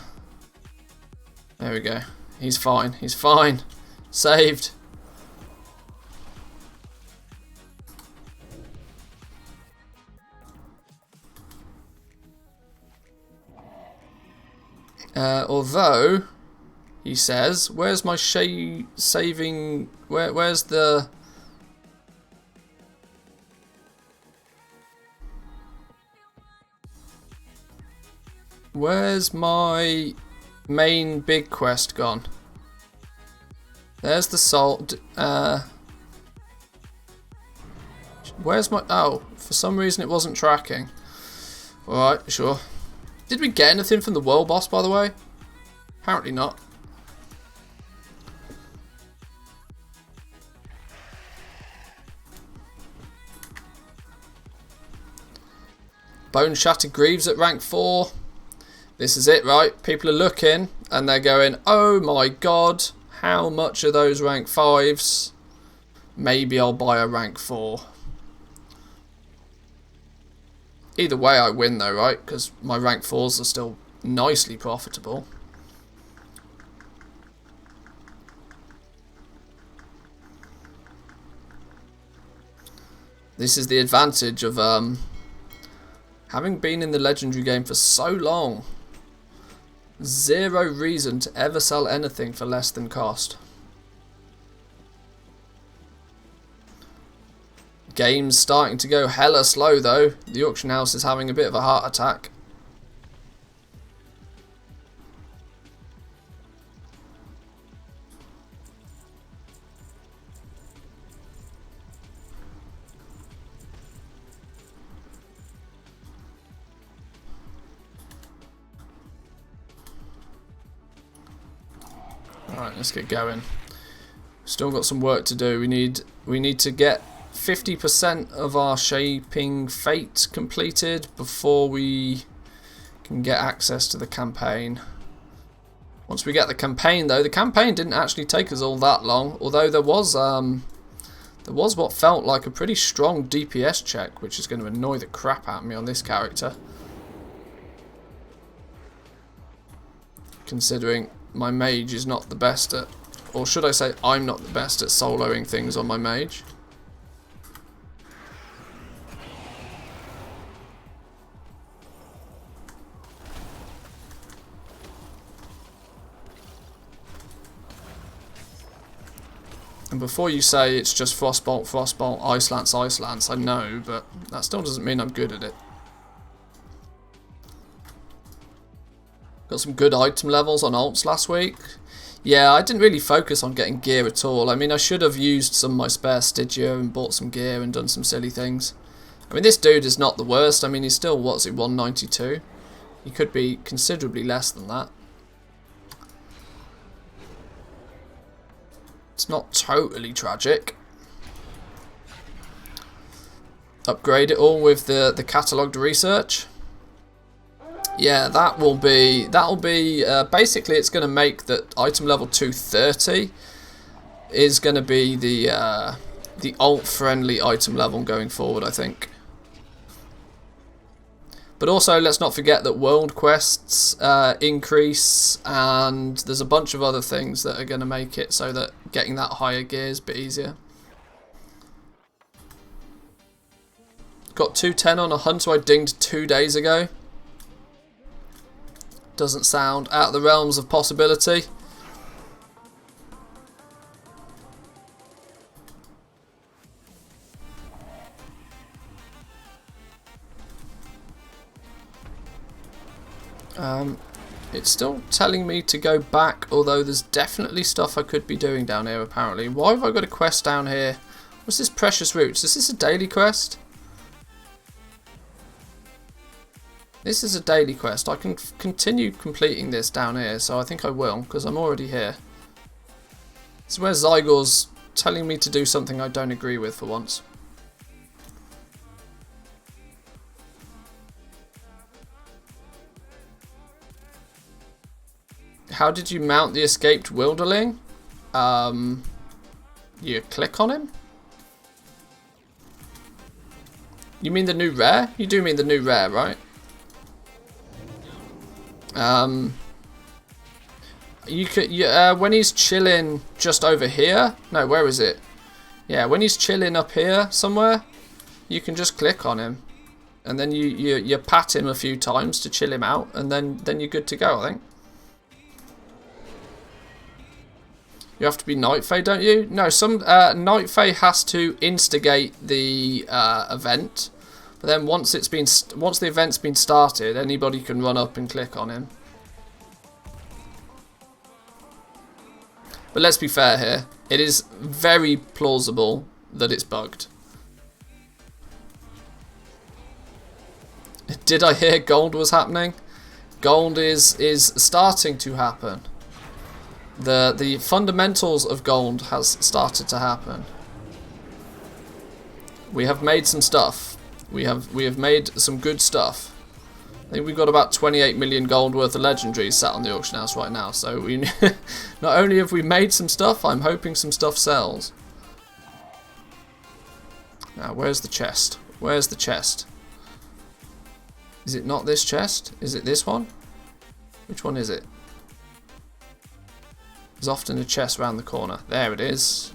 we go. He's fine. He's fine. Saved. Although, he says, where's my saving... Where's the... Where's my main big quest gone? There's the salt. Where's my... Oh, for some reason it wasn't tracking. Alright, sure. Did we get anything from the world boss, by the way? Apparently not. Bone Shattered Greaves at rank 4. This is it, right? People are looking and they're going, oh my god, how much are those rank 5s? Maybe I'll buy a rank 4. Either way I win though, right? Because my rank 4s are still nicely profitable. This is the advantage of having been in the legendary game for so long. Zero reason to ever sell anything for less than cost. Game's starting to go hella slow though. The auction house is having a bit of a heart attack. Alright, let's get going. Still got some work to do. We need to get 50% of our Shaping Fate completed before we can get access to the campaign. Once we get the campaign though, the campaign didn't actually take us all that long, although there was what felt like a pretty strong DPS check, which is going to annoy the crap out of me on this character. Considering my mage is not the best at Or should I say I'm not the best at soloing things on my mage. And before you say it's just Frostbolt, Frostbolt, Ice Lance, Ice Lance, I know, but that still doesn't mean I'm good at it. Got some good item levels on ults last week. Yeah, I didn't really focus on getting gear at all. I mean, I should have used some of my spare Stygia and bought some gear and done some silly things. I mean, this dude is not the worst. I mean, he's still, what's he, 192? He could be considerably less than that. It's not totally tragic. Upgrade it all with the catalogued research. Yeah, that'll be basically it's going to make that item level 230 is going to be the alt friendly item level going forward, I think. But also, let's not forget that world quests increase, and there's a bunch of other things that are going to make it so that getting that higher gear is a bit easier. Got 210 on a hunt I dinged 2 days ago. Doesn't sound out of the realms of possibility. It's still telling me to go back, although there's definitely stuff I could be doing down here apparently. Why have I got a quest down here? What's this Precious Roots? Is this a daily quest? This is a daily quest. I can continue completing this down here, so I think I will, because I'm already here. This is where Zygor's telling me to do something I don't agree with for once. How did you mount the escaped wilderling? You click on him? You mean the new rare? You do mean the new rare, right? You could, when he's chilling just over here. No, where is it? Yeah, when he's chilling up here somewhere, you can just click on him, and then you pat him a few times to chill him out, and then you're good to go, I think. You have to be Night Fae, don't you? No, some Night Fae has to instigate the event, but then once the event's been started, anybody can run up and click on him. But let's be fair here. It is very plausible that it's bugged. Did I hear gold was happening? Gold is starting to happen. The fundamentals of gold has started to happen. We have made some stuff. We have made some good stuff. I think we've got about 28 million gold worth of legendaries sat on the auction house right now. So we not only have we made some stuff, I'm hoping some stuff sells. Now, where's the chest? Where's the chest? Is it not this chest? Is it this one? Which one is it? There's often a chest round the corner. There it is.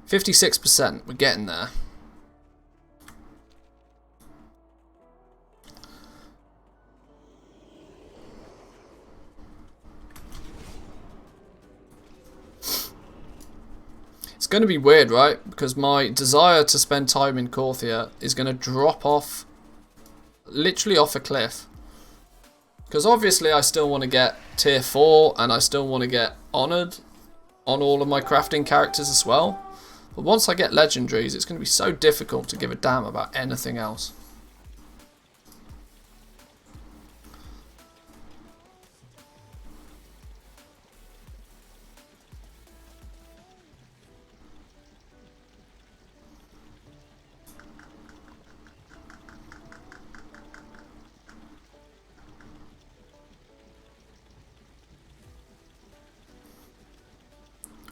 %. We're getting there. It's going to be weird, right? Because my desire to spend time in Korthia is going to drop off, literally off a cliff. Because obviously I still want to get tier 4 and I still want to get honoured on all of my crafting characters as well. But once I get legendaries, it's going to be so difficult to give a damn about anything else.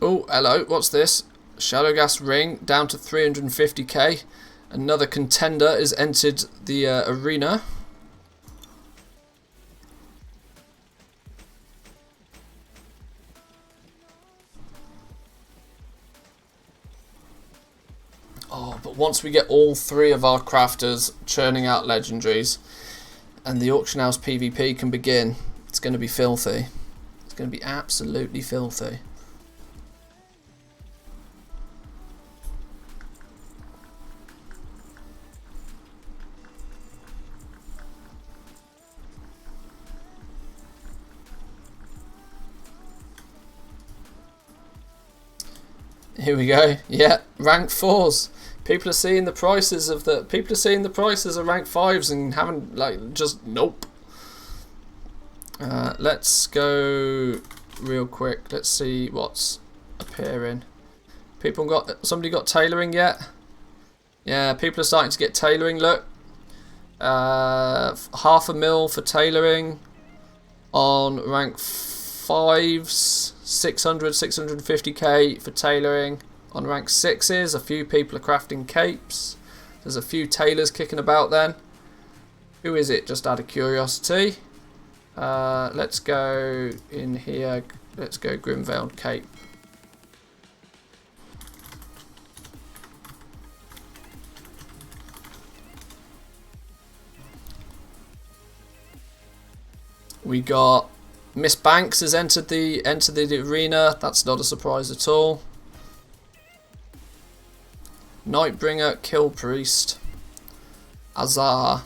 Oh, hello, what's this? Shadowgas ring down to 350k. Another contender has entered the arena. Oh, but once we get all 3 of our crafters churning out legendaries and the auction house PvP can begin, it's going to be filthy. It's going to be absolutely filthy. Here we go. Yeah, rank 4s. People are seeing the prices of rank 5s and haven't, like, just nope. Let's go real quick. Let's see what's appearing. Somebody got tailoring yet? Yeah, people are starting to get tailoring. Look, $500,000 for tailoring on rank 5s. 650k for tailoring on rank 6s. A few people are crafting capes. There's a few tailors kicking about then. Who is it, just out of curiosity? Let's go in here. Let's go Grimveiled cape. We got Miss Banks has entered the arena. That's not a surprise at all. Nightbringer, Kill Priest, Azar.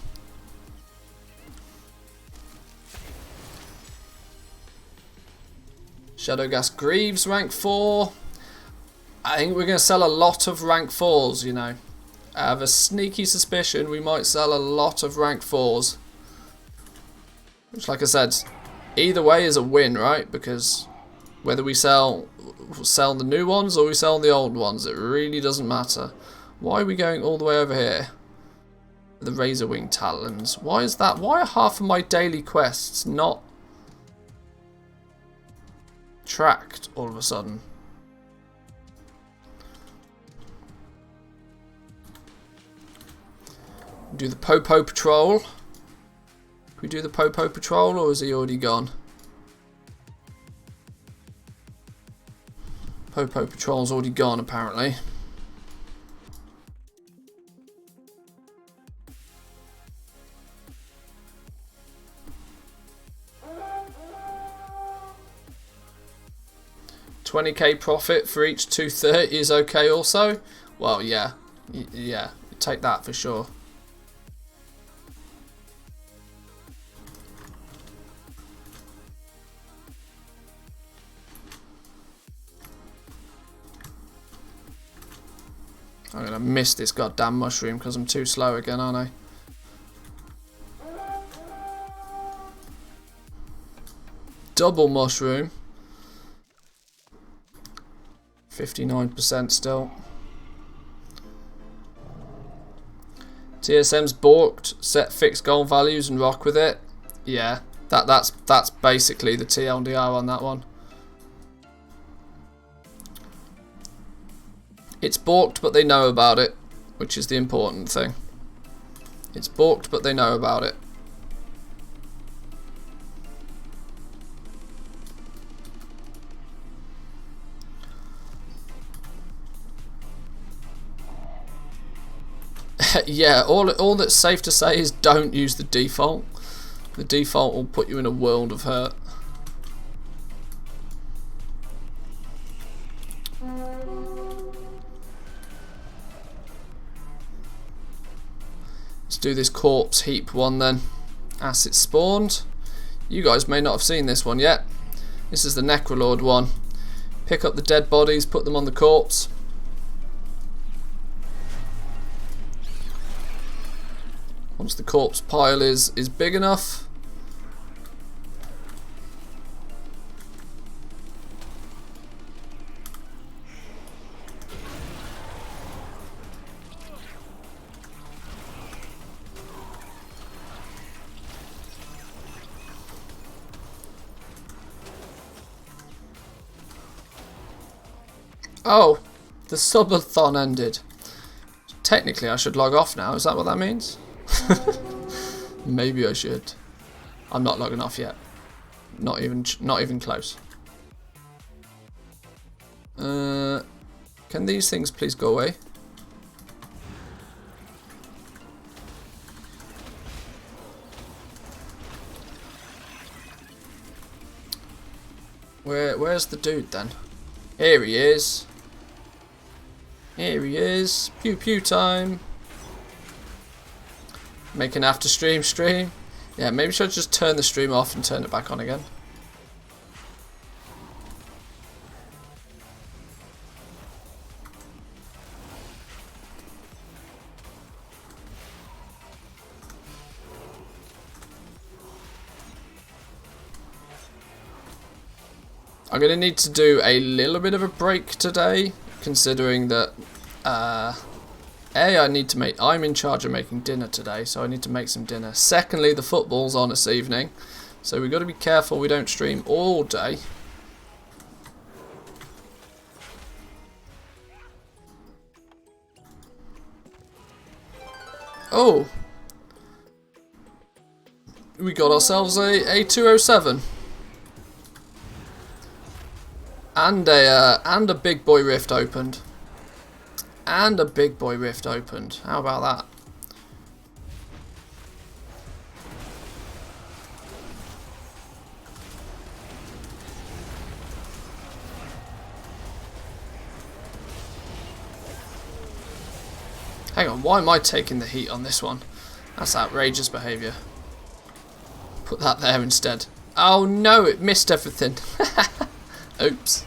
Shadowgas Greaves, rank 4. I think we're going to sell a lot of rank 4s, you know. I have a sneaky suspicion we might sell a lot of rank 4s. Which, like I said, either way is a win, right? Because whether we sell the new ones or we sell the old ones, it really doesn't matter. Why are we going all the way over here? The Razorwing Talons. Why is that? Why are half of my daily quests not tracked all of a sudden? Do the Popo Patrol. Can we do the Popo Patrol, or is he already gone? Popo Patrol's already gone, apparently. $20k profit for each 230 is okay also. Well, yeah, yeah, take that for sure. I'm gonna miss this goddamn mushroom because I'm too slow again, aren't I? Double mushroom. 59% still. TSM's balked. Set fixed goal values and rock with it. Yeah, that's basically the TLDR on that one. It's balked, but they know about it, which is the important thing. It's balked, but they know about it. Yeah, all that's safe to say is don't use the default. The default will put you in a world of hurt. Let's do this corpse heap one then. As it spawned. You guys may not have seen this one yet. This is the Necrolord one. Pick up the dead bodies, put them on the corpse. Once the corpse pile is big enough. Oh, the subathon ended. Technically I should log off now, is that what that means? Maybe I should. I'm not logging off yet. Not even close. Can these things please go away? Where's the dude then? Here he is. Here he is. Pew pew time. Make an after stream. Yeah, maybe should I just turn the stream off and turn it back on again. I'm going to need to do a little bit of a break today, considering that I'm in charge of making dinner today, so I need to make some dinner. Secondly, the football's on this evening, so we've got to be careful we don't stream all day. Oh, we got ourselves a 207. And a big boy rift opened. How about that? Hang on, why am I taking the heat on this one? That's outrageous behaviour. Put that there instead. Oh no, it missed everything. Oops.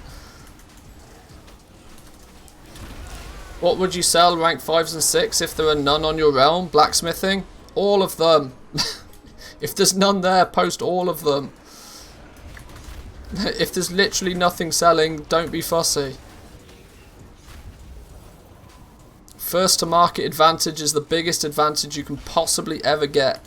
What would you sell rank 5s and 6 if there are none on your realm? Blacksmithing? All of them. If there's none there, post all of them. If there's literally nothing selling, don't be fussy. First to market advantage is the biggest advantage you can possibly ever get.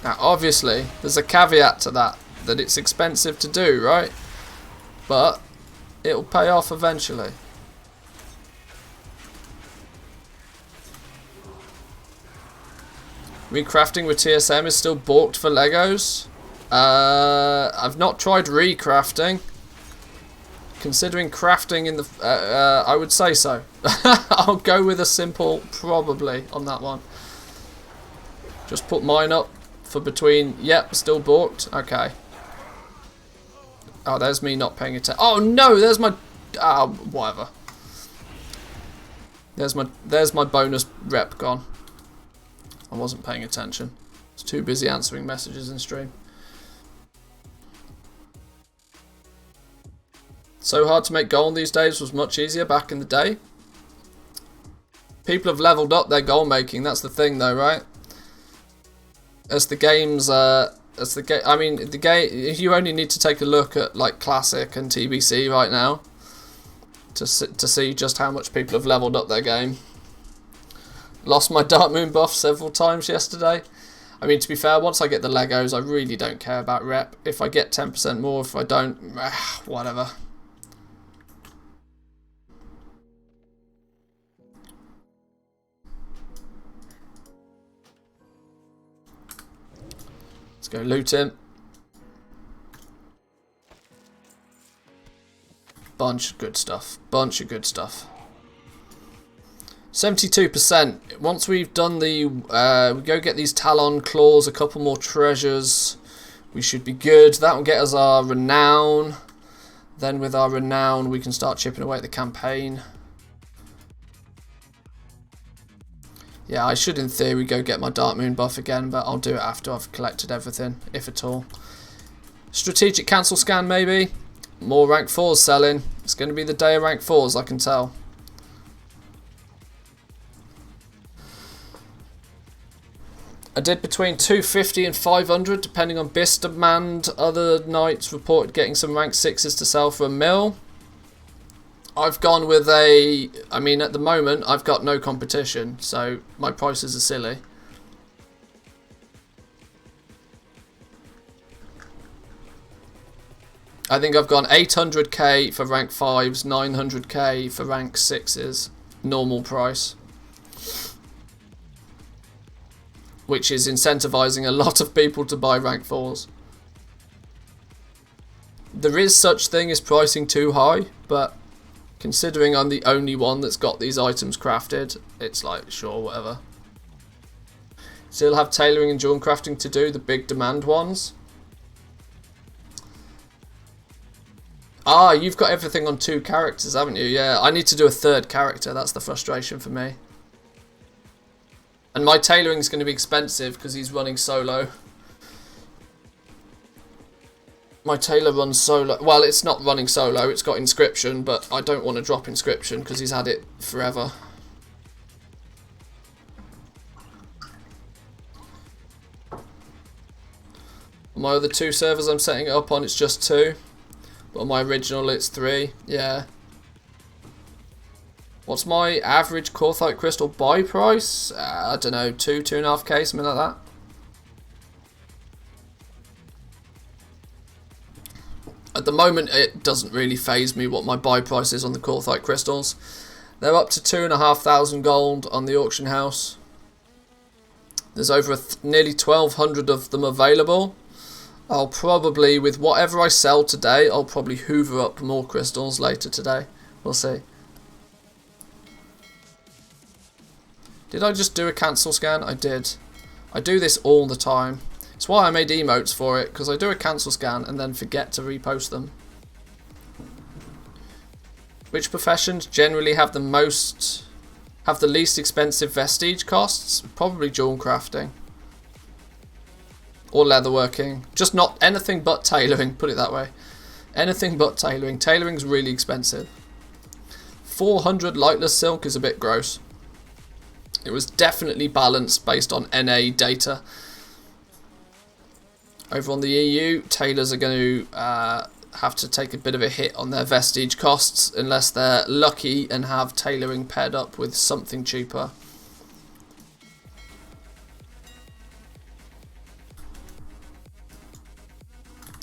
Now obviously, there's a caveat to that it's expensive to do, right? But it'll pay off eventually. Recrafting with TSM is still balked for Legos. I've not tried recrafting. Considering crafting in the... I would say so. I'll go with a simple probably on that one. Just put mine up for between... Yep, still balked. Okay. Oh, there's me not paying attention. Oh no, there's my... whatever. There's my bonus rep gone. I wasn't paying attention. I was too busy answering messages in stream. So hard to make gold these days was much easier back in the day. People have leveled up their goal making. That's the thing, though, right? As the games, I mean, the game. You only need to take a look at like Classic and TBC right now to see just how much people have leveled up their game. Lost my Dark Moon buff several times yesterday. I mean, to be fair, once I get the Legos, I really don't care about rep. If I get 10% more, if I don't, whatever. Let's go loot him. Bunch of good stuff. 72%. Once we've done the... we go get these Talon Claws, a couple more treasures. We should be good. That will get us our renown. Then with our renown, we can start chipping away at the campaign. Yeah, I should in theory go get my Dark Moon buff again, but I'll do it after I've collected everything, if at all. Strategic cancel scan maybe. More rank 4s selling. It's going to be the day of rank 4s, I can tell. I did between 250 and 500 depending on BIS demand. Other nights reported getting some rank 6s to sell for £1 mil. I've gone with a... I mean, at the moment, I've got no competition, so my prices are silly. I think I've gone 800k for rank 5s, 900k for rank 6s, normal price. Which is incentivizing a lot of people to buy rank 4s. There is such thing as pricing too high, but... considering I'm the only one that's got these items crafted, it's like, sure, whatever. Still have tailoring and jewel crafting to do, the big demand ones. Ah, you've got everything on 2 characters, haven't you? Yeah, I need to do a 3rd character. That's the frustration for me. And my tailoring's going to be expensive because he's running solo. My tailor runs solo. Well, it's not running solo. It's got inscription, but I don't want to drop inscription because he's had it forever. On my other 2 servers I'm setting it up on, it's just 2. But on my original, it's 3. Yeah. What's my average Quartzite crystal buy price? I don't know, 2.5k, something like that. At the moment, it doesn't really phase me what my buy price is on the Quartzite crystals. They're up to 2,500 gold on the auction house. There's over nearly 1,200 of them available. I'll probably, with whatever I sell today, I'll probably hoover up more crystals later today. We'll see. Did I just do a cancel scan? I did. I do this all the time. It's why I made emotes for it, because I do a cancel scan and then forget to repost them. Which professions generally have the least expensive vestige costs? Probably jewel crafting. Or leatherworking. Just not anything but tailoring, put it that way. Anything but tailoring. Tailoring's really expensive. 400 lightless silk is a bit gross. It was definitely balanced based on NA data. Over on the EU, tailors are going to have to take a bit of a hit on their vestige costs unless they're lucky and have tailoring paired up with something cheaper.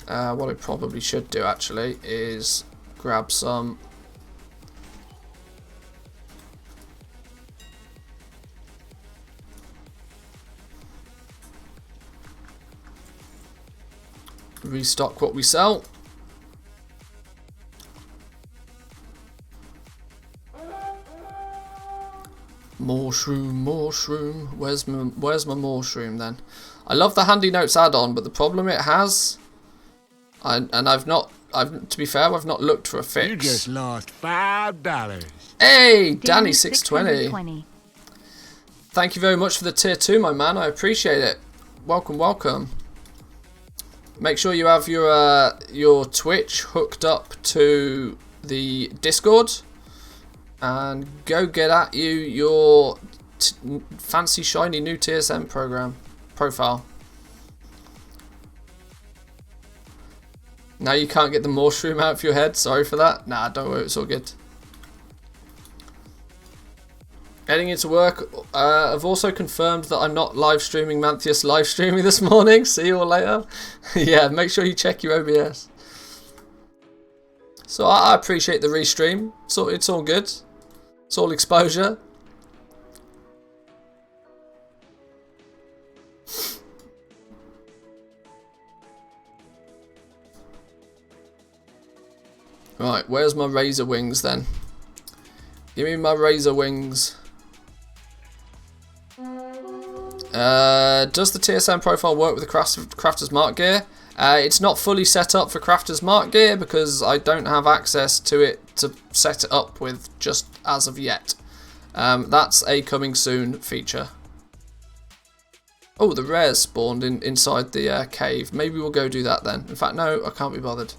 What I probably should do actually is grab some restock what we sell. Mushroom. Where's my mushroom then? I love the Handy Notes add-on, but the problem it has, to be fair, I've not looked for a fix. You just lost $5. Hey, Danny620. Thank you very much for the tier 2, my man. I appreciate it. Welcome. Make sure you have your Twitch hooked up to the Discord, and go get at your fancy shiny new TSM profile. Now you can't get the mushroom out of your head. Sorry for that. Nah, don't worry, it's all good. Heading into work, I've also confirmed that I'm not live streaming Manthius live streaming this morning. See you all later. Yeah, make sure you check your OBS. So I appreciate the restream. So it's all good. It's all exposure. Right, where's my razor wings then? Give me my razor wings. Does the TSM profile work with the Crafter's Mark gear? It's not fully set up for Crafter's Mark gear because I don't have access to it to set it up with just as of yet. That's a coming soon feature. Oh, the rares spawned inside the cave. Maybe we'll go do that then. In fact, no, I can't be bothered.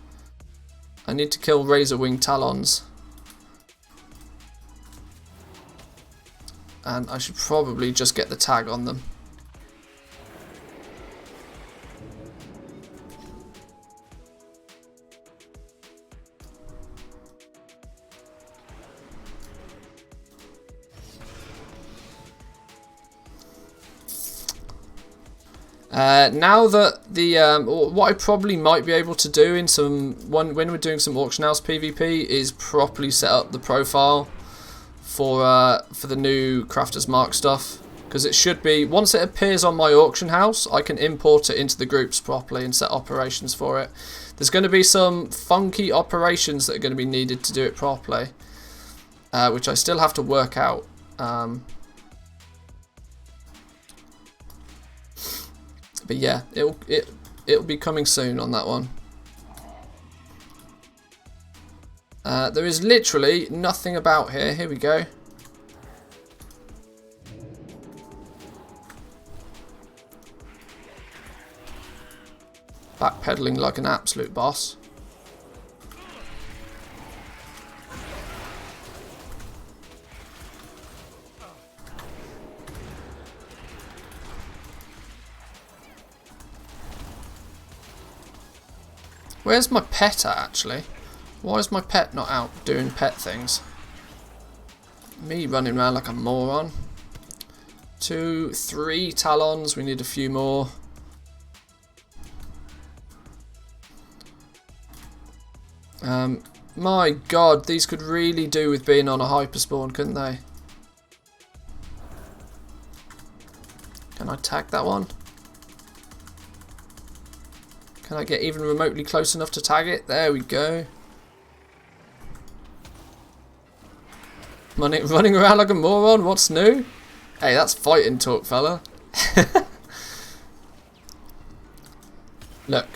I need to kill razor wing talons. And I should probably just get the tag on them. Now that the what I probably might be able to do in when we're doing some auction house PvP is properly set up the profile for the new Crafter's Mark stuff, because it should be, once it appears on my auction house, I can import it into the groups properly and set operations for it. There's going to be some funky operations that are going to be needed to do it properly, which I still have to work out. But yeah, it'll be coming soon on that one. There is literally nothing about here. Here we go. Backpedaling like an absolute boss. Where's my pet at, actually? Why is my pet not out doing pet things? Me running around like a moron. 2, 3 talons. We need a few more. My god, these could really do with being on a hyperspawn, couldn't they? Can I tag that one? Can I get even remotely close enough to tag it? There we go. Running around like a moron, what's new? Hey, that's fighting talk, fella. Look,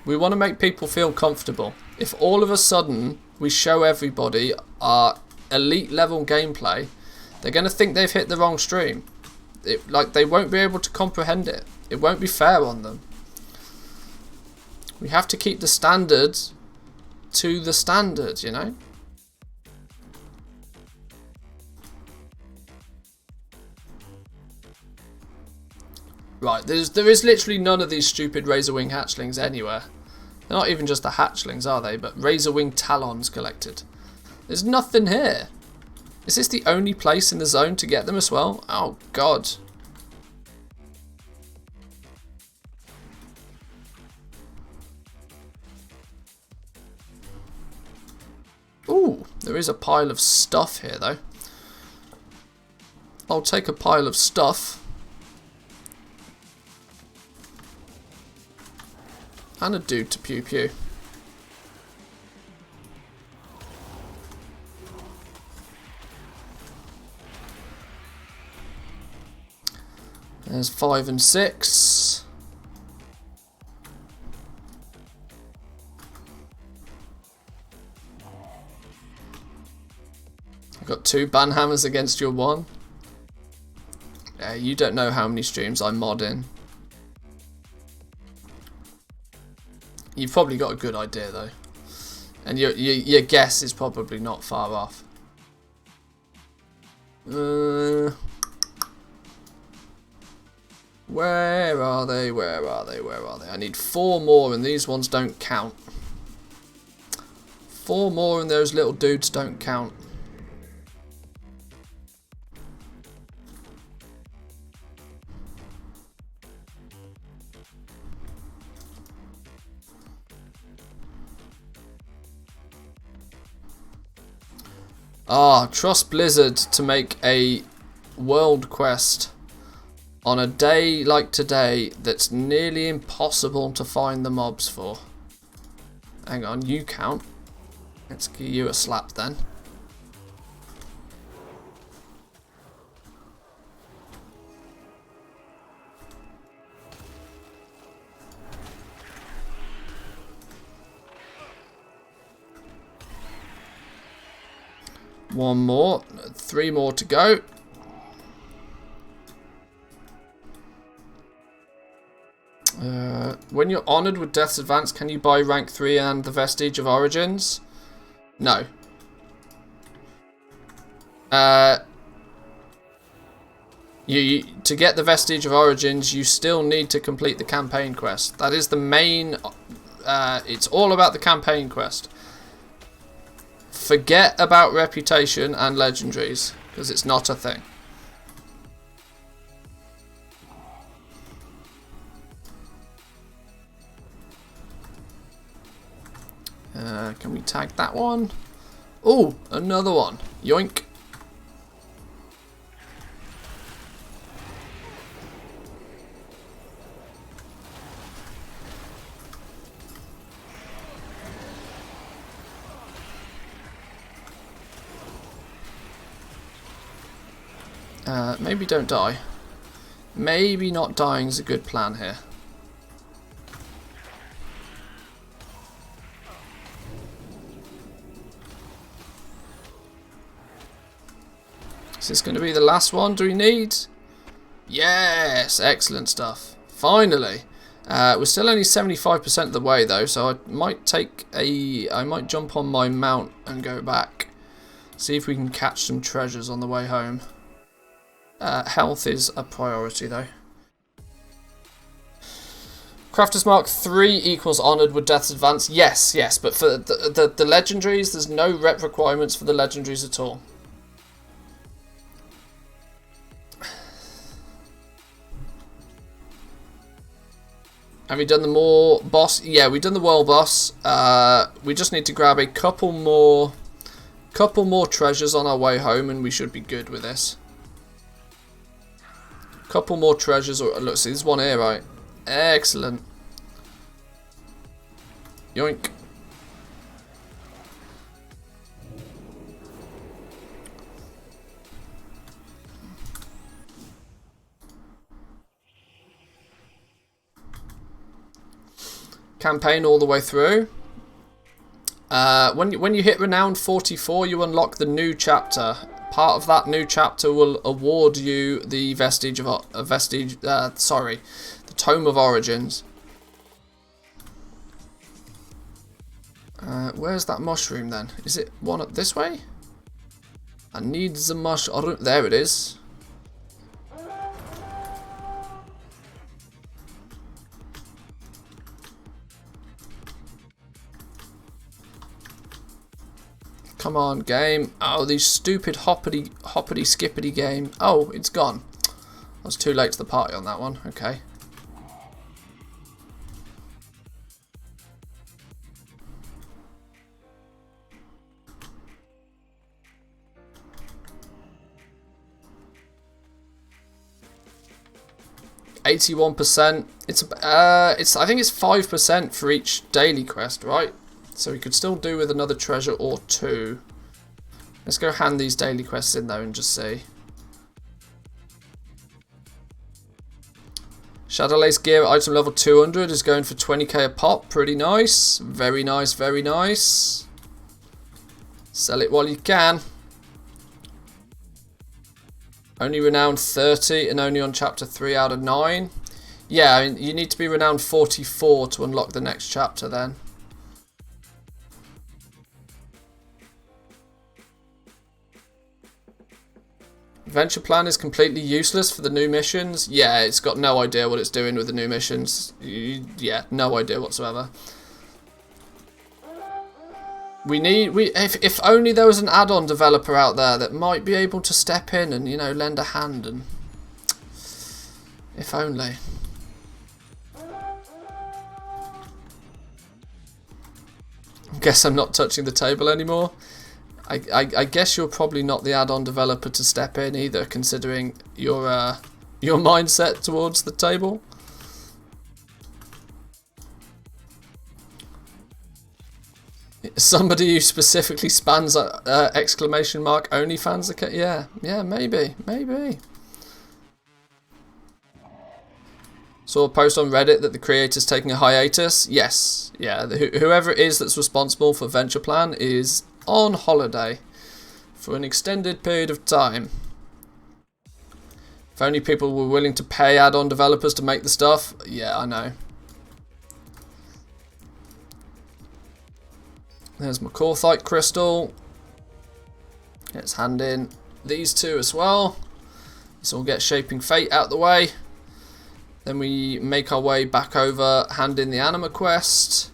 we want to make people feel comfortable. If all of a sudden we show everybody our elite level gameplay, they're going to think they've hit the wrong stream. Like, they won't be able to comprehend it. It won't be fair on them. We have to keep the standards to the standards, you know? Right, there is literally none of these stupid Razorwing hatchlings anywhere. They're not even just the hatchlings, are they? But Razorwing talons collected. There's nothing here. Is this the only place in the zone to get them as well? Oh, God. Ooh, there is a pile of stuff here, though. I'll take a pile of stuff. And a dude to pew pew. There's 5 and 6. I've got 2 banhammers against your 1. Yeah, you don't know how many streams I mod in. You've probably got a good idea though, and your guess is probably not far off. Where are they? Where are they? Where are they? I need 4 more, and these ones don't count. 4 more, and those little dudes don't count. Ah, trust Blizzard to make a world quest on a day like today that's nearly impossible to find the mobs for. Hang on, you count. Let's give you a slap then. One more, 3 more to go. When you're honoured with Death's Advance, can you buy rank 3 and the Vestige of Origins? No. To get the Vestige of Origins, you still need to complete the campaign quest. That is the main. It's all about the campaign quest. Forget about reputation and legendaries, because it's not a thing. Can we tag that one? Oh, another one. Yoink. Maybe don't die. Maybe not dying is a good plan here. Is this going to be the last one? Do we need? Yes, excellent stuff. Finally. We're still only 75% of the way though, so I might jump on my mount and go back. See if we can catch some treasures on the way home. Health is a priority though. Crafter's Mark 3 equals honoured with Death's Advance. Yes, but for the legendaries, there's no rep requirements for the legendaries at all. Have we done the more boss? Yeah, we've done the world boss. We just need to grab a couple more treasures on our way home, and we should be good with this. Couple more treasures. Look, see, there's one here, right? Excellent. Yoink. Campaign all the way through. When you hit Renown 44, you unlock the new chapter. Part of that new chapter will award you the the Tome of Origins. Where's that mushroom then? Is it one up this way? I need the mushroom. There it is. Come on, game. Oh, these stupid hoppity skippity game. Oh, it's gone. I was too late to the party on that one. Okay. %. It's I think it's 5% for each daily quest, right? So we could still do with another treasure or two. Let's go hand these daily quests in though and just see. Shadowlace gear item level 200 is going for 20k a pop. Pretty nice. Very nice, very nice. Sell it while you can. Only renowned 30 and only on chapter 3 out of 9. Yeah, I mean, you need to be renowned 44 to unlock the next chapter then. Adventure plan is completely useless for the new missions. Yeah, it's got no idea what it's doing with the new missions. Yeah, no idea whatsoever. If only there was an add-on developer out there that might be able to step in and, you know, lend a hand, and if only. I guess I'm not touching the table anymore. I guess you're probably not the add-on developer to step in either, considering your mindset towards the table. Somebody who specifically spans exclamation mark OnlyFans account. Yeah, maybe. Saw a post on Reddit that the creator's taking a hiatus. Yes, yeah. Whoever it is that's responsible for Venture Plan is on holiday for an extended period of time. If only people were willing to pay add-on developers to make the stuff. Yeah, I know. There's my Corthite crystal. Let's hand in these two as well. So we'll get Shaping Fate out the way. Then we make our way back over, hand in the Anima quest.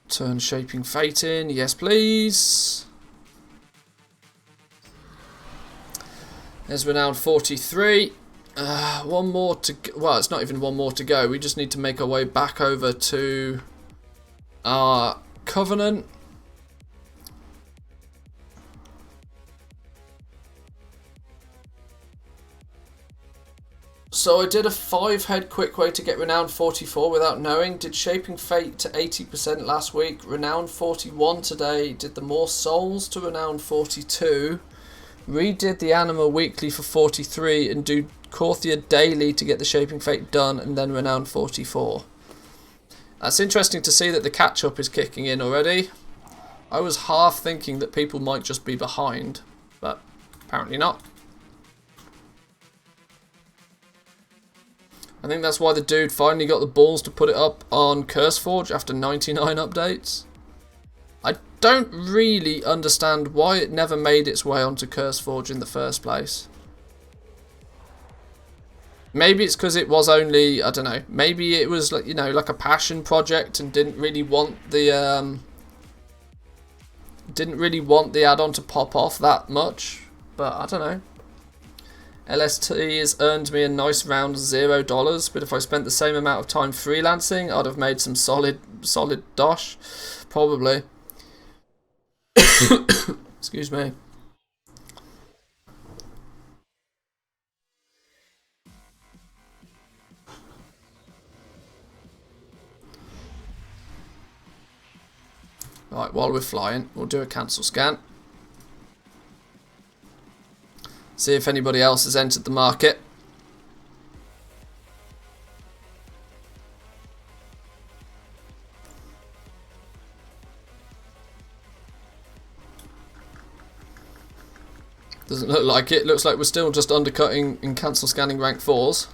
Turn Shaping Fate in, yes please. There's Renowned 43. One more to go. Well, it's not even one more to go. We just need to make our way back over to our Covenant. So I did a 5-head quick way to get Renowned 44 without knowing. Did Shaping Fate to 80% last week. Renowned 41 today. Did the more souls to Renowned 42. Redid the Anima weekly for 43 and do Korthia daily to get the Shaping Fate done and then Renown 44. That's interesting to see that the catch-up is kicking in already. I was half thinking that people might just be behind, but apparently not. I think that's why the dude finally got the balls to put it up on CurseForge after 99 updates. I don't really understand why it never made its way onto CurseForge in the first place. Maybe it's because it was only, I don't know, maybe it was like, you know, like a passion project and didn't really want the add-on to pop off that much, but I don't know. LST has earned me a nice round $0, but if I spent the same amount of time freelancing, I'd have made some solid dosh, probably. Excuse me. Right, while we're flying, we'll do a cancel scan. See if anybody else has entered the market. Doesn't look like it. Looks like we're still just undercutting in cancel scanning rank 4s.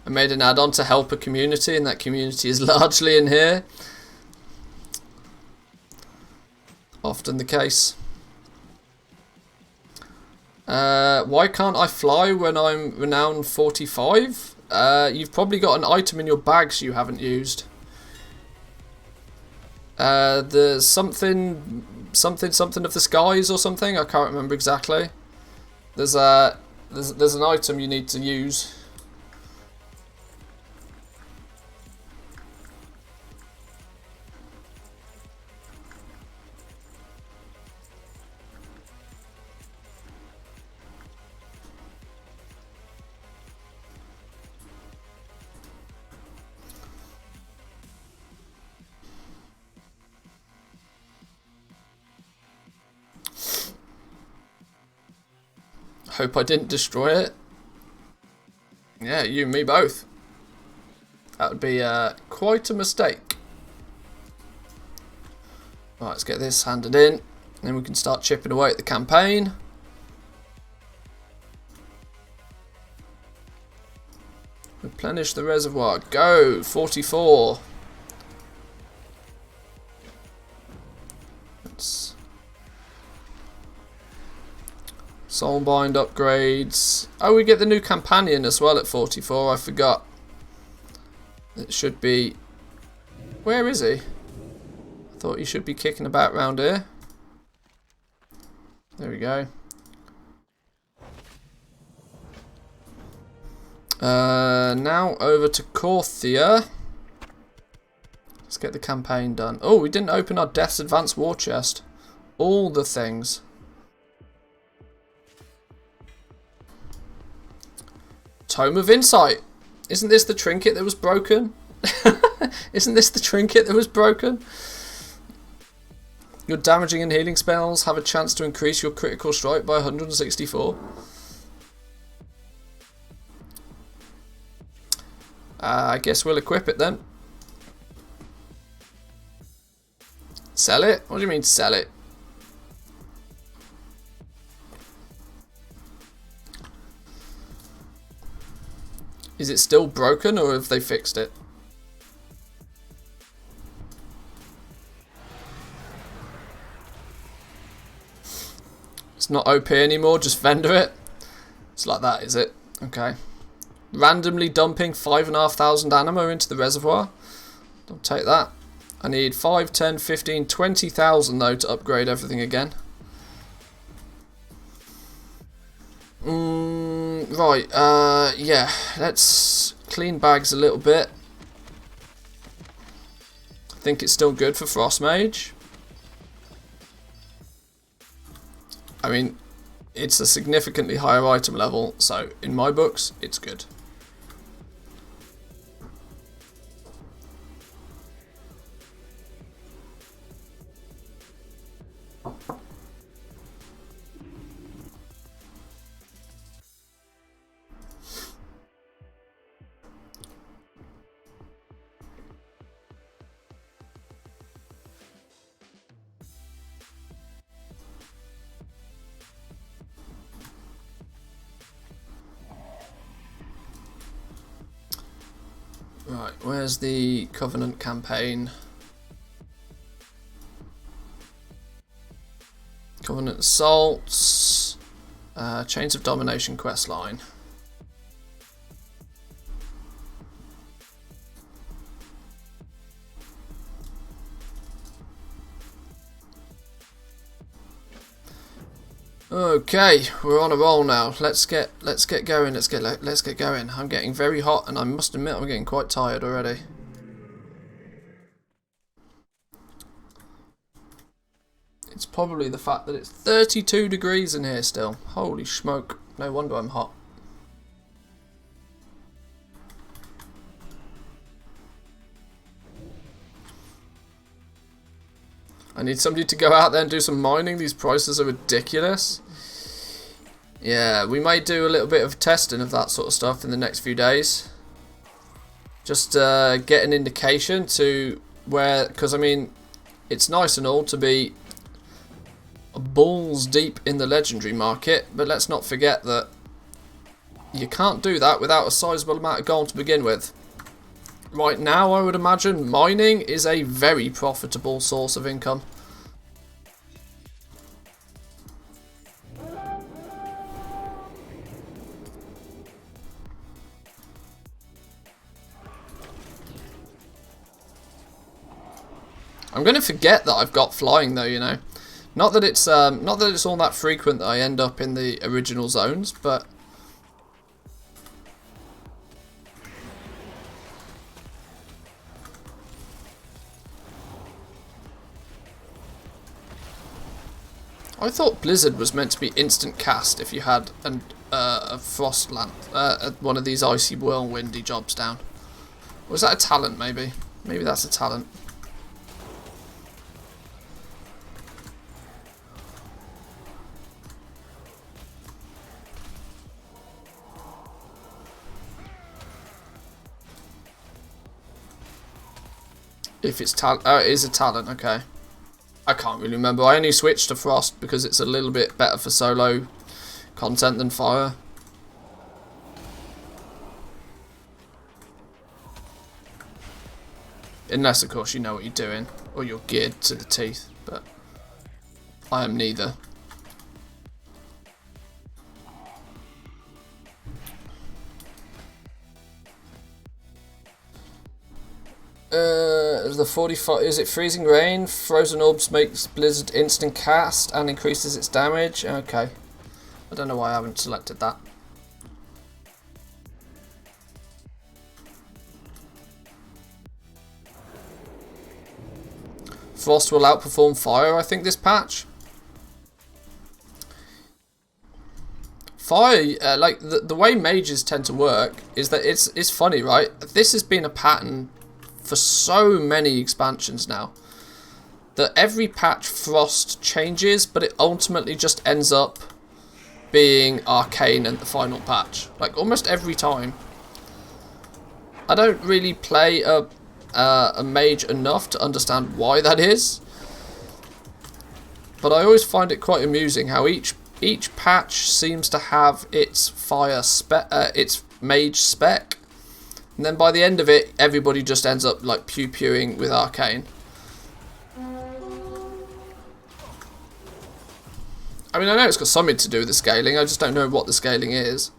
I made an add-on to help a community, and that community is largely in here. Often the case. Why can't I fly when I'm renowned 45? You've probably got an item in your bags you haven't used. There's something of the skies or something. I can't remember exactly. There's an item you need to use. Hope I didn't destroy it. Yeah, you and me both. That would be quite a mistake. Right, let's get this handed in. Then we can start chipping away at the campaign. Replenish the reservoir. Go! 44. Let's... Soulbind upgrades. Oh, we get the new companion as well at 44. I forgot. It should be... Where is he? I thought he should be kicking about round here. There we go. Now over to Korthia. Let's get the campaign done. Oh, we didn't open our Death's Advanced War Chest. All the things. Tome of Insight. Isn't this the trinket that was broken? Isn't this the trinket that was broken? Your damaging and healing spells have a chance to increase your critical strike by 164. I guess we'll equip it then. Sell it? What do you mean sell it? Is it still broken or have they fixed it? It's not OP anymore, just vendor it. It's like that, is it? Okay. Randomly dumping 5,500 anima into the reservoir. Don't take that. I need 5, 10, 15, 20,000 though to upgrade everything again. Right, yeah, let's clean bags a little bit. I think it's still good for Frost Mage. I mean, it's a significantly higher item level, so in my books, it's good. Right, where's the Covenant campaign? Covenant Assaults, Chains of Domination questline. Okay, we're on a roll now. Let's get going. Let's get going. I'm getting very hot, and I must admit I'm getting quite tired already. It's probably the fact that it's 32 degrees in here still. Holy smoke! No wonder I'm hot. I need somebody to go out there and do some mining. These prices are ridiculous. Yeah, we may do a little bit of testing of that sort of stuff in the next few days. Just get an indication to where, because I mean, it's nice and all to be balls deep in the legendary market, but let's not forget that you can't do that without a sizable amount of gold to begin with. Right now, I would imagine mining is a very profitable source of income. I'm going to forget that I've got flying though, you know. Not that it's all that frequent that I end up in the original zones, but I thought Blizzard was meant to be instant cast if you had a frost lamp, one of these icy whirlwindy jobs down. Or was that a talent maybe? Maybe that's a talent. If it's talent, oh, it is a talent, okay. I can't really remember. I only switched to Frost because it's a little bit better for solo content than Fire. Unless, of course, you know what you're doing, or you're geared to the teeth, but I am neither. The 45, is it freezing rain? Frozen orbs makes Blizzard instant cast and increases its damage. Okay, I don't know why I haven't selected that. Frost will outperform fire, I think, this patch. Fire, like the way mages tend to work is that it's funny, right? This has been a pattern for so many expansions now, that every patch Frost changes, but it ultimately just ends up being Arcane and the final patch, like almost every time. I don't really play a mage enough to understand why that is, but I always find it quite amusing how each patch seems to have its fire spec, its mage spec. And then by the end of it, everybody just ends up like pew-pewing with Arcane. I mean, I know it's got something to do with the scaling, I just don't know what the scaling is.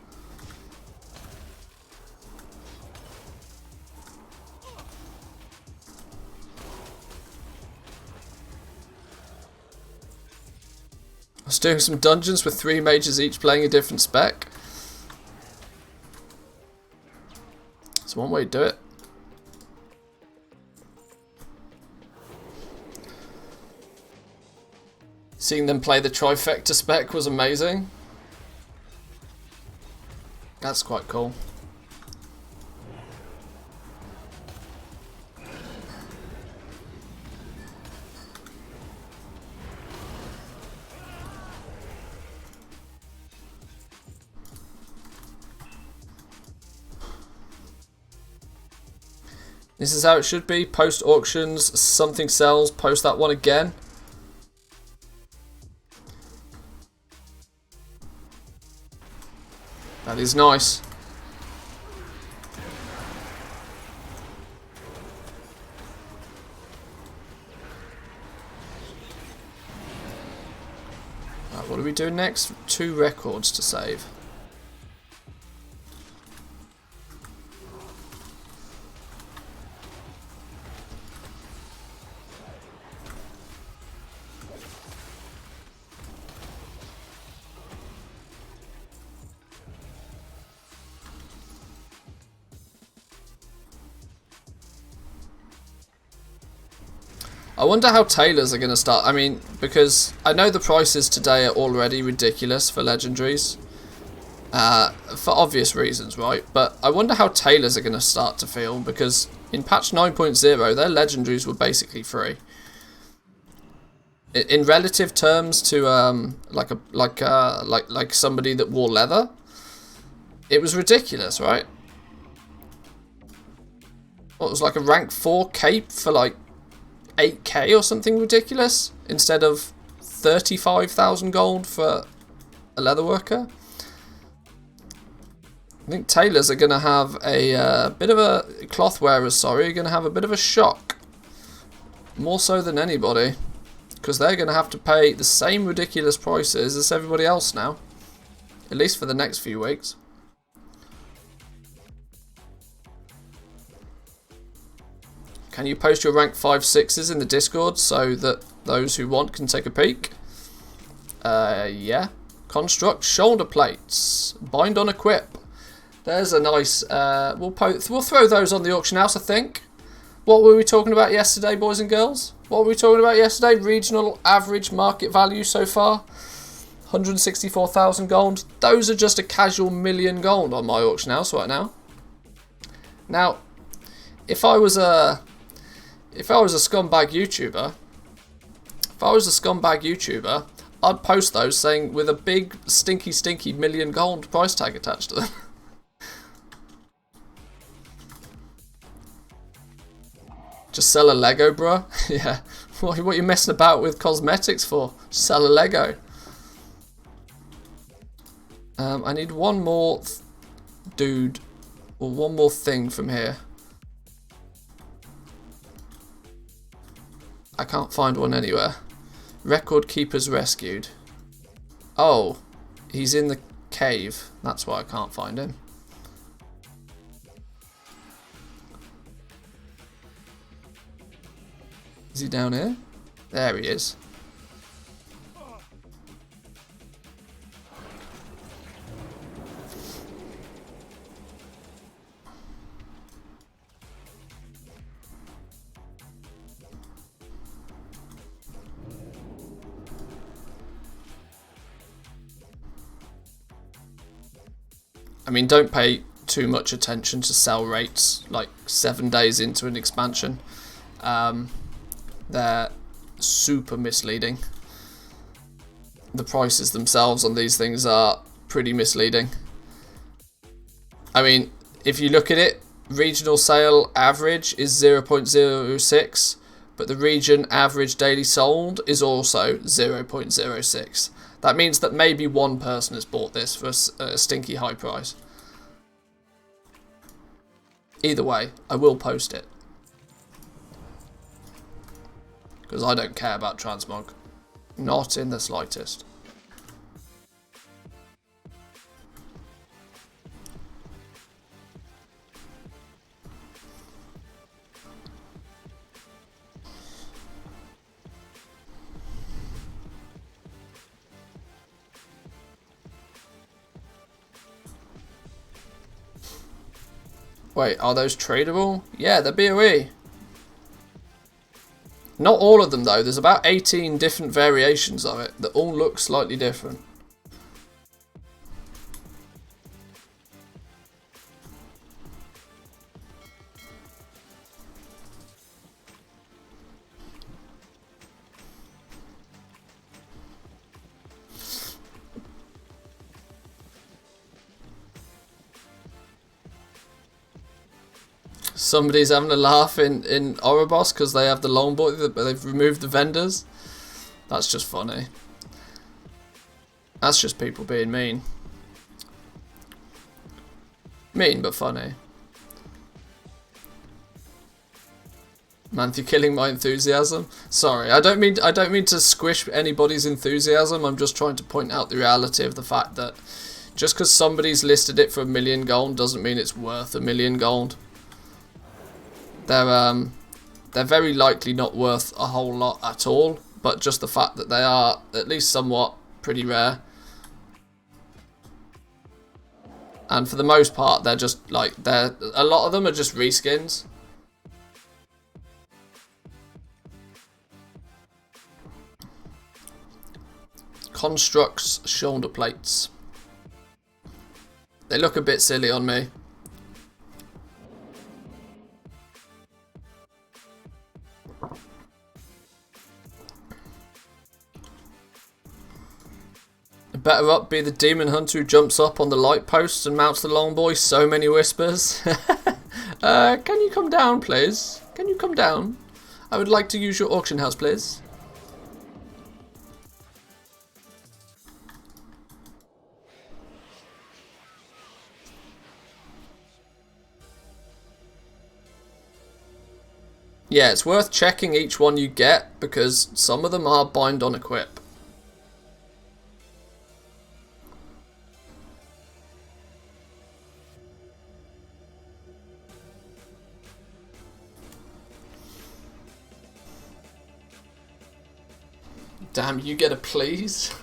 I was doing some dungeons with 3 mages each playing a different spec. That's one way to do it. Seeing them play the trifecta spec was amazing. That's quite cool. This is how it should be. Post auctions, something sells, post that one again. That is nice. Right, what are we doing next? 2 records to save. I wonder how tailors are going to start. I mean, because I know the prices today are already ridiculous for legendaries. For obvious reasons, right? But I wonder how tailors are going to start to feel, because in patch 9.0, their legendaries were basically free. In relative terms to like somebody that wore leather, it was ridiculous, right? What, it was like a rank 4 cape for like 8k or something ridiculous, instead of 35,000 gold for a leather worker. I think tailors are going to have a bit of a, cloth wearers, sorry, are going to have a bit of a shock. More so than anybody. Because they're going to have to pay the same ridiculous prices as everybody else now. At least for the next few weeks. Can you post your rank 5/6s in the Discord so that those who want can take a peek? Yeah. Construct shoulder plates. Bind on equip. There's a nice... we'll throw those on the auction house, I think. What were we talking about yesterday, boys and girls? What were we talking about yesterday? Regional average market value so far. 164,000 gold. Those are just a casual million gold on my auction house right now. Now, if I was a scumbag YouTuber, I'd post those saying with a big stinky million gold price tag attached to them. Just sell a Lego, bruh. Yeah. What are you messing about with cosmetics for? Sell a Lego. I need one more dude, or one more thing from here. I can't find one anywhere. Record keepers rescued. Oh, he's in the cave. That's why I can't find him. Is he down here? There he is. I mean, don't pay too much attention to sell rates like 7 days into an expansion. They're super misleading. The prices themselves on these things are pretty misleading. I mean, if you look at it, regional sale average is 0.06, but the region average daily sold is also 0.06. That means that maybe one person has bought this for a stinky high price. Either way, I will post it. Because I don't care about transmog. Not in the slightest. Wait, are those tradable? Yeah, they're BOE. Not all of them though, there's about 18 different variations of it that all look slightly different. Somebody's having a laugh in Oribos because they have the longboy, but they've removed the vendors. That's just funny. That's just people being mean. Mean but funny. Man, you're killing my enthusiasm. Sorry, I don't mean to squish anybody's enthusiasm. I'm just trying to point out the reality of the fact that just because somebody's listed it for 1 million gold doesn't mean it's worth 1 million gold. They're very likely not worth a whole lot at all, but just the fact that they are at least somewhat pretty rare. And for the most part, they're just like a lot of them are just reskins. Constructs shoulder plates. They look a bit silly on me. Better up be the demon hunter who jumps up on the light posts and mounts the longboy. So many whispers. Can you come down, please? Can you come down? I would like to use your auction house, please. Yeah, it's worth checking each one you get because some of them are bind on equip. Damn, you get a please?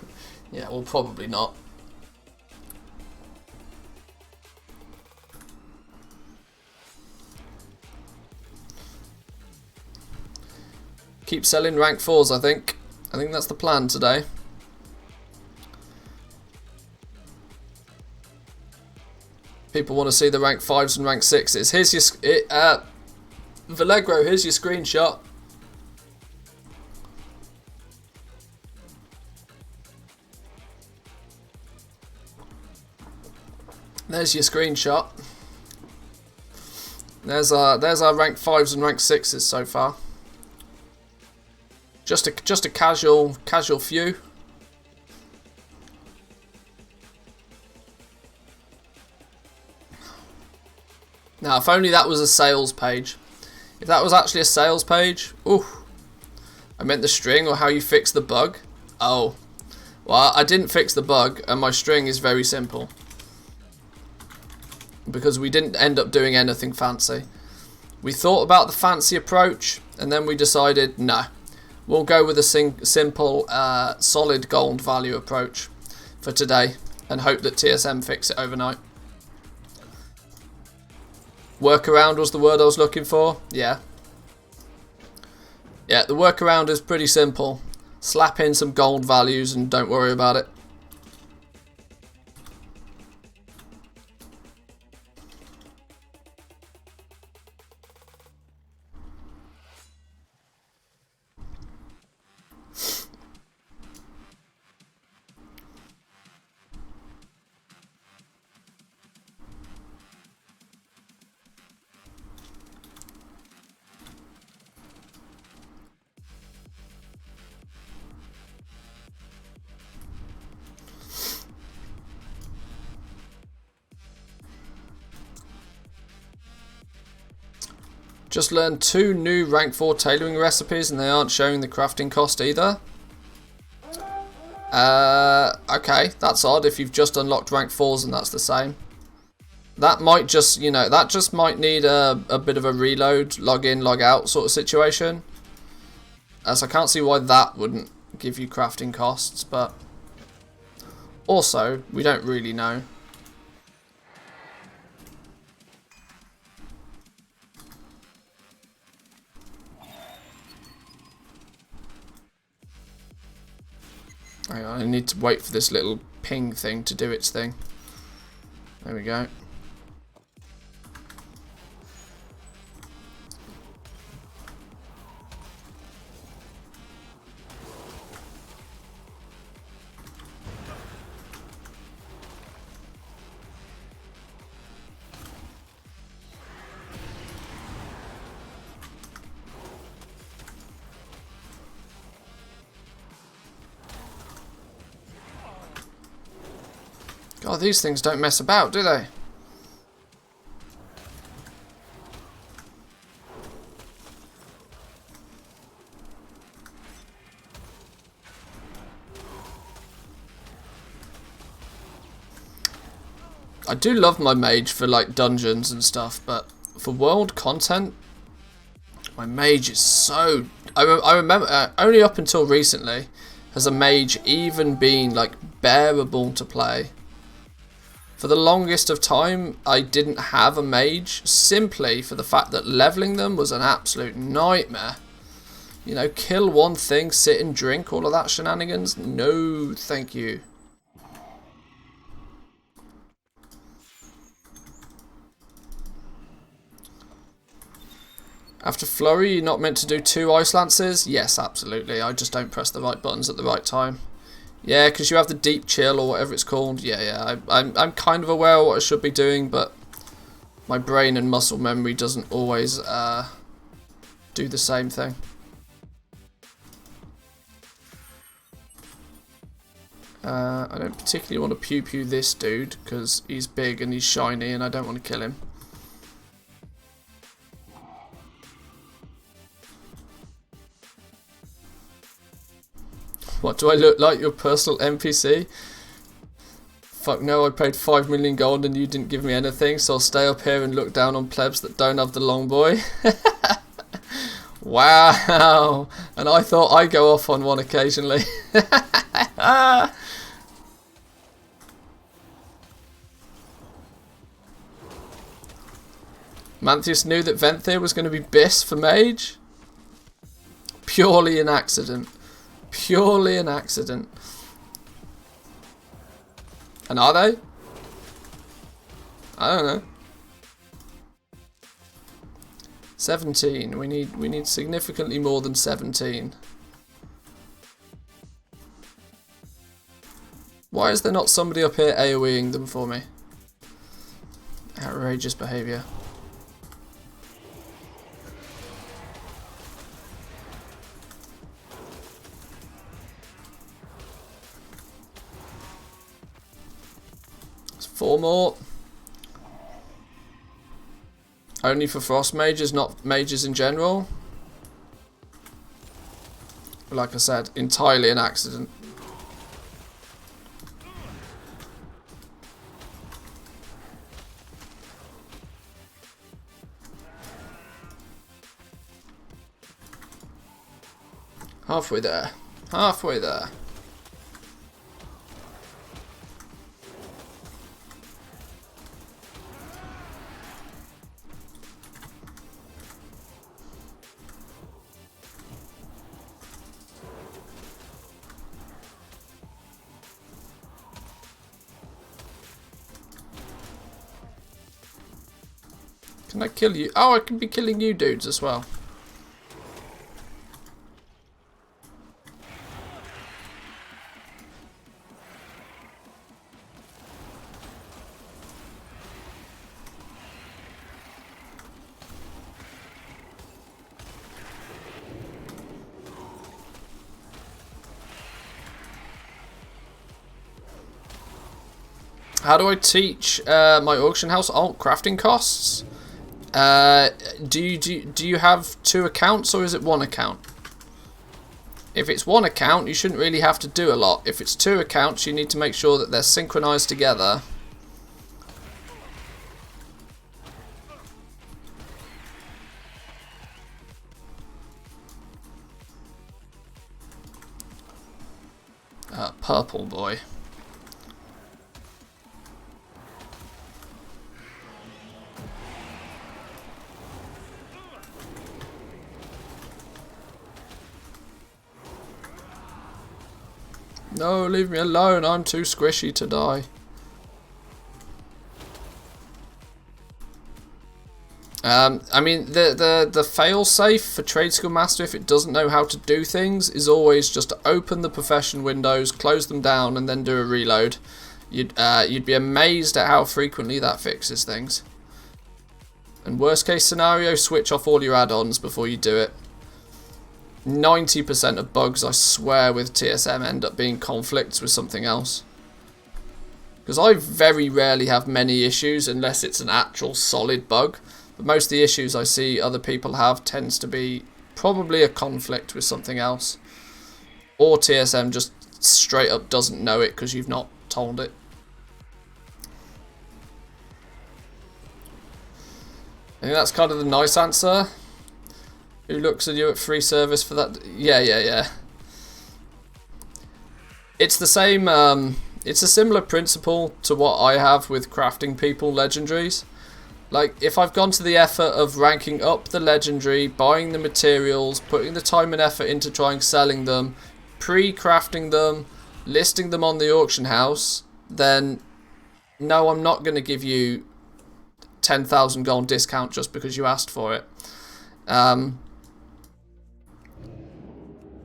Yeah, well, probably not. Keep selling rank 4s, I think. I think that's the plan today. People want to see the rank 5s and rank 6s. Here's your... Valegro, here's your screenshot. There's your screenshot. There's our rank 5s and rank 6s so far. Just a casual few. Now, if only that was a sales page. If that was actually a sales page, ooh. I meant the string or how you fix the bug. Oh, well, I didn't fix the bug, and my string is very simple. Because we didn't end up doing anything fancy. We thought about the fancy approach, and then we decided, nah. We'll go with a simple, solid gold value approach for today and hope that TSM fix it overnight. Workaround was the word I was looking for. Yeah. Yeah, the workaround is pretty simple. Slap in some gold values and don't worry about it. Just learned 2 new rank 4 tailoring recipes and they aren't showing the crafting cost either. Okay, that's odd if you've just unlocked rank 4s and that's the same. That might just, you know, that just might need a bit of a reload, log in, log out sort of situation. As I can't see why that wouldn't give you crafting costs, but also, we don't really know. Hang on, I need to wait for this little ping thing to do its thing. There we go. God, these things don't mess about, do they? I do love my mage for like dungeons and stuff, but for world content, my mage is so... I remember only up until recently has a mage even been like bearable to play. For the longest of time, I didn't have a mage simply for the fact that leveling them was an absolute nightmare. You know, kill one thing, sit and drink, all of that shenanigans. No, thank you. After Flurry, you're not meant to do 2 Ice Lances? Yes, absolutely. I just don't press the right buttons at the right time. Yeah, because you have the Deep Chill or whatever it's called. Yeah. I'm kind of aware of what I should be doing, but my brain and muscle memory doesn't always do the same thing. I don't particularly want to pew-pew this dude because he's big and he's shiny and I don't want to kill him. What, do I look like your personal NPC? Fuck no, I paid 5 million gold and you didn't give me anything, so I'll stay up here and look down on plebs that don't have the long boy. Wow, and I thought I'd go off on one occasionally. Manthius knew that Venthir was going to be Biss for mage? Purely an accident. Purely an accident. And are they? I don't know. 17. We need significantly more than 17. Why is there not somebody up here AoEing them for me? Outrageous behaviour. There's 4 more. Only for frost mages, not mages in general. Like I said, entirely an accident. Halfway there. Halfway there. Can I kill you? Oh, I can be killing you dudes as well. How do I teach my auction house alt crafting costs? Do you have 2 accounts or is it 1 account? If it's 1 account, you shouldn't really have to do a lot. If it's 2 accounts, you need to make sure that they're synchronized together. Purple boy. No, leave me alone. I'm too squishy to die. I mean, the fail-safe for Trade Skill Master, if it doesn't know how to do things, is always just to open the profession windows, close them down, and then do a reload. You'd be amazed at how frequently that fixes things. And worst case scenario, switch off all your add-ons before you do it. 90% of bugs, I swear, with TSM end up being conflicts with something else. Because I very rarely have many issues unless it's an actual solid bug. But most of the issues I see other people have tends to be probably a conflict with something else. Or TSM just straight up doesn't know it because you've not told it. I think that's kind of the nice answer. Who looks at you at free service for that? Yeah. It's the same, it's a similar principle to what I have with crafting people legendaries. Like, if I've gone to the effort of ranking up the legendary, buying the materials, putting the time and effort into trying selling them, pre-crafting them, listing them on the auction house, then no, I'm not going to give you 10,000 gold discount just because you asked for it.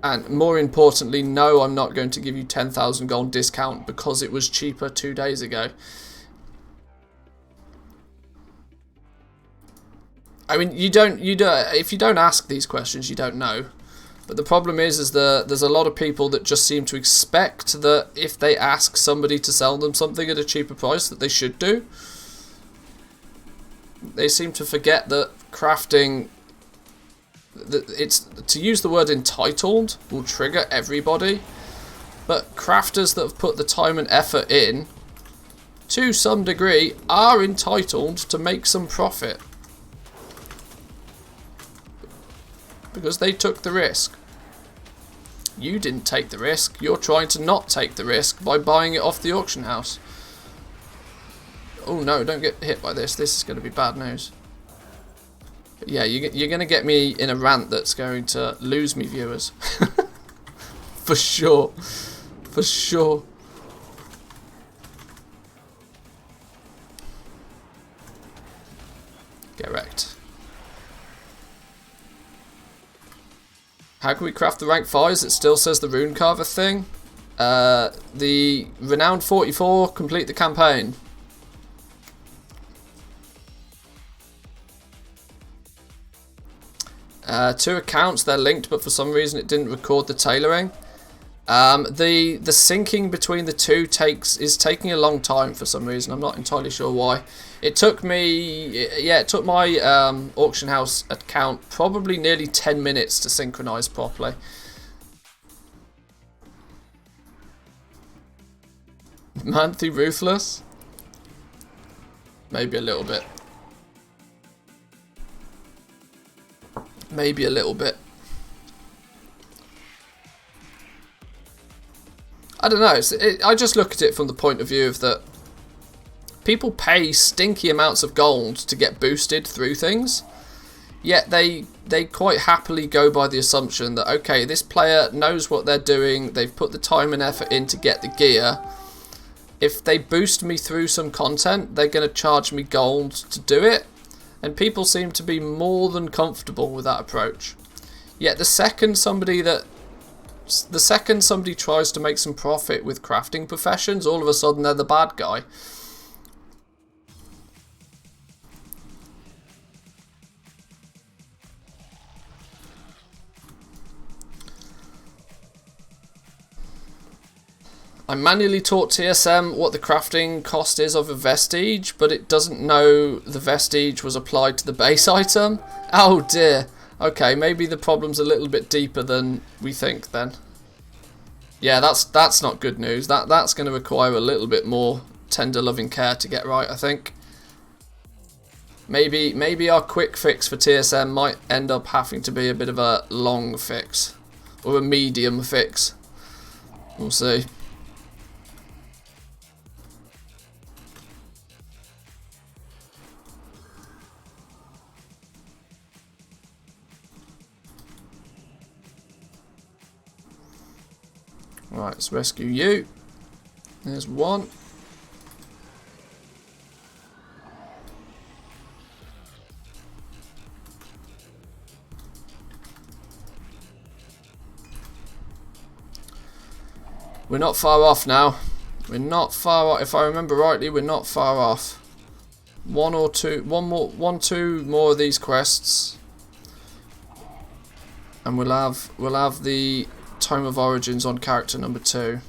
And more importantly, no, I'm not going to give you 10,000 gold discount because it was cheaper 2 days ago. I mean, if you don't ask these questions, you don't know. But the problem is there's a lot of people that just seem to expect that if they ask somebody to sell them something at a cheaper price that they should do. They seem to forget that crafting, it's to use the word entitled will trigger everybody, but crafters that have put the time and effort in to some degree are entitled to make some profit because they took the risk. You didn't take the risk. You're trying to not take the risk by buying it off the auction house. Oh no, don't get hit by this. This is going to be bad news. But yeah, you're going to get me in a rant that's going to lose me viewers. For sure. For sure. Get wrecked. How can we craft the rank 5s? It still says the rune carver thing. The renowned 44, complete the campaign. Two accounts, they're linked, but for some reason it didn't record the tailoring. The syncing between the two is taking a long time for some reason. I'm not entirely sure why. It took me, yeah, it took my auction house account probably nearly 10 minutes to synchronize properly. Manthy ruthless? Maybe a little bit. Maybe a little bit. I don't know. I just look at it from the point of view of that people pay stinky amounts of gold to get boosted through things, yet they quite happily go by the assumption that, okay, this player knows what they're doing, they've put the time and effort in to get the gear. If they boost me through some content, they're going to charge me gold to do it. And people seem to be more than comfortable with that approach. Yet the second somebody tries to make some profit with crafting professions, all of a sudden they're the bad guy. I manually taught TSM what the crafting cost is of a vestige, but it doesn't know the vestige was applied to the base item. Oh dear. Okay, maybe the problem's a little bit deeper than we think then. Yeah, that's not good news. That's going to require a little bit more tender loving care to get right, I think. Maybe our quick fix for TSM might end up having to be a bit of a long fix. Or a medium fix. We'll see. Right, let's rescue you. There's one. We're not far off now. We're not far off. If I remember rightly, we're not far off. One, two more of these quests, and we'll have the Tome of Origins on character number 2.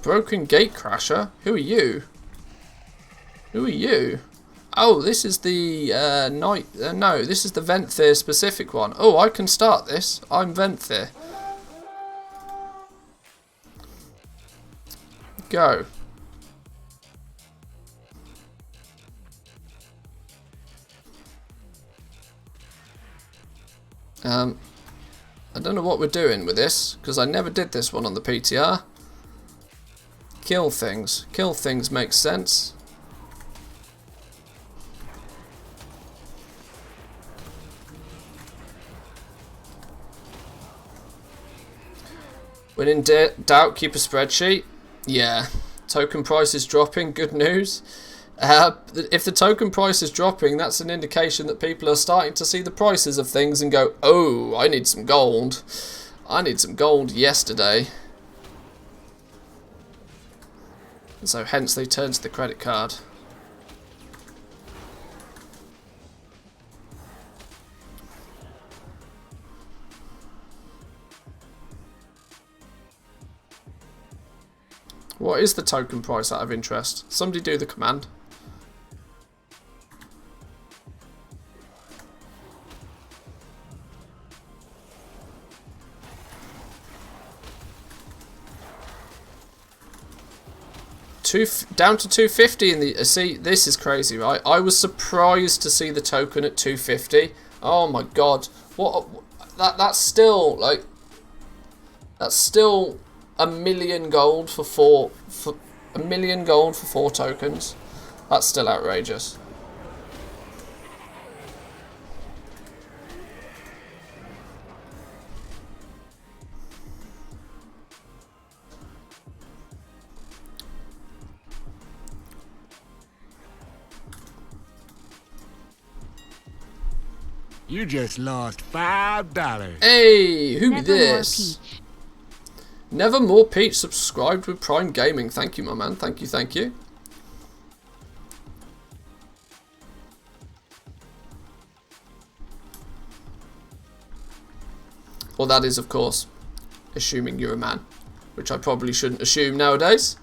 Broken gate crasher? Who are you? Who are you? Oh, this is the night. No, this is the Venthyr specific one. Oh, I can start this. I'm Venthyr. Go. I don't know what we're doing with this, because I never did this one on the PTR. Kill things. Kill things makes sense. When in doubt, keep a spreadsheet. Yeah. Token price is dropping. Good news. If the token price is dropping, that's an indication that people are starting to see the prices of things and go, oh, I need some gold. I need some gold yesterday. And so hence they turn to the credit card. What is the token price out of interest? Somebody do the command. Down to 250 in the... see, this is crazy, right? I was surprised to see the token at 250. Oh my god. What? That's still, like... That's still a million gold for a million gold for 4 tokens. That's still outrageous. You just lost $5. Hey, who be Never this? Never More Peach subscribed with Prime Gaming. Thank you, my man. Thank you, thank you. Well, that is, of course, assuming you're a man, which I probably shouldn't assume nowadays.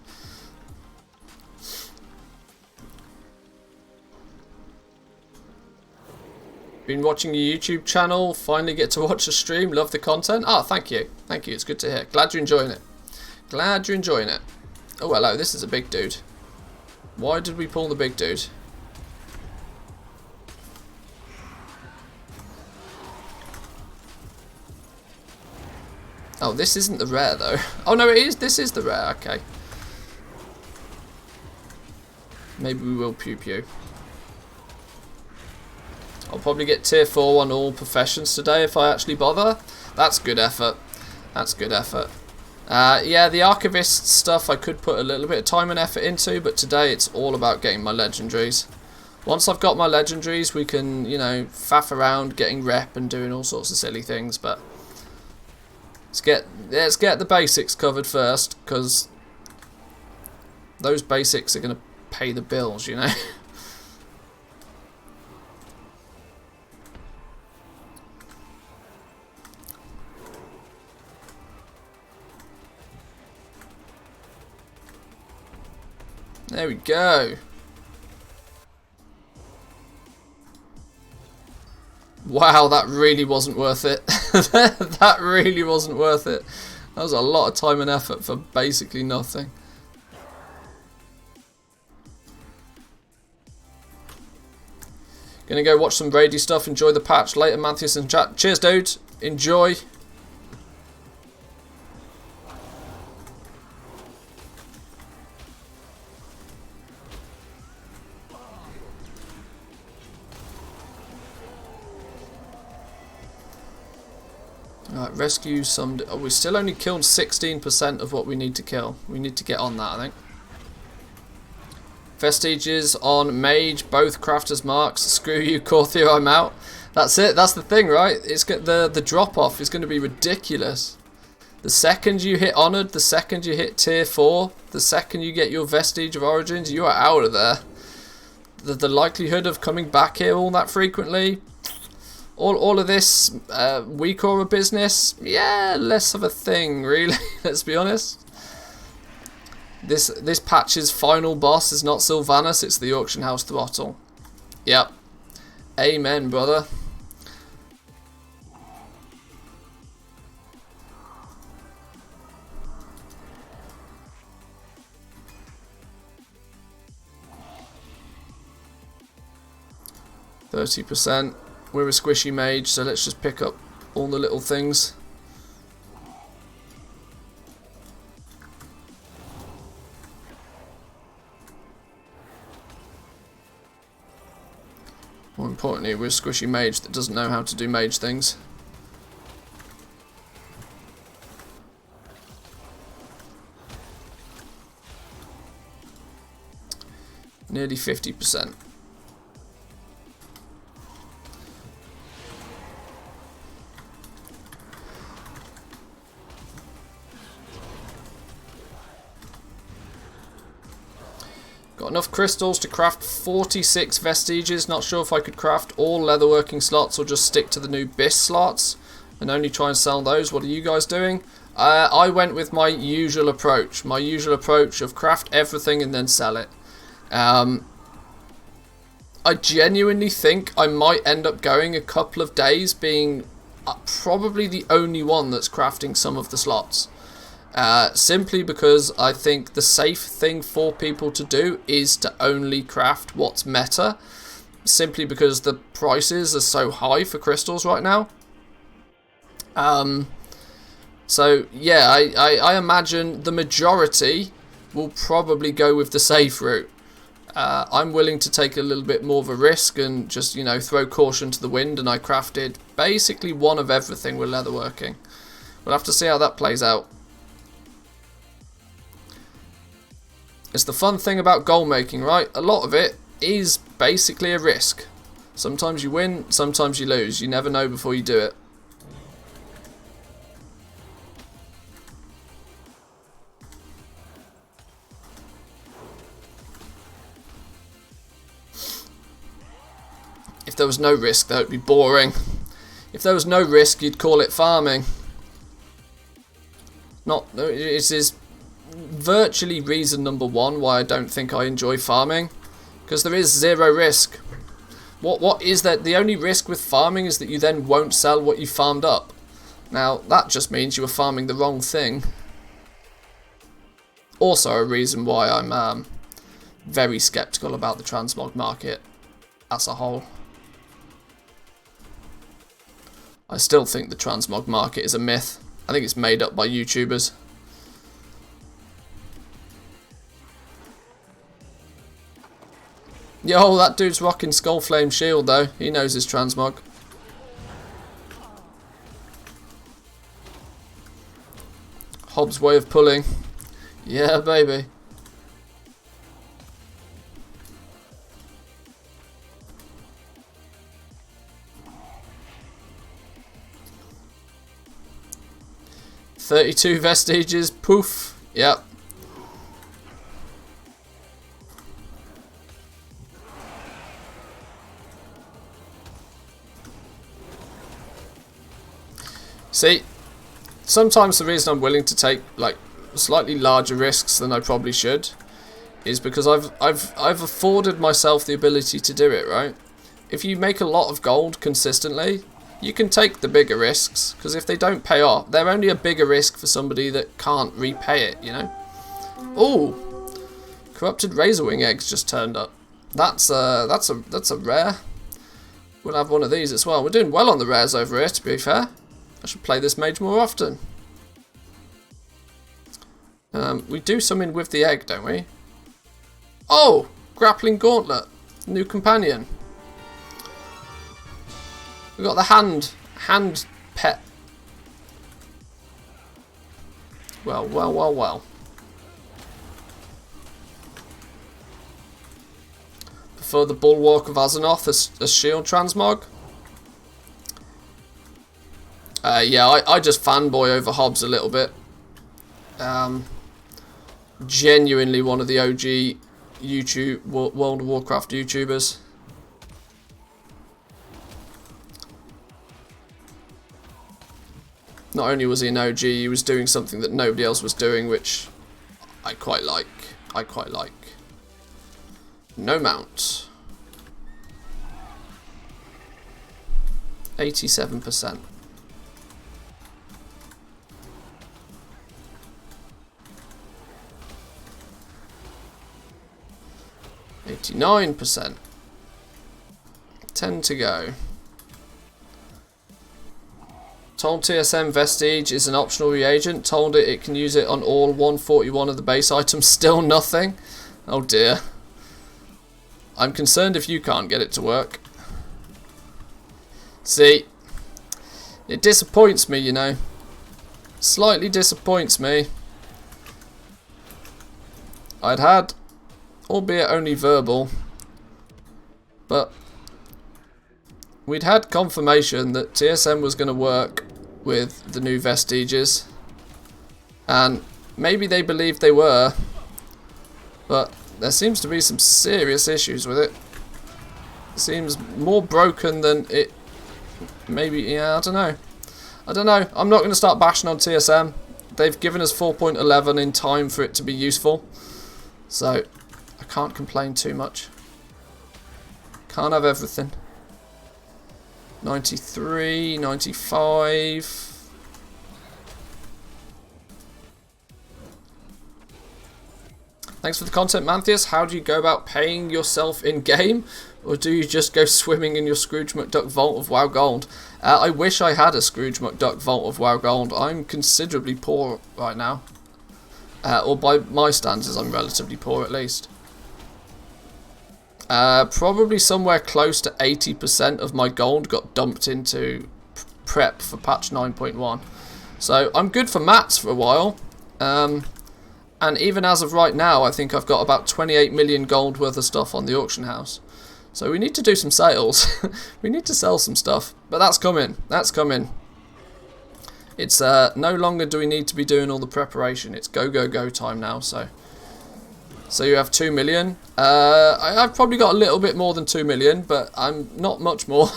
Been watching your YouTube channel, finally get to watch the stream, love the content. Ah, thank you. Thank you, it's good to hear. Glad you're enjoying it. Glad you're enjoying it. Oh, hello, this is a big dude. Why did we pull the big dude? Oh, this isn't the rare, though. Oh, no, it is. This is the rare. Okay. Maybe we will pew-pew. I'll probably get tier 4 on all professions today if I actually bother. That's good effort. That's good effort. Yeah, the archivist stuff I could put a little bit of time and effort into, but today it's all about getting my legendaries. Once I've got my legendaries, we can, you know, faff around getting rep and doing all sorts of silly things, but let's get the basics covered first, because those basics are going to pay the bills, you know. There we go. Wow, that really wasn't worth it. That really wasn't worth it. That was a lot of time and effort for basically nothing. Gonna go watch some Raidy stuff, enjoy the patch later, Matthews and chat. Cheers, dude. Enjoy. Alright, rescue some... Oh, we still only killed 16% of what we need to kill. We need to get on that, I think. Vestiges on Mage, both Crafter's Marks. Screw you, Corthia, I'm out. That's it, that's the thing, right? It's the drop-off is going to be ridiculous. The second you hit Honoured, the second you hit Tier 4, the second you get your Vestige of Origins, you are out of there. The likelihood of coming back here all that frequently... All of this weak aura business, yeah, less of a thing, really. Let's be honest. This patch's final boss is not Sylvanas, it's the Auction House Throttle. Yep. Amen, brother. %. We're a squishy mage, so let's just pick up all the little things. More importantly, we're a squishy mage that doesn't know how to do mage things. Nearly 50%. Got enough crystals to craft 46 vestiges. Not sure if I could craft all leatherworking slots or just stick to the new BIS slots and only try and sell those. What are you guys doing? I went with my usual approach. My usual approach of craft everything and then sell it. I genuinely think I might end up going a couple of days being probably the only one that's crafting some of the slots. Simply because I think the safe thing for people to do is to only craft what's meta, simply because the prices are so high for crystals right now. So yeah, I imagine the majority will probably go with the safe route. I'm willing to take a little bit more of a risk and just, you know, throw caution to the wind, and I crafted basically one of everything with leatherworking. We'll have to see how that plays out. It's the fun thing about gold making, right? A lot of it is basically a risk. Sometimes you win, sometimes you lose. You never know before you do it. If there was no risk, that would be boring. If there was no risk, you'd call it farming. It is virtually reason number one why I don't think I enjoy farming, because there is zero risk. What is that? The only risk with farming is that you then won't sell what you farmed up. Now that just means you were farming the wrong thing. Also a reason why I'm very skeptical about the transmog market as a whole. I still think the transmog market is a myth. I think it's made up by YouTubers. Yo, that dude's rocking Skullflame shield though. He knows his transmog. Hobbs' way of pulling. Yeah, baby. "32 vestiges, poof." Yep. See, sometimes the reason I'm willing to take like slightly larger risks than I probably should is because I've afforded myself the ability to do it, right? If you make a lot of gold consistently, you can take the bigger risks, because if they don't pay off, they're only a bigger risk for somebody that can't repay it, you know? Ooh, corrupted razorwing eggs just turned up. That's a rare. We'll have one of these as well. We're doing well on the rares over here, to be fair. I should play this mage more often. We do something with the egg, don't we? Oh, grappling gauntlet, new companion. We got the hand pet. Well, well, well, well. Prefer the Bulwark of Azeroth as shield transmog. Yeah, I just fanboy over Hobbs a little bit. Genuinely one of the OG YouTube World of Warcraft YouTubers. Not only was he an OG, he was doing something that nobody else was doing, which I quite like. No mount. 87%. %. 10 to go. Told TSM Vestige is an optional reagent. Told it can use it on all 141 of the base items. Still nothing. Oh dear. I'm concerned if you can't get it to work. See, it disappoints me, you know. Slightly disappoints me. I'd had, albeit only verbal, but we'd had confirmation that TSM was going to work with the new Vestiges, and maybe they believed they were, but there seems to be some serious issues with it. It seems more broken than it maybe. Yeah, I don't know. I'm not going to start bashing on TSM. They've given us 4.11 in time for it to be useful, so I can't complain too much. Can't have everything. 93, 95. Thanks for the content, Manthias. How do you go about paying yourself in-game? Or do you just go swimming in your Scrooge McDuck vault of WoW Gold? I wish I had a Scrooge McDuck vault of WoW Gold. I'm considerably poor right now. Or by my standards, I'm relatively poor at least. Probably somewhere close to 80% of my gold got dumped into prep for patch 9.1. So I'm good for mats for a while. And even as of right now, I think I've got about 28 million gold worth of stuff on the auction house. So we need to do some sales. We need to sell some stuff. But that's coming. That's coming. It's no longer do we need to be doing all the preparation. It's go, go, go time now. So you have 2 million. I've probably got a little bit more than 2 million, but I'm not much more.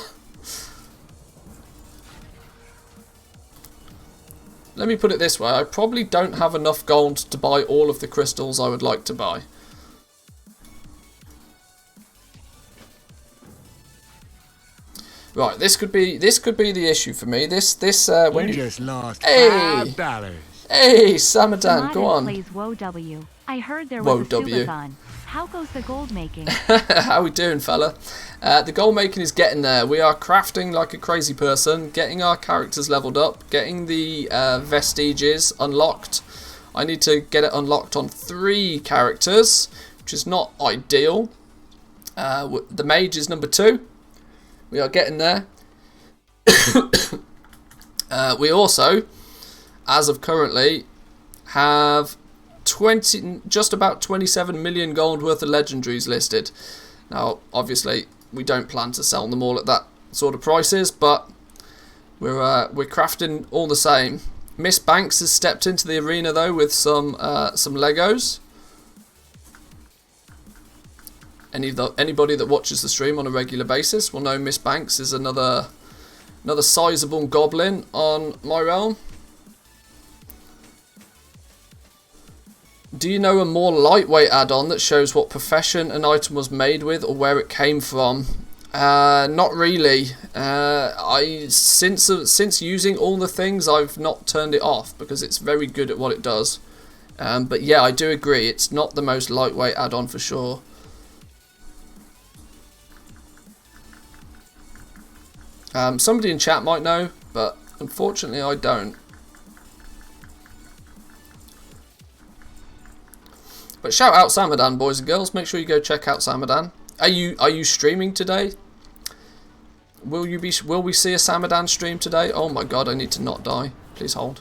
Let me put it this way. I probably don't have enough gold to buy all of the crystals I would like to buy. Right, this could be the issue for me. When You just lost hey, $5. hey, Samadan, go on. Plays WoW. I heard there was a SUBATHon. How goes the gold making? How we doing, fella? The gold making is getting there. We are crafting like a crazy person, getting our characters leveled up, getting the vestiges unlocked. I need to get it unlocked on 3 characters, which is not ideal. The mage is number 2. We are getting there. We also, as of currently, have just about 27 million gold worth of legendaries listed. Now, obviously, we don't plan to sell them all at that sort of prices, but we're crafting all the same. Miss Banks has stepped into the arena though with some Legos. Anybody that watches the stream on a regular basis will know Miss Banks is another sizable goblin on my realm. Do you know a more lightweight add-on that shows what profession an item was made with or where it came from? Not really. Since using all the things, I've not turned it off because it's very good at what it does. But yeah, I do agree. It's not the most lightweight add-on for sure. Somebody in chat might know, but unfortunately I don't. But shout out Samadan, boys and girls. Make sure you go check out Samadan. Are you streaming today? Will we see a Samadan stream today? Oh my god, I need to not die. Please hold.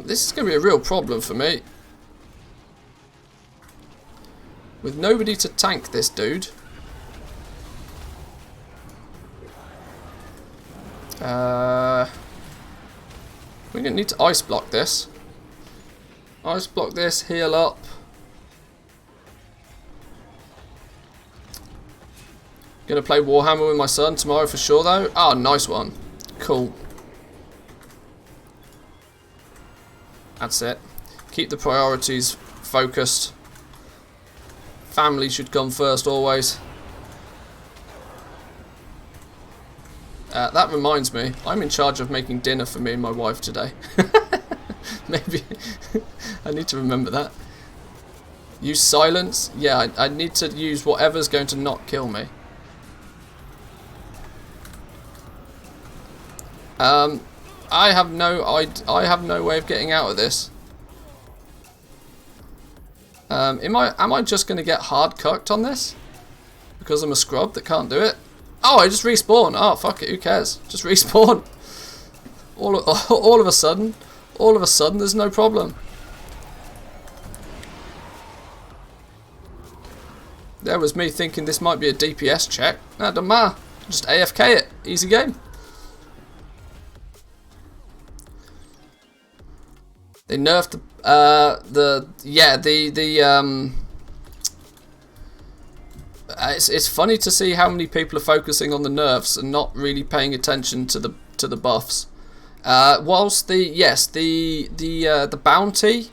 This is going to be a real problem for me. With nobody to tank this dude. We're going to need to ice block this. Ice block this, heal up. Gonna play Warhammer with my son tomorrow for sure though. Ah, nice one. Cool. That's it. Keep the priorities focused. Family should come first always. That reminds me, I'm in charge of making dinner for me and my wife today. Maybe I need to remember that. Use silence. Yeah, I need to use whatever's going to not kill me. I have no way of getting out of this. Am I just going to get hard cooked on this? Because I'm a scrub that can't do it? Oh, I just respawn. Oh, fuck it. Who cares? Just respawn. All of a sudden, there's no problem. There was me thinking this might be a DPS check. Nah, don't matter. Just AFK it. Easy game. They nerfed it's funny to see how many people are focusing on the nerfs and not really paying attention to the buffs. Whilst the bounty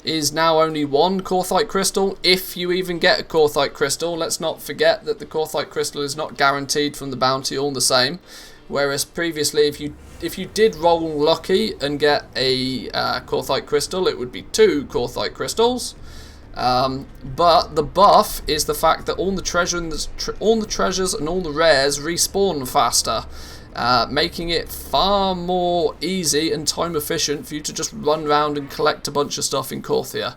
is now only one Korthite crystal, if you even get a Korthite crystal. Let's not forget that the Korthite crystal is not guaranteed from the bounty all the same. Whereas previously, if you did roll lucky and get a Korthite crystal, it would be 2 Korthite crystals. But the buff is the fact that all the treasures and all the rares respawn faster, making it far more easy and time efficient for you to just run around and collect a bunch of stuff in Korthia.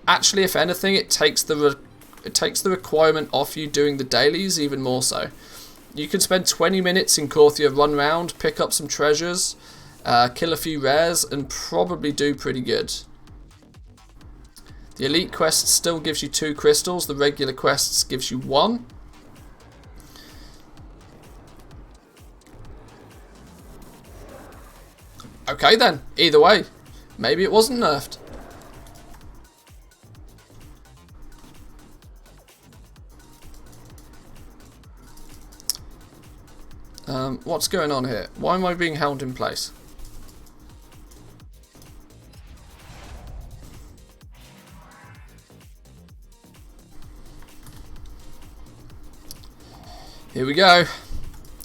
Actually, if anything, it takes the requirement off you doing the dailies even more so. You can spend 20 minutes in Korthia, run around, pick up some treasures, kill a few rares, and probably do pretty good. The elite quest still gives you 2 crystals. The regular quests gives you 1. Okay then, either way, maybe it wasn't nerfed. What's going on here? Why am I being held in place? Here we go.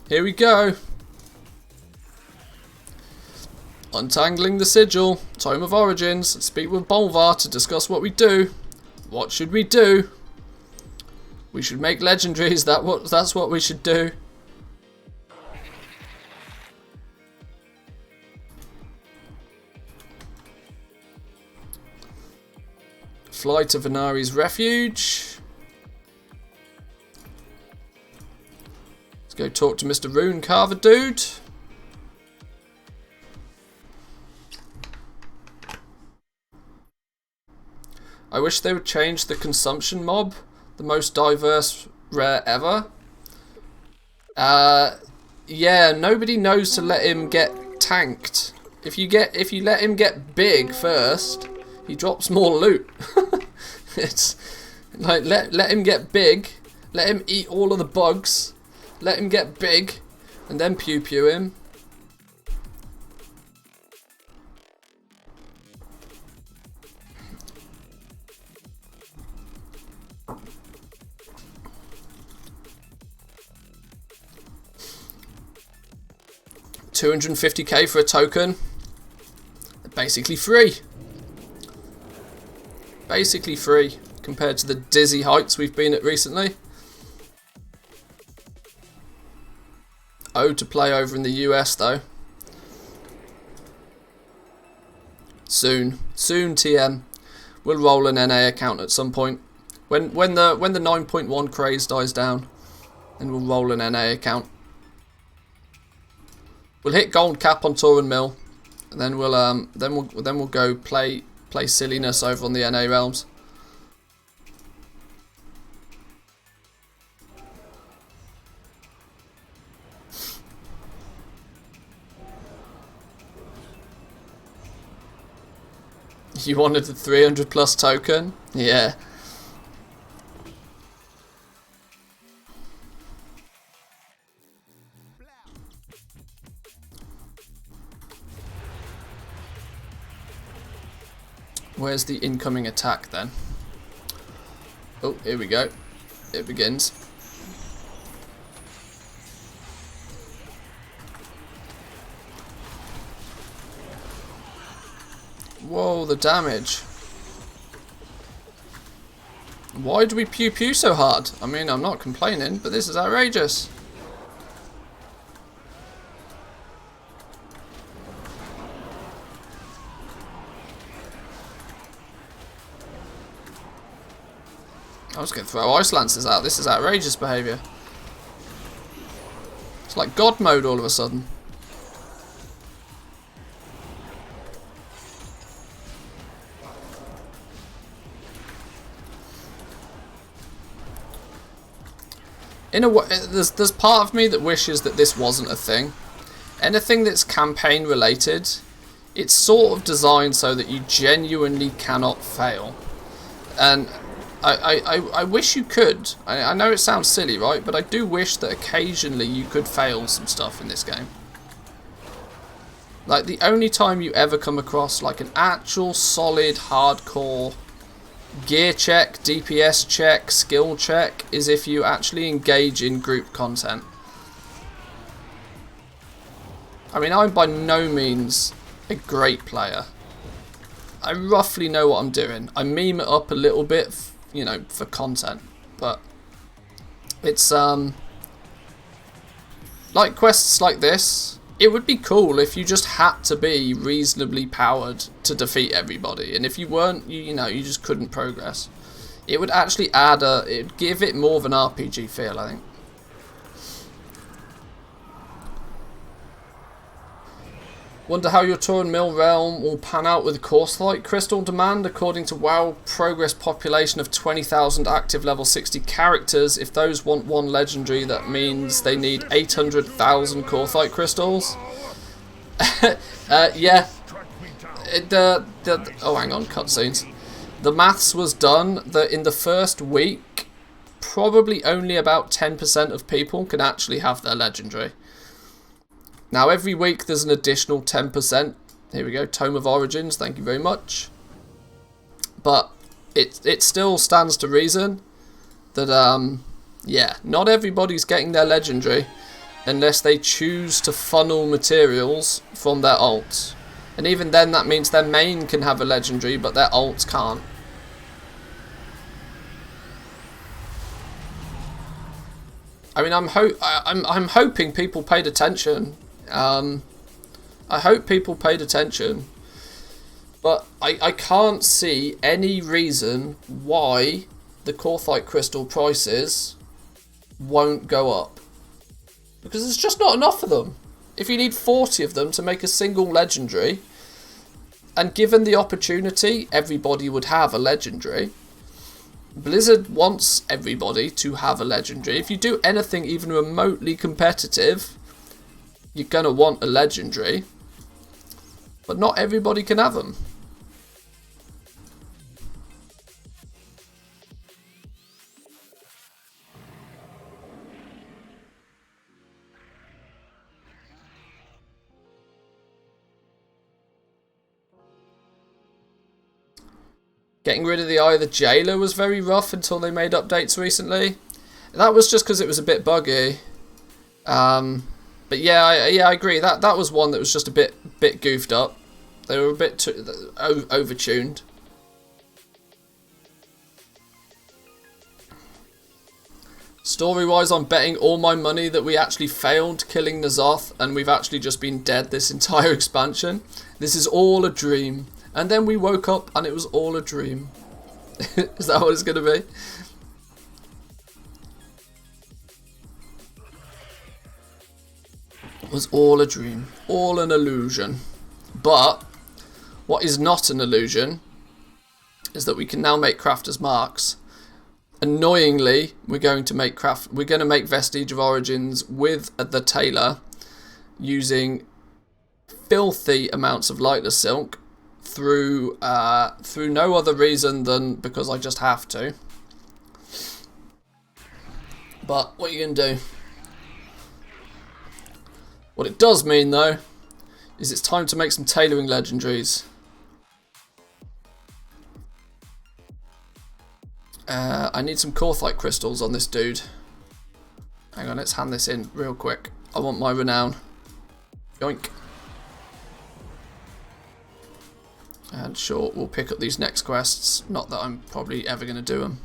Here we go. Untangling the sigil. Time of Origins. Speak with Bolvar to discuss what we do. What should we do? We should make legendaries. That's what we should do. Fly to Venari's refuge. Let's go talk to Mr. Rune Carver dude. I wish they would change the consumption mob, the most diverse rare ever. Yeah, nobody knows to let him get tanked. If you let him get big first, he drops more loot. It's like let him get big, let him eat all of the bugs, let him get big, and then pew pew him. $250k for a token. Basically free. Basically free compared to the dizzy heights we've been at recently. To play over in the US though. Soon TM. We'll roll an NA account at some point. When the 9.1 craze dies down, then we'll roll an NA account. We'll hit gold cap on Tour and Mill, and then we'll go play silliness over on the NA realms. You wanted the 300 plus token? Yeah. Where's the incoming attack then? Oh, here we go. It begins. Whoa, the damage. Why do we pew pew so hard? I mean, I'm not complaining, but this is outrageous. I was going to throw ice lances out. This is outrageous behaviour. It's like God mode all of a sudden. In a way, there's part of me that wishes that this wasn't a thing. Anything that's campaign related, it's sort of designed so that you genuinely cannot fail. And I wish you could. I know it sounds silly, right? But I do wish that occasionally you could fail some stuff in this game. Like, the only time you ever come across like an actual solid hardcore gear check, DPS check, skill check is if you actually engage in group content. I mean, I'm by no means a great player. I roughly know what I'm doing. I meme it up a little bit, you know, for content, but it's like quests like this. It would be cool if you just had to be reasonably powered to defeat everybody, and if you weren't, you know, you just couldn't progress. It would actually add it'd give it more of an RPG feel, I think. Wonder how your Turan Mill realm will pan out with Course-like crystal demand according to WoW progress population of 20,000 active level 60 characters. If those want one legendary, that means they need 800,000 Course-like crystals. Yeah. Oh, hang on, cutscenes. The maths was done that in the first week, probably only about 10% of people can actually have their legendary. Now, every week there's an additional 10%. Here we go, Tome of Origins, thank you very much. But it still stands to reason that, yeah, not everybody's getting their legendary unless they choose to funnel materials from their alts. And even then, that means their main can have a legendary, but their alts can't. I mean, I'm hoping people paid attention. I hope people paid attention, but I can't see any reason why the Courthite crystal prices won't go up, because there's just not enough of them. If you need 40 of them to make a single legendary, and given the opportunity, everybody would have a legendary. Blizzard wants everybody to have a legendary. If you do anything even remotely competitive, you're going to want a legendary, but not everybody can have them. Getting rid of the Eye of the Jailer was very rough until they made updates recently. That was just because it was a bit buggy. But yeah, I agree. That was one that was just a bit goofed up. They were a bit too overtuned. Story-wise, I'm betting all my money that we actually failed killing N'Zoth, and we've actually just been dead this entire expansion. This is all a dream. And then we woke up and it was all a dream. Is that what it's going to be? It was all a dream. All an illusion. But what is not an illusion is that we can now make crafters marks. Annoyingly, we're going to make Vestige of Origins with the tailor using filthy amounts of lightless silk through no other reason than because I just have to. But what are you gonna do? What it does mean though is it's time to make some tailoring legendaries. I need some Corthite crystals on this dude. Hang on, let's hand this in real quick. I want my renown. Yoink. And sure, we'll pick up these next quests. Not that I'm probably ever going to do them.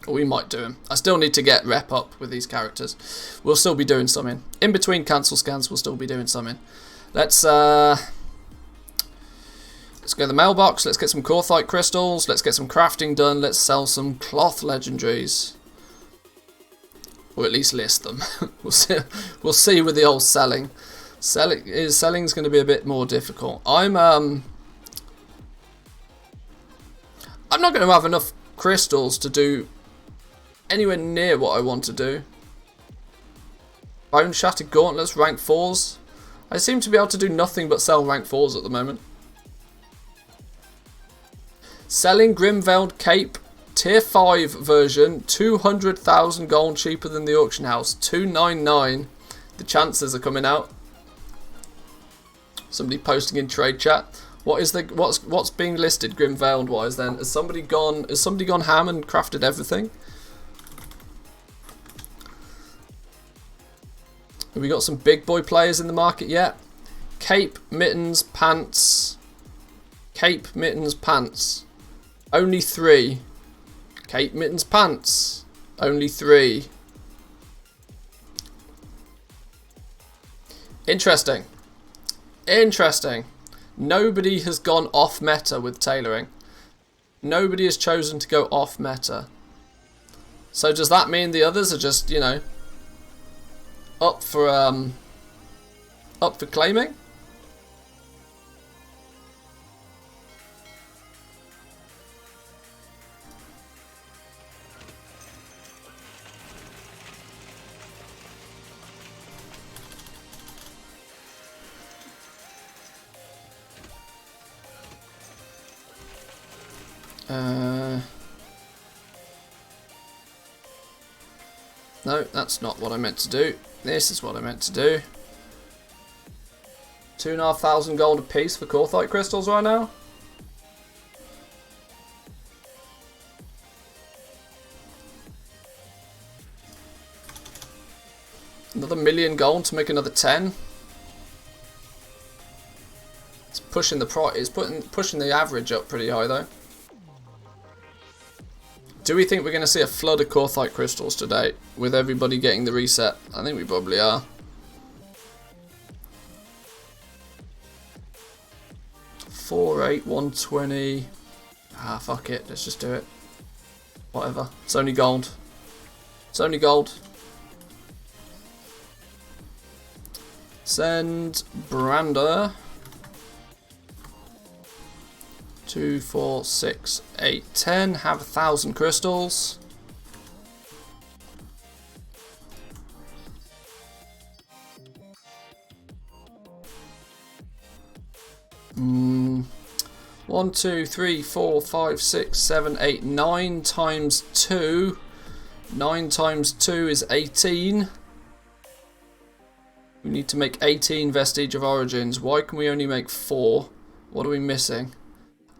Or we might do them. I still need to get rep up with these characters. We'll still be doing something. In between cancel scans, we'll still be doing something. Let's go to the mailbox. Let's get some Corthite crystals. Let's get some crafting done. Let's sell some cloth legendaries. Or at least list them. We'll see with the old selling. Selling's going to be a bit more difficult. I'm not going to have enough crystals to do anywhere near what I want to do. Bone Shattered Gauntlets, rank 4s. I seem to be able to do nothing but sell rank 4s at the moment. Selling Grimveiled Cape, tier 5 version, 200,000 gold cheaper than the auction house, 299. The chances are coming out. Somebody posting in trade chat. What's being listed Grimveiled wise then? Has somebody gone ham and crafted everything? Have we got some big boy players in the market yet? Cape, mittens, pants. Cape, mittens, pants. Only 3. Cape, mittens, pants. Only 3. Interesting. Interesting. Nobody has gone off meta with tailoring. Nobody has chosen to go off meta. So does that mean the others are just, you know, up for claiming? No, that's not what I meant to do. This is what I meant to do. 2,500 gold a piece for Corthite crystals right now. Another 1,000,000 gold to make another 10. It's pushing the price. It's pushing the average up pretty high though. Do we think we're going to see a flood of Corthite crystals today with everybody getting the reset? I think we probably are. Four, 8, 120. Ah, fuck it. Let's just do it. Whatever. It's only gold. It's only gold. Send Brander. 2, 4, 6, 8, 10. Have 1,000 crystals. One, 2, 3, 4, 5, 6, 7, 8, 9 times 2. 9 times 2 is 18. We need to make 18 Vestige of Origins. Why can we only make 4? What are we missing?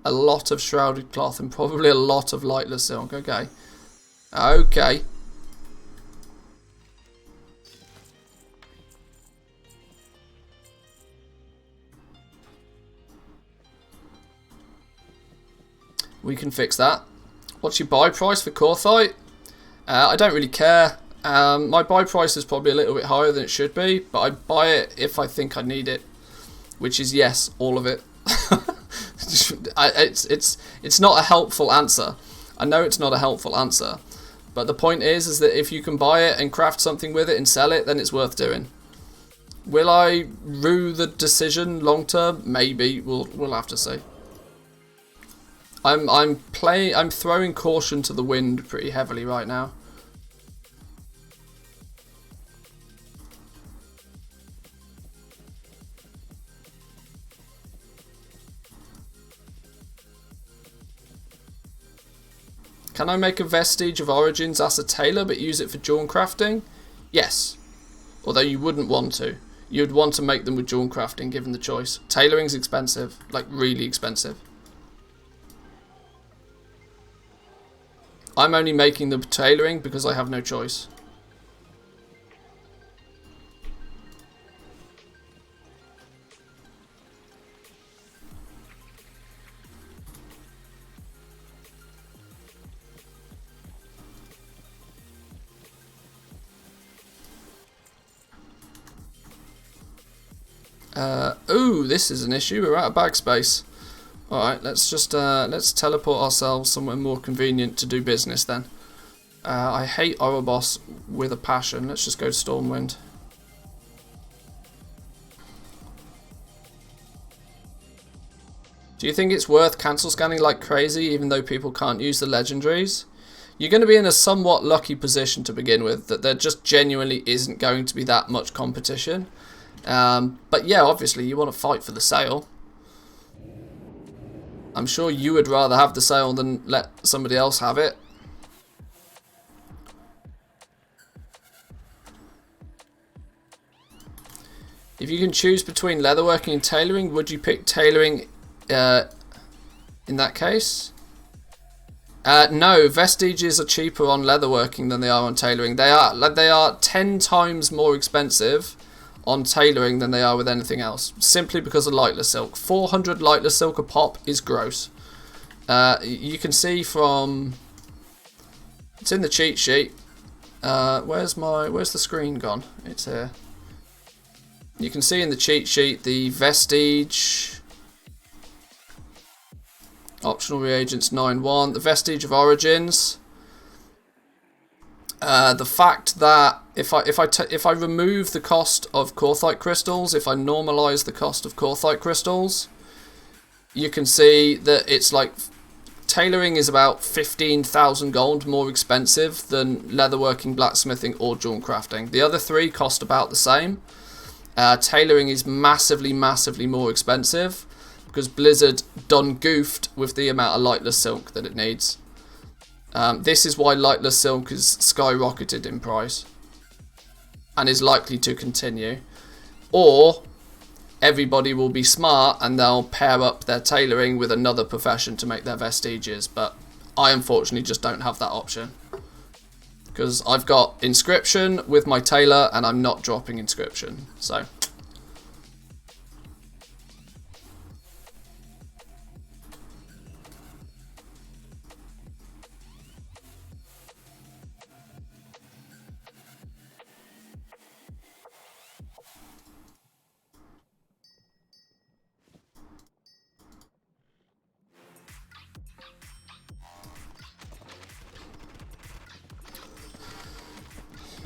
A lot of Shrouded Cloth and probably a lot of Lightless Silk. Okay. Okay. We can fix that. What's your buy price for Corthite? I don't really care. My buy price is probably a little bit higher than it should be, but I buy it if I think I need it. Which is yes, all of it. It's not a helpful answer. I know it's not a helpful answer, but the point is that if you can buy it and craft something with it and sell it, then it's worth doing. Will I rue the decision long term? Maybe. We'll have to see. I'm throwing caution to the wind pretty heavily right now. Can I make a Vestige of Origins as a tailor but use it for Jawn crafting? Yes. Although you wouldn't want to. You'd want to make them with Jawn crafting given the choice. Tailoring's expensive. Like, really expensive. I'm only making the tailoring because I have no choice. Ooh, this is an issue. We're out of bag space. Alright, let's just let's teleport ourselves somewhere more convenient to do business then. I hate Orobos with a passion. Let's just go to Stormwind. Do you think it's worth cancel scanning like crazy even though people can't use the legendaries? You're going to be in a somewhat lucky position to begin with, that there just genuinely isn't going to be that much competition. But yeah, obviously you want to fight for the sale. I'm sure you would rather have the sale than let somebody else have it. If you can choose between leatherworking and tailoring, would you pick tailoring in that case? No, vestiges are cheaper on leatherworking than they are on tailoring. They are 10 times more expensive on tailoring than they are with anything else, simply because of lightless silk. 400 lightless silk a pop is gross. You can see from, it's in the cheat sheet. Where's the screen gone? It's here. You can see in the cheat sheet the vestige, optional reagents 9.1, the vestige of origins. The fact that if I remove the cost of Korthite crystals, if I normalize the cost of Korthite crystals, you can see that it's like tailoring is about 15,000 gold more expensive than leatherworking, blacksmithing, or Jawn crafting. The other three cost about the same. Tailoring is massively more expensive because Blizzard done goofed with the amount of lightless silk that it needs. This is why lightless silk is skyrocketed in price and is likely to continue. Or everybody will be smart and they'll pair up their tailoring with another profession to make their vestiges. But I unfortunately just don't have that option because I've got inscription with my tailor and I'm not dropping inscription. So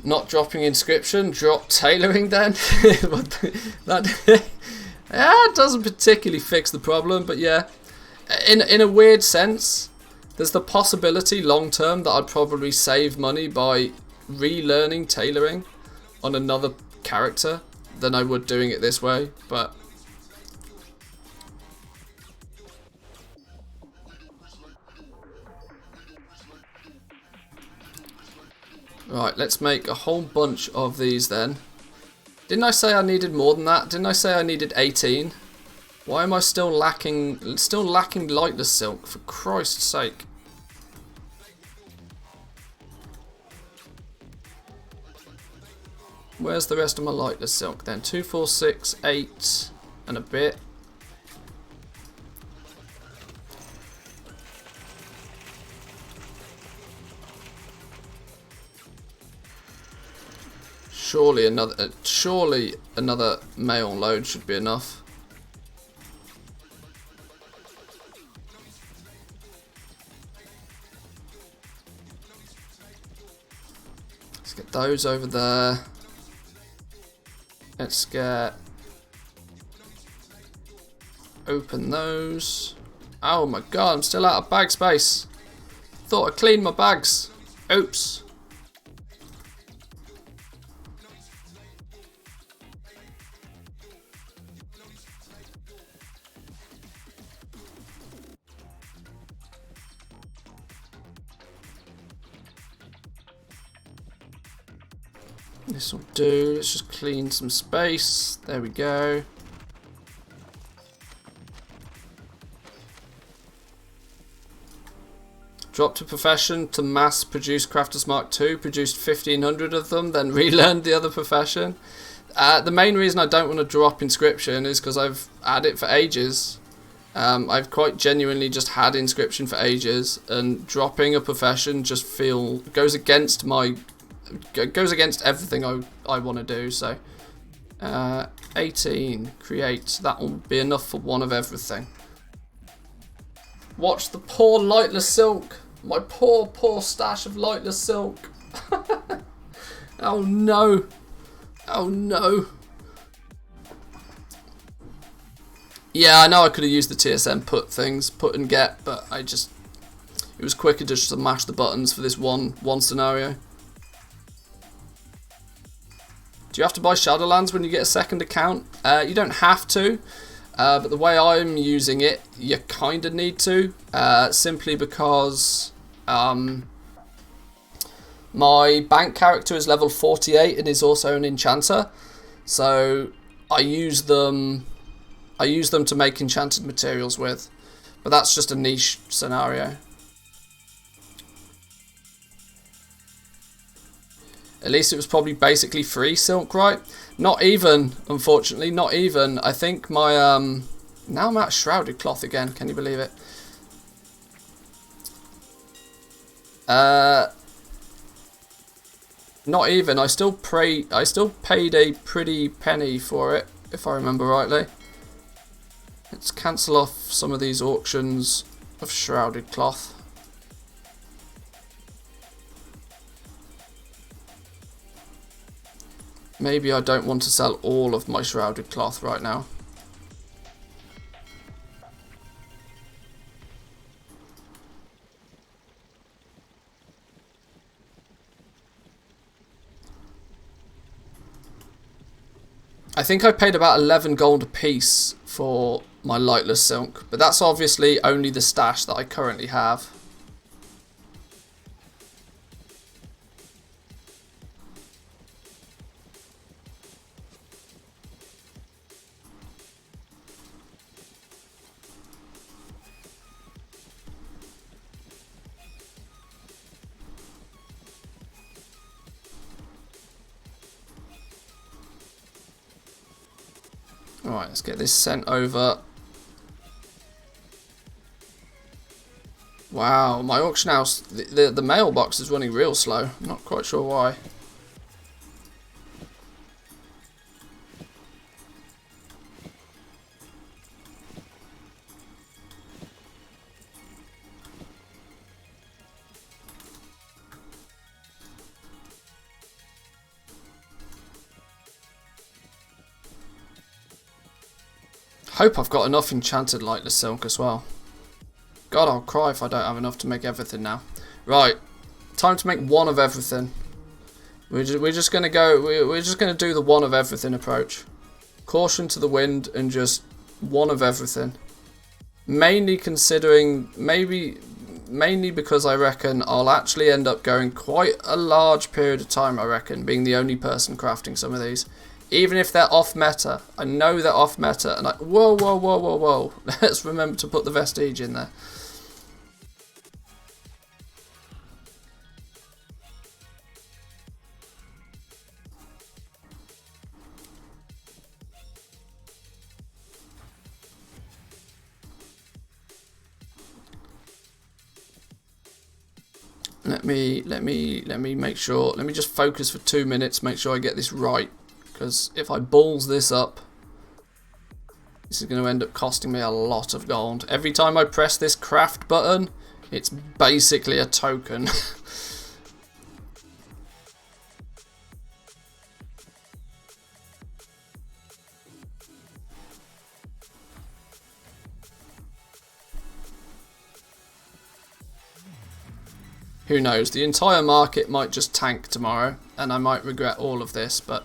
not dropping inscription, drop tailoring then. that yeah, it doesn't particularly fix the problem, but yeah, in a weird sense, there's the possibility long term that I'd probably save money by relearning tailoring on another character than I would doing it this way, but right, let's make a whole bunch of these then. Didn't I say I needed more than that? Didn't I say I needed 18? Why am I still lacking lightless silk, for Christ's sake? Where's the rest of my lightless silk then? 2, 4, 6, 8 and a bit. Surely another mail load should be enough. Let's get those over there. Let's get open those. Oh my god, I'm still out of bag space. Thought I cleaned my bags. Oops. This will do. Let's just clean some space. There we go. Dropped to profession to mass produce Crafters Mark II. Produced 1,500 of them, then relearned the other profession. The main reason I don't want to drop inscription is because I've had it for ages. I've quite genuinely just had inscription for ages, and dropping a profession just goes against everything I want to do. So 18 create, that will be enough for one of everything. Watch the poor lightless silk, my poor stash of lightless silk. Oh no, oh no. Yeah, I know I could have used the TSM put and get, but it was quicker just to mash the buttons for this one scenario. Do you have to buy Shadowlands when you get a second account? You don't have to, but the way I'm using it, you kind of need to, simply because my bank character is level 48 and is also an enchanter, so I use them to make enchanted materials with, but that's just a niche scenario. At least it was probably basically free silk, right? Not even, unfortunately, not even. I think my, now I'm at shrouded cloth again, can you believe it? Not even, I still paid a pretty penny for it, if I remember rightly. Let's cancel off some of these auctions of shrouded cloth. Maybe I don't want to sell all of my shrouded cloth right now. I think I paid about 11 gold a piece for my lightless silk, but that's obviously only the stash that I currently have. Alright, let's get this sent over. Wow, my auction house, the mailbox is running real slow. I'm not quite sure why. Hope I've got enough enchanted lightless silk as well. God, I'll cry if I don't have enough to make everything now. Right, time to make one of everything. We're just gonna do the one of everything approach. Caution to the wind and just one of everything. Mainly because I reckon I'll actually end up going quite a large period of time, I reckon, being the only person crafting some of these. Even if they're off meta. I know they're off meta, and whoa. Let's remember to put the vestige in there. Let me make sure. Let me just focus for 2 minutes. Make sure I get this right. Because if I balls this up, this is going to end up costing me a lot of gold. Every time I press this craft button, it's basically a token. Who knows? The entire market might just tank tomorrow, and I might regret all of this, but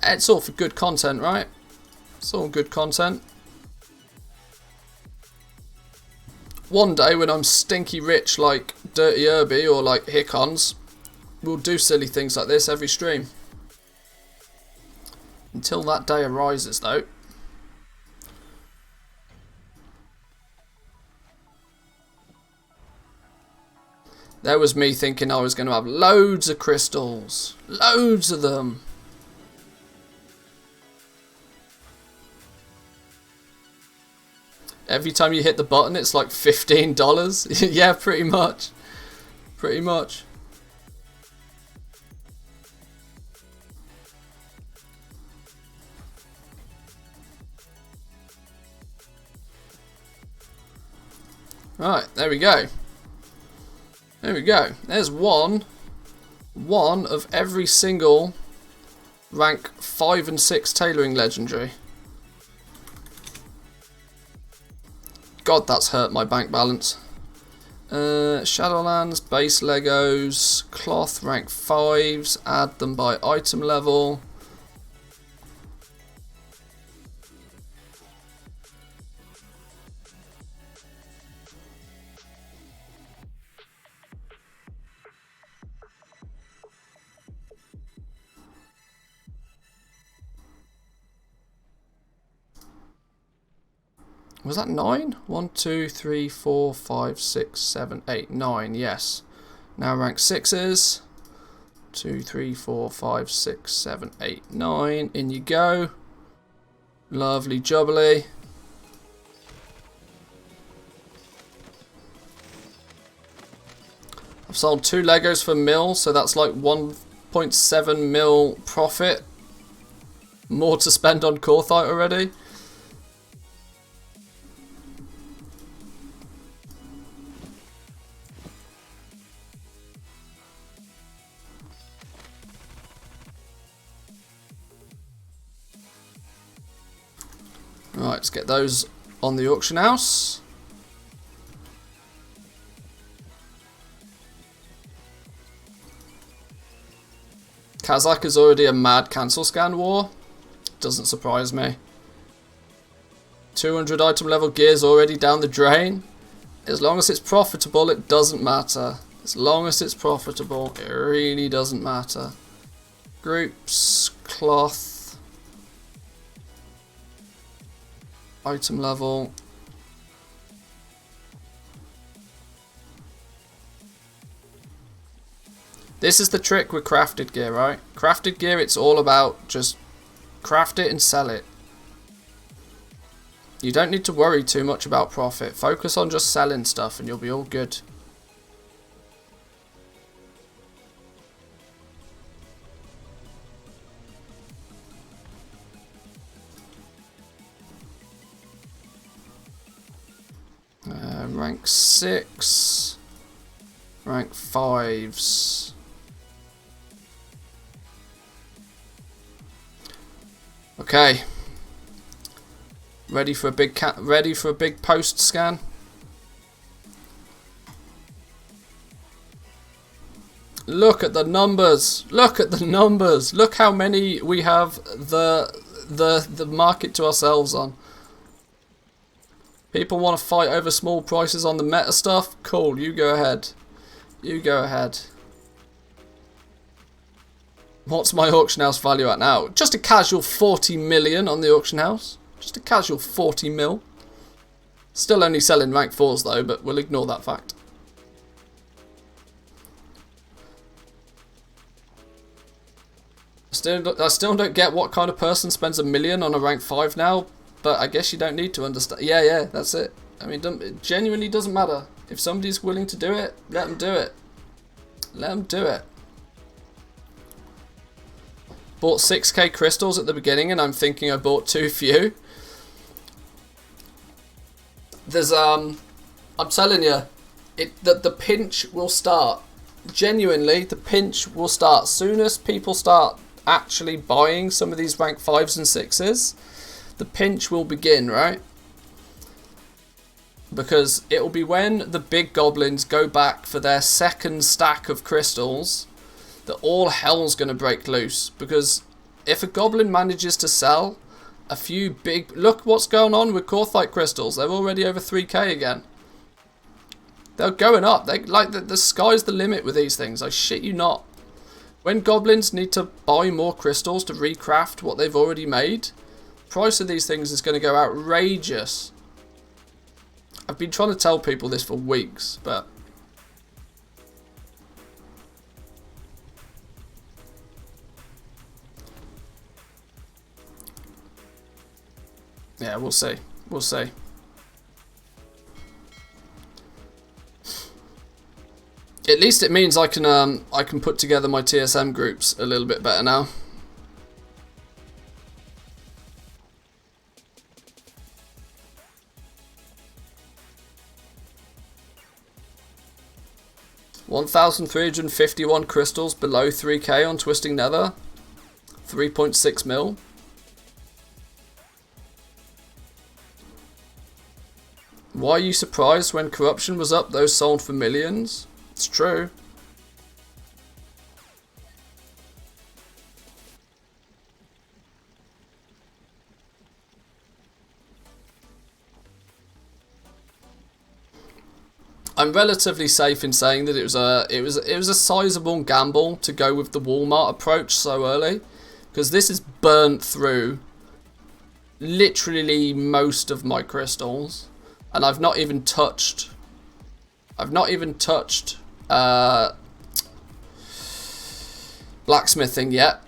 it's all for good content, right? It's all good content. One day when I'm stinky rich like Dirty Irby or like Hickons, we'll do silly things like this every stream. Until that day arises, though. There was me thinking I was going to have loads of crystals. Loads of them. Every time you hit the button, it's like $15. Yeah, pretty much. Pretty much. Right, there we go. There we go. There's one of every single rank 5 and 6 tailoring legendary. God, that's hurt my bank balance. Shadowlands, base Legos, cloth rank 5s, add them by item level. Was that 9? 1, 2, 3, 4, 5, 6, 7, 8, 9. Yes. Now rank 6s. 2, 3, 4, 5, 6, 7, 8, 9. In you go. Lovely jubbly. I've sold 2 Legos for mil, so that's like 1.7 mil profit. More to spend on Korthite already. Right, let's get those on the auction house. Kazakh is already a mad cancel scan war. Doesn't surprise me. 200 item level gears already down the drain. As long as it's profitable, it doesn't matter. As long as it's profitable, it really doesn't matter. Groups, cloth. Item level. This is the trick with crafted gear, right? Crafted gear, it's all about just craft it and sell it. You don't need to worry too much about profit. Focus on just selling stuff and you'll be all good. Rank 6, rank 5s. Okay. Ready for a big post scan? Look at the numbers. Look at the numbers. Look how many we have the market to ourselves on. People want to fight over small prices on the meta stuff? Cool, you go ahead. You go ahead. What's my auction house value at now? Just a casual 40 million on the auction house. Just a casual 40 mil. Still only selling rank 4s though, but we'll ignore that fact. I still don't get what kind of person spends $1 million on a rank 5 now. But I guess you don't need to understand. Yeah, that's it. I mean, it genuinely doesn't matter. If somebody's willing to do it, let them do it. Let them do it. Bought 6k crystals at the beginning and I'm thinking I bought too few. There's, I'm telling you, the pinch will start. Genuinely, the pinch will start. Soon as people start actually buying some of these rank 5s and 6s, the pinch will begin, right? Because it will be when the big goblins go back for their second stack of crystals that all hell's going to break loose. Because if a goblin manages to sell a few big... Look what's going on with Korthite crystals. They're already over 3k again. They're going up. The sky's the limit with these things. I shit you not. When goblins need to buy more crystals to recraft what they've already made, price of these things is going to go outrageous. I've been trying to tell people this for weeks, but yeah, we'll see. We'll see. At least it means I can put together my TSM groups a little bit better now. $1,351 crystals below 3k on Twisting Nether. 3.6 mil. Why are you surprised when corruption was up? Those sold for millions. It's true. I'm relatively safe in saying that it was a sizable gamble to go with the Walmart approach so early, because this has burnt through literally most of my crystals, and I've not even touched blacksmithing yet.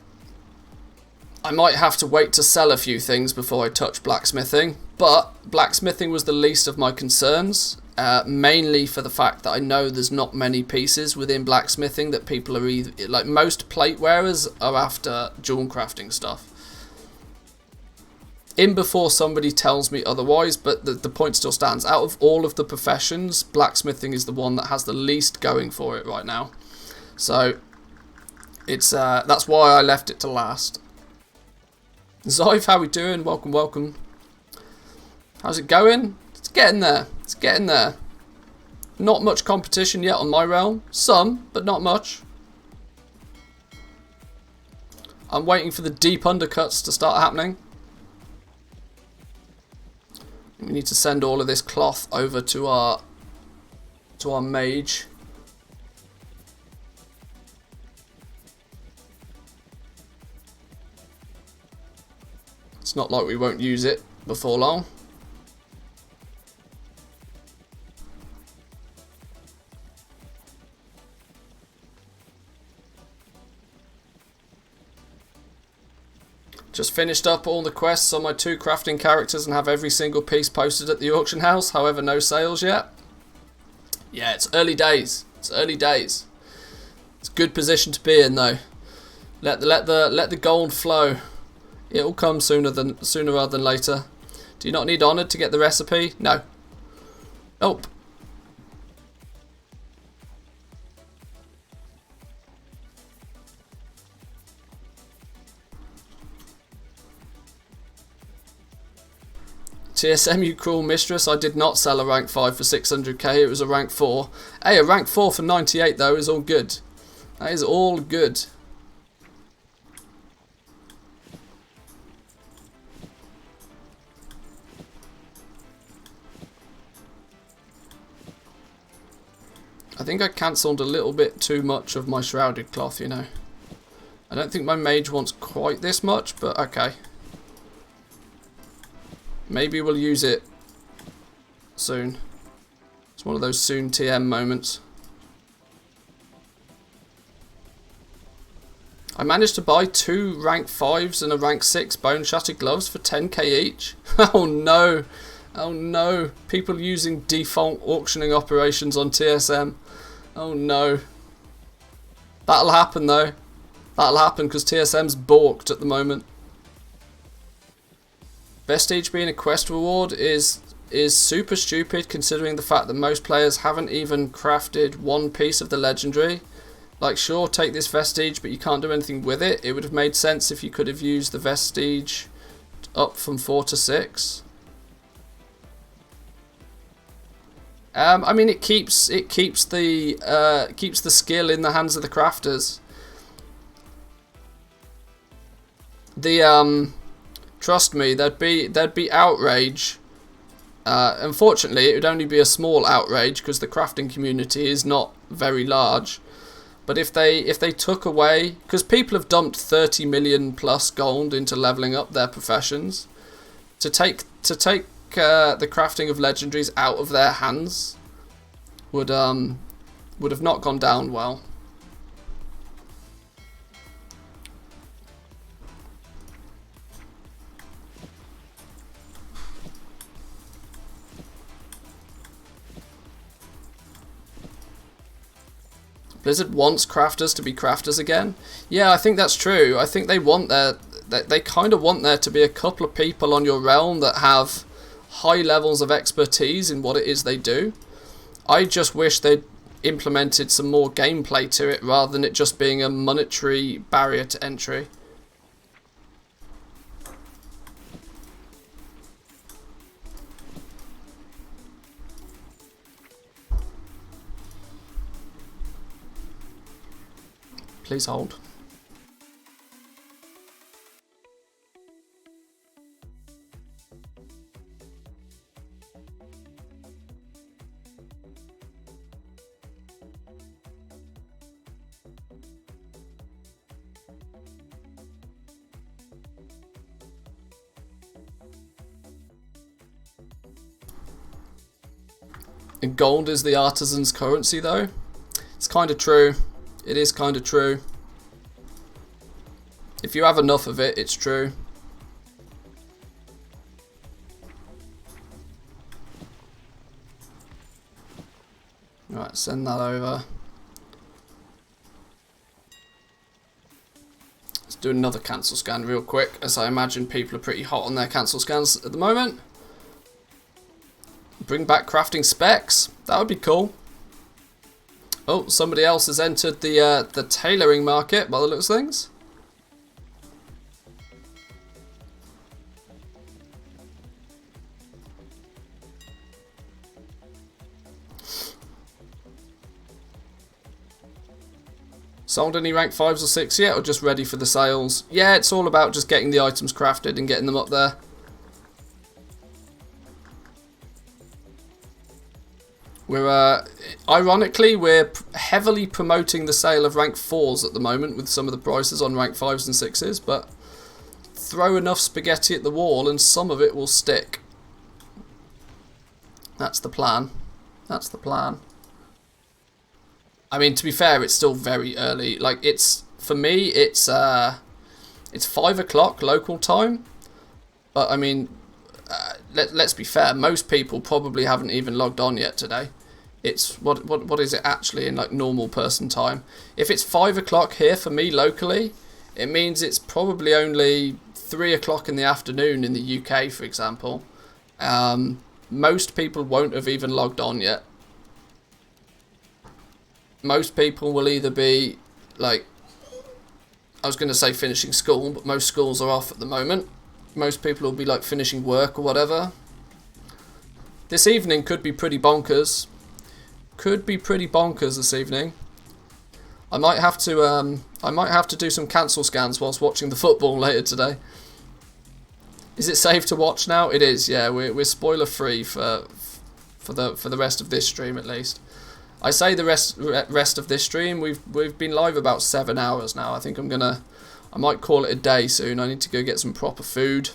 I might have to wait to sell a few things before I touch blacksmithing, but blacksmithing was the least of my concerns, mainly for the fact that I know there's not many pieces within blacksmithing that people are either, like most plate wearers are after jewel crafting stuff. In before somebody tells me otherwise, but the point still stands. Out of all of the professions, blacksmithing is the one that has the least going for it right now. So it's that's why I left it to last. Zive, how we doing? Welcome, welcome. How's it going? It's getting there. It's getting there. Not much competition yet on my realm. Some, but not much. I'm waiting for the deep undercuts to start happening. We need to send all of this cloth over to our mage. It's not like we won't use it before long. Just finished up all the quests on my 2 crafting characters and have every single piece posted at the auction house. However, no sales yet. Yeah, it's early days. It's early days. It's a good position to be in though. Let the gold flow. It'll come sooner rather than later. Do you not need Honoured to get the recipe? No. Nope. TSM, you cruel mistress. I did not sell a rank 5 for 600k. It was a rank 4. Hey, a rank 4 for 98 though is all good. That is all good. I think I cancelled a little bit too much of my shrouded cloth, you know. I don't think my mage wants quite this much, but okay. Maybe we'll use it soon. It's one of those soon TM moments. I managed to buy 2 rank 5s and a rank 6 bone shattered gloves for 10k each. Oh no. Oh no. People using default auctioning operations on TSM. Oh no. That'll happen though. That'll happen because TSM's balked at the moment. Vestige being a quest reward is super stupid considering the fact that most players haven't even crafted one piece of the legendary. Like, sure, take this vestige, but you can't do anything with it. It would have made sense if you could have used the vestige up from 4 to 6. I mean, it keeps the skill in the hands of the crafters. Trust me, there'd be outrage. Unfortunately, it would only be a small outrage because the crafting community is not very large. But if they took away, because people have dumped 30 million plus gold into leveling up their professions, to take the crafting of legendaries out of their hands would have not gone down well. Blizzard wants crafters to be crafters again. Yeah, I think that's true. I think they want they kind of want there to be a couple of people on your realm that have high levels of expertise in what it is they do. I just wish they'd implemented some more gameplay to it rather than it just being a monetary barrier to entry. Please hold. And gold is the artisan's currency, though. It's kind of true. It is kind of true. If you have enough of it, it's true. Right, send that over. Let's do another cancel scan real quick, as I imagine people are pretty hot on their cancel scans at the moment. Bring back crafting specs. That would be cool. Oh, somebody else has entered the tailoring market by the looks of things. Sold any rank 5s or 6 yet, or just ready for the sales? Yeah, it's all about just getting the items crafted and getting them up there. Ironically, we're heavily promoting the sale of rank 4s at the moment with some of the prices on rank 5s and 6s, but throw enough spaghetti at the wall and some of it will stick. That's the plan. That's the plan. I mean, to be fair, it's still very early. Like, for me, it's 5 o'clock local time, but I mean, let's be fair, most people probably haven't even logged on yet today. It's what is it actually in like normal person time? If it's 5 o'clock here for me locally, it means it's probably only 3 o'clock in the afternoon in the UK, for example. Most people won't have even logged on yet. Most people will either be like, I was going to say finishing school, but most schools are off at the moment. Most people will be like finishing work or whatever. This evening could be pretty bonkers. Could be pretty bonkers this evening. I might have to do some cancel scans whilst watching the football later today. Is it safe to watch now? It is. Yeah, we're spoiler free for the rest of this stream at least. I say the rest of this stream. We've been live about 7 hours now. I think I might call it a day soon. I need to go get some proper food.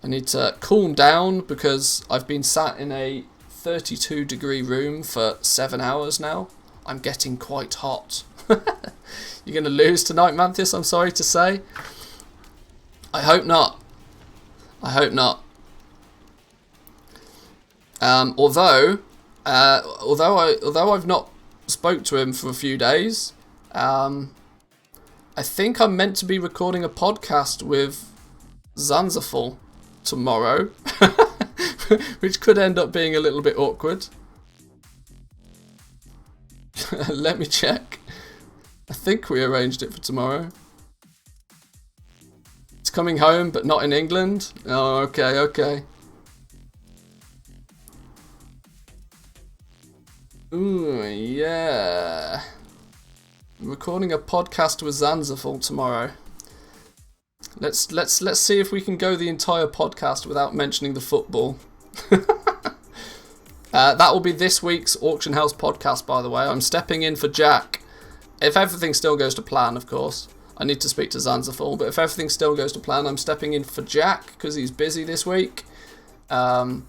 I need to cool down because I've been sat in a 32-degree room for 7 hours now. I'm getting quite hot. You're going to lose tonight, Manthus, I'm sorry to say. I hope not. I hope not. Although I've not spoke to him for a few days, I think I'm meant to be recording a podcast with Zanzaful tomorrow, which could end up being a little bit awkward. Let me check. I think we arranged it for tomorrow. It's coming home, but not in England. Oh, okay. Ooh, yeah. I'm recording a podcast with Zanzaful tomorrow. Let's see if we can go the entire podcast without mentioning the football. That will be this week's Auction House podcast, by the way. I'm stepping in for Jack if everything still goes to plan, of course. I need to speak to Zanzaful, but if everything still goes to plan, I'm stepping in for Jack because he's busy this week to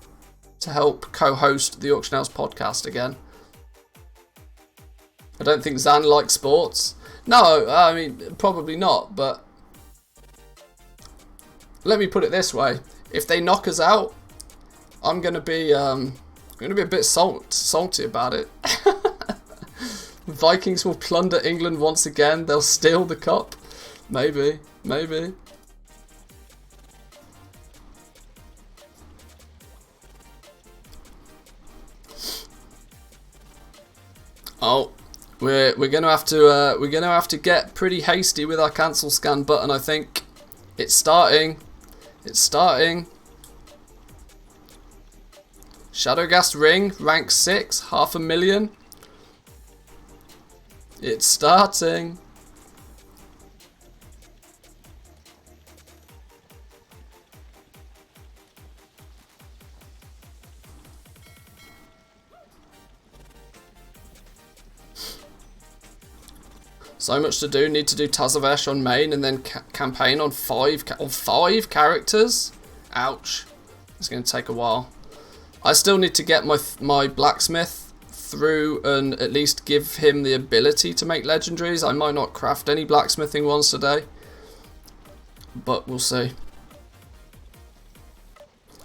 help co-host the Auction House podcast again. I don't think Zan likes sports. No, I mean, probably not, but let me put it this way. If they knock us out, I'm going to be a bit salty about it. Vikings will plunder England once again. They'll steal the cup. Maybe. Oh, we're gonna have to get pretty hasty with our cancel scan button. I think it's starting. Shadowgast ring, rank 6, 500,000. It's starting. So much to do. Need to do Tazavesh on main and then campaign on five characters. Ouch. It's going to take a while. I still need to get my blacksmith through and at least give him the ability to make legendaries. I might not craft any blacksmithing ones today, but we'll see.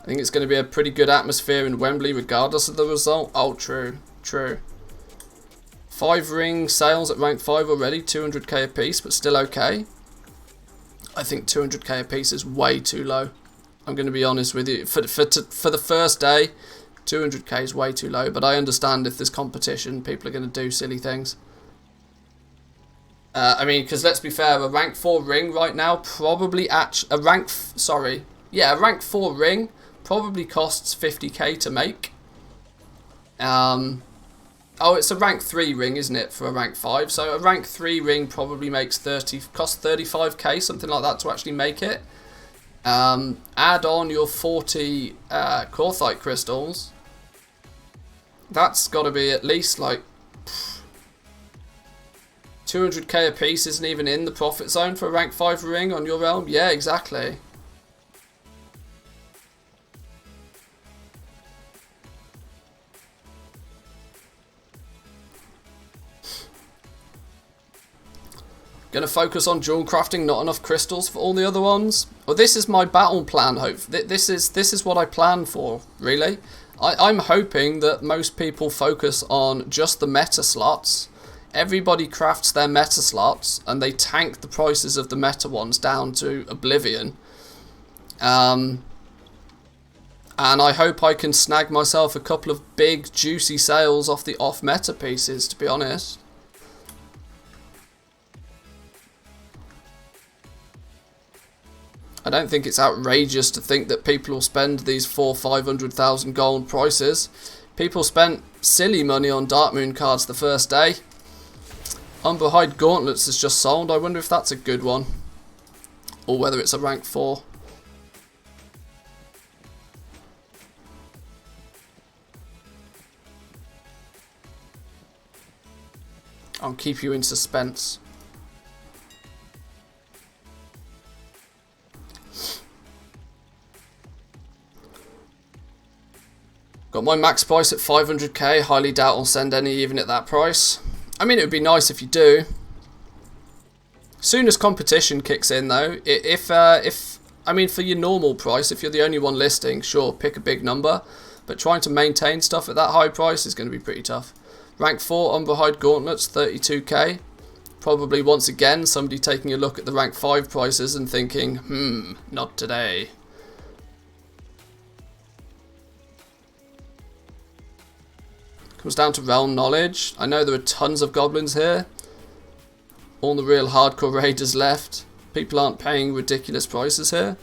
I think it's going to be a pretty good atmosphere in Wembley regardless of the result. Oh, true. 5 ring sales at rank 5 already, 200k a piece, but still okay. I think 200k a piece is way too low. I'm going to be honest with you. For the first day, 200k is way too low, but I understand if there's competition, people are going to do silly things. I mean, because let's be fair, a rank 4 ring right now probably a rank 4 ring probably costs 50k to make. Oh, it's a rank 3 ring, isn't it, for a rank 5? So a rank 3 ring probably costs 35k, something like that, to actually make it. Add on your 40 Korthite crystals. That's got to be at least like 200k a piece. Isn't even in the profit zone for a rank 5 ring on your realm. Yeah, exactly. Gonna focus on jewel crafting, not enough crystals for all the other ones. Well, this is my battle plan. This is what I plan for, really. I'm hoping that most people focus on just the meta slots. Everybody crafts their meta slots and they tank the prices of the meta ones down to oblivion. And I hope I can snag myself a couple of big juicy sales off the off meta pieces, to be honest. I don't think it's outrageous to think that people will spend these 400,000-500,000 gold prices. People spent silly money on Dark Moon cards the first day. Umberhide Gauntlets is just sold. I wonder if that's a good one. Or whether it's a rank 4. I'll keep you in suspense. Got my max price at 500k. Highly doubt I'll send any even at that price. I mean, it would be nice if you do. Soon as competition kicks in, though, if I mean, for your normal price, if you're the only one listing, sure, pick a big number. But trying to maintain stuff at that high price is going to be pretty tough. Rank 4 Umberhide Gauntlets, 32k. Probably once again somebody taking a look at the rank 5 prices and thinking, not today. Comes down to realm knowledge. I know there are tons of goblins here. All the real hardcore raiders left. People aren't paying ridiculous prices here.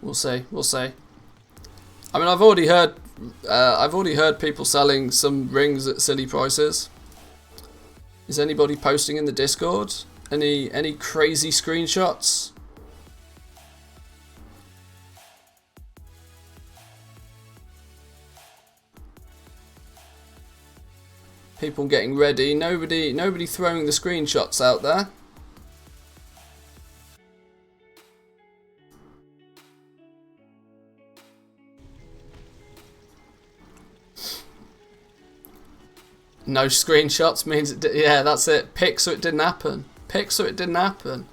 We'll see. I mean, I've already heard people selling some rings at silly prices. Is anybody posting in the Discord? Any crazy screenshots? People getting ready. Nobody throwing the screenshots out there. No screenshots means it yeah, that's it. Pick so it didn't happen. Pick so it didn't happen.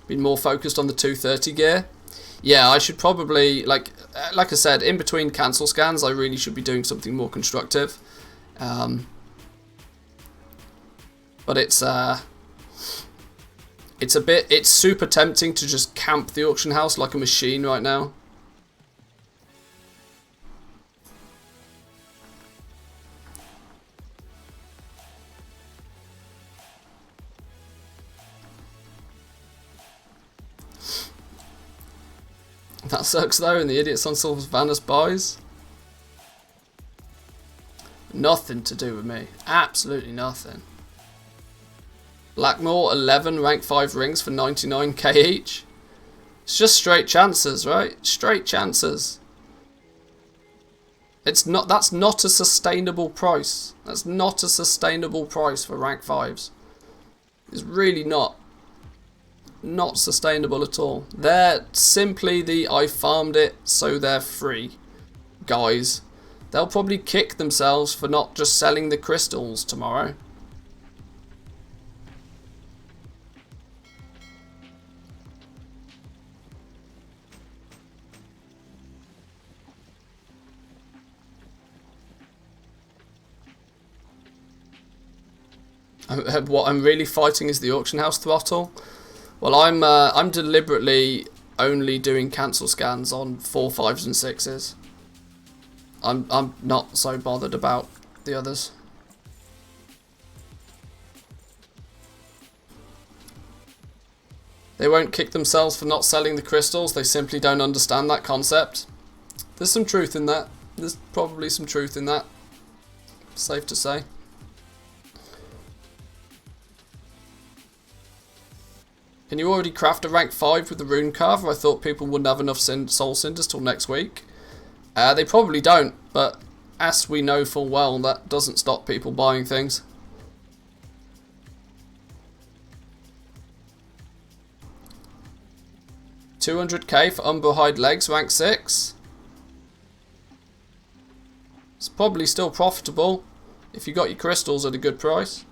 Been more focused on the 230 gear. Yeah, I should probably, like I said, in between cancel scans, I really should be doing something more constructive. But it's super tempting to just camp the auction house like a machine right now. That sucks though, and the idiots on Sylvanus buys. Nothing to do with me. Absolutely nothing. Blackmore, 11 rank 5 rings for 99k each. It's just straight chances, right? Straight chances. It's not. That's not a sustainable price. That's not a sustainable price for rank 5s. It's really not. Not sustainable at all. They're simply the I farmed it so they're free guys. They'll probably kick themselves for not just selling the crystals tomorrow. What I'm really fighting is the auction house throttle. Well, I'm deliberately only doing cancel scans on 4, 5s and 6s. I'm not so bothered about the others. They won't kick themselves for not selling the crystals. They simply don't understand that concept. There's some truth in that. There's probably some truth in that. Safe to say. Can you already craft a rank 5 with the rune carver? I thought people wouldn't have enough soul cinders till next week. They probably don't, but as we know full well, that doesn't stop people buying things. $200k for Umberhide legs, rank 6. It's probably still profitable if you got your crystals at a good price.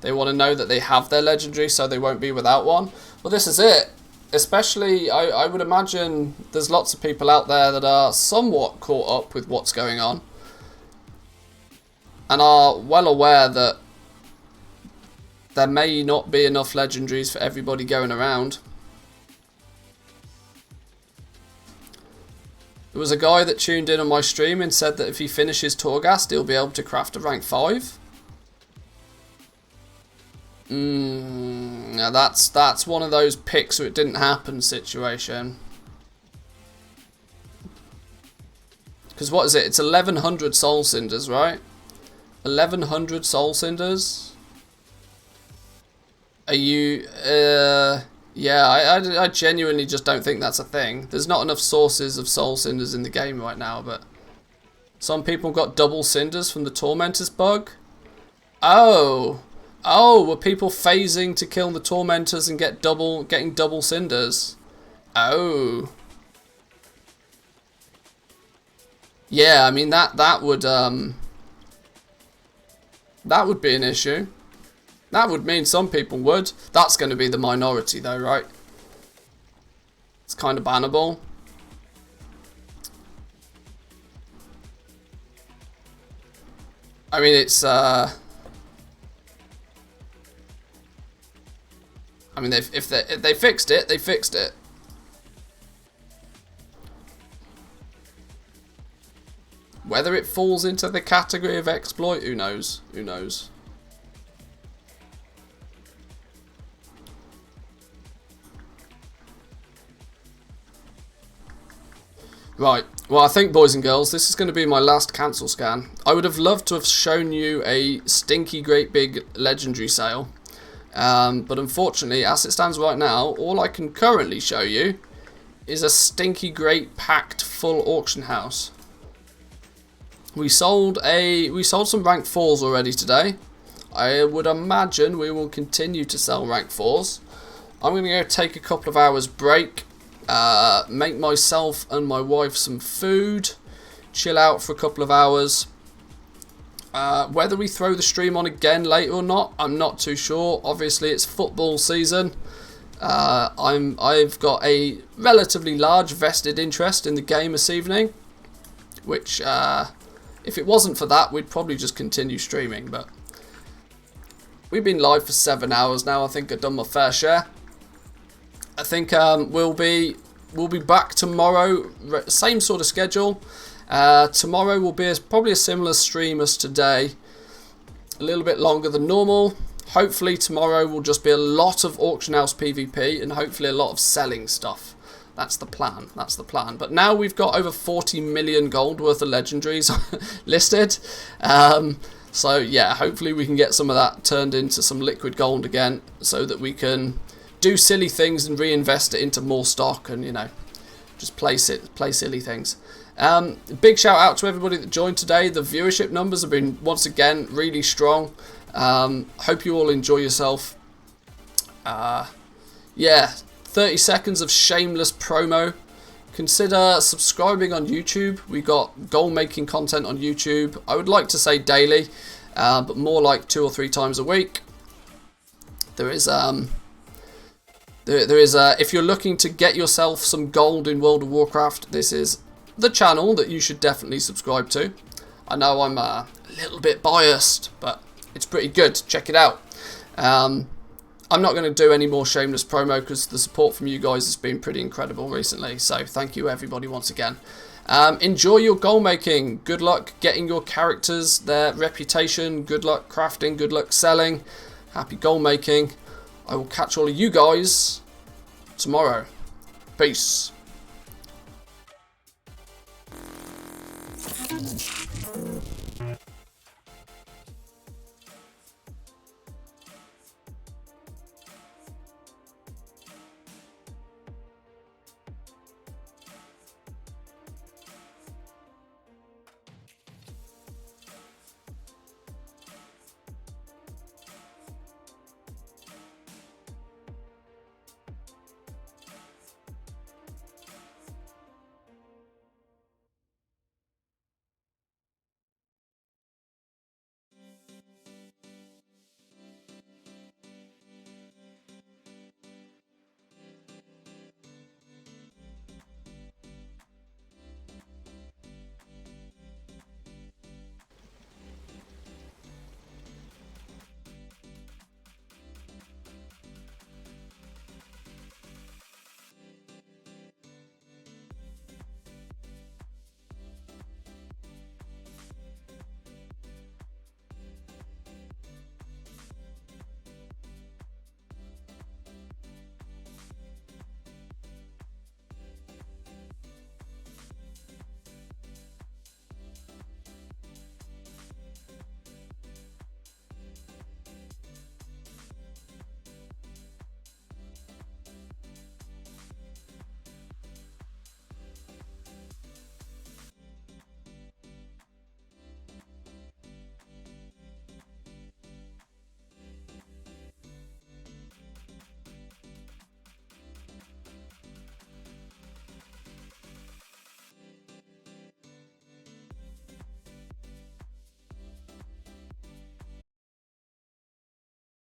They want to know that they have their legendary so they won't be without one. Well, this is it. Especially, I would imagine there's lots of people out there that are somewhat caught up with what's going on. And are well aware that there may not be enough legendaries for everybody going around. There was a guy that tuned in on my stream and said that if he finishes Torghast, he'll be able to craft a rank 5. Now that's one of those pick so it didn't happen situation. Because what is it? It's 1100 soul cinders, right? 1100 soul cinders. Are you? Yeah, I genuinely just don't think that's a thing. There's not enough sources of soul cinders in the game right now, but some people got double cinders from the Tormentors bug. Oh, were people phasing to kill the Tormentors and getting double cinders? Oh. Yeah, I mean that would be an issue. That would mean some people would. That's going to be the minority though, right? It's kind of bannable. I mean, it's I mean, if they fixed it, they fixed it. Whether it falls into the category of exploit, who knows? Who knows? Right. Well, I think, boys and girls, this is going to be my last cancel scan. I would have loved to have shown you a stinky great big legendary sale. But unfortunately, as it stands right now, all I can currently show you is a stinky great packed full auction house. We sold some rank 4s already today. I would imagine we will continue to sell rank 4s. I'm going to go take a couple of hours break, make myself and my wife some food, chill out for a couple of hours. Whether we throw the stream on again later or not, I'm not too sure. Obviously, it's football season. I've got a relatively large vested interest in the game this evening, which if it wasn't for that, we'd probably just continue streaming. But we've been live for 7 hours now. I think I've done my fair share. I think we'll be back tomorrow, same sort of schedule. Tomorrow will be probably a similar stream as today, a little bit longer than normal. Hopefully tomorrow will just be a lot of auction house PvP and hopefully a lot of selling stuff. That's the plan. That's the plan. But now we've got over 40 million gold worth of legendaries listed. So yeah, hopefully we can get some of that turned into some liquid gold again, so that we can do silly things and reinvest it into more stock and, you know, just play silly things. Big shout out to everybody that joined today. The viewership numbers have been once again really strong. Hope you all enjoy yourself. Yeah, 30 seconds of shameless promo. Consider subscribing on YouTube. We got goal making content on YouTube. I would like to say daily, but more like 2 or 3 times a week. There is if you're looking to get yourself some gold in World of Warcraft, this is the channel that you should definitely subscribe to. I know I'm a little bit biased, but it's pretty good. Check it out. I'm not going to do any more shameless promo because the support from you guys has been pretty incredible recently. So thank you everybody once again. Enjoy your goal making. Good luck getting your characters their reputation. Good luck crafting. Good luck selling. Happy goal making. I will catch all of you guys tomorrow. Peace.